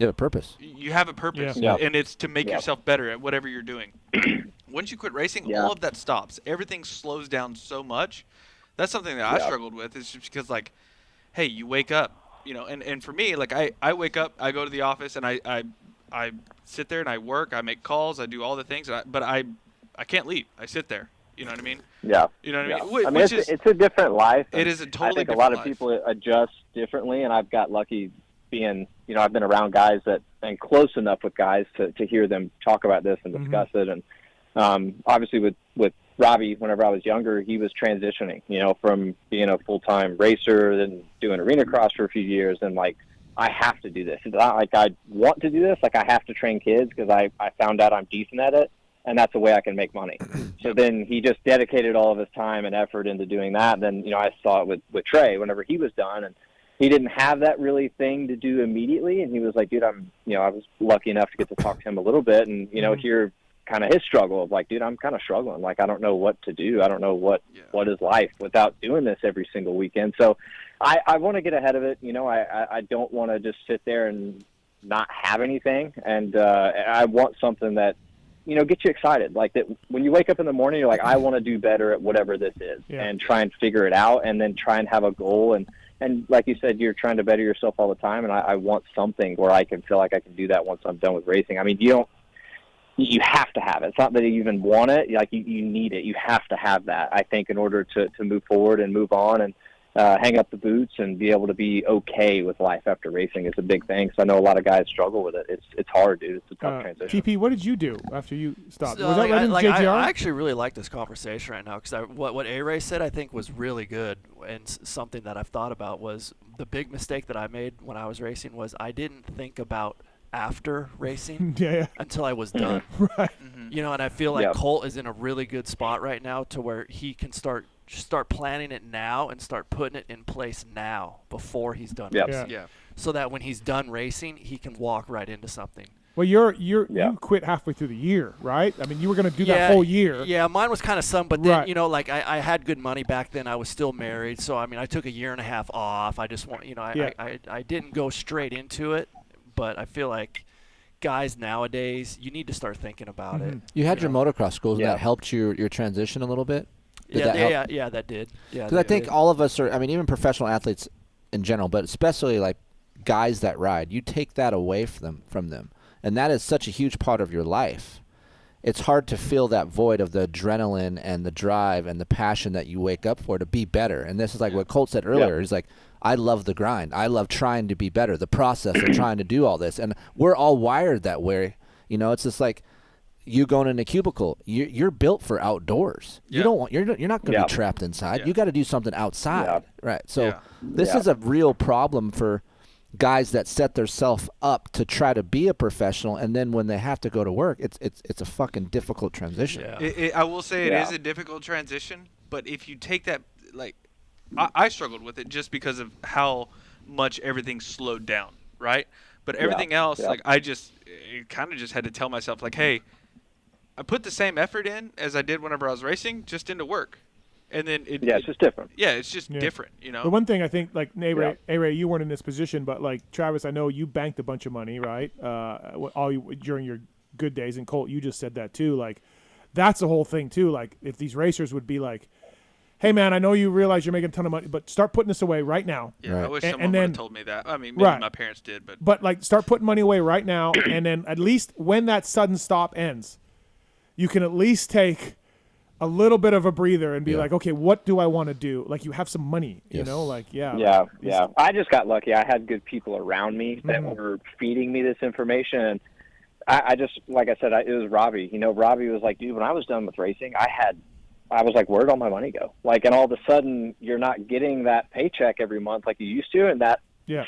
have a purpose. You have a purpose, and it's to make yourself better at whatever you're doing. Once you quit racing, all of that stops. Everything slows down so much. That's something that I struggled with. It's just because, like, hey, you wake up, and for me, like, I wake up, I go to the office, and I sit there and I work, I make calls, I do all the things, but I can't leave. I sit there. You know what I mean? Yeah. You know what I mean? It's a different life. It is a totally different life. I think a lot of people adjust differently, and I've got lucky being, I've been around guys and close enough with guys to hear them talk about this and discuss it. And obviously with Robbie, whenever I was younger, he was transitioning, from being a full-time racer, then doing arena cross for a few years, and like, I have to do this. It's not like I want to do this. Like, I have to train kids because I found out I'm decent at it, and that's a way I can make money. So then he just dedicated all of his time and effort into doing that. Then, I saw it with Trey whenever he was done, and he didn't have that really thing to do immediately. And he was like, dude, I was lucky enough to get to talk to him a little bit and, hear kind of his struggle of like, dude, I'm kind of struggling. Like, I don't know what to do. I don't know what is life without doing this every single weekend. So I want to get ahead of it. I don't want to just sit there and not have anything. And I want something that, gets you excited. Like, that when you wake up in the morning, you're like, I want to do better at whatever this is and try and figure it out and then try and have a goal. And like you said, you're trying to better yourself all the time. And I want something where I can feel like I can do that once I'm done with racing. I mean, you have to have it. It's not that you even want it. Like, you need it. You have to have that, I think, in order to move forward and move on and hang up the boots and be able to be okay with life after racing is a big thing. So I know a lot of guys struggle with it. It's hard, dude. It's a tough transition. TP, what did you do after you stopped? So, was that right in JGR? I actually really like this conversation right now because what ARay said, I think, was really good. And something that I've thought about was the big mistake that I made when I was racing was I didn't think about after racing until I was done. Right. And I feel like Colt is in a really good spot right now to where he can start planning it now and start putting it in place now before he's done racing. So that when he's done racing, he can walk right into something. Well, you quit halfway through the year, right? I mean, you were going to do that whole year. Yeah, mine was kind of some, but then, like I had good money back then. I was still married. So, I mean, I took a year and a half off. I just want, I didn't go straight into it. But I feel like guys nowadays, you need to start thinking about it. You had your motocross schools, and that helped your transition a little bit? That did. Yeah, because I think all of us are, I mean, even professional athletes in general, but especially like guys that ride, you take that away from them. And that is such a huge part of your life. It's hard to feel that void of the adrenaline and the drive and the passion that you wake up for to be better. And this is like what Colt said earlier. He's like, I love the grind. I love trying to be better, the process of trying to do all this. And we're all wired that way. It's just like you going in a cubicle. You're built for outdoors. You're not going to be trapped inside. You got to do something outside. Right. So this is a real problem for guys that set themselves up to try to be a professional, and then when they have to go to work, it's a fucking difficult transition. Yeah. I will say it is a difficult transition, but if you take that, like, I struggled with it just because of how much everything slowed down, right? But everything else, like, I kind of just had to tell myself, like, hey, I put the same effort in as I did whenever I was racing, just into work. And then it's just different. Yeah, it's just different, you know. The one thing I think, like, ARay, you weren't in this position, but, like, Travis, I know you banked a bunch of money, right? During your good days, and Colt, you just said that too. Like, that's the whole thing too. Like, if these racers would be like, hey man, I know you realize you're making a ton of money, but start putting this away right now. Yeah, I wish someone would have told me that. I mean, maybe my parents did, but like, start putting money away right now, and then at least when that sudden stop ends, you can at least take a little bit of a breather and be like, okay, what do I want to do? Like, you have some money, you know, like, Yeah. I just got lucky. I had good people around me that were feeding me this information. And I just, like I said, it was Robbie. You know, Robbie was like, dude, when I was done with racing, I was like, where'd all my money go? Like, and all of a sudden you're not getting that paycheck every month like you used to. And that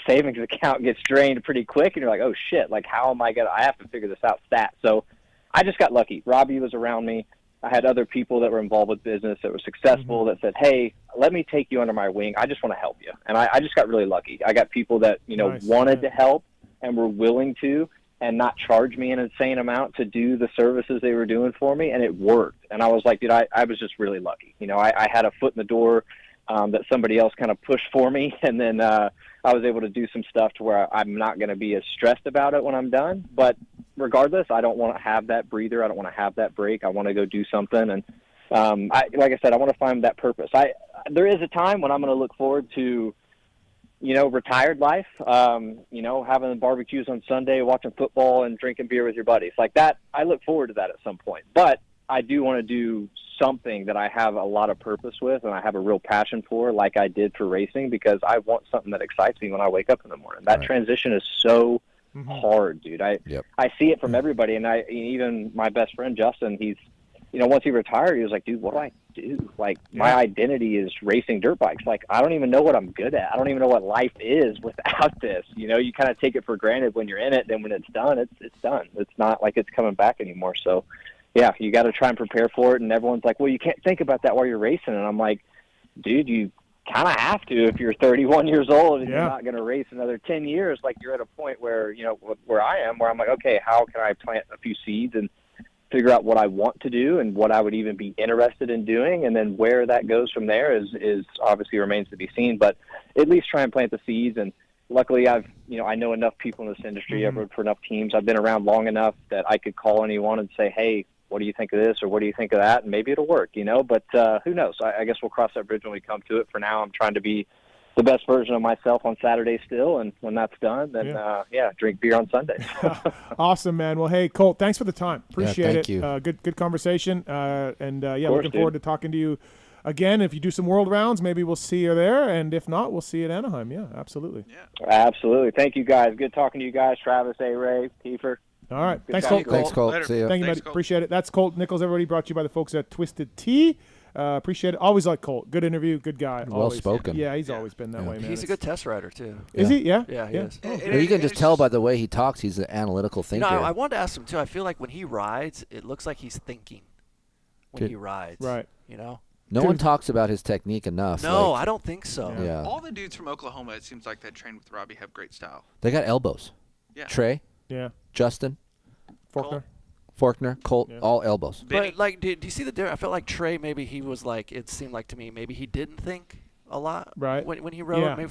savings account gets drained pretty quick. And you're like, oh shit, like, how am I I have to figure this out stat. So I just got lucky. Robbie was around me. I had other people that were involved with business that were successful that said, hey, let me take you under my wing. I just want to help you. And I just got really lucky. I got people that, you know, wanted to help and were willing to, and not charge me an insane amount to do the services they were doing for me. And it worked. And I was like, dude, I was just really lucky. You know, I had a foot in the door that somebody else kind of pushed for me. And then I was able to do some stuff to where I'm not going to be as stressed about it when I'm done. But regardless, I don't want to have that breather. I don't want to have that break. I want to go do something. And like I said, I want to find that purpose. There is a time when I'm going to look forward to, you know, retired life, you know, having barbecues on Sunday, watching football and drinking beer with your buddies. Like that, I look forward to that at some point. But I do want to do something that I have a lot of purpose with and I have a real passion for, like I did for racing, because I want something that excites me when I wake up in the morning. That transition is so hard, dude. I see it from everybody. And even my best friend, Justin, he's, you know, once he retired, he was like, dude, what do I do? Like, my identity is racing dirt bikes. Like, I don't even know what I'm good at. I don't even know what life is without this. You know, you kind of take it for granted when you're in it. Then when it's done, it's done. It's not like it's coming back anymore. So, yeah, you got to try and prepare for it. And everyone's like, well, you can't think about that while you're racing. And I'm like, dude, you kind of have to if you're 31 years old and you're not going to race another 10 years. Like, you're at a point where, you know, where I am, where I'm like, okay, how can I plant a few seeds and figure out what I want to do and what I would even be interested in doing, and then where that goes from there is obviously remains to be seen. But at least try and plant the seeds. And luckily, I know enough people in this industry. I've rode for enough teams. I've been around long enough that I could call anyone and say, hey, what do you think of this, or what do you think of that? And maybe it'll work, you know. But who knows? I guess we'll cross that bridge when we come to it. For now, I'm trying to be the best version of myself on Saturday still, and when that's done, then drink beer on Sunday. Awesome, man. Well, hey, Colt, thanks for the time. Appreciate thank you. Good conversation, and course, looking forward to talking to you again. If you do some world rounds, maybe we'll see you there, and if not, we'll see you at Anaheim. Yeah, absolutely. Yeah, absolutely. Thank you, guys. Good talking to you guys. Travis, ARay, Keefer. All right. Good Thanks, talking Colt. Thanks, Colt. Later. See ya. Thank you, Thanks, buddy. Colt. Appreciate it. That's Colt Nichols, everybody. Brought to you by the folks at Twisted Tea. Appreciate it. Always like Colt. Good interview. Good guy. Well always. spoken. Yeah, he's always been that way, man. He's a good test rider, too. Is he? Yeah? Yeah, he is. Oh, Well, you can just tell by the way he talks, he's an analytical You thinker. know, I wanted to ask him, too. I feel like when he rides, it looks like he's thinking when he rides. Right. You know? No one talks about his technique enough. No, like, I don't think so. Yeah. All the dudes from Oklahoma, it seems like that train with Robbie have great style. They got elbows. Yeah. Trey, Yeah. Justin, Faulkner, Colt, all elbows. But, like, do you see the difference? I felt like Trey, maybe he was like, it seemed like to me, maybe he didn't think a lot when he rode. Yeah. Maybe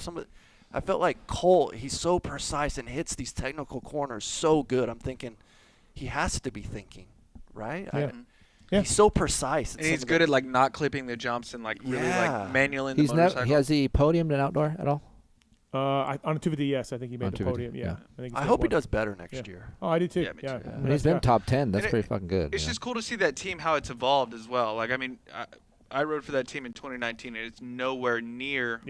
I felt like Colt, he's so precise and hits these technical corners so good. I'm thinking he has to be thinking, right? Yeah. He's so precise. And he's good at, like, not clipping the jumps and, like, really, like, manualing the motorcycle. Has he podiumed in outdoor at all? On a 250, yes. I think he made the 250, podium. Yeah. I hope he does better next year. Oh, I do too. Yeah, me too. I mean, he's been top 10. That's pretty fucking good. It's just cool to see that team, how it's evolved as well. Like, I mean, I rode for that team in 2019, and it's nowhere near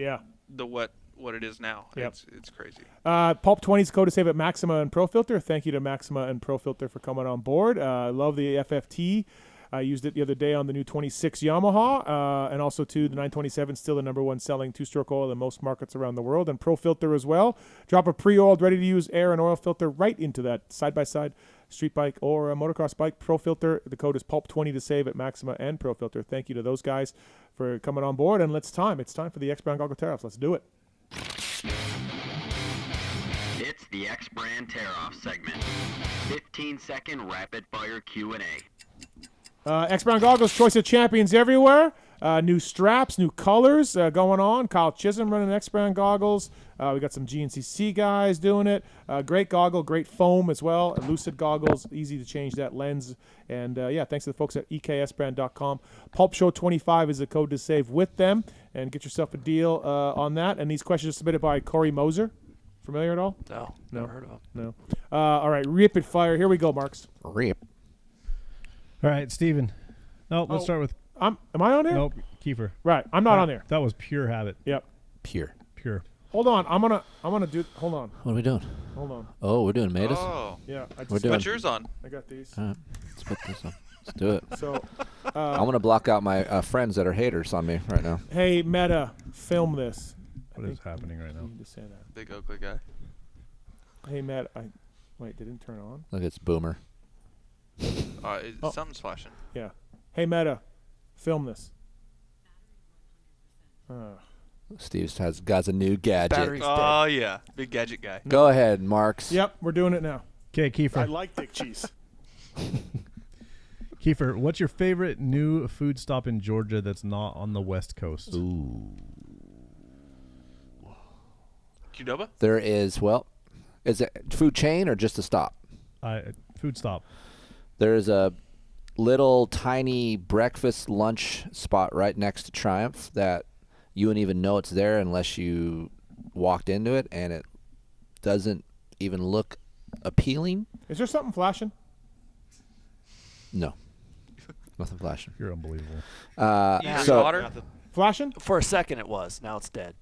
what it is now. Yep. It's crazy. Pulp 20's code to save at Maxima and Pro Filter. Thank you to Maxima and Pro Filter for coming on board. I love the FFT I used it the other day on the new 26 Yamaha, and also to the 927, still the #1 selling two-stroke oil in most markets around the world, and Pro Filter as well. Drop a pre-oiled, ready-to-use air and oil filter right into that side-by-side street bike or a motocross bike. Pro Filter, the code is PULP20 to save at Maxima and Pro Filter. Thank you to those guys for coming on board, and it's time for the X-Brand Goggle Tear-Offs. Let's do it. It's the X Brand Tear-Off segment. 15-second rapid-fire Q&A. X-Brand Goggles, choice of champions everywhere. New straps, new colors going on. Kyle Chisholm running X-Brand Goggles. We got some GNCC guys doing it. Great goggle, great foam as well. Lucid goggles, easy to change that lens. And, thanks to the folks at eksbrand.com. Pulp Show 25 is the code to save with them. And get yourself a deal on that. And these questions are submitted by Corey Moser. Familiar at all? No, never heard of him. No. All right, rapid fire. Here we go, Marks. Rip. All right, Steven. No, let's start with. Am I on there? Nope, Keefer. Right, I'm not on there. That was pure habit. Yep. Pure. Hold on, I'm gonna do. Hold on. What are we doing? Hold on. Oh, we're doing Matthes? Oh. Yeah. We're doing. Put yours on. I got these. All right, let's put this on. Let's do it. So, I'm going to block out my friends that are haters on me right now. Hey, Meta, film this. What is happening right now? I need to say that. Big Oakley guy. Hey, Matt, wait, did it turn on? Look, it's Boomer. Something's flashing. Yeah. Hey, Meta, film this. Steve got a new gadget. Battery's Oh, dead. yeah. Big gadget guy. Go ahead, Marks. Yep, we're doing it now. Okay, Keefer. I like Dick Cheese. Keefer, what's your favorite new food stop in Georgia that's not on the West Coast? Ooh. Qdoba? There is, is it food chain or just a stop? Food stop. There's a little tiny breakfast lunch spot right next to Triumph that you wouldn't even know it's there unless you walked into it, and it doesn't even look appealing. Is there something flashing? No. Nothing flashing. You're unbelievable. So water? Flashing? For a second it was. Now it's dead.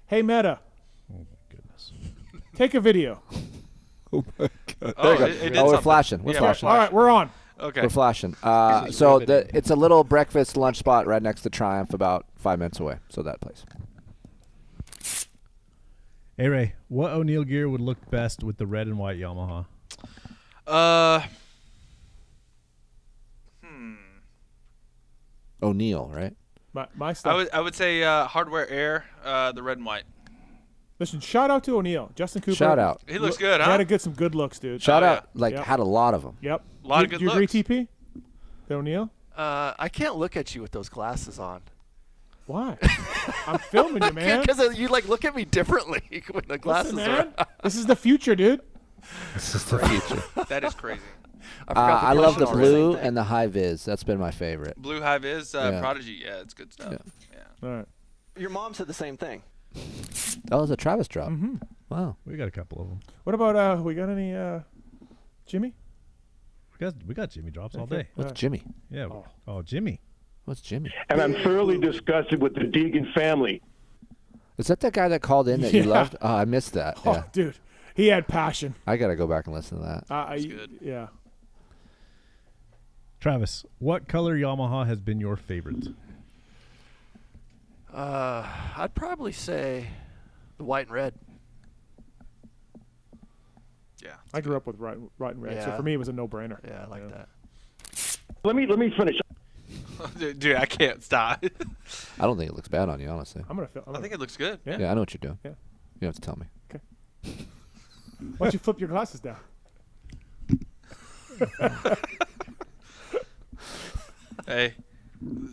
Hey, Meta, Oh, my goodness. take a video. Oh my God. Oh, There you go. it did We're something. flashing. We're Yeah, flashing. All right, we're on. Okay. We're flashing. So it's a little breakfast lunch spot right next to Triumph, about 5 minutes away. So that place. ARay, what O'Neill gear would look best with the red and white Yamaha? O'Neill, right? My stuff. I would say Hardware Air, the red and white. Listen, shout out to O'Neill. Justin Cooper. Shout out. He looks good, He huh? had to get some good looks, dude. Shout Oh, out. yeah. Like, Yep. had a lot of them. Yep. A lot of Do good you agree, looks. TP? The O'Neill? I can't look at you with those glasses on. Why? I'm filming you, man. Because you look at me differently when the glasses Listen, are man. This is the future, dude. This is the future. That is crazy. I love the question blue already. and the high vis. That's been my favorite. Blue High Vis, Yeah. Prodigy. Yeah, it's good stuff. Yeah. Yeah. All right. Your mom said the same thing. That was a Travis drop. Mm-hmm. Wow. We got a couple of them. What about, we got any, Jimmy? We got Jimmy drops all Okay. day. What's Jimmy? Yeah. Oh, Jimmy. What's Jimmy? And I'm thoroughly disgusted with the Deegan family. Is that guy that called in that you Yeah. loved? Oh, I missed that. Oh, Yeah. dude. He had passion. I got to go back and listen to that. That's good. Yeah. Travis, what color Yamaha has been your favorite? I'd probably say the white and red. Yeah. I grew up with white and red, so Yeah. for me it was a no-brainer. Yeah, I like that. Let me finish. Dude, I can't stop. I don't think it looks bad on you, honestly. I'm gonna. I think it looks good. Yeah. Yeah, I know what you're doing. Yeah. You have to tell me. Why don't you flip your glasses down? Hey,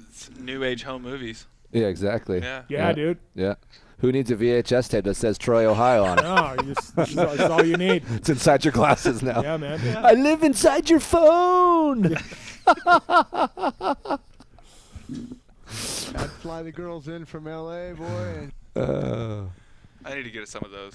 it's new age home movies. Yeah, exactly. Yeah. Dude. Yeah. Who needs a VHS tape that says Troy, Ohio on it? No, that's all you need. It's inside your glasses now. Yeah, man. Yeah. I live inside your phone. I'd fly the girls in from L.A., boy. I need to get some of those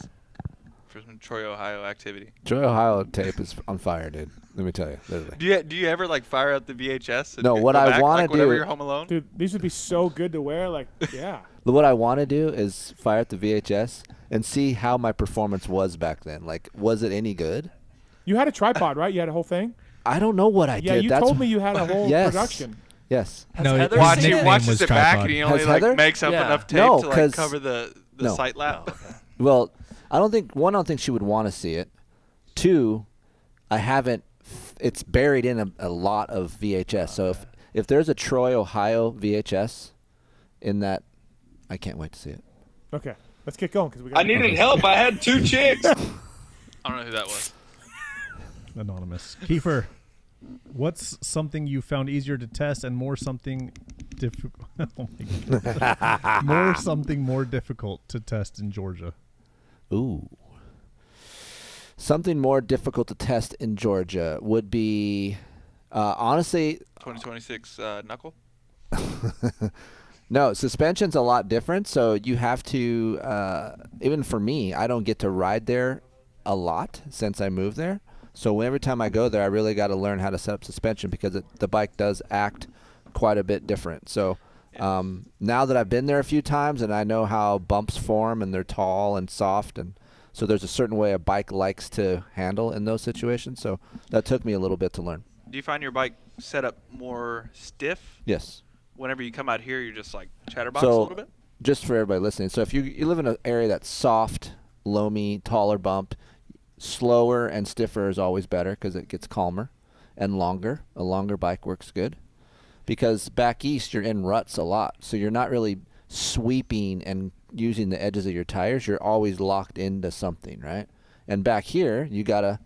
for some Troy, Ohio activity. Troy, Ohio tape is on fire, dude. Let me tell you, literally. Do you ever like fire up the VHS? And No, go what I back, wanna like, whenever do- you're home alone. Dude, these would be so good to wear. Like, yeah. What I want to do is fire up the VHS and see how my performance was back then. Like, was it any good? You had a tripod, right? You had a whole thing. I don't know what I Yeah, did. you That's told me you had a whole yes. production. Yes. No, watch he watches it back and he only like makes up enough tape No, to like cover the no. sight lap. Well, I don't think she would want to see it. 2, I haven't. It's buried in a lot of VHS. So if there's a Troy, Ohio VHS in that, I can't wait to see it. Okay, let's get going because we. I needed help. I had 2 chicks. I don't know who that was. Anonymous. Keefer, what's something you found easier to test and more something oh my God. more difficult to test in Georgia? Ooh. Something more difficult to test in Georgia would be, honestly... 2026 knuckle? No, suspension's a lot different, so you have to, even for me, I don't get to ride there a lot since I moved there. So every time I go there, I really got to learn how to set up suspension because the bike does act quite a bit different. So now that I've been there a few times and I know how bumps form and they're tall and soft, and so there's a certain way a bike likes to handle in those situations. So that took me a little bit to learn. Do you find your bike set up more stiff? Yes. Whenever you come out here, you're just like chatterbox a So little bit? just for everybody listening, so if you live in an area that's soft, loamy, taller bumped, slower and stiffer is always better because it gets calmer and longer. A longer bike works good because back east you're in ruts a lot, so you're not really sweeping and using the edges of your tires. You're always locked into something, right? And back here you gotta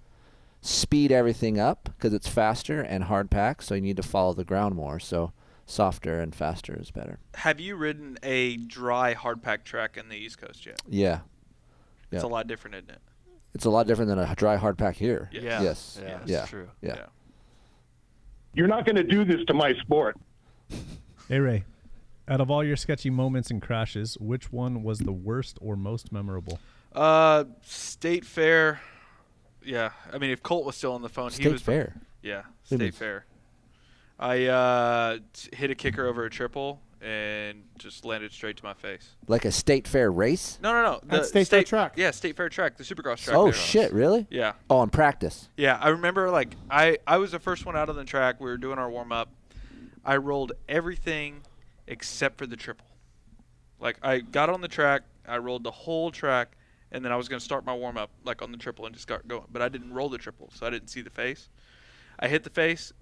speed everything up because it's faster and hard packed, so you need to follow the ground more. So softer and faster is better. Have you ridden a dry hard pack track in the East Coast yet? Yeah. It's a lot different, isn't it? It's a lot different than a dry hard pack here. Yeah. Yes. Yeah, Yeah. that's true. Yeah. You're not going to do this to my sport. ARay, out of all your sketchy moments and crashes, which one was the worst or most memorable? State Fair. Yeah. I mean, if Colt was still on the phone, he State was. Fair? Yeah. What do you State mean? Fair. I hit a kicker over a triple and just landed straight to my face. Like a state fair race? No. That's State Fair track. Yeah, State Fair track, the Supercross track. Oh there. shit! Really? Yeah. Oh, in practice. Yeah, I remember like I was the first one out on the track. We were doing our warm up. I rolled everything except for the triple. Like I got on the track, I rolled the whole track, and then I was gonna start my warm up like on the triple and just start going. But I didn't roll the triple, so I didn't see the face. I hit the face,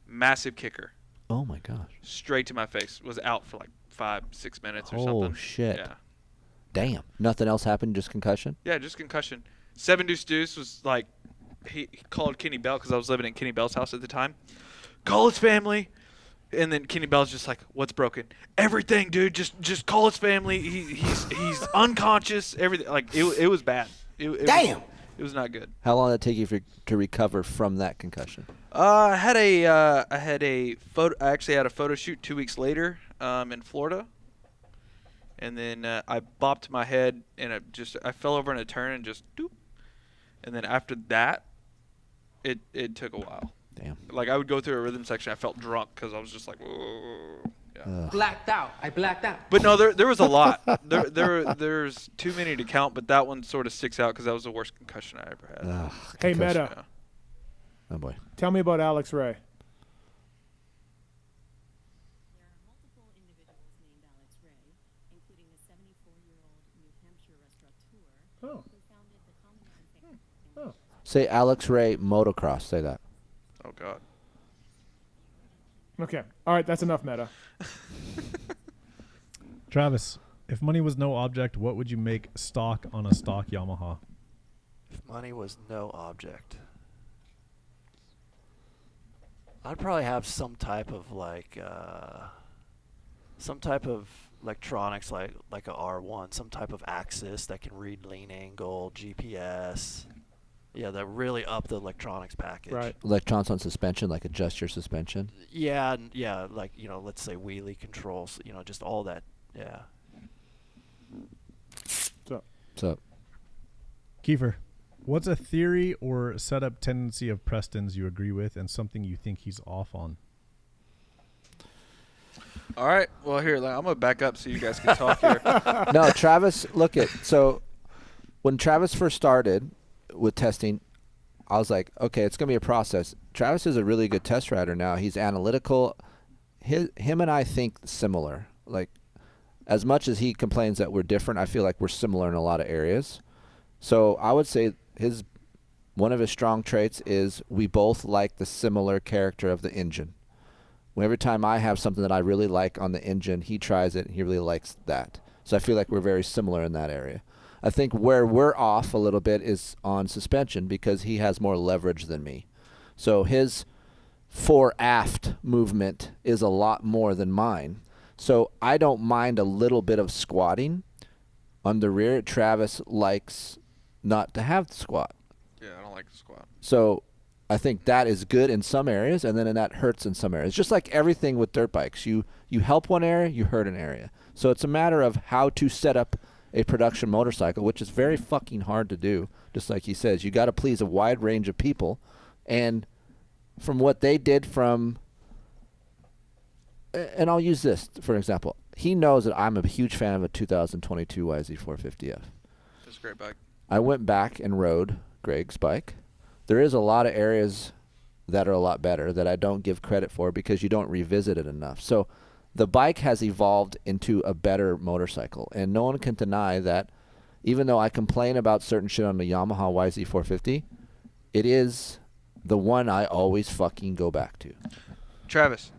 massive kicker. Oh my gosh. Straight to my face. Was out for like 5-6 minutes or Oh something. shit. Yeah. Damn. Nothing else happened. Just concussion. Yeah, just concussion. 7 Deuce was like, he called Kenny Bell because I was living in Kenny Bell's house at the time. Call his family. And then Kenny Bell's just like, what's broken? Everything, dude. Just call his family. He's unconscious. Everything. Like, it was bad. Damn. It was not good. How long did it take you to recover from that concussion? I actually had a photo shoot 2 weeks later in Florida. And then I bopped my head and I fell over in a turn and just doop. And then after that, it took a while. Damn. Like I would go through a rhythm section. I felt drunk because I was just like, whoa. Yeah. Blacked out. I blacked out. But no, there was a lot. There's too many to count. But that one sort of sticks out because that was the worst concussion I ever had. Hey, Concussion. Meta. Oh boy. Tell me about Alex Ray. Oh. Oh. Say Alex Ray motocross. Say that. Oh God. Okay. All right. That's enough, Meta. Travis, if money was no object, what would you make stock on a stock Yamaha? If money was no object, I'd probably have some type of electronics like a R1, some type of axis that can read lean angle, GPS. Yeah, that really up the electronics package. Right. Electrons on suspension, like adjust your suspension. Yeah, like let's say wheelie controls, just all that. Yeah. What's up? Keefer, what's a theory or setup tendency of Preston's you agree with and something you think he's off on? All right. Well, here, I'm going to back up so you guys can talk here. No, Travis, so when Travis first started with testing, I was like, okay, it's going to be a process. Travis is a really good test rider now. He's analytical. Him and I think similar. Like, as much as he complains that we're different, I feel like we're similar in a lot of areas. So I would say one of his strong traits is we both like the similar character of the engine. Every time I have something that I really like on the engine, he tries it and he really likes that. So I feel like we're very similar in that area. I think where we're off a little bit is on suspension because he has more leverage than me. So his fore-aft movement is a lot more than mine. So I don't mind a little bit of squatting on the rear. Travis likes not to have the squat. Yeah, I don't like the squat. So I think that is good in some areas, and then that hurts in some areas. Just like everything with dirt bikes. You help one area, you hurt an area. So it's a matter of how to set up a production motorcycle, which is very fucking hard to do. Just like he says, you got to please a wide range of people. And from what they did and I'll use this for example. He knows that I'm a huge fan of a 2022 YZ450F. It's a great bike. I went back and rode Greg's bike. There is a lot of areas that are a lot better that I don't give credit for because you don't revisit it enough. So the bike has evolved into a better motorcycle, and no one can deny that. Even though I complain about certain shit on the Yamaha YZ450, it is the one I always fucking go back to. Travis,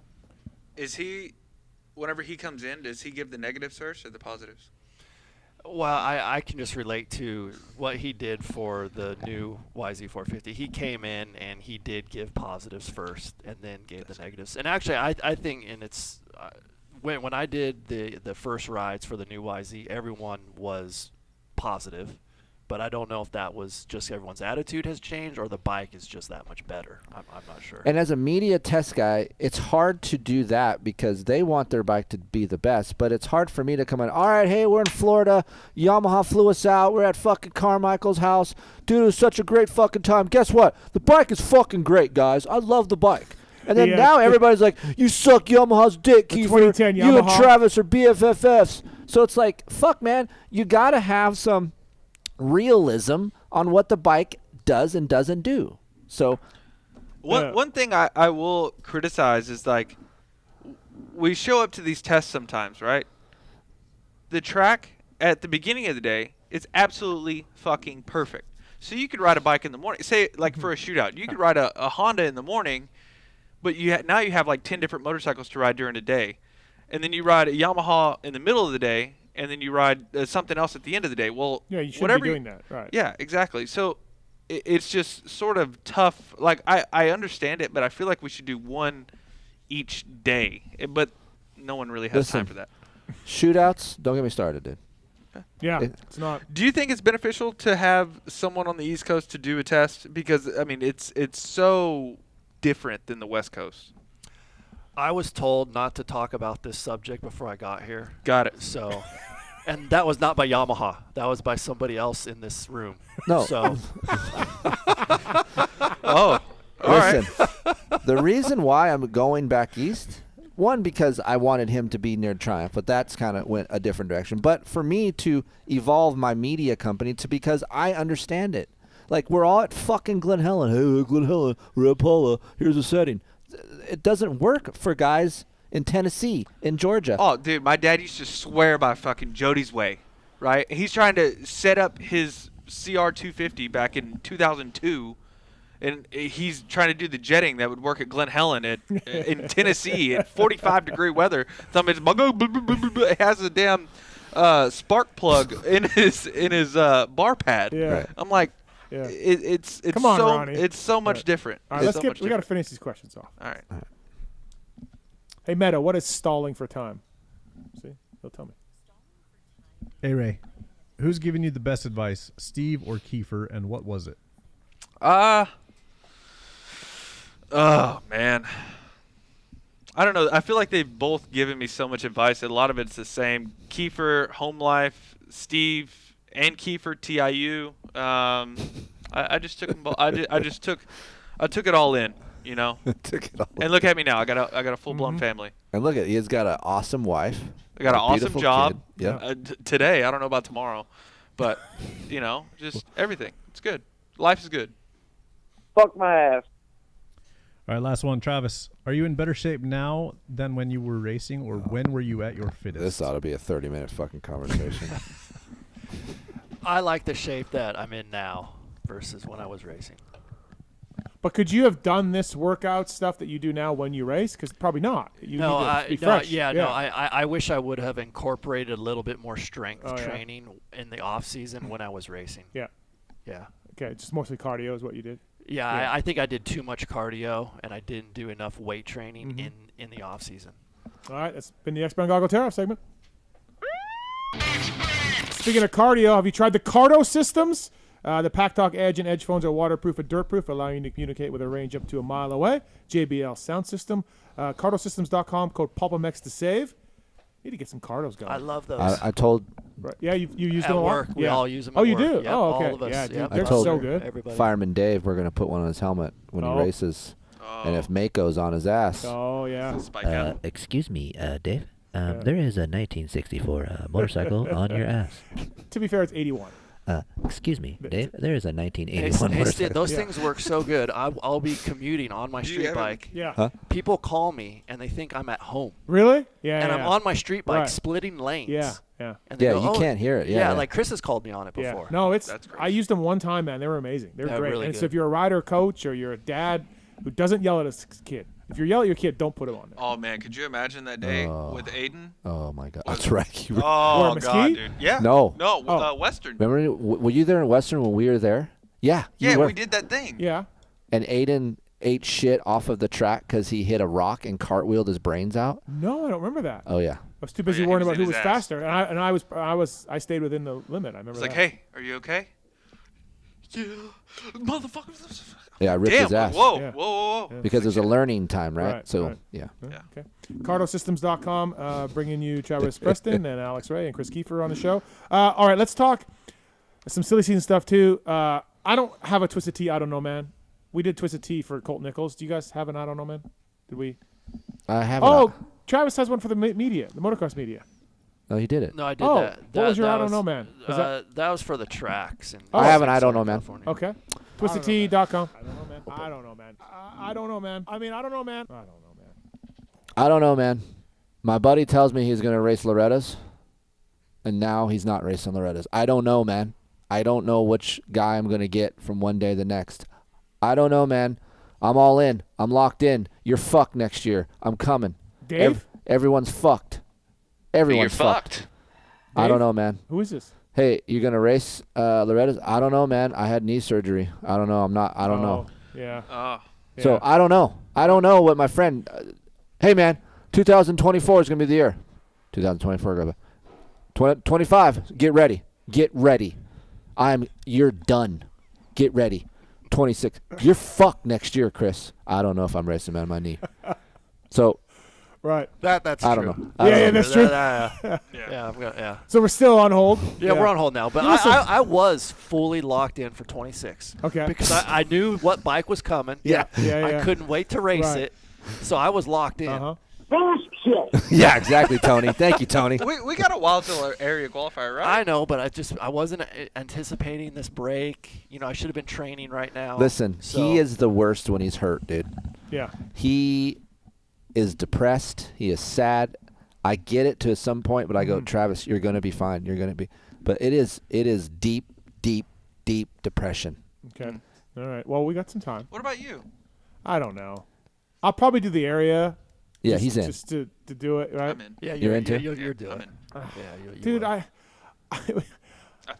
is he, whenever he comes in, does he give the negatives first or the positives? Well, I can just relate to what he did for the new YZ450. He came in and he did give positives first and then gave the negatives. And actually, I think, and it's when I did the first rides for the new YZ, everyone was positive. But I don't know if that was just everyone's attitude has changed or the bike is just that much better. I'm not sure. And as a media test guy, it's hard to do that because they want their bike to be the best. But it's hard for me to come in, all right, hey, we're in Florida. Yamaha flew us out. We're at fucking Carmichael's house. Dude, it was such a great fucking time. Guess what? The bike is fucking great, guys. I love the bike. And then now everybody's like, you suck Yamaha's dick, Keefer. You and Travis are BFFs. So it's like, fuck, man. You got to have some realism on what the bike does and doesn't do. So one thing I will criticize is, like, we show up to these tests sometimes, right? The track at the beginning of the day is absolutely fucking perfect. So you could ride a bike in the morning. Say, like, for a shootout, you could ride a Honda in the morning, but now you have like 10 different motorcycles to ride during the day. And then you ride a Yamaha in the middle of the day, and then you ride something else at the end of the day. Well, yeah, you shouldn't be doing that, right? Yeah, exactly. So it's just sort of tough. Like, I understand it, but I feel like we should do one each day. But no one really has time for that. Shootouts, don't get me started, dude. Yeah, it's not. Do you think it's beneficial to have someone on the East Coast to do a test? Because, I mean, it's so different than the West Coast. I was told not to talk about this subject before I got here. Got it. So, and that was not by Yamaha. That was by somebody else in this room. No. So. Oh. Listen, the reason why I'm going back east, one, because I wanted him to be near Triumph, but that's kind of went a different direction. But for me to evolve my media company to because I understand it. Like, we're all at fucking Glen Helen. Hey, Glen Helen, we're at Paula. Here's a setting. It doesn't work for guys in Tennessee, in Georgia. Oh, dude, my dad used to swear by fucking Jody's Way, right? He's trying to set up his CR250 back in 2002, and he's trying to do the jetting that would work at Glen Helen in Tennessee at 45-degree weather. It has a damn spark plug in his bar pad. Yeah. Right. I'm like, yeah. It's Come on, so Ronnie. it's so much different. All right, we got to finish these questions off. All right. Hey, Meta, what is stalling for time? See, he'll tell me. ARay, who's giving you the best advice, Steve or Keefer, and what was it? Oh man, I don't know. I feel like they've both given me so much advice. A lot of it's the same. Keefer, Home Life, Steve, and Keefer, TIU. I just took them both. I took it all in. You know. Took it all and look at me now. I got a full blown family. And look at he's got an awesome wife. I got an awesome job. Yeah. Today, I don't know about tomorrow, but you know, just everything. It's good. Life is good. Fuck my ass. All right, last one, Travis. Are you in better shape now than when you were racing, or when were you at your fittest? This ought to be a 30-minute fucking conversation. I like the shape that I'm in now versus when I was racing. But could you have done this workout stuff that you do now when you race? Because probably not. You No, need to be fresh. I wish I would have incorporated a little bit more strength Oh, yeah. training in the off season when I was racing. Yeah. Yeah. Okay, just mostly cardio is what you did. Yeah, Yeah. I think I did too much cardio and I didn't do enough weight training Mhm. in the off season. All right, that's been the X-Bound Goggle Tear-Off segment. Speaking of cardio, have you tried the Cardo systems? The Pack Talk Edge and Edge phones are waterproof and dirtproof, allowing you to communicate with a range up to a mile away. JBL sound system. CardoSystems.com, code PulpMX to save. Need to get some Cardos going. I love those. I told Right. Yeah, you use At them a lot? work, we Yeah. all use them Oh, at you work. do? Yep, Oh, okay. all of us. Yeah, dude, Yep. they're I told so good. Everybody. Fireman Dave we're going to put one on his helmet when Oh. he races. And if Mako's on his ass. Oh, yeah. Excuse me, Dave. Yeah. There is a 1964 motorcycle on your ass. To be fair, it's 81. Excuse me, Dave. There is a Hey, 1981 Steve, motorcycle. those things work so good. I'll be commuting on my Do you street ever- bike. Yeah. Huh? People call me and they think I'm at home. Really? Yeah. And yeah, I'm yeah. on my street bike Right. splitting lanes. Yeah, yeah. And they Yeah, go, you "Oh, can't hear it. Yeah, Yeah, yeah. like Kris has called me on it Yeah. before. No, it's. I used them one time, man. They were amazing. They're They're great. really And so good. if you're a rider, coach, or you're a dad who doesn't yell at his kid, if you yell at your kid, don't put him on there. Oh man, could you imagine that day with Aiden? Oh my God, that's right. You were- Oh Or god, Mesquite? dude. Yeah. No. No. Oh. Western. Remember, were you there in Western when we were there? Yeah. you Yeah, were. we did that thing. Yeah. And Aiden ate shit off of the track because he hit a rock and cartwheeled his brains out. No, I don't remember that. Oh yeah. I was too busy yeah, he worrying was about in who his was ass. faster, and I stayed within the limit. I remember It's that. like, hey, are you okay? Yeah, motherfucker. Yeah, I ripped Damn, his ass. Whoa, Yeah. whoa. Because there's a learning time, right? Right, so right. yeah. Okay. CardoSystems.com, bringing you Travis Preston and Alex Ray and Kris Keefer on the show. All right, let's talk some silly season stuff too. I don't have a Twisted Tea. I don't know, man. We did Twisted Tea for Colt Nichols. Do you guys have an I don't know, man? Did we? I have. Oh, Travis has one for the media, the motocross media. No, he did it. No, I did Oh, that. what was your that I don't know, man? Was that was for the tracks. I have an I don't know, man. Okay. TwistedT.com. I don't know, man. I don't know, man. I don't know, man. I mean, I don't know, man. I don't know, man. I don't know, man. My buddy tells me he's going to race Loretta's, and now he's not racing Loretta's. I don't know, man. I don't know which guy I'm going to get from one day to the next. I don't know, man. I'm all in. I'm locked in. You're fucked next year. I'm coming. Dave? Everyone's fucked. Everyone's You're fucked. I don't know, man. Who is this? Hey, you're going to race Loretta's? I don't know, man. I had knee surgery. I don't know. I don't know. Yeah. So I don't know. I don't know what my friend. Hey man, 2024 is gonna be the year. 2024, 25. Get ready. Get ready. You're done. Get ready. 26. You're fucked next year, Kris. I don't know if I'm racing on my knee. So. Right. That's I true. don't know. Yeah, that's true. Yeah, I've got, yeah. So we're still on hold. Yeah, we're on hold now. But Listen. I was fully locked in for 26. Okay. Because I knew what bike was coming. Yeah. Yeah, I yeah. couldn't wait to race Right. it. So I was locked in. Uh-huh. Yeah, exactly, Tony. Thank you, Tony. We got a while till our area qualifier, right? I know, but I wasn't anticipating this break. You know, I should have been training right now. Listen, he is the worst when he's hurt, dude. Yeah. He is depressed. He is sad. I get it to some point, but I go, Travis, you're going to be fine. You're going to be. But it is deep, deep, deep depression. Okay. All right. Well, we got some time. What about you? I don't know. I'll probably do the area. Yeah, just, he's in. Just to do it, right? I'm in. Yeah, You're into? You're doing it. Dude, I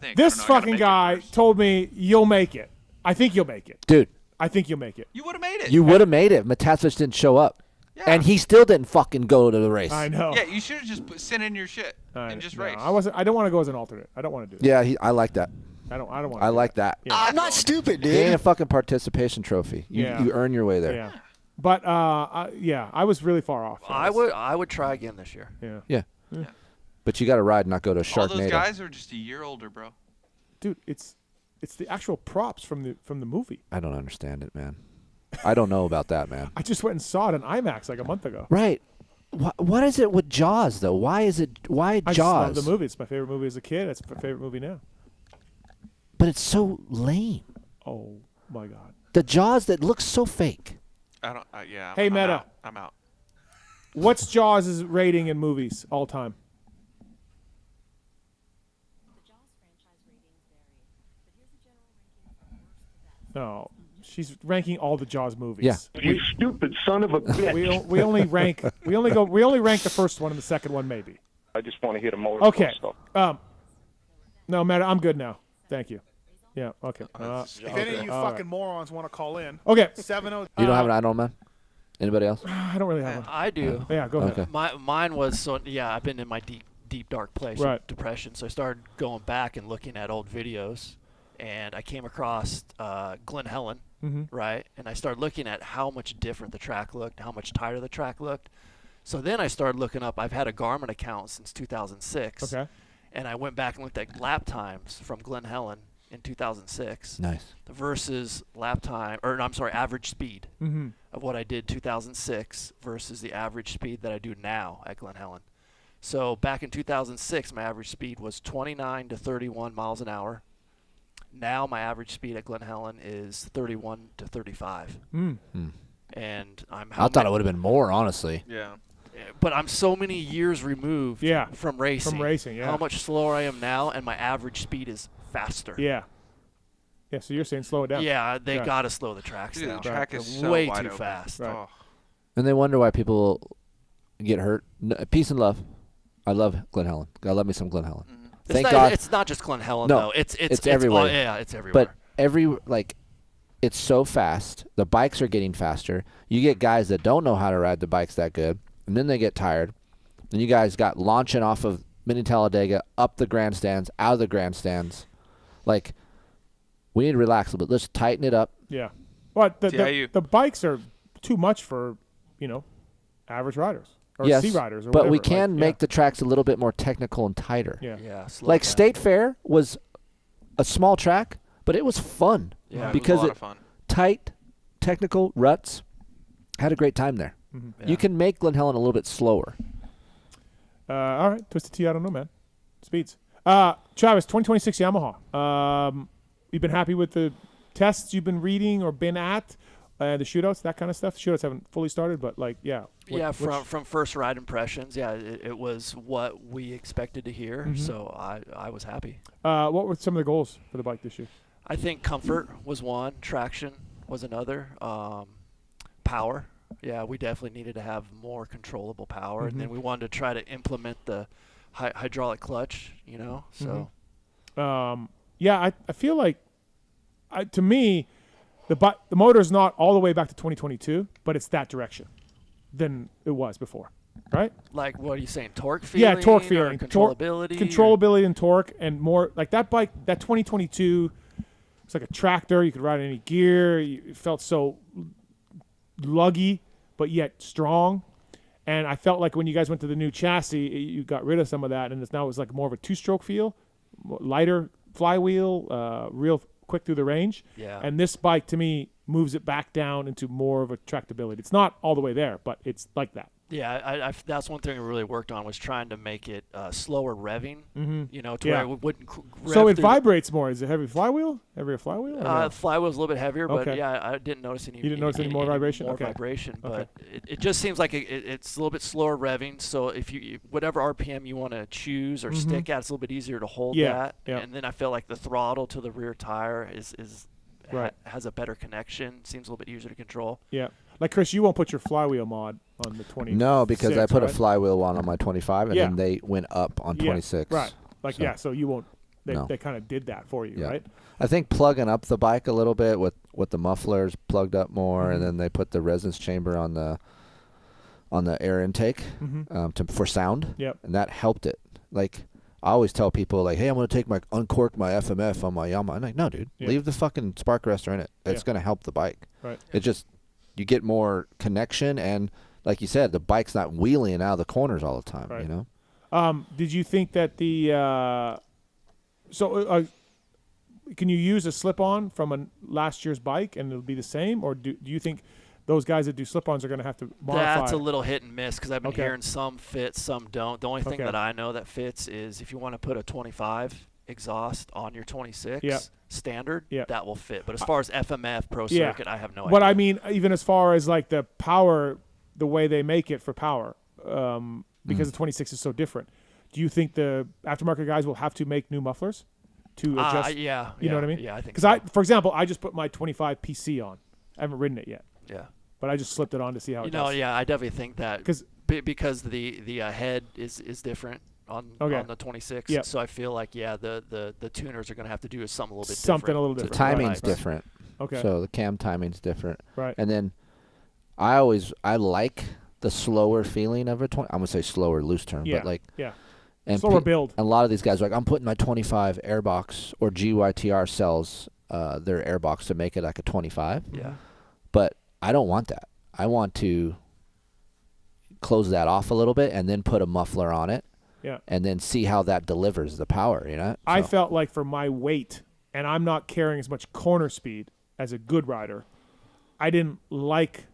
think this I don't know, I gotta fucking make it guy told me you'll make it. I think you'll make it. Dude. I think you'll make it. You would have made it. You would have made it. Matthes didn't show up. Yeah. And he still didn't fucking go to the race. I know. Yeah, you should have just sent in your shit and just race. I don't want to go as an alternate. I don't want to do that. Yeah, I like that. I don't want to. I like that. Yeah. I'm not stupid, dude. It ain't a fucking participation trophy. You earn your way there. Yeah. But I was really far off. I would try again this year. Yeah. Yeah. But you got to ride, not go to All Sharknado. those guys are just a year older, bro. Dude, it's the actual props from the movie. I don't understand it, man. I don't know about that, man. I just went and saw it in IMAX like a month ago. Right. What is it with Jaws, though? Why Jaws? I just love the movie. It's my favorite movie as a kid. It's my favorite movie now. But it's so lame. Oh, my God. the Jaws that looks so fake. I don't. Yeah. Hey, Meta. I'm out. What's Jaws' rating in movies all time? No, she's ranking all the Jaws movies. Yeah. You stupid son of a bitch. We only rank the first one and the second one maybe. I just want to hit a motor. Okay. No matter. I'm good now. Thank you. Yeah. Okay. If any of you fucking morons want to call in, okay. 70. You don't have an idol, man? Anybody else? I don't really have one. I do. Yeah, go ahead. Okay. Mine was I've been in my deep dark place Right. of depression, so I started going back and looking at old videos, and I came across Glen Helen, right? And I started looking at how much different the track looked, how much tighter the track looked. So then I started looking up. I've had a Garmin account since 2006. Okay. And I went back and looked at lap times from Glen Helen in 2006. Nice. Versus average speed of what I did 2006 versus the average speed that I do now at Glen Helen. So back in 2006, my average speed was 29 to 31 miles an hour. Now my average speed at Glen Helen is 31 to 35. And I thought it would have been more, honestly. Yeah. But I'm so many years removed from racing. From racing, yeah. How much slower I am now, and my average speed is faster. Yeah. Yeah, so you're saying slow it down. Yeah, they got to slow the tracks down. The track is They're so way wide too open. fast. Right. Oh. And they wonder why people get hurt. Peace and love. I love Glen Helen. I love me some Glen Helen. Thank God. It's not just Glen Helen, No, though. It's everywhere. It's everywhere. But it's so fast. The bikes are getting faster. You get guys that don't know how to ride the bikes that good, and then they get tired. And you guys got launching off of Mini Talladega, up the grandstands, out of the grandstands. Like, we need to relax a little bit. Let's tighten it up. Yeah. But the bikes are too much for, average riders or yes, C riders or but whatever. we can make the tracks a little bit more technical and tighter. Yeah. Yeah. Like State Fair was a small track, but it was fun. Yeah, because it was a lot of fun. Tight, technical ruts. Had a great time there. Yeah. You can make Glen Helen a little bit slower. All right, Twisted Tea, I don't know, man. Speeds. Travis, 2026 Yamaha. You've been happy with the tests you've been reading or been at, the shootouts, that kind of stuff? Shootouts haven't fully started, but from first ride impressions, it was what we expected to hear, so I was happy. What were some of the goals for the bike this year? I think comfort was one, traction was another, power. Yeah, we definitely needed to have more controllable power, and then we wanted to try to implement the hydraulic clutch, so. I feel like, to me, the motor is not all the way back to 2022, but it's that direction than it was before, right? Like, what are you saying, torque feeling? Yeah, torque feeling. Controllability? Controllability and torque, and more, like that bike, that 2022, it's like a tractor. You could ride any gear. It felt so luggy, but yet strong. And I felt like when you guys went to the new chassis, you got rid of some of that, and now it's like more of a two-stroke feel, lighter flywheel, real quick through the range. Yeah. And this bike, to me, moves it back down into more of a tractability. It's not all the way there, but it's like that. Yeah, that's one thing we really worked on, was trying to make it slower revving, to where it wouldn't rev So it through vibrates more. Is it heavy flywheel? Heavier flywheel? Or no? Flywheel's a little bit heavier, but Okay. I didn't notice any. You didn't notice any more vibration? More Okay. vibration, Okay. but it just seems like it's a little bit slower revving. So if you whatever RPM you want to choose or stick at, it's a little bit easier to hold that. Yeah. And then I feel like the throttle to the rear tire Right. has a better connection. Seems a little bit easier to control. Yeah. Like, Kris, you won't put your flywheel mod on the 20. No, because I put right? a flywheel one on my 25, and then they went up on 26. Right. Like, so you won't. They No. kind of did that for you, Yeah. right? I think plugging up the bike a little bit with the mufflers plugged up more, and then they put the resonance chamber on the air intake for sound. Yep. And that helped it. Like, I always tell people, like, hey, I'm going to uncork my FMF on my Yamaha. I'm like, no, dude, leave the fucking spark arrestor in it. It's going to help the bike. Right. It just, you get more connection, and like you said, the bike's not wheeling out of the corners all the time, Right. Did you think that can you use a slip-on from last year's bike and it'll be the same, or do you think those guys that do slip-ons are going to have to modify? That's a little hit and miss, because I've been hearing some fit, some don't. The only thing that I know that fits is if you want to put a 25 exhaust on your 26 Yep. standard, Yep. that will fit. But as far as FMF Pro Yeah. Circuit, I have no But idea. I mean, even as far as like the power, the way they make it for power, because the 26 is so different. Do you think the aftermarket guys will have to make new mufflers to adjust? Yeah. You know what I mean? Yeah, I think Because so. for example, I just put my 25 PC on. I haven't ridden it yet. Yeah. But I just slipped it on to see how it does. Yeah, I definitely think that because the head is different on the 26. Yep. So I feel like the tuners are going to have to do something a little bit Something different. a little The different. timing's Right. different. Okay. So the cam timing's different. Right. And then I like the slower feeling of a 20. I'm gonna say slower, loose term, Yeah. but like And slower build. And a lot of these guys are like, I'm putting my 25 airbox or GYTR sells their airbox to make it like a 25. Yeah. But I don't want that. I want to close that off a little bit and then put a muffler on it. Yeah. And then see how that delivers the power, you know? I felt like for my weight, and I'm not carrying as much corner speed as a good rider, I didn't like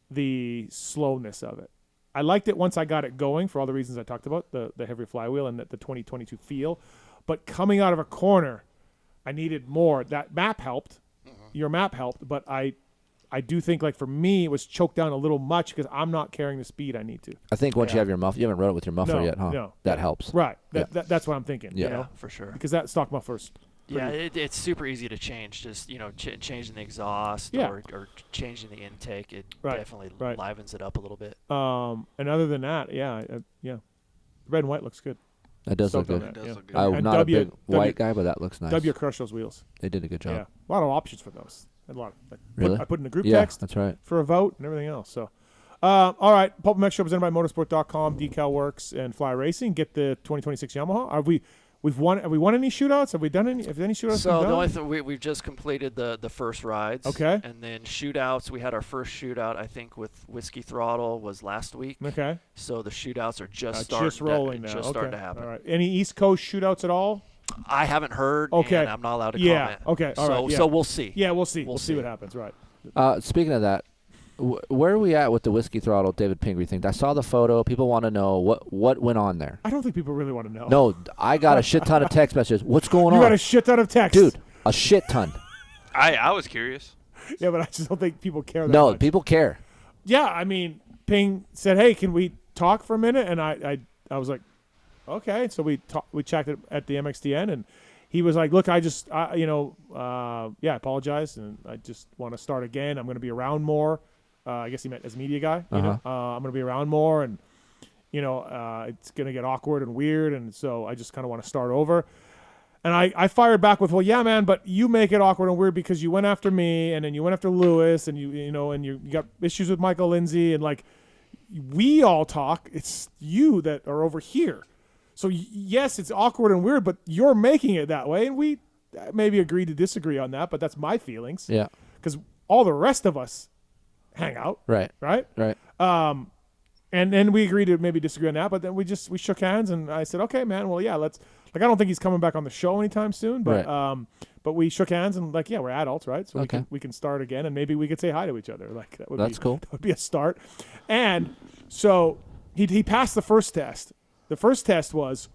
the slowness of it. I liked it once I got it going for all the reasons I talked about, the heavy flywheel and the 2022 feel. But coming out of a corner, I needed more. That map helped. Your map helped, but I do think, like, for me, it was choked down a little much because I'm not carrying the speed I need to. I think once you have your muffler, you haven't rode it with your muffler yet, huh? No. That helps. Right. Yeah. That's what I'm thinking. Yeah. You know? For sure. Because that stock muffler's Yeah, it's super easy to change. Just changing the exhaust or changing the intake, it definitely livens it up a little bit. And other than that, yeah. Red and white looks good. That does look Stoked good. on that, yeah. I'm And not a big white guy, but that looks nice. W crushed those wheels. They did a good job. Yeah, a lot of options for those. And a lot. Really? I put in the group Yeah, text. that's right. For a vote and everything else. So, all right. PulpMX show presented by Motorsport.com, Decal Works, and Fly Racing. Get the 2026 Yamaha. Have we won any shootouts? Have we done any? Have any shootouts? So been the done? only thing we've just completed the first rides. Okay. And then shootouts. We had our first shootout, I think, with Whiskey Throttle was last week. Okay. So the shootouts are just rolling now. Just starting to happen. All right. Any East Coast shootouts at all? I haven't heard. Okay. And I'm not allowed to comment. Okay. All right. Yeah. So we'll see. Yeah, we'll see. We'll see what happens. Right. Speaking of that, where are we at with the Whiskey Throttle David Pingree thing? I saw the photo. People want to know what went on there. I don't think people really want to know. No, I got a shit ton of text messages. What's going on? You got a shit ton of text. Dude, a shit ton. I was curious. Yeah, but I just don't think people care that No, much. people care. Yeah, I mean, Ping said, "Hey, can we talk for a minute?" And I was like, "Okay." So we checked it at the MXDN, and he was like, "Look, I just, I apologize, and I just want to start again. I'm going to be around more." I guess he meant as a media guy. You know, I'm going to be around more, and it's going to get awkward and weird, and so I just kind of want to start over. And I fired back with, "Well, yeah, man, but you make it awkward and weird because you went after me, and then you went after Lewis, and you got issues with Michael Lindsay, and like we all talk. It's you that are over here. So yes, it's awkward and weird, but you're making it that way, and we maybe agree to disagree on that, but that's my feelings. Yeah, because all the rest of us hang out. Right. And then we agreed to maybe disagree on that, but then we shook hands, and I said, "Okay, man, well, yeah, let's." Like, I don't think he's coming back on the show anytime soon, but but we shook hands and like, yeah, we're adults, right? So we can start again, and maybe we could say hi to each other. Like that's cool. That would be a start. And so he passed the first test. The first test was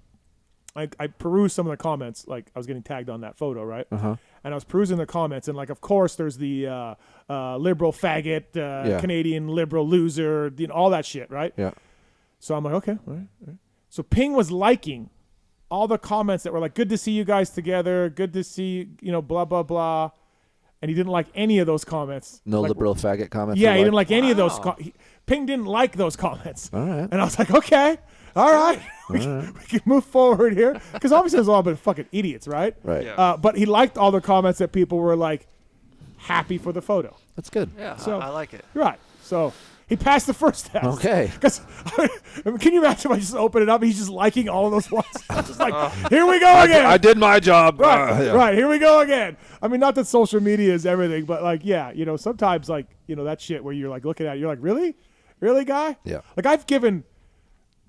I perused some of the comments, like I was getting tagged on that photo, right? And I was perusing the comments, and like, of course, there's the liberal faggot, Canadian liberal loser, all that shit, right? Yeah. So I'm like, okay, all right. So Ping was liking all the comments that were like, "Good to see you guys together. Good to see, blah, blah, blah." And he didn't like any of those comments. No like, liberal faggot comments? Yeah, he didn't like any of those. Ping didn't like those comments. All right. And I was like, okay, all right. We can move forward here. Because obviously there's a lot of fucking idiots, right? Right. Yeah. But he liked all the comments that people were like happy for the photo. That's good. Yeah, So, I like it. Right. So he passed the first test. Okay. Because can you imagine if I just open it up? He's just liking all of those ones. Just like, here we go again. I did my job. Right, right. Here we go again. I mean, not that social media is everything, but like, yeah, sometimes like, that shit where you're like looking at it, you're like, really, guy? Yeah. Like, I've given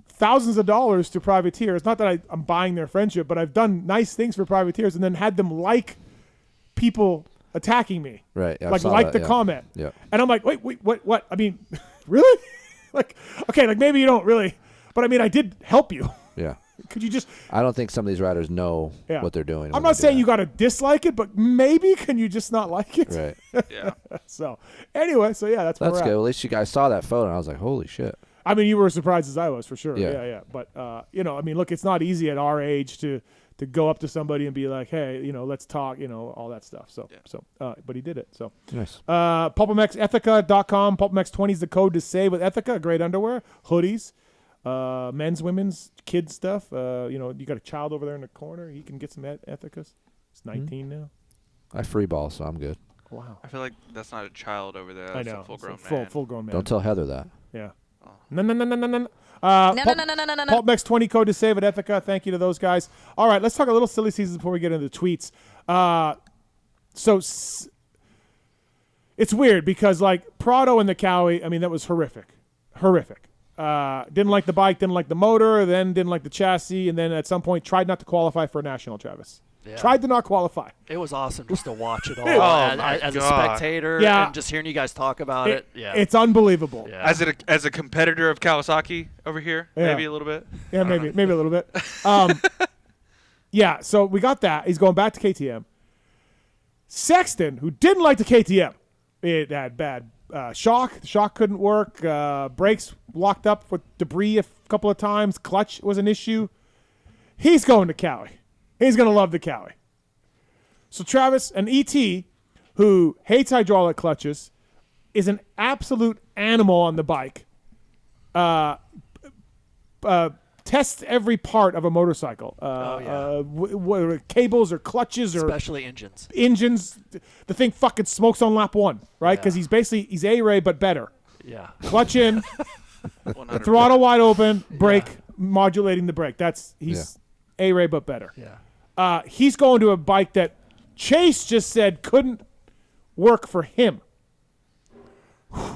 thousands of dollars to privateers. Not that I'm buying their friendship, but I've done nice things for privateers and then had them like people attacking me. Right. Yeah, like the comment. Yeah. And I'm like, wait, what? I mean, really? Like, okay, like maybe you don't really, but I mean, I did help you. Yeah. Could you just? I don't think some of these riders know Yeah. what they're doing. I'm not saying you got to dislike it, but maybe can you just not like it? Right. Yeah. So anyway, that's where That's we're good. at. At least you guys saw that photo, and I was like, holy shit. I mean, you were as surprised as I was, for sure. Yeah. Yeah. But I mean, look, it's not easy at our age to go up to somebody and be like, hey, let's talk, all that stuff. So, but he did it. So, nice. PulpMX, Ethica.com. PulpMX 20 is the code to save with Ethica. Great underwear, hoodies, men's, women's, kids stuff. You got a child over there in the corner. He can get some Ethicas. He's 19 now. I free ball, so I'm good. Wow. I feel like that's not a child over there. That's I know. a full-grown It's man. Full-grown man. Don't tell Heather that. Yeah. Oh. No. No. PulpMX 20 code to save at Ethica. Thank you to those guys. All right, let's talk a little silly season before we get into the tweets. It's weird because Prado and the Cowie, I mean, that was horrific. Didn't like the bike, didn't like the motor, then didn't like the chassis, and then at some point tried not to qualify for a national, Travis. Yeah. Tried to not qualify. It was awesome just to watch it all Oh, as a spectator and just hearing you guys talk about it. Yeah, It's unbelievable. Yeah. As a competitor of Kawasaki over here, maybe a little bit. Yeah, maybe a little bit. Yeah, so we got that. He's going back to KTM. Sexton, who didn't like the KTM, it had bad shock. The shock couldn't work. Brakes locked up with debris a couple of times. Clutch was an issue. He's going to Cowie. He's going to love the Cowie. So Travis, an ET who hates hydraulic clutches, is an absolute animal on the bike. Tests every part of a motorcycle. Cables or clutches or especially engines. The thing fucking smokes on lap one, right? Because he's ARay but better. Yeah. Clutch in, throttle wide open, brake, modulating the brake. He's ARay but better. Yeah. He's going to a bike that Chase just said couldn't work for him.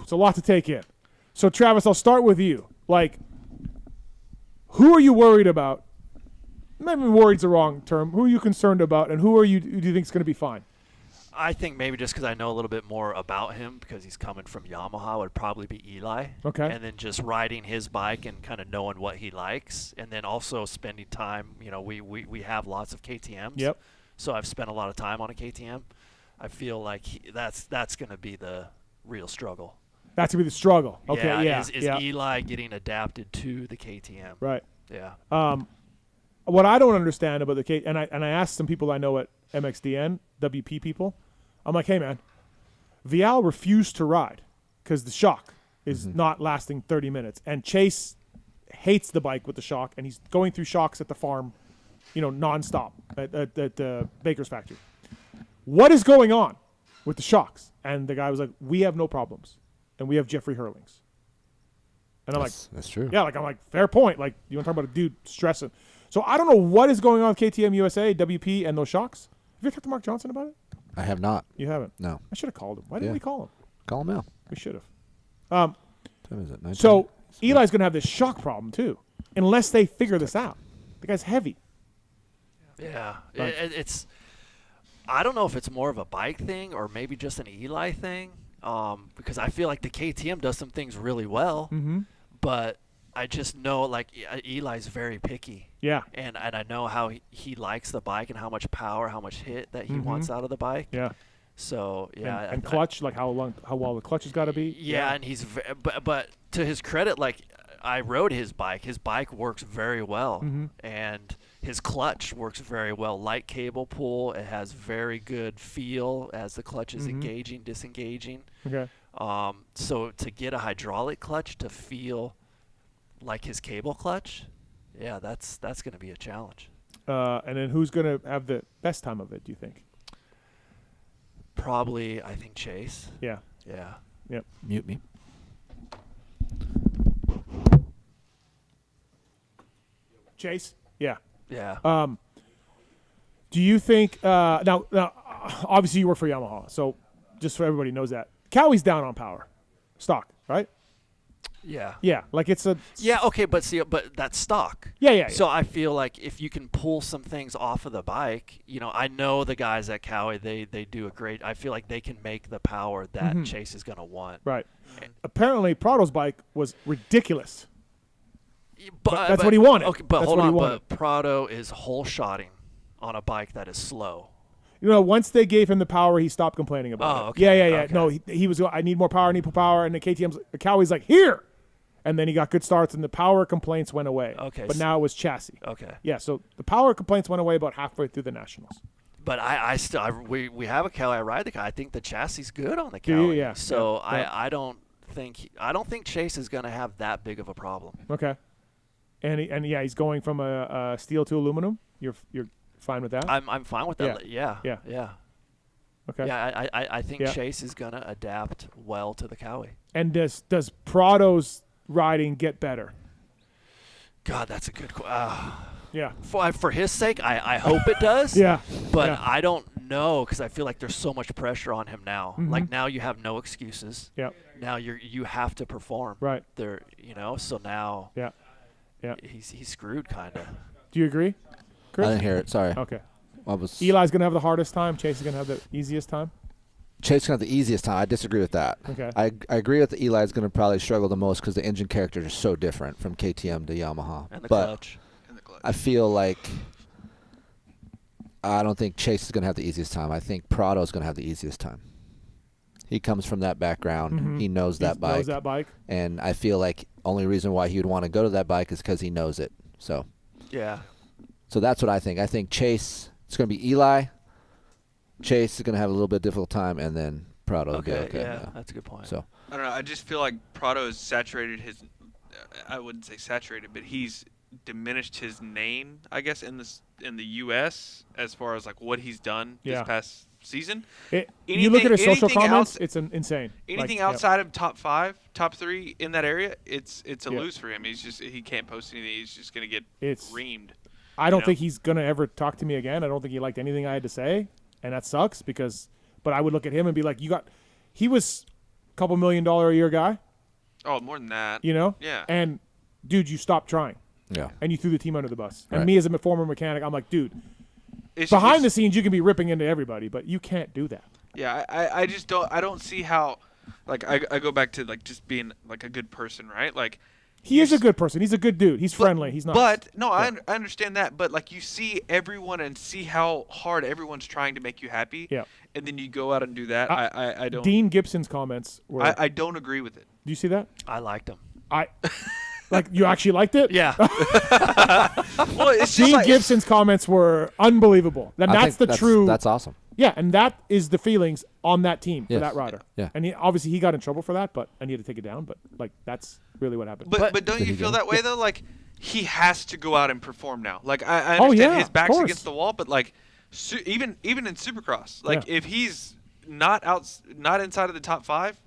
It's a lot to take in. So Travis, I'll start with you. Who are you worried about? Maybe worried's the wrong term. Who are you concerned about, and who do you think is going to be fine? I think maybe just because I know a little bit more about him because he's coming from Yamaha would probably be Eli. Okay. And then just riding his bike and kind of knowing what he likes, and then also spending time. We have lots of KTMs. Yep. So I've spent a lot of time on a KTM. I feel like that's going to be the real struggle. That's going to be the struggle. Okay, yeah. Is Eli getting adapted to the KTM? Right. Yeah. What I don't understand about the K, and I asked some people I know at MXDN, WP people, I'm like, hey man, Vial refused to ride because the shock is not lasting 30 minutes, and Chase hates the bike with the shock, and he's going through shocks at the farm, nonstop at Baker's factory. What is going on with the shocks? And the guy was like, we have no problems, and we have Jeffrey Hurlings. And I'm that's true. Yeah, I'm like, fair point. You want to talk about a dude stressing. So I don't know what is going on with KTM USA, WP, and those shocks. Have you ever talked to Mark Johnson about it? I have not. You haven't? No. I should have called him. Why didn't we call him? Call him now. We should have. What time is it? 19? So Eli's going to have this shock problem too, unless they figure this out. The guy's heavy. Yeah, it's. I don't know if it's more of a bike thing or maybe just an Eli thing, because I feel like the KTM does some things really well, but I just know Eli's very picky. Yeah. And I know how he likes the bike and how much power, how much hit that he wants out of the bike. Yeah. So yeah. And clutch, how well the clutch has got to be. Yeah, and he's but to his credit, I rode his bike. His bike works very well, and his clutch works very well. Light cable pull. It has very good feel as the clutch is engaging, disengaging. Okay. So to get a hydraulic clutch to feel like his cable clutch, yeah, that's going to be a challenge. And then who's going to have the best time of it, do you think? Probably, I think Chase. Yeah. Yeah. Yep. Mute me. Chase? Yeah. Yeah. Do you think now obviously you work for Yamaha, so just so everybody knows that. Cowie's down on power. Stock, right? Yeah. Yeah, it's a. Yeah. Okay, but that's stock. Yeah. So I feel like if you can pull some things off of the bike, I know the guys at Cowie, they do a great. I feel like they can make the power that Chase is going to want. Right. Apparently, Prado's bike was ridiculous. But that's what he wanted. Okay, but that's hold what on. He wanted. But Prado is hole shotting on a bike that is slow. Once they gave him the power, he stopped complaining about it. Okay. Yeah. Okay. No, he was. I need more power. I need more power. And the KTM's Cowie's like here, and then he got good starts, and the power complaints went away. Okay. But now it was chassis. Okay. Yeah. So the power complaints went away about halfway through the nationals. But we have a Cali. I ride the guy. I think the chassis is good on the Yeah, Cali. yeah. So Yeah. I don't think Chase is going to have that big of a problem. Okay. And he's going from a steel to aluminum. You're fine with that? I'm fine with that. Yeah. Yeah. Okay. Yeah, I think Chase is going to adapt well to the Cowie. And does Prado's riding get better? God, that's a good question. Yeah. For his sake, I hope it does. Yeah. But Yeah. I don't know because I feel like there's so much pressure on him now. Mhm. Like now you have no excuses. Yeah. Now you have to perform. Right. So now. Yeah. He's screwed kind of. Do you agree, Kris? I didn't hear it. Sorry. Okay. Eli's going to have the hardest time. Chase is going to have the easiest time. Chase is going to have the easiest time. I disagree with that. Okay. I agree with that Eli's going to probably struggle the most because the engine characters are so different from KTM to Yamaha. And the but clutch. I feel like I don't think Chase is going to have the easiest time. I think Prado is going to have the easiest time. He comes from that background. Mhm. He knows that bike. Knows that bike. And I feel like only reason why he would want to go to that bike is because he knows it. So. Yeah. So that's what I think. I think Chase, it's going to be Eli. Chase is going to have a little bit difficult time, and then Prado will be okay. Yeah, that's a good point. So. I don't know. I just feel like Prado has saturated his. I wouldn't say saturated, but he's diminished his name, I guess, in the U.S. as far as like what he's done this past season. You look at his social comments; it's insane. Anything Like, outside of top 5, top 3 in that area, it's a Yeah. lose for him. He can't post anything. He's just gonna get reamed. I don't think he's gonna ever talk to me again. I don't think he liked anything I had to say, and that sucks because. But I would look at him and be like, he was a couple $1 million a year guy. Oh, more than that. Yeah. And dude, you stopped trying. Yeah. And you threw the team under the bus. And Right. me as a former mechanic, I'm like, dude, behind the scenes you can be ripping into everybody, but you can't do that. Yeah, I just don't see how. Like I go back to like just being like a good person, right? Like. He is a good person. He's a good dude. He's friendly. He's not. But no, I understand that. But like you see everyone and see how hard everyone's trying to make you happy. Yeah. And then you go out and do that. I don't. Dean Gibson's comments were. I don't agree with it. Do you see that? I liked him. Like you actually liked it? Yeah. Well, it's Dean just like, Gibson's comments were unbelievable. And I that's think the true. That's awesome. Yeah, and that is the feelings on that team for Yes. that rider. Yeah. And obviously he got in trouble for that, and he had to take it down. But like that's really what happened. But don't you feel that way though? Like he has to go out and perform now. Like I Oh, understand yeah, his of back's course. against the wall, but like even in Supercross, like if he's not inside of the top 5.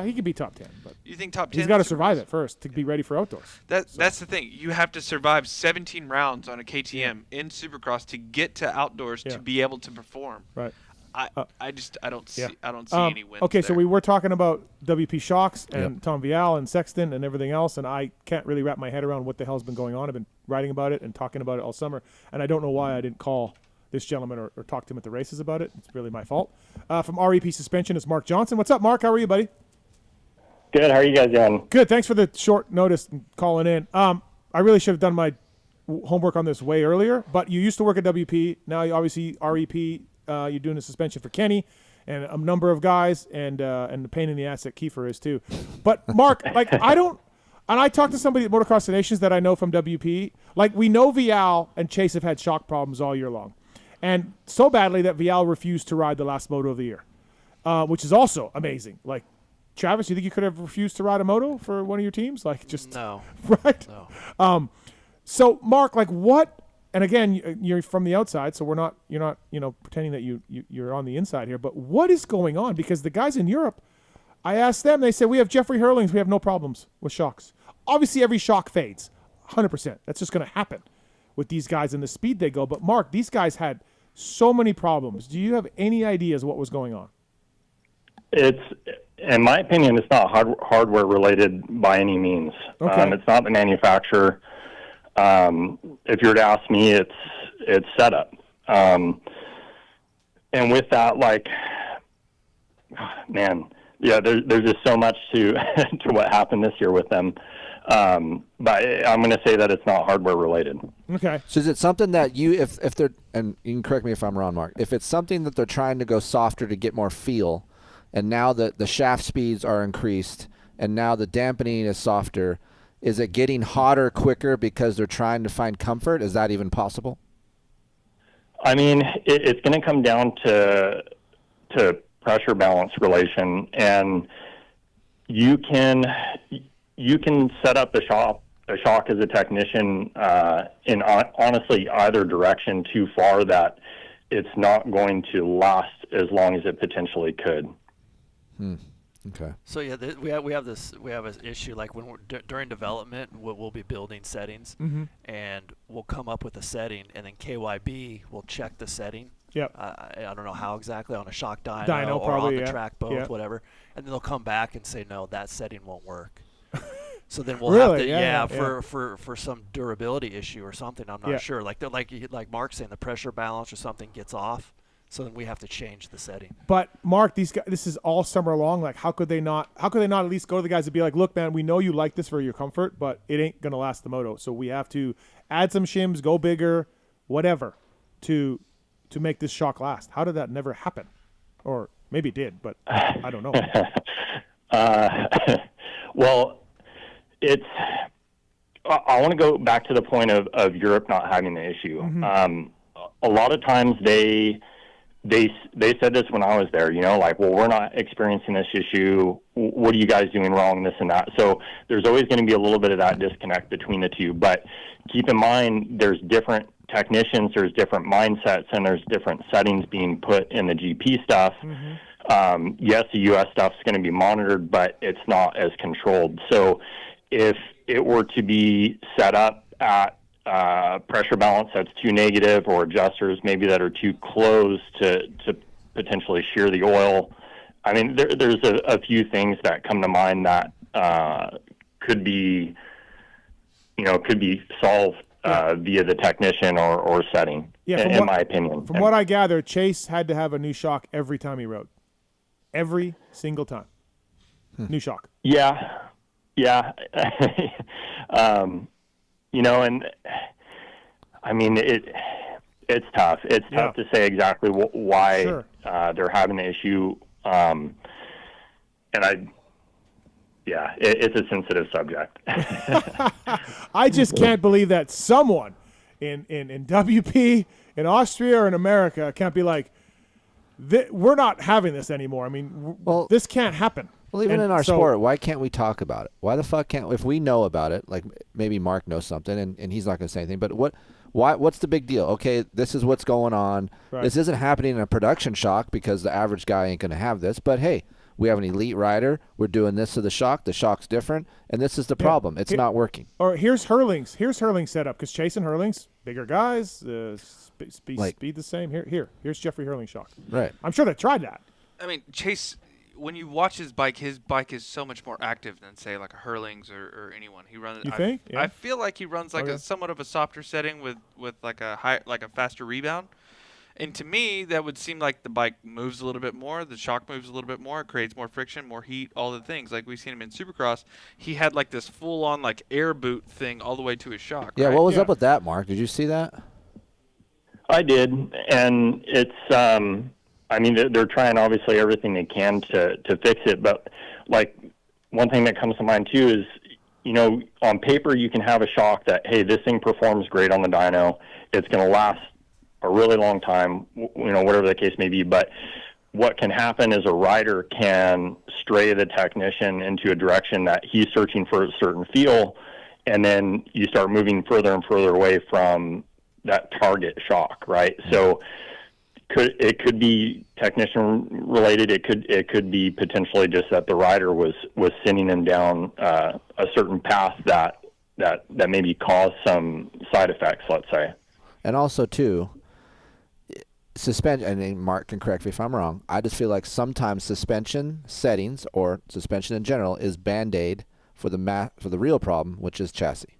He could be top 10. But You think top 10? he's got to survive it first to be ready for outdoors. That's the thing. You have to survive 17 rounds on a KTM in Supercross to get to outdoors to be able to perform. Right. I don't see Yeah. any wins. Okay, so there. we were talking about WP Shocks and Yep. Tom Vial and Sexton and everything else, and I can't really wrap my head around what the hell's been going on. I've been writing about it and talking about it all summer, and I don't know why I didn't call this gentleman or talk to him at the races about it. It's really my fault. From REP Suspension is Mark Johnson. What's up, Mark? How are you, buddy? Good. How are you guys doing? Good. Thanks for the short notice and calling in. I really should have done my homework on this way earlier, but you used to work at WP. Now, you obviously, REP, you're doing a suspension for Kenny and a number of guys, and the pain in the ass that Keefer is, too. But, Mark, like, and I talked to somebody at Motocross the Nations that I know from WP. Like, we know Vial and Chase have had shock problems all year long. And so badly that Vial refused to ride the last moto of the year, which is also amazing. Like, Travis, you think you could have refused to ride a moto for one of your teams? Like, just no, right? No. So, Mark, like, what? And again, you're from the outside, so you're not, pretending that you're on the inside here. But what is going on? Because the guys in Europe, I asked them, they said we have Jeffrey Hurlings, we have no problems with shocks. Obviously, every shock fades, 100%. That's just going to happen with these guys and the speed they go. But Mark, these guys had so many problems. Do you have any ideas what was going on? In my opinion, it's not hardware related by any means. Okay. It's not the manufacturer. If you were to ask me, it's setup. And with that, like, man, yeah, there's just so much to to what happened this year with them. But I'm going to say that it's not hardware related. Okay. So is it something that if they're, and you can correct me if I'm wrong, Mark, if it's something that they're trying to go softer to get more feel, and now the shaft speeds are increased, and now the dampening is softer, is it getting hotter quicker because they're trying to find comfort? Is that even possible? I mean, it's going to come down to pressure balance relation, and you can set up a shock as a technician in honestly either direction too far that it's not going to last as long as it potentially could. Okay. So yeah, we have an issue like when we're during development, we'll be building settings, and we'll come up with a setting, and then KYB will check the setting. Yep. I don't know how exactly on a shock dyno or probably, on the track both, whatever, and then they'll come back and say no, that setting won't work. So then we'll have to for some durability issue or something. I'm not sure. Like like Mark's saying, the pressure balance or something gets off. So then we have to change the setting. But Mark, these guys, this is all summer long. Like, how could they not at least go to the guys and be like, look, man, we know you like this for your comfort, but it ain't gonna last the moto. So we have to add some shims, go bigger, whatever, to make this shock last. How did that never happen? Or maybe it did, but I don't know. Well, I want to go back to the point of Europe not having the issue. A lot of times they said this when I was there, like, well, we're not experiencing this issue. What are you guys doing wrong, this and that? So there's always going to be a little bit of that disconnect between the two. But keep in mind, there's different technicians, there's different mindsets, and there's different settings being put in the GP stuff. Yes, the U.S. stuff is going to be monitored, but it's not as controlled. So if it were to be set up at pressure balance that's too negative, or adjusters maybe that are too close to potentially shear the oil. I mean, there's a few things that come to mind that could be solved via the technician or setting, in my opinion. From what I gather, Chase had to have a new shock every time he rode. Every single time. New shock. Yeah. And I mean, it's tough. It's tough to say exactly why they're having the issue. And it's a sensitive subject. I just can't believe that someone in WP, in Austria, or in America can't be like, we're not having this anymore. I mean, this can't happen. Well, even in our sport, why can't we talk about it? Why the fuck can't, if we know about it, like maybe Mark knows something and he's not going to say anything, but what's the big deal? Okay, this is what's going on. Right. This isn't happening in a production shock because the average guy ain't going to have this, but hey, we have an elite rider. We're doing this to the shock's different, and this is the problem. It's not working. Or here's Hurling's setup, because Chase and Hurling's, bigger guys, speed the same. Here's Jeffrey Hurling's shock. Right. I'm sure they tried that. I mean, Chase, when you watch his bike is so much more active than, say, like a Hurling's or anyone. He runs. You think? I feel like he runs like a somewhat of a softer setting with like a faster rebound. And to me, that would seem like the bike moves a little bit more. The shock moves a little bit more. It creates more friction, more heat, all the things. Like we've seen him in Supercross. He had like this full-on like air boot thing all the way to his shock. Yeah, right? What was up with that, Mark? Did you see that? I did, and it's. I mean, they're trying obviously everything they can to fix it. But like one thing that comes to mind too is, on paper you can have a shock that, hey, this thing performs great on the dyno. It's going to last a really long time, whatever the case may be. But what can happen is a rider can stray the technician into a direction that he's searching for a certain feel, and then you start moving further and further away from that target shock, right? So it could be technician related. It could be potentially just that the rider was sending him down a certain path that maybe caused some side effects, let's say. And also too, suspension, and Mark can correct me if I'm wrong, I just feel like sometimes suspension settings or suspension in general is Band-Aid for the real problem, which is chassis.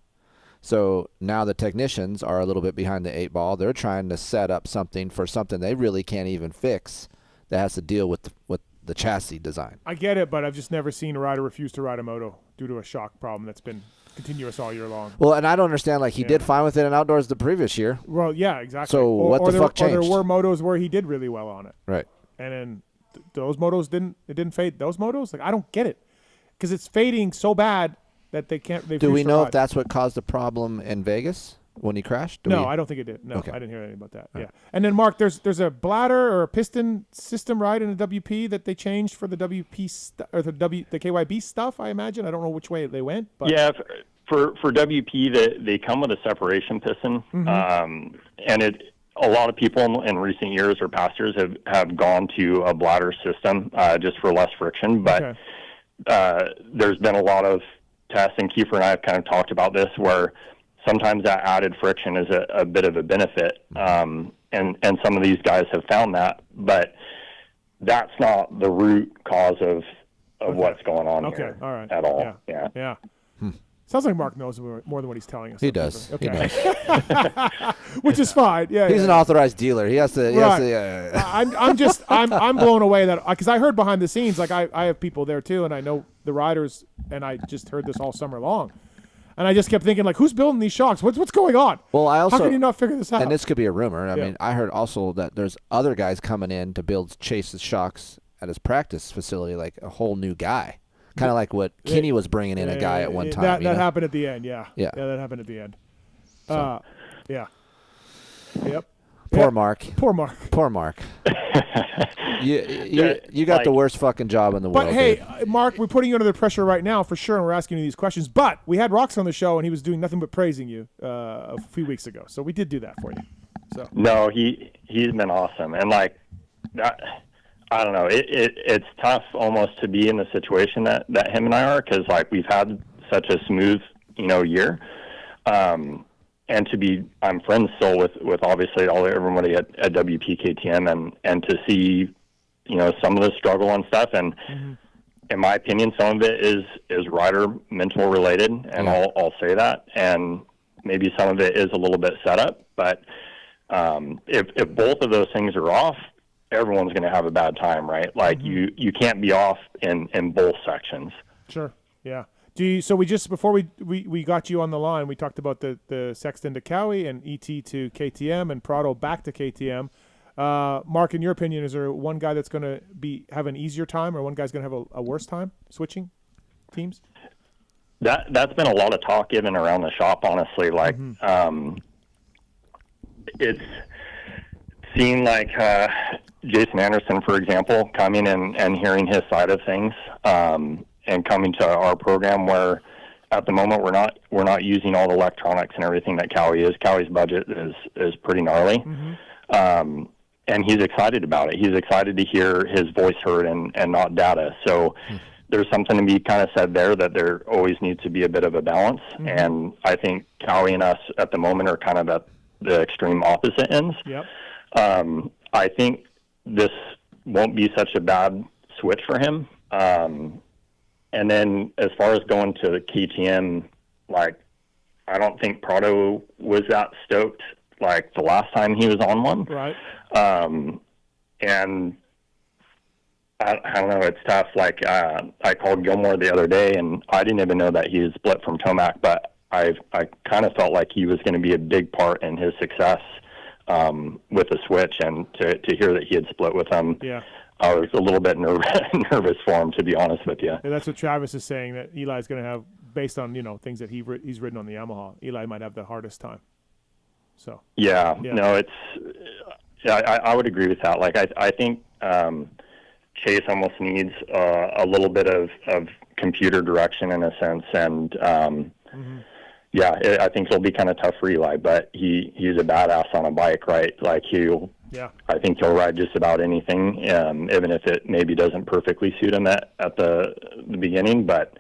So now the technicians are a little bit behind the 8 ball. They're trying to set up something for something they really can't even fix that has to deal with the chassis design. I get it, but I've just never seen a rider refuse to ride a moto due to a shock problem that's been continuous all year long. Well, and I don't understand. Like he did fine with it in outdoors the previous year. Well, yeah, exactly. So what the fuck changed? Or there were motos where he did really well on it. Right. And then those motos didn't fade. Those motos, like I don't get it, because it's fading so bad that they can't. Do we know if that's what caused the problem in Vegas when he crashed? No, I don't think it did. No, Okay. I didn't hear anything about that. All Yeah. right. And then Mark, there's a bladder or a piston system right in the WP that they changed for the WP or the KYB stuff. I imagine. I don't know which way they went. But Yeah, for WP, they come with a separation piston, Mm-hmm. and a lot of people in recent years or past years have gone to a bladder system just for less friction. But there's been a lot of tests, and Keefer and I have kind of talked about this, where sometimes that added friction is a bit of a benefit, and some of these guys have found that, but that's not the root cause of what's going on here all right. at all. Yeah. Sounds like Mark knows more than what he's telling us. He does. Okay. He does. Which is fine. Yeah. He's an authorized dealer. He has to. I'm blown away that because I heard behind the scenes, like I have people there too, and I know the riders, and I just heard this all summer long, and I just kept thinking like, who's building these shocks? What's going on? Well, how can you not figure this out? And this could be a rumor. I Yeah. mean, I heard also that there's other guys coming in to build Chase's shocks at his practice facility, like a whole new guy. Kind of like what Kinney was bringing in a guy at one time. That happened at the end, yeah. Yeah, that happened at the end. So. Yeah. Yep. Poor Mark. Poor Mark. Poor Mark. you got the worst fucking job in the world. But hey, dude. Mark, we're putting you under the pressure right now for sure, and we're asking you these questions. But we had Rox on the show, and he was doing nothing but praising you a few weeks ago. So we did do that for you. So No, he's been awesome, and like that. I don't know. It's tough almost to be in the situation that him and I are, because like we've had such a smooth year, and I'm friends still with obviously everybody at WPKTM, and to see some of the struggle and stuff, and in my opinion some of it is rider mental related, and I'll say that, and maybe some of it is a little bit set up, but if both of those things are off, everyone's going to have a bad time, right? Like you can't be off in both sections. Sure. Yeah. So we just before we got you on the line, we talked about the Sexton to Cowie and ET to KTM and Prado back to KTM. Mark, in your opinion, is there one guy that's going to have an easier time, or one guy's going to have a worse time switching teams? That's been a lot of talk even around the shop, honestly. Like it's seeing like Jason Anderson, for example, coming and hearing his side of things, and coming to our program where at the moment we're not using all the electronics and everything that Cowie is. Cowie's budget is pretty gnarly. And he's excited about it. He's excited to hear his voice heard and not data. So there's something to be kind of said there, that there always needs to be a bit of a balance. And I think Cowie and us at the moment are kind of at the extreme opposite ends. Yep. I think this won't be such a bad switch for him. And then as far as going to the KTM, like, I don't think Prado was that stoked like the last time he was on one. Right. And I don't know, it's tough. Like, I called Gilmore the other day, and I didn't even know that he was split from Tomac, but I kind of felt like he was going to be a big part in his success with the switch, and to hear that he had split with him, I was a little bit nervous for him, to be honest with you. Yeah, that's what Travis is saying, that Eli's going to have, based on things that he's ridden on the Yamaha. Eli might have the hardest time. So no, it's I would agree with that. Like I think Chase almost needs a little bit of computer direction in a sense, and I think it'll be kind of tough for Eli, but he's a badass on a bike, right? Like I think he'll ride just about anything, even if it maybe doesn't perfectly suit him at the beginning, but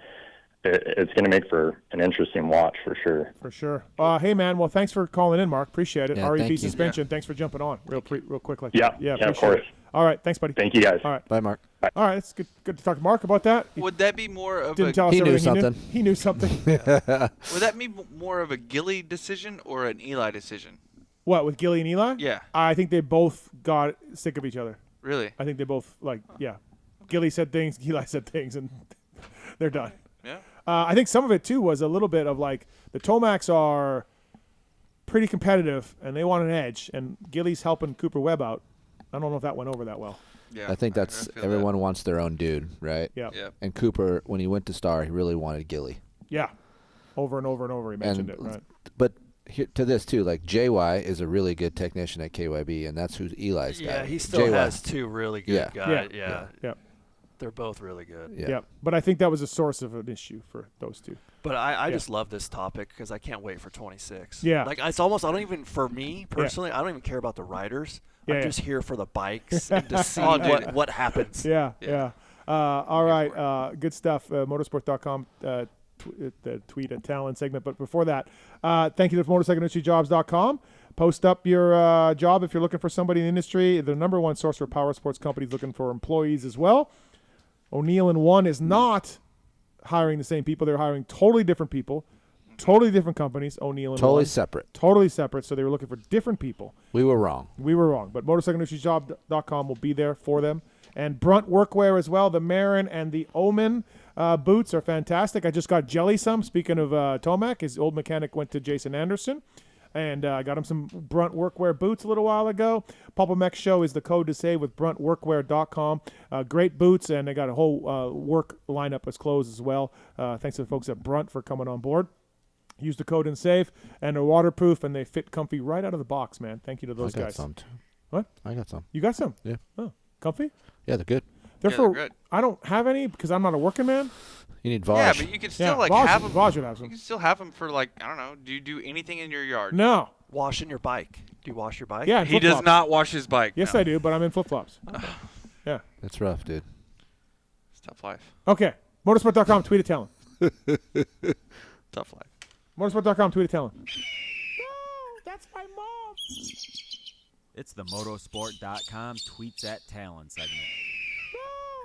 it's going to make for an interesting watch for sure. For sure. Hey, man, well, thanks for calling in, Mark. Appreciate it. Yeah, REP thank you. Suspension, thanks for jumping on real quickly. Yeah, appreciate of course. it. All right, thanks, buddy. Thank you, guys. All right. Bye, Mark. Bye. All right, it's good to talk to Mark about that. Would that be more of Didn't tell us He knew everything something. He knew something. Would that be more of a Gilly decision or an Eli decision? What, with Gilly and Eli? Yeah. I think they both got sick of each other. Really? I think they both, Gilly said things, Eli said things, and they're done. Yeah. I think some of it, too, was a little bit of like the Tomacs are pretty competitive, and they want an edge, and Gilly's helping Cooper Webb out. I don't know if that went over that well. I think that's everyone wants their own dude, right? Yeah. And Cooper, when he went to Star, he really wanted Gilly. Yeah. Over and over and over, he mentioned it, right? But here, to this, too, like JY is a really good technician at KYB, and that's who Eli's guy. Yeah, he still JY. has two really good guys. Yeah. They're both really good. Yeah. But I think that was a source of an issue for those two. But I just love this topic because I can't wait for 26. Yeah. Like, it's almost, I don't even, for me personally, I don't even care about the riders. I'm just here for the bikes and to see what happens. Yeah. All right. Good stuff. Motorsport.com. The tweet at Tallon segment. But before that, thank you to motorcycleindustryjobs.com. Post up your job if you're looking for somebody in the industry. The number one source for power sports companies looking for employees as well. O'Neill and One is not hiring the same people. They're hiring totally different people, totally different companies. O'Neill and Totally One. separate. Totally separate. So they were looking for different people. We were wrong. But motorcycleindustryjob.com will be there for them. And Brunt Workwear as well. The Marin and the Omen boots are fantastic. I just got Jelly some. Speaking of Tomac, his old mechanic went to Jason Anderson. And I got him some Brunt Workwear boots a little while ago. PulpMX Show is the code to save with bruntworkwear.com. Great boots, and they got a whole work lineup as clothes as well. Thanks to the folks at Brunt for coming on board. Use the code and save, and they're waterproof, and they fit comfy right out of the box, man. Thank you to those guys. I got some, too. What? I got some. You got some? Yeah. Oh, comfy? Yeah, they're good. They're good. I don't have any because I'm not a working man. You need Vaj. Yeah, but you can still Vaj, have them. Vaj would have some. You can still have them for I don't know. Do you do anything in your yard? No. Washing your bike. Do you wash your bike? Yeah. He does not wash his bike. Yes, no. I do, but I'm in flip flops. Yeah. It's rough, dude. It's tough life. Okay. Motorsport.com, tweet at Tallon. Tough life. Motorsport.com, tweet at Tallon. That's my mom. It's the motorsport.com tweets at Tallon segment.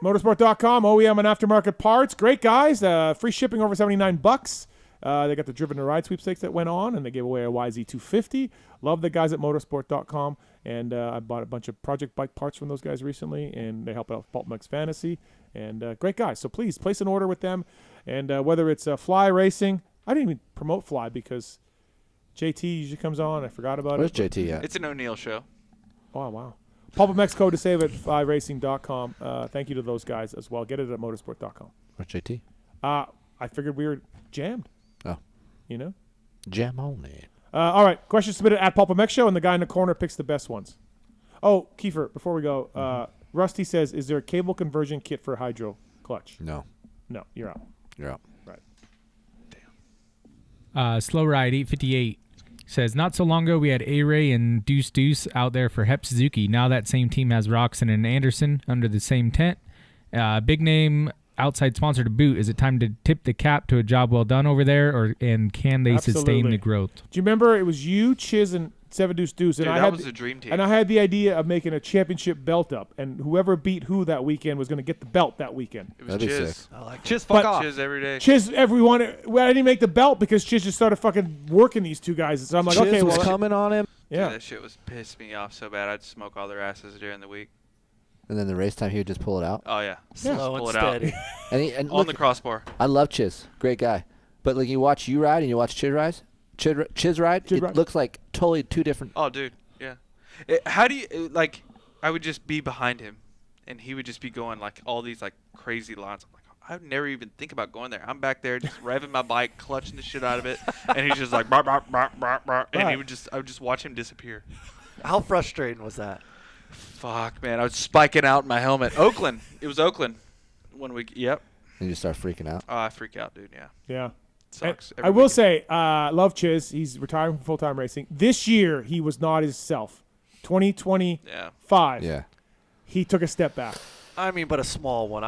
Motorsport.com, OEM and aftermarket parts. Great guys. Free shipping over $79. They got the Driven to Ride sweepstakes that went on, and they gave away a YZ250. Love the guys at motorsport.com, and I bought a bunch of project bike parts from those guys recently, and they help out PulpMX Fantasy, and great guys. So please place an order with them, and whether it's Fly Racing, I didn't even promote Fly because JT usually comes on. I forgot about Where's it. Where's JT at? It's an O'Neill show. Oh, wow. PulpMX code to save at flyracing.com. Thank you to those guys as well. Get it at motorsport.com. Where's JT? I figured we were jammed. Oh. You know? Jam on it. All right. Questions submitted at PulpMX Show, and the guy in the corner picks the best ones. Oh, Keefer, before we go, Rusty says, is there a cable conversion kit for hydro clutch? No. No, you're out. You're out. Right. Slow Ride 858 says, not so long ago we had ARay and Deuce Deuce out there for Hep Suzuki. Now that same team has Roxon and Anderson under the same tent. Big name outside sponsor to boot. Is it time to tip the cap to a job well done over there, and can they sustain the growth? Do you remember it was you, Chiz, and Seven Deuce Deuce? Dude, and that was a dream team. And I had the idea of making a championship belt up, and whoever beat who that weekend was going to get the belt that weekend. It was Chiz. I like Chiz, fuck off. Chiz every day. Chiz, everyone. Well, I didn't make the belt because Chiz just started fucking working these two guys. So I'm like, Chiz okay, was well, coming on him. Yeah. Dude, that shit was pissed me off so bad. I'd smoke all their asses during the week. And then the race time, he would just pull it out. Oh, yeah. Slow pull and it steady. out. And On the crossbar. I love Chiz. Great guy. But like you watch you ride and you watch Chiz ride, it looks like totally two different. Oh, dude. Yeah. How do you, I would just be behind him, and he would just be going, all these, crazy lines. I'm like, I would never even think about going there. I'm back there just revving my bike, clutching the shit out of it, and he's just like, bah, bah, bah, bah, bah, and I would just watch him disappear. How frustrating was that? Fuck, man. I was spiking out in my helmet. Oakland. It was Oakland. 1 week. Yep. And you start freaking out. Oh, I freak out, dude. Yeah. Yeah. Sucks. I will say, love Chiz. He's retiring from full-time racing. This year, he was not himself. 2025. Yeah. He took a step back. I mean, but a small one.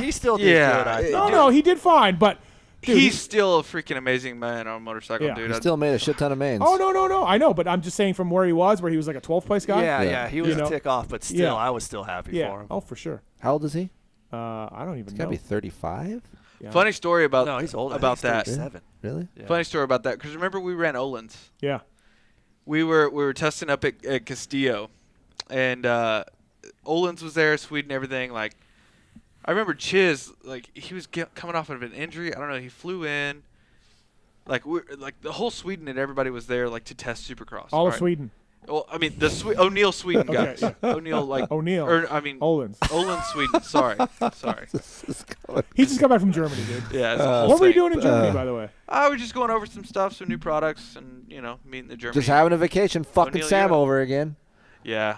He still did good. I think. No, he did fine, but dude, he's still a freaking amazing man on a motorcycle, Yeah. dude. He still made a shit ton of mains. Oh, no. I know, but I'm just saying from where he was, where he was like a 12th place guy. Yeah. He was a tick off, but still, I was still happy for him. Oh, for sure. How old is he? I don't even He's know. got to be 35? Yeah. Funny story about No, he's older. about He's that. 37. Really? Yeah. Funny story about that, because remember we ran Olin's. Yeah. We were testing up at Castillo, and Olin's was there, Sweden, everything. I remember Chiz, like he was coming off of an injury. I don't know. He flew in, like the whole Sweden and everybody was there, like to test Supercross. All of Sweden. Well, I mean the O'Neill Sweden guys. Okay, yeah. O'Neill O'Neill. Olin Sweden. Sorry. He just got back from Germany, dude. Yeah. What were you doing in Germany, by the way? I was just going over some stuff, some new products, and meeting the German. Just having a vacation, fucking O'Neill Sam Europe. over again. Yeah.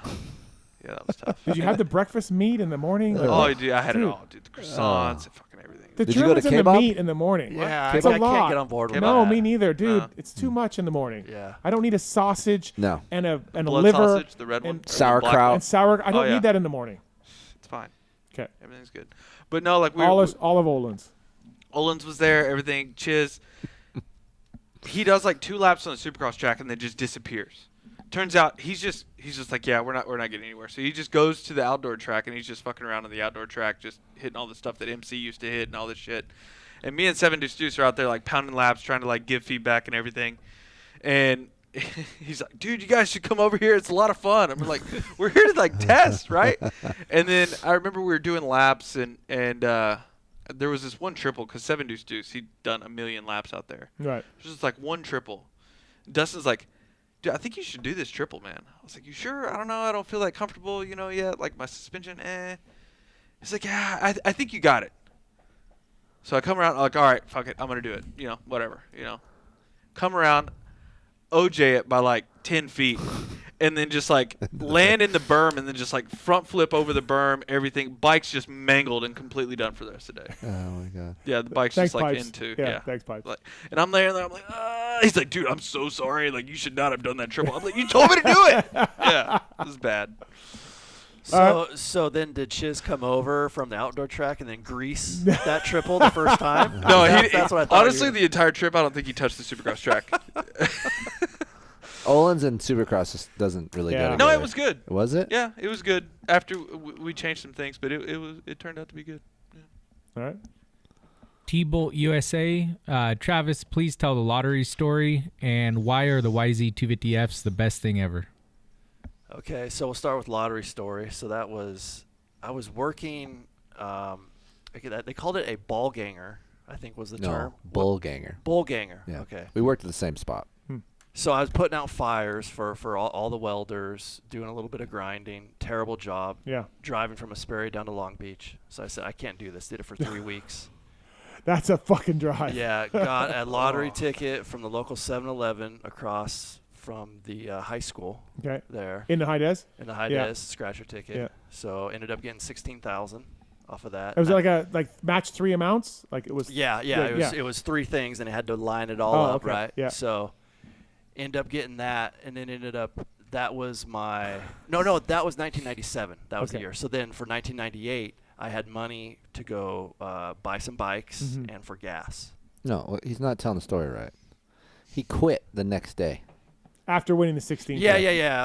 Yeah, that was tough. Did you have the breakfast meat in the morning? Oh, dude, I had it all, dude. The croissants and fucking everything. The Did you go to Germans and the kebab? meat in the morning. Yeah, it's I a can't lot. get on board with No, that. me neither, dude. It's too much in the morning. Yeah. I don't need a sausage. No. And a Blood liver. sausage, the red one, and or the sauerkraut. And sour. I don't Oh, yeah. need that in the morning. It's fine. Okay. Everything's good. But no, like Olive Olin's. Olin's was there. Everything. Chiz. He does like 2 laps on the Supercross track and then just disappears. Turns out he's just like, yeah, we're not getting anywhere. So he just goes to the outdoor track and he's just fucking around on the outdoor track, just hitting all the stuff that MC used to hit and all this shit. And me and Seven Deuce are out there like pounding laps, trying to like give feedback and everything. And he's like, dude, you guys should come over here. It's a lot of fun. I'm like, we're here to like test, right? And then I remember we were doing laps and there was this one triple because Seven Deuce, he'd done 1 million laps out there. Right. It was just like one triple. Dustin's like, dude, I think you should do this triple, man. I was like, you sure? I don't know. I don't feel that comfortable, yet. Like my suspension, He's like, yeah, I think you got it. So I come around, like, all right, fuck it, I'm gonna do it. Whatever. Come around, OJ it by like 10 feet, and then just like land in the berm, and then just like front flip over the berm. Everything, bike's just mangled and completely done for the rest of the day. Oh my god. Yeah, the bike's Thanks, just like Pipes. into. Yeah, thanks, Pipes. Like, and I'm there, and I'm like, he's like, dude, I'm so sorry. Like, you should not have done that triple. I'm like, you told me to do it. Yeah, it was bad. So then did Chiz come over from the outdoor track and then grease that triple the first time? No, that's what I thought. honestly, the entire trip, I don't think he touched the Supercross track. Olin's and Supercross just doesn't really go together. No, it was good. Was it? Yeah, it was good. After we changed some things, but it turned out to be good. Yeah. All right. T-Bolt USA. Travis, please tell the lottery story and why are the YZ250Fs the best thing ever? Okay, so we'll start with lottery story. So I was working. They called it a ball ganger, I think was the term. Bull ganger. Bull ganger. Yeah. Okay. We worked at the same spot. So I was putting out fires for all the welders, doing a little bit of grinding. Terrible job. Yeah. Driving from Asperia down to Long Beach. So I said, I can't do this. Did it for 3 weeks. That's a fucking drive. Yeah. Got a lottery ticket from the local 7-Eleven across from the high school. Okay. There. In the high des? In the high des, scratcher ticket. Yeah. So ended up getting 16,000 off of that. It was like match 3 amounts? Like it was. Yeah. It was 3 things, and it had to line it all up, okay. right? Yeah. So end up getting that, and then ended up that was my that was 1997. That was the year. So then for 1998, I had money to go buy some bikes and for gas. No, he's not telling the story right. He quit the next day. After winning the 16th. Yeah.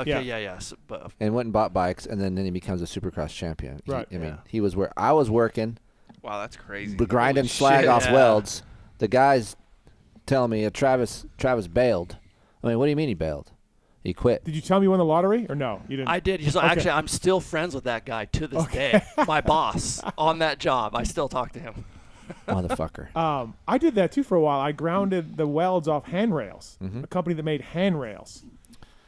Okay, yeah. So, and went and bought bikes, and then he becomes a Supercross champion. Right. I mean, he was where I was working. Wow, that's crazy. Grinding slag off welds. The guys telling me Travis bailed. I mean, what do you mean he bailed? He quit. Did you tell me you won the lottery or no? You didn't. I did. So actually, I'm still friends with that guy to this day. My boss on that job. I still talk to him. Motherfucker. I did that too for a while. I grounded the welds off handrails. A company that made handrails,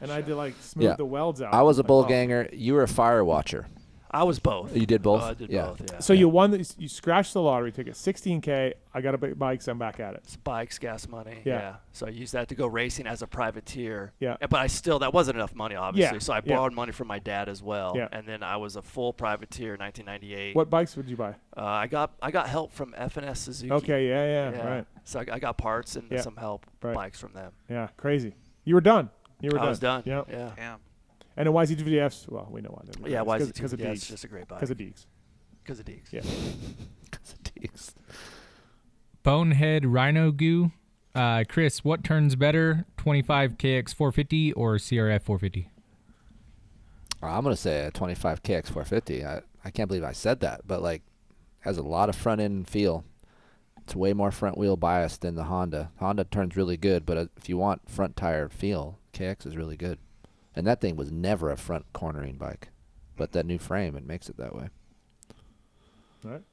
and I had to like smooth the welds out. I was a bull ganger. You were a fire watcher. I was both. You did both? I did both, yeah. So you won. You scratched the lottery ticket, $16K. I got a bike, so I'm back at it. It's bikes, gas money. Yeah. So I used that to go racing as a privateer. Yeah. But that wasn't enough money, obviously. Yeah. So I borrowed money from my dad as well. Yeah. And then I was a full privateer in 1998. What bikes would you buy? I got help from F&S Suzuki. Okay, yeah, right. So I got parts and some help bikes from them. Yeah, crazy. You were done. I was done. Yep. Yeah. Damn. And the YZ250Fs, well, we know why. Yeah, YZ250Fs because of Deeks. is just a great bike. Because of Deeks. Because of Deeks. Yeah. Because of Deeks. Bonehead Rhino Goo. Kris, what turns better, 25 KX 450 or CRF 450? I'm going to say a 25 KX 450. I can't believe I said that, but like has a lot of front end feel. It's way more front wheel bias than the Honda. Honda turns really good, but if you want front tire feel, KX is really good. And that thing was never a front cornering bike. But that new frame, it makes it that way. All right.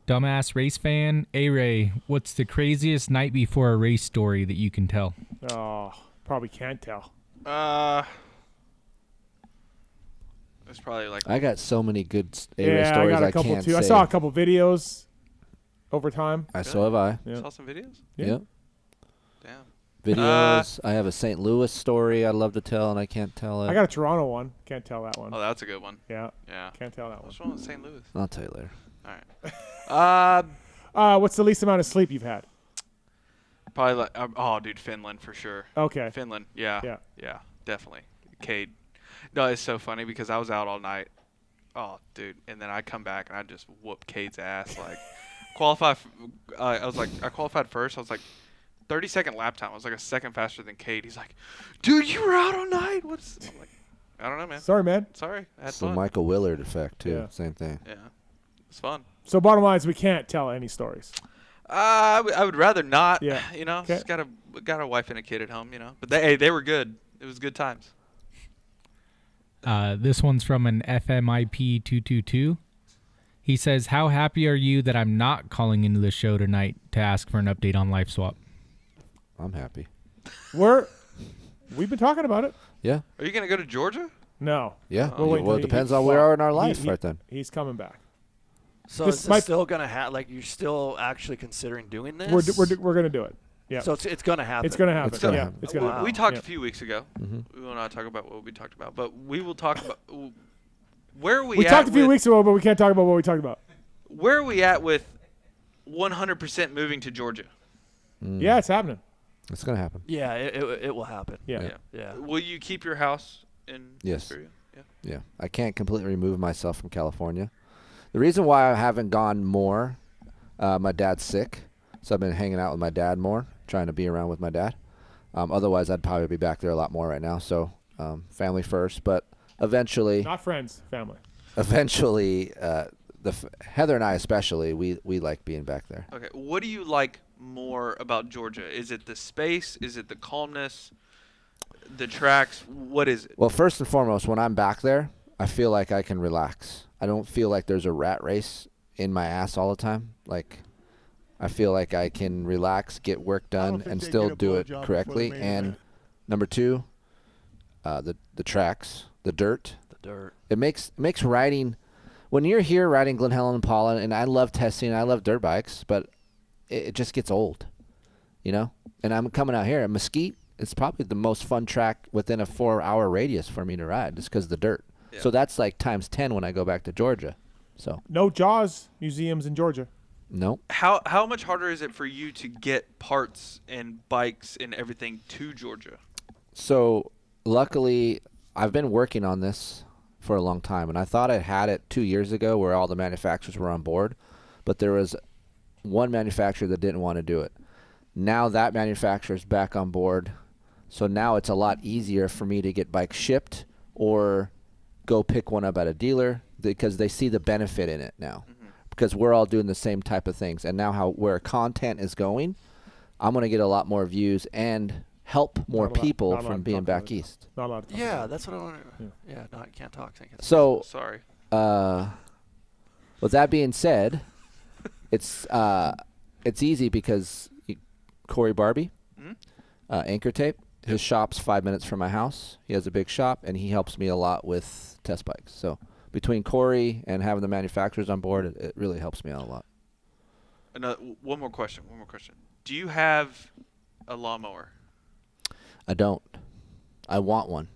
Dumbass race fan. ARay, what's the craziest night before a race story that you can tell? Oh, probably can't tell. It's probably like I got so many good ARay stories I got a couple can't too. say. I saw a couple videos over time. So have I. Yeah. Saw some videos. Yeah. Yep. Damn. Videos. I have a St. Louis story I'd love to tell, and I can't tell it. I got a Toronto one. Can't tell that one. Oh, that's a good one. Yeah. Yeah. Can't tell that one. What's wrong with St. Louis? I'll tell you later. All right. What's the least amount of sleep you've had? Probably like dude, Finland for sure. Okay. Finland. Yeah. Yeah. Yeah. Definitely. Cade. No, it's so funny because I was out all night. Oh, dude, and then I come back and I just whoop Cade's ass. Like, I qualified first. I was like, 30-second lap time. I was like a second faster than Cade. He's like, dude, you were out all night. I'm like, I don't know, man. Sorry, man. Sorry. I had It's the fun. Michael Willard effect too. Yeah. Same thing. Yeah. It's fun. So bottom line is we can't tell any stories. I would rather not. Yeah. You know, Okay. just got a wife and a kid at home. You know, but they were good. It was good times. This one's from an FMIP222. He says, how happy are you that I'm not calling into the show tonight to ask for an update on Life Swap? I'm happy. We've been talking about it. Yeah. Are you gonna go to Georgia? No. Yeah. We'll wait Well, till it depends on where we are in our life right then. He's coming back. So This is might- this still going to happen? Like, you're still actually considering doing this? We're going to do it. Yeah. So it's going to happen. It's going to happen. It's gonna yeah. happen. It's going to happen. We talked Yeah. a few weeks ago. Mm-hmm. We will not talk about what we talked about, but we will talk about where are we We at talked a few with- weeks ago, but we can't talk about what we talked about. Where are we at with 100% moving to Georgia? Yeah, it's happening. It's gonna happen. Yeah, it will happen. Yeah. Yeah. Will you keep your house in Yes. Superior? Yeah. Yeah. I can't completely remove myself from California. The reason why I haven't gone more, my dad's sick, so I've been hanging out with my dad more, trying to be around with my dad. Otherwise, I'd probably be back there a lot more right now. So, family first, but eventually, Not friends, family. eventually, Heather and I especially, we like being back there. Okay. What do you like more about Georgia? Is it the space? Is it the calmness? The tracks? What is it? Well, first and foremost, when I'm back there, I feel like I can relax. I don't feel like there's a rat race in my ass all the time. Like, I feel like I can relax, get work done, and still do it correctly. And number two, the tracks, the dirt. The dirt. It makes riding. When you're here riding Glen Helen and Paula, and I love testing, I love dirt bikes, but it just gets old, you know. And I'm coming out here at Mesquite. It's probably the most fun track within a 4-hour radius for me to ride, just because of the dirt. Yeah. So that's like times 10 when I go back to Georgia. So No Jaws museums in Georgia. no. How much harder is it for you to get parts and bikes and everything to Georgia? So luckily, I've been working on this for a long time, and I thought I had it 2 years ago where all the manufacturers were on board, but there was one manufacturer that didn't want to do it. Now that manufacturer is back on board, so now it's a lot easier for me to get bikes shipped or go pick one up at a dealer because they see the benefit in it now. Because we're all doing the same type of things, and now where content is going, I'm going to get a lot more views and help more Not allowed- people not allowed from to being talk back about it. east. Not allowed to talk Yeah, about that's what I want to. Yeah. Yeah, no, I can't talk. So, Sorry. With that being said, it's easy because Corey Barbie, Anchor Tape, his shop's 5 minutes from my house. He has a big shop, and he helps me a lot with test bikes. So between Corey and having the manufacturers on board, it really helps me out a lot. One more question. Do you have a lawnmower? I don't. I want one.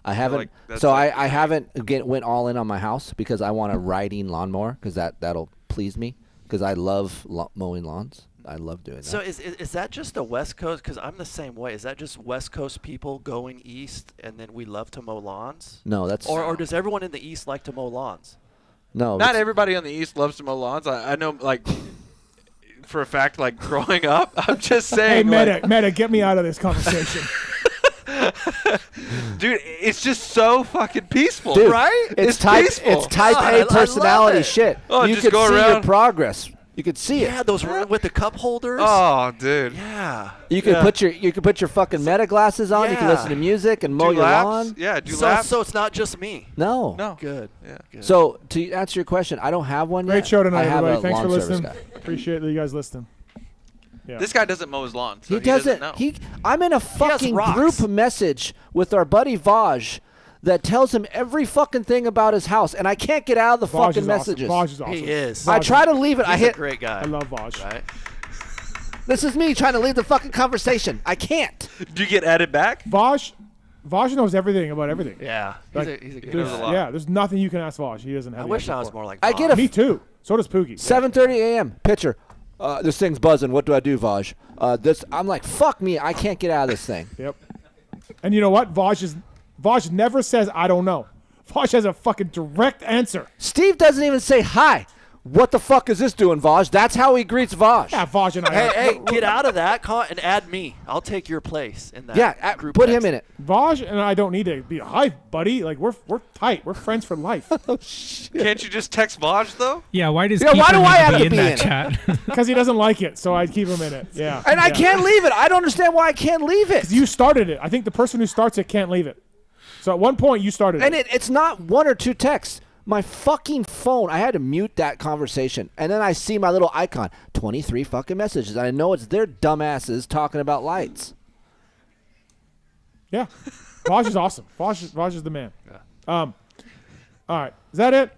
I feel haven't. like that's So like- I haven't went all in on my house because I want a riding lawnmower because that'll please me because I love mowing lawns. I love doing that. So is that just a West Coast? Because I'm the same way. Is that just West Coast people going east, and then we love to mow lawns? No, that's or does everyone in the east like to mow lawns? No, Not everybody on the east loves to mow lawns. I know, like, for a fact, like, growing up, I'm just Hey, saying. Meta, get me out of this conversation. Dude, it's just so fucking peaceful, Dude, right? It's type peaceful. A personality shit. Oh, you just can go see around. your progress. You could see it. Yeah, those with the cup holders. Oh, dude. Yeah. You could put your fucking meta glasses on. You can listen to music and mow Do your laps. lawn. Yeah, do So, laps. so it's not just me. No. No. Good. Yeah. Good. So to answer your question, I don't have one Great yet. show tonight, I have everybody. a Thanks for lawn service listening. guy. Appreciate you guys listening. Yeah. This guy doesn't mow his lawn, so He doesn't. know. I'm in a fucking group message with our buddy Vaj that tells him every fucking thing about his house, and I can't get out of the Vaj fucking is messages. Awesome. Vaj is awesome. He is. I try to leave it. He's I hit. a great guy. I love Vaj. Right? This is me trying to leave the fucking conversation. I can't. Do you get added back? Vaj knows everything about everything. Yeah. Like, He's a good there's, guy. yeah, there's nothing you can ask Vaj. He doesn't have. I the wish answer I was for. more like I get a. Me too. So does Poogie. 7:30 a.m. Pitcher. This thing's buzzing. What do I do, Vaj? I'm like, fuck me. I can't get out of this thing. Yep. And you know what? Vaj never says I don't know. Vaj has a fucking direct answer. Steve doesn't even say hi. What the fuck is this doing, Vaj? That's how he greets Vaj. Yeah, Vaj and I. Hey, get out of that and add me. I'll take your place in that. Group put text. him in it. Vaj and I don't need to be hi, buddy. Like we're tight. We're friends for life. Oh shit. Can't you just text Vaj though? Yeah, why does Yeah, Keefer why do need I have to to be be in in that chat? Because he doesn't like it, so I keep him in it. Yeah. And I can't leave it. I don't understand why I can't leave it. You started it. I think the person who starts it can't leave it. So at one point you started And it. it's not one or two texts. My fucking phone, I had to mute that conversation. And then I see my little icon, 23 fucking messages. And I know it's their dumbasses talking about lights. Yeah. Vaj is awesome. Vaj is the man. All right. Is that it?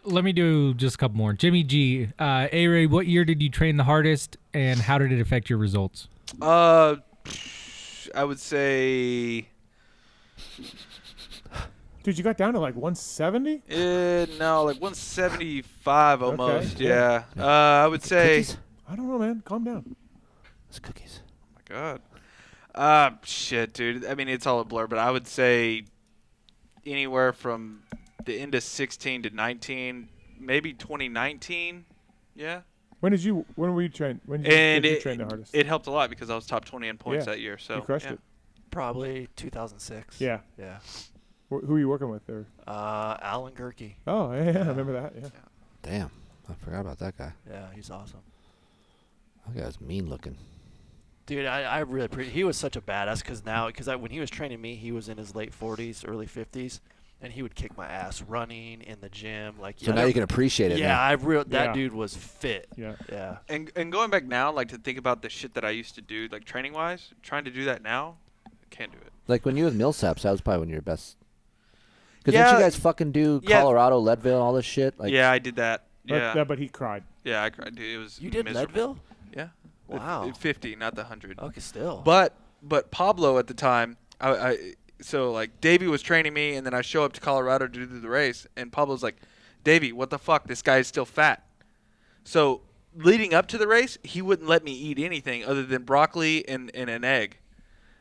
Let me do just a couple more. Jimmy G, ARay, what year did you train the hardest, and how did it affect your results? I would say. Dude, you got down to like 170? No, like 175 almost. Okay. Yeah. I would say. Cookies? I don't know, man. Calm down. It's cookies. Oh my God. Shit, dude. I mean, it's all a blur, but I would say anywhere from the end of 16 to 19, maybe 2019. Yeah. When were you trained? When did And you train the hardest? it helped a lot because I was top 20 in points Yeah. that year. So You crushed yeah. it. Probably 2006. Yeah. Yeah. Who are you working with there? Alan Gerke. Oh, yeah, I remember that. Yeah. Damn. I forgot about that guy. Yeah, he's awesome. That guy's mean looking. Dude, I really he was such a badass because when he was training me, he was in his late 40s, early 50s, and he would kick my ass running in the gym. Like, So now you can appreciate it. Yeah, now. that dude was fit. Yeah. Yeah. And going back now, like to think about the shit that I used to do, like training wise, trying to do that now, I can't do it. Like when you were with Millsaps, that was probably when you were best. Because Yeah. didn't you guys fucking do Yeah. Colorado, Leadville, all this shit? Like, Yeah, I did that. Yeah. But he cried. Yeah, I cried. Dude, it was You did miserable. Leadville? Yeah. Wow. 50, not the 100. Okay, still. But Pablo at the time, so like Davey was training me, and then I show up to Colorado to do the race, and Pablo's like, Davey, what the fuck? This guy is still fat. So leading up to the race, he wouldn't let me eat anything other than broccoli and an egg.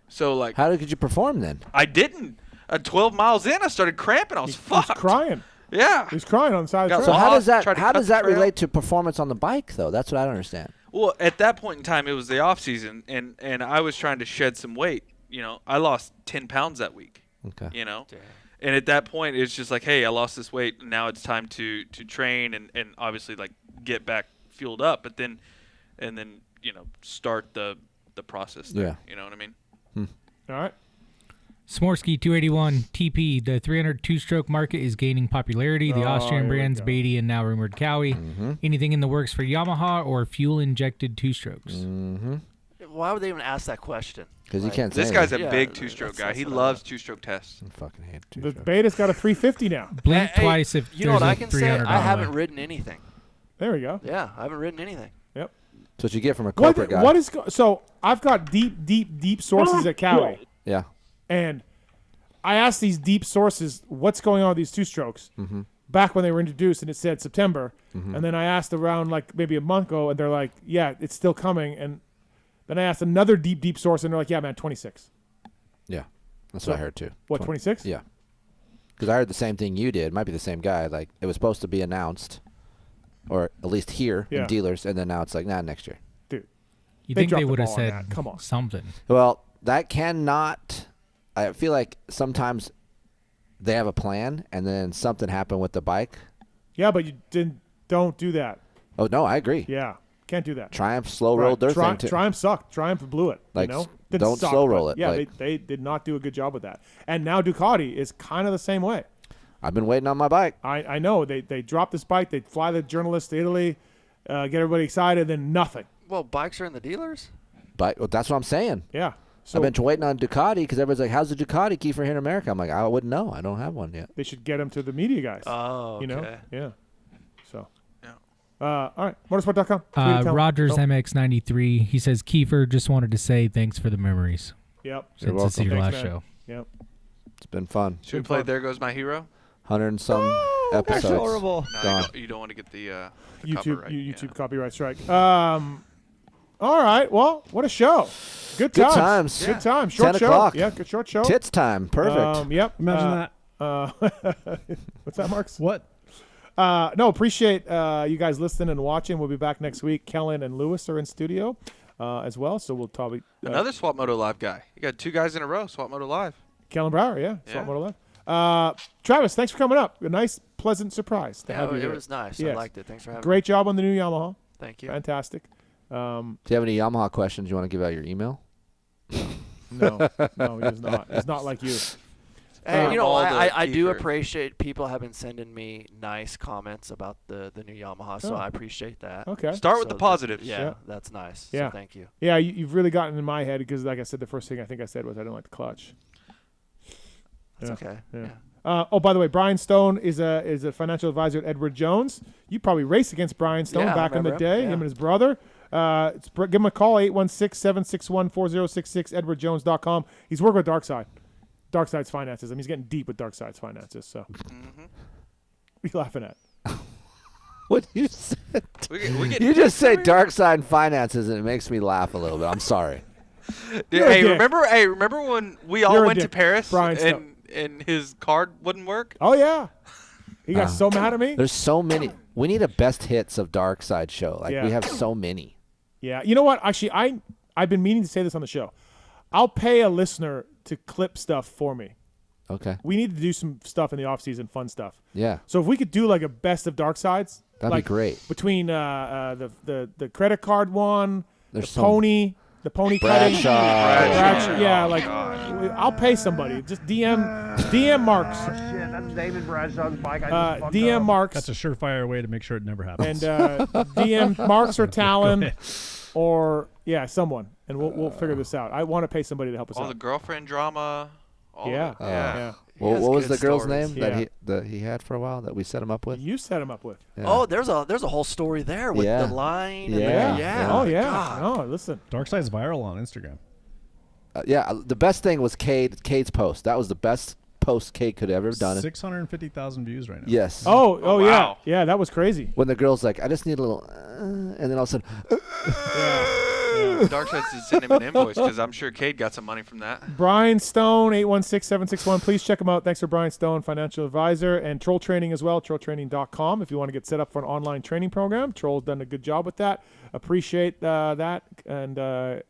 So like, how did you perform then? I didn't. 12 miles in, I started cramping. I was fucked. He's crying. Yeah. He's crying on the side of the Got trail. So how does tried that to how cut does the that trail. relate to performance on the bike though? That's what I don't understand. Well, at that point in time, it was the off season, and I was trying to shed some weight. You know, I lost 10 pounds that week. Okay. You know, and at that point, it's just like, hey, I lost this weight, and now it's time to train and obviously like get back fueled up, but then you know start the process there. Yeah. You know what I mean? All right. Smorsky 281 TP. The 300 two-stroke market is gaining popularity. The Austrian here we brands go. Beatty and now rumored Cowie. Anything in the works for Yamaha or fuel-injected two-strokes? Why would they even ask that question? Because you can't say This guy's a Yeah, big two-stroke guy. He loves two-stroke tests. I fucking hate The Beta's got a 350 now. Blink Hey, twice if you know there's what a I can say? 300 I on the haven't way. ridden anything. There we go. Yeah, I haven't ridden anything. Yep. That's what you get from a corporate guy. What is so? I've got deep sources at Cowie, Yeah. and I asked these deep sources what's going on with these two strokes back when they were introduced, and it said September. And then I asked around like maybe a month ago, and they're like, "Yeah, it's still coming." And then I asked another deep source, and they're like, "Yeah, man, 26." Yeah. That's So, what I heard too. What, 26? Yeah. Because I heard the same thing you did. Might be the same guy. Like it was supposed to be announced, or at least here Yeah. in dealers, and then now it's like, nah, next year. Dude, You They think dropped they the would have ball on said that. Come on. something? Well, that cannot. I feel like sometimes they have a plan, and then something happened with the bike. Yeah, but you don't do that. Oh no, I agree. Yeah, can't do that. Triumph slow rolled their thing too. Triumph sucked. Triumph blew it. Like, you know? don't suck, slow roll it. Yeah, like, they did not do a good job with that. And now Ducati is kind of the same way. I've been waiting on my bike. I know. They drop this bike. They fly the journalists to Italy, get everybody excited, then nothing. Well, bikes are in the dealers. But well, that's what I'm saying. Yeah. So, I've been waiting on Ducati because everybody's like, how's the Ducati Keefer here in America? I'm like, I wouldn't know. I don't have one yet. They should get them to the media guys. Oh, You know? okay. Yeah. So. All right. Motorsport.com. Rogers MX93. He says, Keefer, just wanted to say thanks for the memories. Yep. Since it's your last man. show. Yep. It's been fun. Should we play There Goes My Hero? 100 and some episodes. That's horrible. No, Gone. you don't want to get the YouTube copyright. YouTube copyright strike. All right. Well, what a show. Good times. Good times. Short 10 show. o'clock. Yeah, good short show. Tits time. Perfect. Yep. Imagine that. What's that, Marks? What? No, appreciate you guys listening and watching. We'll be back next week. Kellen and Lewis are in studio as well, so we'll probably Another Swap Moto Live guy. You got 2 guys in a row. Swap Moto Live. Kellen Brower, yeah. Swap Moto Live. Travis, thanks for coming up. A nice, pleasant surprise to have you it here. was nice. Yes. I liked it. Thanks for having me. Great job on the new Yamaha. Thank you. Fantastic. Do you have any Yamaha questions you want to give out your email? No, he does not. He's not like you. Hey, you know, I do Keefer. appreciate people have been sending me nice comments about the new Yamaha, so Oh. I appreciate that. Okay. Start with the positives. Yeah, that's nice. Yeah. So thank you. Yeah, you've really gotten in my head because, like I said, the first thing I think I said was I don't like the clutch. That's okay. Yeah. Oh, by the way, Brian Stone is a financial advisor at Edward Jones. You probably raced against Brian Stone Yeah, I back in the remember day, him. him and his brother. Give him a call, 816-761-4066, edwardjones.com. He's working with Darkside. Darkside's finances. I mean, he's getting deep with Darkside's finances. So, what are you laughing at? What you said? We get You just say dark side finances, and it makes me laugh a little bit. I'm sorry. Dude, hey, remember when we all You're a went to dick. Paris Brian Stone. and his card wouldn't work? Oh yeah, he got so mad at me. There's so many. We need a best hits of Dark Side show. Like Yeah. we have so many. Yeah, you know what? Actually, I've been meaning to say this on the show. I'll pay a listener to clip stuff for me. Okay. We need to do some stuff in the off season, fun stuff. Yeah. So if we could do like a best of Dark Sides, That'd like be great. Between the credit card one, There's the pony cutting, Bradshaw. yeah, like I'll pay somebody. Just DM Marks. Shit, that's David Bradshaw's bike. DM Marks. That's a surefire way to make sure it never happens. And DM Marks or Go Tallon, ahead. or someone, and we'll figure this out. I want to pay somebody to help us All out. the girlfriend drama. Yeah. Yeah. Well, what was the girl's stories. name that he had for a while that we set him up with? You set him up with. Yeah. Oh, there's a whole story there with Yeah. the line. Yeah. And Yeah. Oh yeah. God. No, listen. Darkside's viral on Instagram. The best thing was Cade's post. That was the best post Cade could have ever done. 650,000 views right now. Yes. Oh yeah. wow. Yeah, that was crazy. When the girl's like, I just need a little, and then all of a sudden, Darkside's just send him an invoice because I'm sure Cade got some money from that. Brian Stone, 816-761. Please check him out. Thanks for Brian Stone, financial advisor, and Troll Training as well, trolltraining.com. If you want to get set up for an online training program, Troll's done a good job with that. Appreciate that. And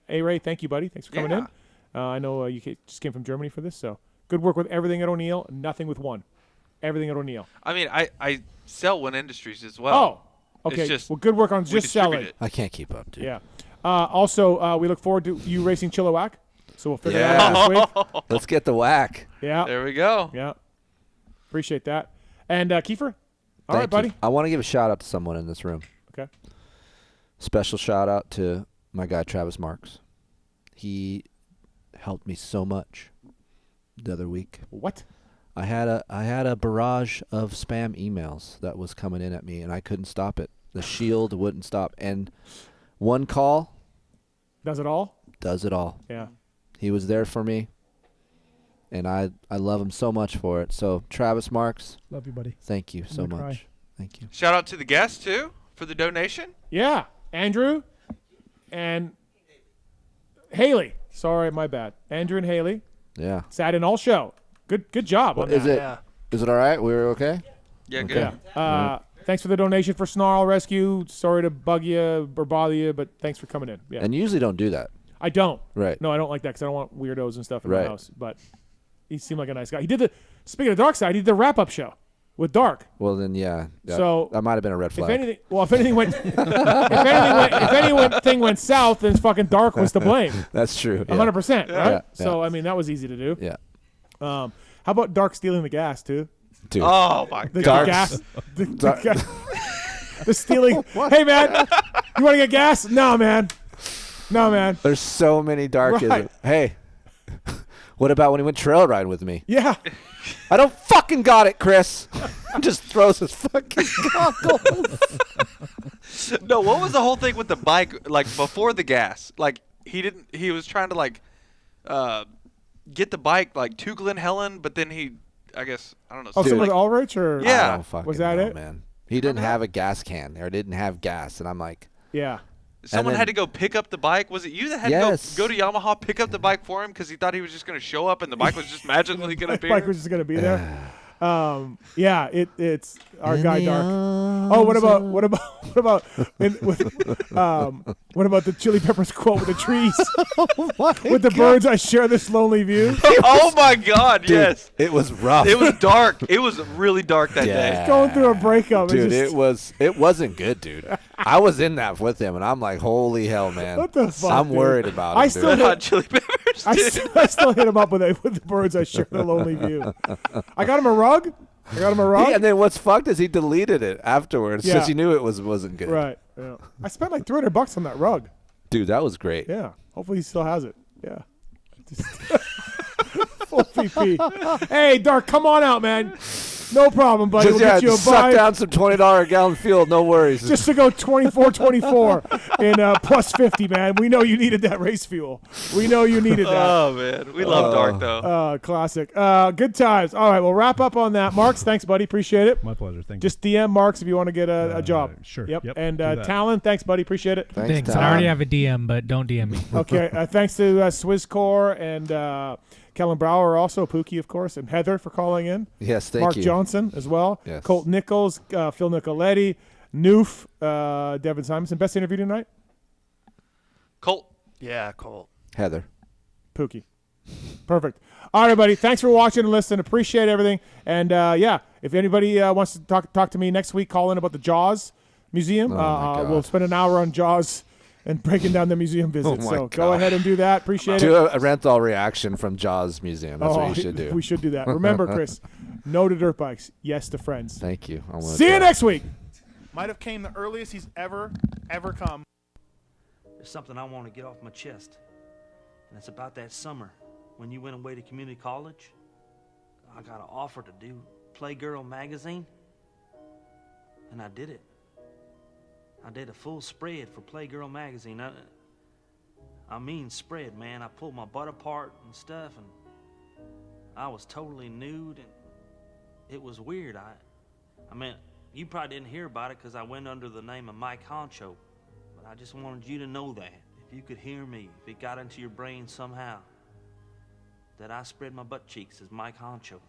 ARay, thank you, buddy. Thanks for coming in. I know you just came from Germany for this, so good work with everything at O'Neill, nothing with one. Everything at O'Neill. I mean, I sell Win Industries as well. Oh, okay. It's just well, good work on we just distribute selling. it. I can't keep up, dude. Yeah. Also, we look forward to you racing Chilliwack, so we'll figure that out this week. Let's get the whack. Yeah. There we go. Yeah. Appreciate that. And Keefer? All Thank right, buddy. you. I want to give a shout out to someone in this room. Okay. Special shout out to my guy Travis Marks. He helped me so much the other week. What? I had a barrage of spam emails that was coming in at me, and I couldn't stop it. The shield wouldn't stop, and one call does it all. Yeah. He was there for me, and I love him so much for it. So Travis Marks, love you, buddy. Thank you so I'm gonna much. cry. Thank you. Shout out to the guests too for the donation. Yeah. Andrew and Haley. Sorry, my bad. Andrew and Haley. Yeah. Sat in all show. Good job on Is that. it all right? We were okay? Yeah, okay. good. Yeah. Thanks for the donation for Snarl Rescue. Sorry to bug you or bother you, but thanks for coming in. Yeah. And you usually don't do that. I don't. Right. No, I don't like that because I don't want weirdos and stuff in my Right. house. But he seemed like a nice guy. He did speaking of Dark Side, he did the wrap-up show. with dark. Well, then, yeah. So that might have been a red flag. If anything went south, then fucking dark was to blame. That's true. 100%, right? Yeah. So I mean, that was easy to do. Yeah. How about dark stealing the gas too? Dude. Oh my the God. Gas. The stealing. Hey man, you want to get gas? No man. There's so many dark. Right. Hey, what about when he went trail riding with me? Yeah. I don't fucking got it, Kris. Just throws his fucking goggles. No, what was the whole thing with the bike? Like before the gas, like he was trying to like get the bike like to Glen Helen, but then I don't know. Oh, something with Ulrich or yeah, I don't fucking was that know, it? Man, he didn't have a gas can or didn't have gas, and I'm like, yeah. Someone had to go pick up the bike. Was it you that had to go to Yamaha, pick up the bike for him because he thought he was just going to show up and the bike was just magically going to appear? The bike was just going to be there. Yeah, it's our guy Dark. Oh, what about the Chili Peppers quote with the trees? With the birds, I share this lonely view. Oh my God! Dude, yes, it was rough. It was dark. It was really dark that day. He's going through a breakup. Dude, it wasn't good, dude. I was in that with him, and I'm like, holy hell, man. What the fuck? I'm dude? worried about him. Red Hot Chili Peppers. I still hit him up with the birds. I share the lonely view. I got him a rug. And then what's fucked is he deleted it afterwards because he knew it wasn't good. Right. Yeah. I spent like $300 on that rug. Dude, that was great. Yeah. Hopefully he still has it. Yeah. Full PP. Hey, Dark, come on out, man. No problem, buddy. We'll get you a suck down some $20 a gallon fuel. No worries. Just to go 24-24 in plus 50, man. We know you needed that race fuel. We know you needed that. Oh, man. We love dark, though. Classic. Good times. All right, we'll wrap up on that. Marks, thanks, buddy. Appreciate it. My pleasure. Thank you. Just DM Marks if you want to get a job. Sure. Yep. And Tallon, thanks, buddy. Appreciate it. Thanks. I already have a DM, but don't DM me. Okay. Thanks to Swisscore and Kellen Brower, also Pookie, of course, and Heather for calling in. Yes, thank Mark you. Johnson as well. Yes. Colt Nichols, Phil Nicoletti, Newf, Devin Simonson. Best interview tonight? Colt. Yeah, Colt. Heather. Pookie. Perfect. All right, buddy. Thanks for watching and listening. Appreciate everything. And, if anybody wants to talk to me next week, call in about the Jaws Museum. We'll spend an hour on Jaws and breaking down the museum visit. So go ahead and do that. Appreciate it. Do a rental reaction from Jaws Museum. That's what you should do. We should do that. Remember, Kris, no to dirt bikes, yes to friends. Thank you. See you next week. Might have came the earliest he's ever come. There's something I want to get off my chest, and it's about that summer when you went away to community college. I got an offer to do Playgirl magazine, and I did it. I did a full spread for Playgirl magazine. I mean spread, man. I pulled my butt apart and stuff, and I was totally nude, and it was weird. I mean, you probably didn't hear about it because I went under the name of Mike Honcho, but I just wanted you to know that. If you could hear me, if it got into your brain somehow, that I spread my butt cheeks as Mike Honcho.